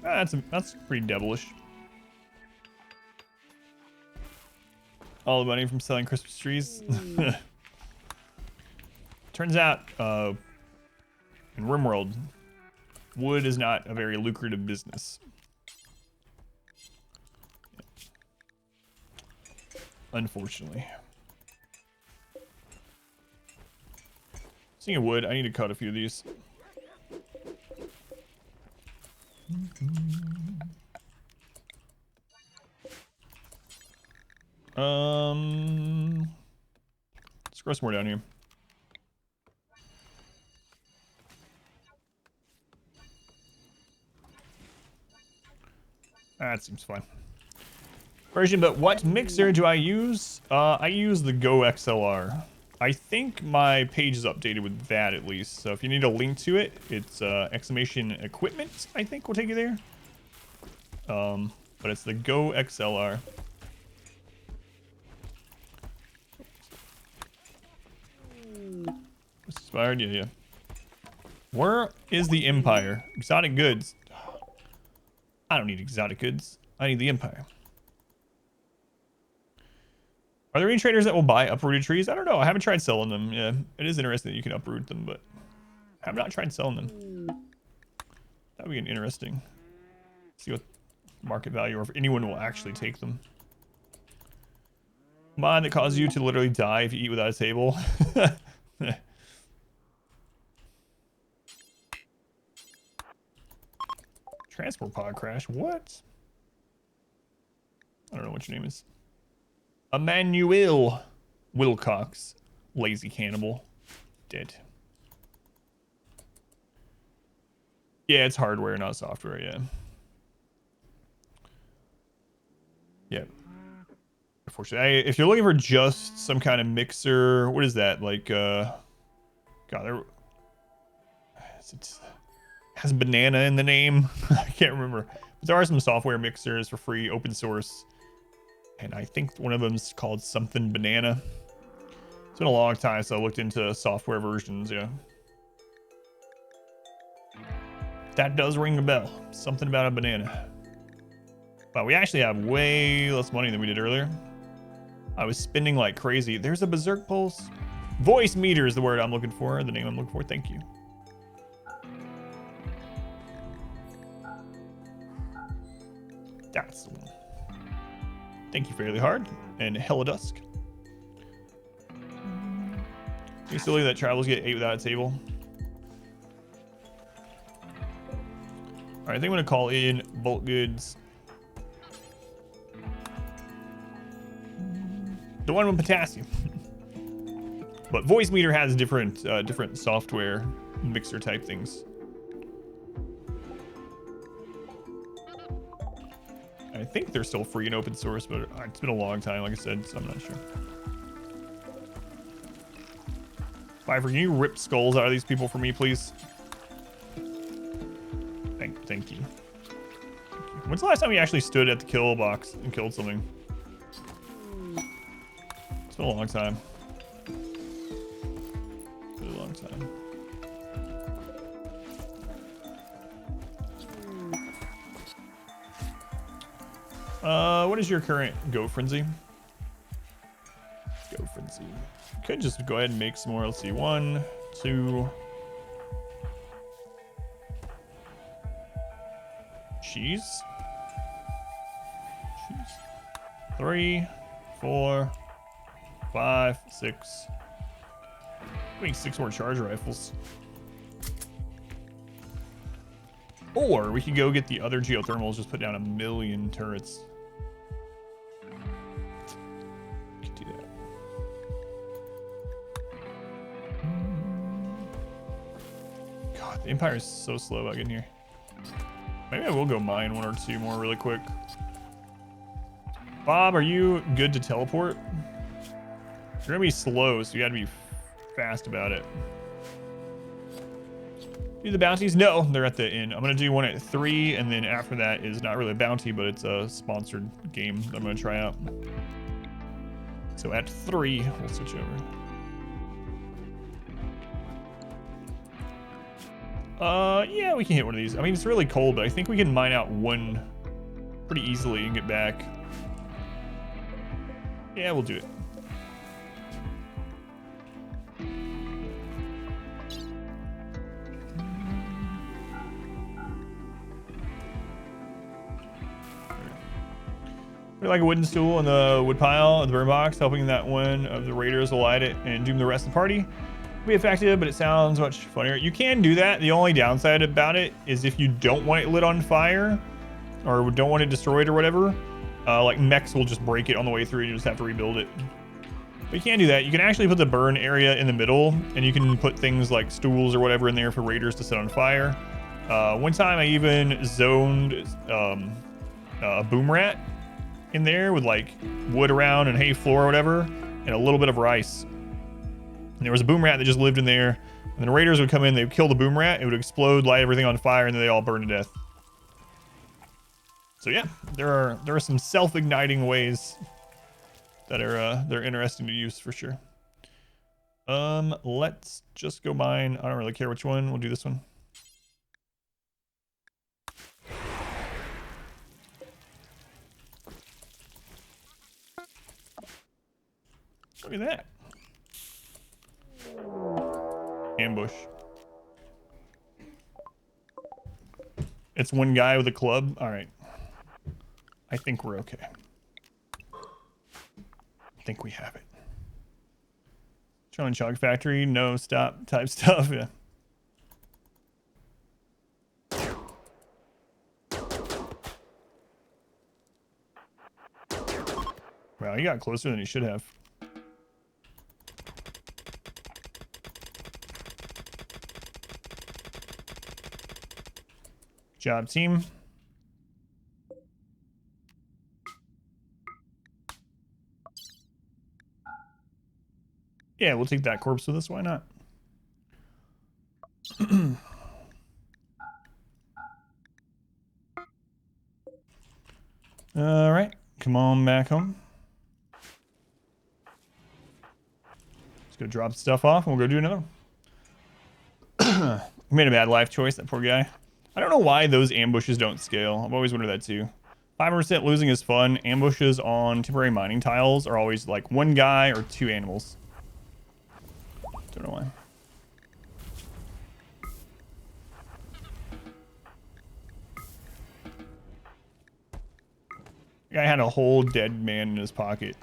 That's pretty devilish. All the money from selling Christmas trees. Turns out, in RimWorld, wood is not a very lucrative business. Unfortunately. Speaking of wood, I need to cut a few of these. Let's grow some more down here. That seems fine. Version, but what mixer do I use? I use the Go XLR. I think my page is updated with that at least. So if you need a link to it, it's exclamation equipment, I think will take you there. But it's the Go XLR. Inspired, yeah. Where is the Empire? Exotic goods. I don't need exotic goods. I need the Empire. Are there any traders that will buy uprooted trees? I don't know. I haven't tried selling them. Yeah, it is interesting that you can uproot them, but I have not tried selling them. That would be interesting. See what market value or if anyone will actually take them. Mod that causes you to literally die if you eat without a table. Transport pod crash. What? I don't know what your name is. Emmanuel Wilcox. Lazy cannibal. Dead. Yeah, it's hardware, not software, yeah. Yeah. Unfortunately, if you're looking for just some kind of mixer, what is that? Like, God, there... It has banana in the name. I can't remember. But there are some software mixers for free, open source. And I think one of them is called something banana. It's been a long time, so I looked into software versions, yeah. That does ring a bell. Something about a banana. But we actually have way less money than we did earlier. I was spinning like crazy. There's a berserk pulse. Voice meter is the word I'm looking for, the name I'm looking for. Thank you. That's the one. Thank you, Fairly Hard and Hella Dusk. You silly that travels get 8 without a table. All right, I think I'm gonna call in bulk goods. The one with potassium. But voice meter has different software mixer type things. I think they're still free and open source, but it's been a long time, like I said, so I'm not sure. Pfeiffer, can you rip skulls out of these people for me, please? Thank you. When's the last time you actually stood at the kill box and killed something? It's been a long time. Really long time. What is your current go frenzy? Go frenzy. Could just go ahead and make some more. Let's see. 1, 2. Cheese. 3, 4, 5, 6. Make 6 more charge rifles. Or we could go get the other geothermals, just put down 1,000,000 turrets. Could do that. God, the Empire is so slow about getting here. Maybe I will go mine 1 or 2 more really quick. Bob, are you good to teleport? You're gonna be slow, so you gotta be fast about it. Do the bounties? No, they're at the inn. I'm gonna do one at 3, and then after that is not really a bounty, but it's a sponsored game that I'm gonna try out. So at 3, we'll switch over. Yeah, we can hit one of these. I mean, it's really cold, but I think we can mine out 1 pretty easily and get back. Yeah, we'll do it. Put like a wooden stool on the wood pile of the burn box, helping that one of the raiders will light it and doom the rest of the party. Be effective, but it sounds much funnier. You can do that. The only downside about it is if you don't want it lit on fire or don't want it destroyed or whatever, like mechs will just break it on the way through and you just have to rebuild it. But you can do that. You can actually put the burn area in the middle and you can put things like stools or whatever in there for raiders to set on fire. One time I even zoned a boom rat in there with like wood around and hay floor or whatever and a little bit of rice. And there was a boom rat that just lived in there, and then the raiders would come in, they would kill the boom rat, it would explode, light everything on fire, and then they all burn to death. So yeah, there are some self-igniting ways that are they're interesting to use for sure. Let's just go mine. I don't really care which one. We'll do this one. Look at that. Ambush. It's one guy with a club. All right. I think we're okay. I think we have it. Showing Chug Factory, no stop type stuff. Yeah. Wow, he got closer than he should have. Job, team. Yeah, we'll take that corpse with us. Why not? All right, come on back home. Let's go drop stuff off and we'll go do another one. Made a bad life choice, that poor guy. I don't know why those ambushes don't scale. I've always wondered that too. 5% losing is fun. Ambushes on temporary mining tiles are always like one guy or two animals. Don't know why. The guy had a whole dead man in his pocket.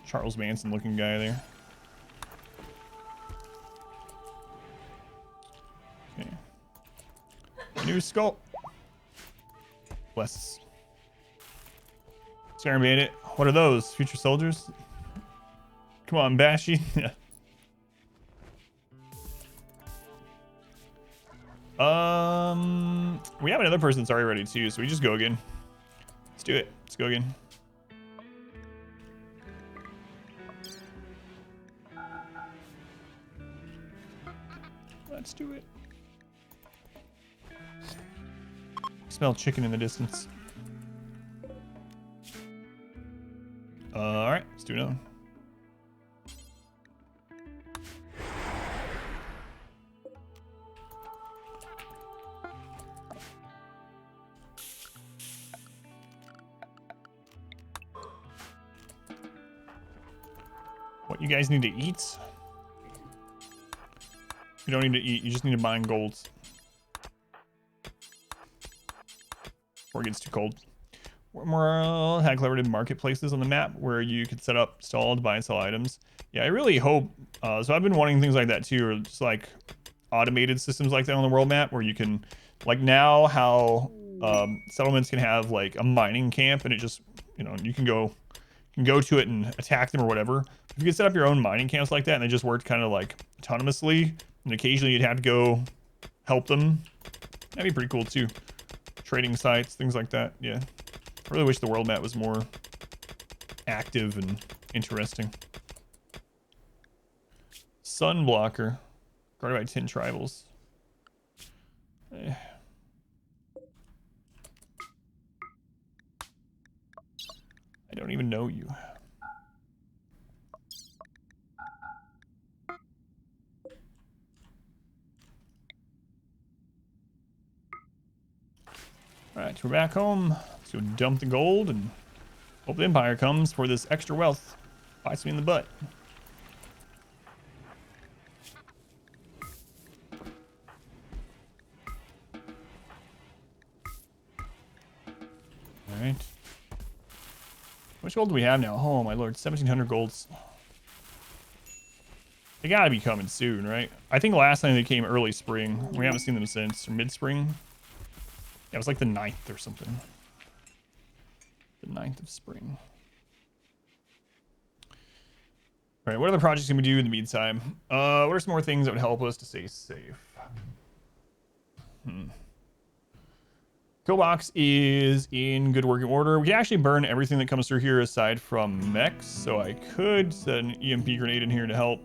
Charles Manson looking guy there. Okay. New skull. Bless. Scarab Bandit. What are those? Future soldiers? Come on, Bashy. We have another person that's already ready too, so we just go again. Let's do it. Let's go again. Let's do it. Smell chicken in the distance. All right, let's do another one. What you guys need to eat? You don't need to eat, you just need to mine golds. Before it gets too cold. RimWorld had collaborative marketplaces on the map where you could set up stalled buy and sell items. Yeah, I really hope, so I've been wanting things like that too, or just like automated systems like that on the world map where you can, like now how settlements can have like a mining camp and it just, you know, you can go to it and attack them or whatever. If you could set up your own mining camps like that and they just worked kind of like autonomously and occasionally you'd have to go help them, that'd be pretty cool too. Trading sites, things like that. Yeah, I really wish the world map was more active and interesting. Sun blocker guarded by 10 tribals. I don't even know you. Alright, we're back home. Let's go dump the gold and hope the Empire comes for this extra wealth. Bites me in the butt. Alright. How much gold do we have now? Oh my lord, 1,700 golds. They gotta be coming soon, right? I think last time they came early spring. We haven't seen them since, or mid-spring. Yeah, it was like the 9th or something. The 9th of spring. All right, what other projects can we do in the meantime? What are some more things that would help us to stay safe? Pillbox is in good working order. We can actually burn everything that comes through here aside from mechs, so I could set an EMP grenade in here to help.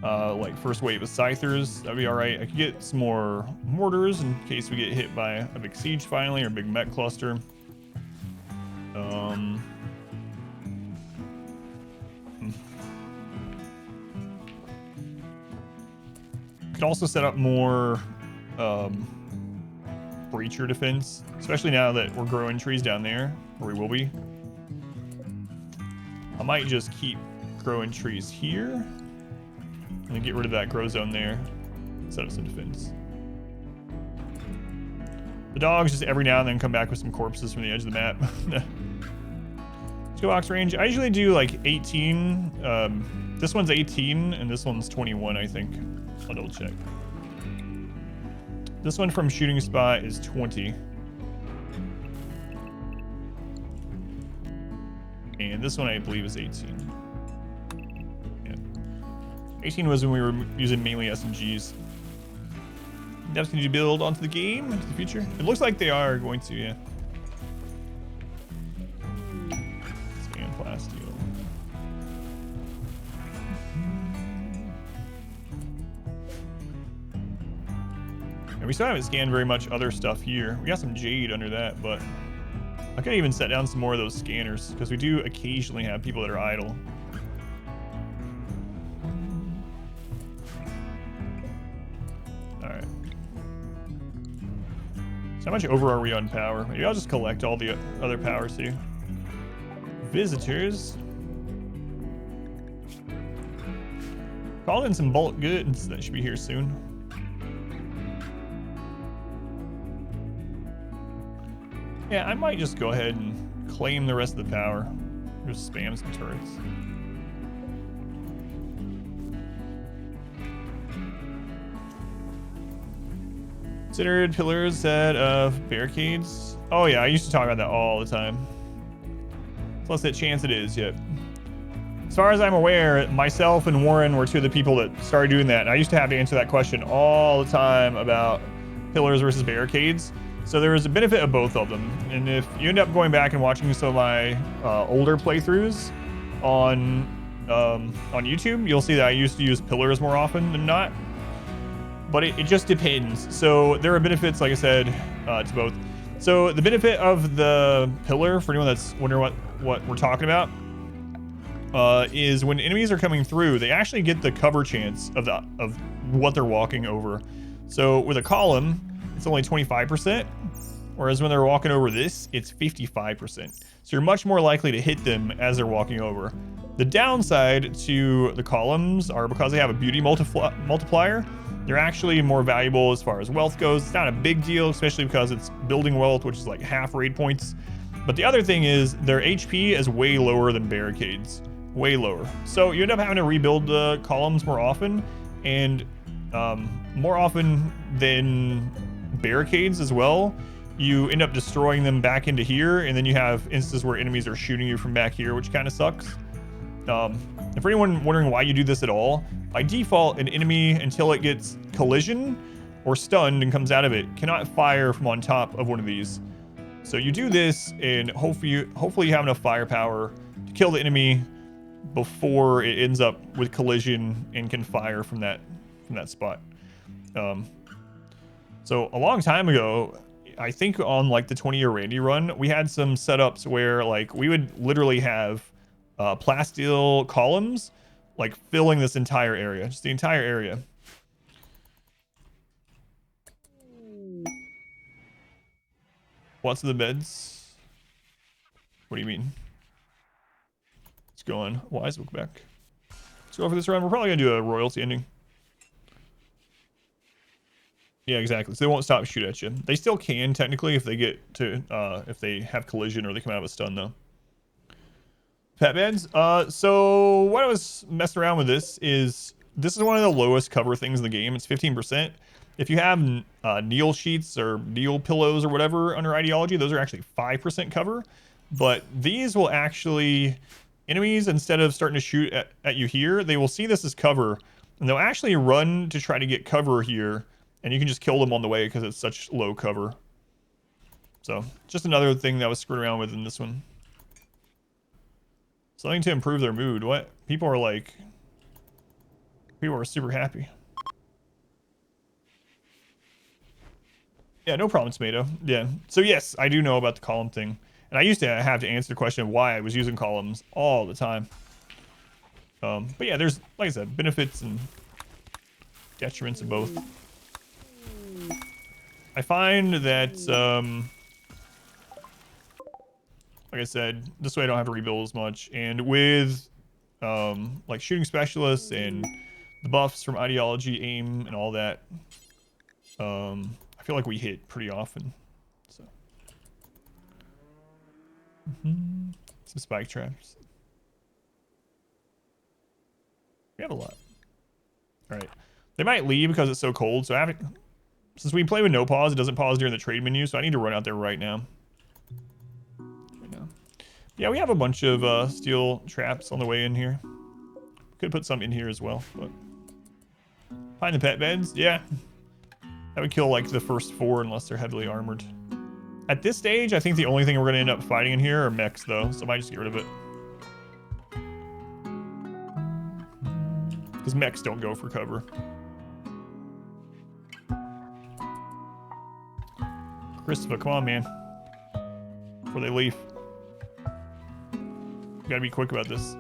Like first wave of scythers, that'd be all right. I could get some more mortars in case we get hit by a big siege finally or a big mech cluster. Could also set up more breacher defense, especially now that we're growing trees down there, or we will be. I might just keep growing trees here. And then get rid of that grow zone there. Set up some defense. The dogs just every now and then come back with some corpses from the edge of the map. Skill box range. I usually do like 18. This one's 18 and this one's 21, I think. I'll double check. This one from shooting spot is 20. And this one I believe is 18. 18 was when we were using mainly SMGs. Devs need to build onto the game into the future. It looks like they are going to, yeah. Scan plasteel. And we still haven't scanned very much other stuff here. We got some jade under that, but I could even set down some more of those scanners because we do occasionally have people that are idle. How much over are we on power? Maybe I'll just collect all the other powers here. Visitors. Called in some bulk goods that should be here soon. Yeah, I might just go ahead and claim the rest of the power. Just spam some turrets. Considered pillars instead of barricades. Oh yeah, I used to talk about that all the time. Plus that chance it is, yep. As far as I'm aware, myself and Warren were two of the people that started doing that. And I used to have to answer that question all the time about pillars versus barricades. So there was a benefit of both of them. And if you end up going back and watching some of my older playthroughs on YouTube, you'll see that I used to use pillars more often than not. But it just depends. So there are benefits, like I said, to both. So the benefit of the pillar, for anyone that's wondering what we're talking about, is when enemies are coming through, they actually get the cover chance of what they're walking over. So with a column, it's only 25%, whereas when they're walking over this, it's 55%. So you're much more likely to hit them as they're walking over. The downside to the columns are because they have a beauty multiplier, they're actually more valuable as far as wealth goes. It's not a big deal, especially because it's building wealth, which is like half raid points. But the other thing is their HP is way lower than barricades, way lower. So you end up having to rebuild the columns more often, and more often than barricades as well. You end up destroying them back into here, and then you have instances where enemies are shooting you from back here, which kind of sucks. And for anyone wondering why you do this at all, by default, an enemy, until it gets collision or stunned and comes out of it, cannot fire from on top of one of these. So you do this, and hopefully you have enough firepower to kill the enemy before it ends up with collision and can fire from that spot. So a long time ago, I think on like the 20-year Randy run, we had some setups where like we would literally have plasteel columns like filling this entire area, just the entire area. What's the beds? What do you mean? Let's go on Wise Book back. Let's go for this round. We're probably gonna do a royalty ending. Yeah, exactly. So they won't stop shoot at you. They still can technically if they get to if they have collision or they come out of a stun though. Pet beds. So what I was messing around with this is one of the lowest cover things in the game. It's 15%. If you have Neil sheets or Neil pillows or whatever under ideology, those are actually 5% cover. But these will actually, enemies, instead of starting to shoot at you here, they will see this as cover, and they'll actually run to try to get cover here, and you can just kill them on the way because it's such low cover. So just another thing that I was screwing around with in this one. Something to improve their mood. What? People are super happy. Yeah, no problem, Tomato. Yeah. So yes, I do know about the column thing. And I used to have to answer the question of why I was using columns all the time. But yeah, there's, like I said, benefits and detriments of both. I find that, like I said, this way I don't have to rebuild as much. And with like shooting specialists and the buffs from ideology, aim, and all that, I feel like we hit pretty often. So some spike traps. We have a lot. All right, they might leave because it's so cold. So since we play with no pause, it doesn't pause during the trade menu. So I need to run out there right now. Yeah, we have a bunch of steel traps on the way in here. Could put some in here as well, but find the pet beds. Yeah, that would kill like the first 4 unless they're heavily armored. At this stage, I think the only thing we're gonna end up fighting in here are mechs though, so I might just get rid of it. Because mechs don't go for cover. Christopher, come on, man. Before they leave. Gotta be quick about this.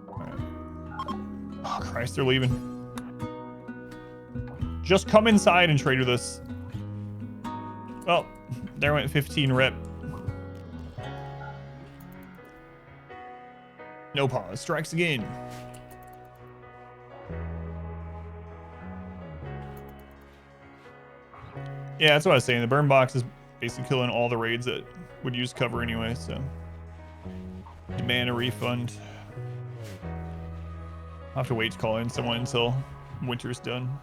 Right. Oh Christ, they're leaving. Just come inside and trade with us. Well, there went 15 rep. No pause. Strikes again. Yeah, that's what I was saying. The burn box is basically killing all the raids that would use cover anyway, so. Demand a refund. I'll have to wait to call in someone until winter's done.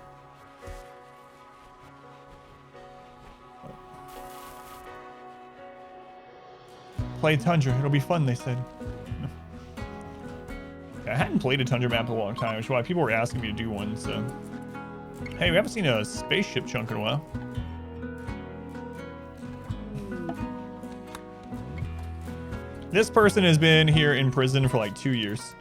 Play Tundra. It'll be fun, they said. I hadn't played a Tundra map in a long time, which is why people were asking me to do one, so. Hey, we haven't seen a spaceship chunk in a while. This person has been here in prison for like 2 years.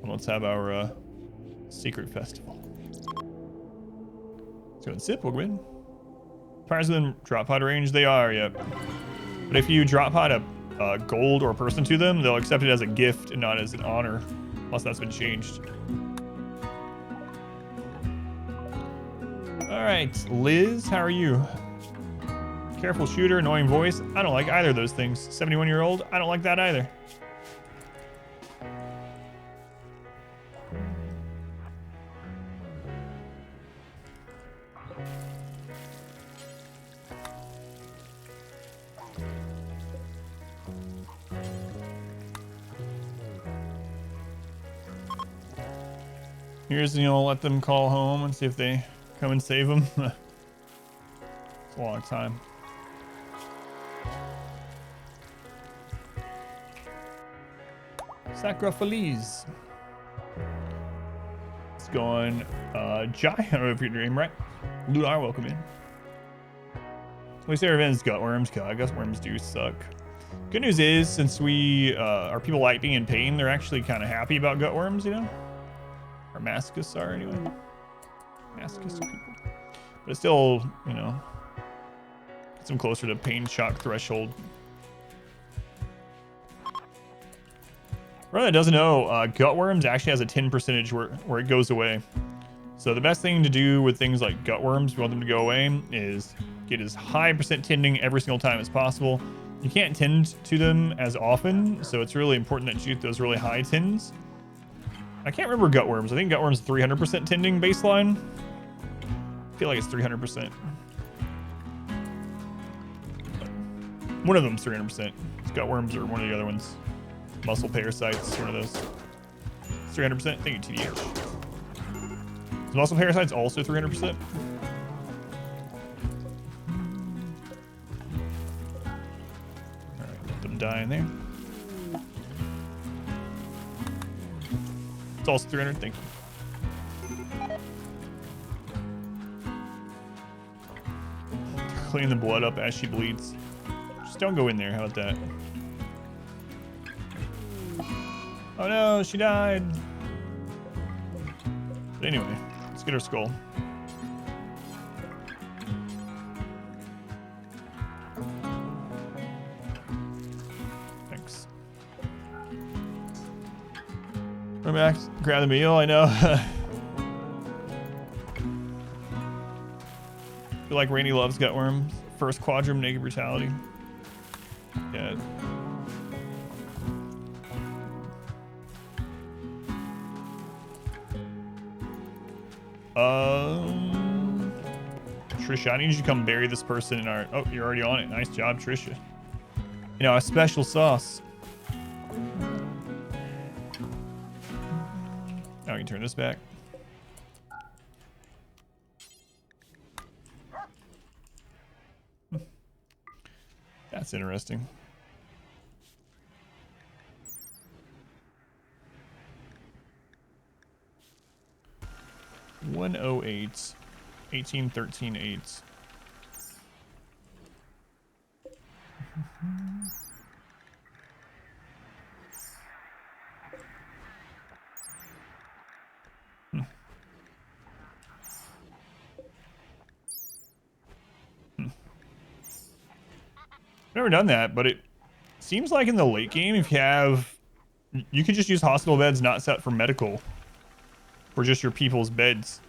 Let's have our secret festival. Let's go and sip, we'll win. Priors within drop pod range, they are, yep. But if you drop pod a gold or person to them, they'll accept it as a gift and not as an honor, unless that's been changed. All right, Liz, how are you? Careful shooter, annoying voice. I don't like either of those things. 71-year-old, I don't like that either. Here's, let them call home and see if they come and save them. It's a long time. Sacrifice. It's going, Giant of your dream, right? Ludar, welcome in. At least everyone's got worms. God, I guess worms do suck. Good news is, since we, our people like being in pain, they're actually kind of happy about gutworms, Or masochists are, anyway. Masochist people. But it's still, gets them closer to pain shock threshold. For anyone that doesn't know, gutworms actually has a 10% where it goes away. So the best thing to do with things like gutworms, if you want them to go away, is get as high percent tending every single time as possible. You can't tend to them as often, so it's really important that you get those really high tends. I can't remember gutworms. I think gutworms 300% tending baseline. I feel like it's 300%. One of them's 300%. It's gutworms or one of the other ones. Muscle parasites, one of those. It's 300%. Thank you, TDH. Is muscle parasites also 300%? Alright, let them die in there. It's also 300, thank you. Clean the blood up as she bleeds. Just don't go in there, how about that? Oh no, she died. But anyway, let's get her skull. Thanks. Run back, grab the meal, I know. I feel like Rainey loves gutworms. First quadrum, Naked Brutality. Yeah. Trisha, I need you to come bury this person in our... Oh, you're already on it. Nice job, Trisha. A special sauce. Now we can turn this back. That's interesting. $108, 1813 8. Never done that, but it seems like in the late game, if you have, you could just use hospital beds not set for medical, for just your people's beds,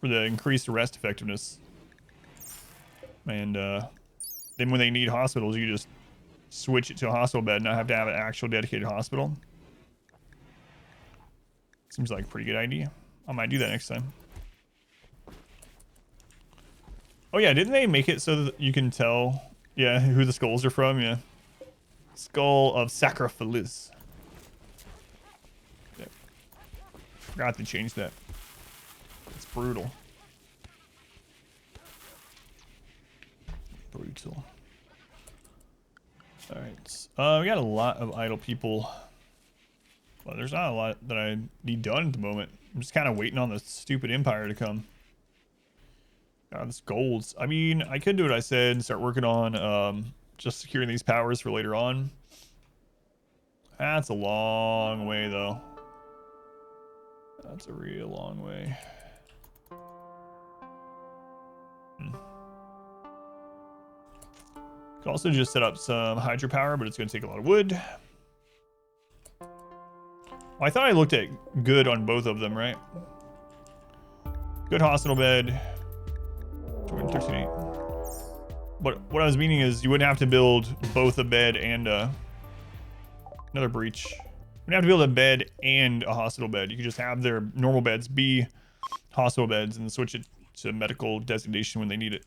for the increased arrest effectiveness. And then when they need hospitals, you just switch it to a hospital bed, not have to have an actual dedicated hospital. Seems like a pretty good idea. I might do that next time. Oh yeah, didn't they make it so that you can tell, yeah, who the skulls are from? Yeah. Skull of Sacrifice. Yeah. Forgot to change that. It's brutal. Brutal. Alright. We got a lot of idle people. Well, there's not a lot that I need done at the moment. I'm just kind of waiting on the stupid empire to come. God, this gold's... I mean, I could do what I said and start working on just securing these powers for later on. That's a long way, though. That's a real long way. Could also just set up some hydropower, but it's going to take a lot of wood. Well, I thought I looked at good on both of them, right? Good hospital bed. 213.8. But what I was meaning is you wouldn't have to build both a bed and another breach. You wouldn't have to build a bed and a hospital bed. You could just have their normal beds be hospital beds and switch it to medical designation when they need it.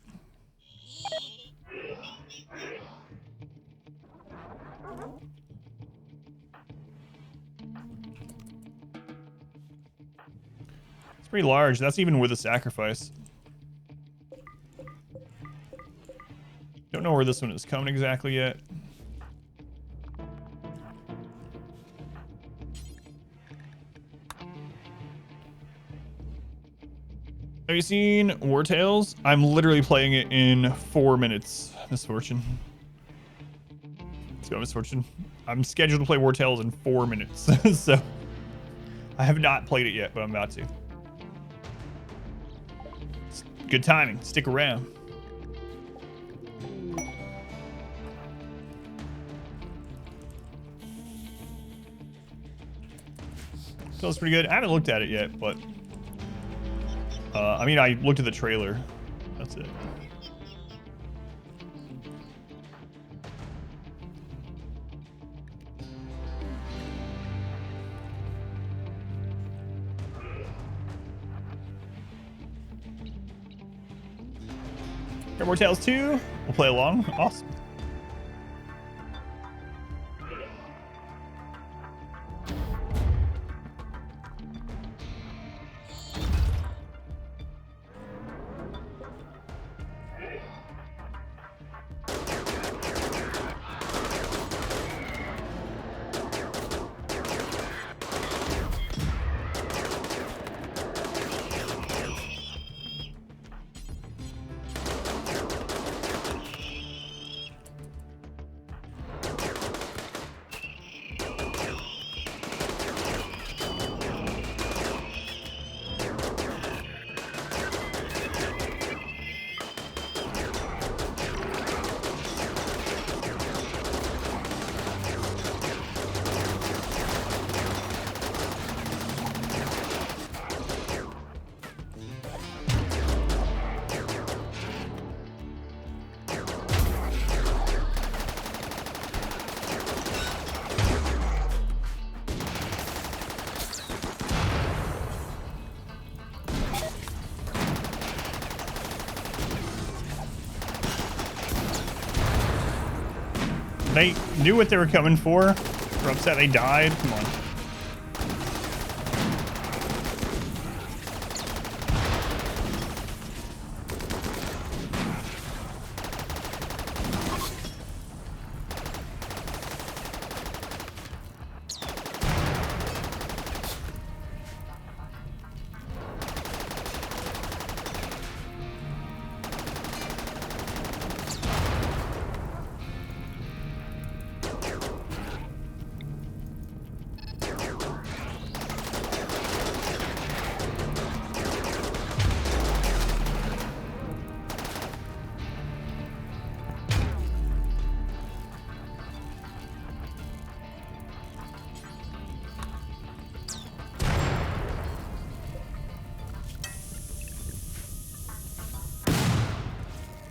It's pretty large. That's even with a sacrifice. Don't know where this one is coming exactly yet. Have you seen War Tales? I'm literally playing it in 4 minutes. Misfortune. Let's go, Misfortune. I'm scheduled to play War Tales in 4 minutes. So I have not played it yet, but I'm about to. It's good timing. Stick around. Feels pretty good. I haven't looked at it yet, but I mean, I looked at the trailer. That's it. Got more Tales 2. We'll play along. Awesome. They knew what they were coming for. They're upset they died. Come on.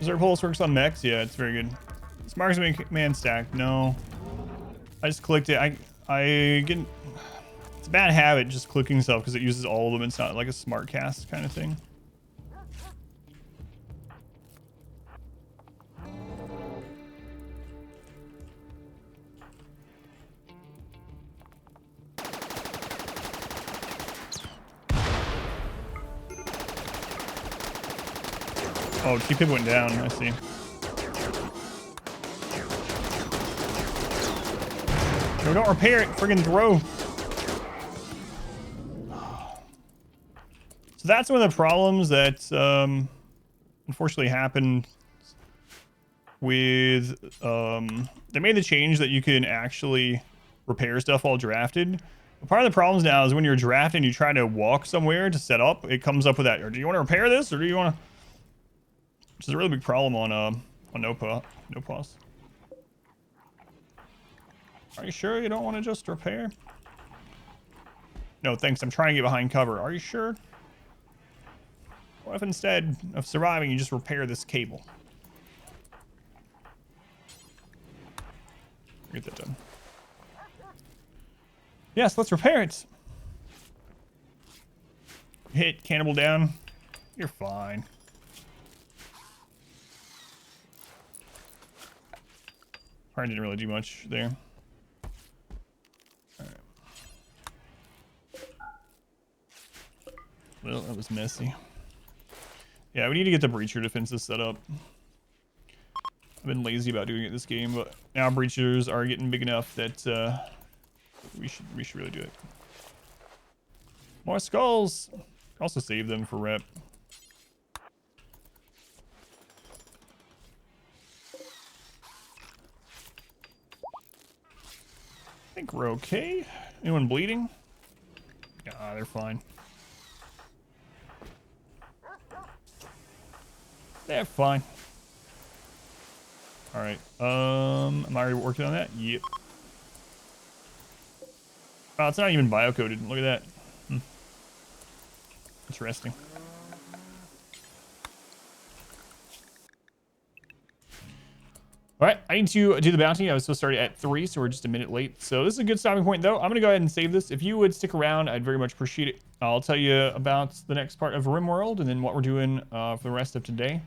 Berserk Pulse works on mechs. Yeah, it's very good. This marksman man stack. No. I just clicked it. I get... It's a bad habit just clicking stuff because it uses all of them. It's not like a smart cast kind of thing. Oh, 2 people went down. I see. No, don't repair it. Friggin' throw. So that's one of the problems that unfortunately happened with they made the change that you can actually repair stuff while drafted. But part of the problems now is when you're drafting, you try to walk somewhere to set up, it comes up with that, or do you want to repair this, or do you want to, which is a really big problem on no pause. Are you sure you don't want to just repair? No, thanks. I'm trying to get behind cover. Are you sure? What if instead of surviving, you just repair this cable? Get that done. Yes, let's repair it. Hit cannibal down. You're fine. Probably didn't really do much there. All right. Well, that was messy. Yeah, we need to get the breacher defenses set up. I've been lazy about doing it this game, but now breachers are getting big enough that we should really do it. More skulls. Also save them for rep. I think we're okay. Anyone bleeding? Ah, they're fine. They're fine. All right. Am I already working on that? Yep. Oh, it's not even biocoded. Look at that. Interesting. All right, I need to do the bounty. I was supposed to start at 3, so we're just a minute late. So this is a good stopping point, though. I'm going to go ahead and save this. If you would stick around, I'd very much appreciate it. I'll tell you about the next part of RimWorld and then what we're doing for the rest of today.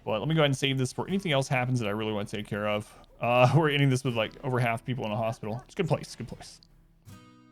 But let me go ahead and save this for anything else happens that I really want to take care of. We're ending this with like over half people in a hospital. It's a good place. Good place.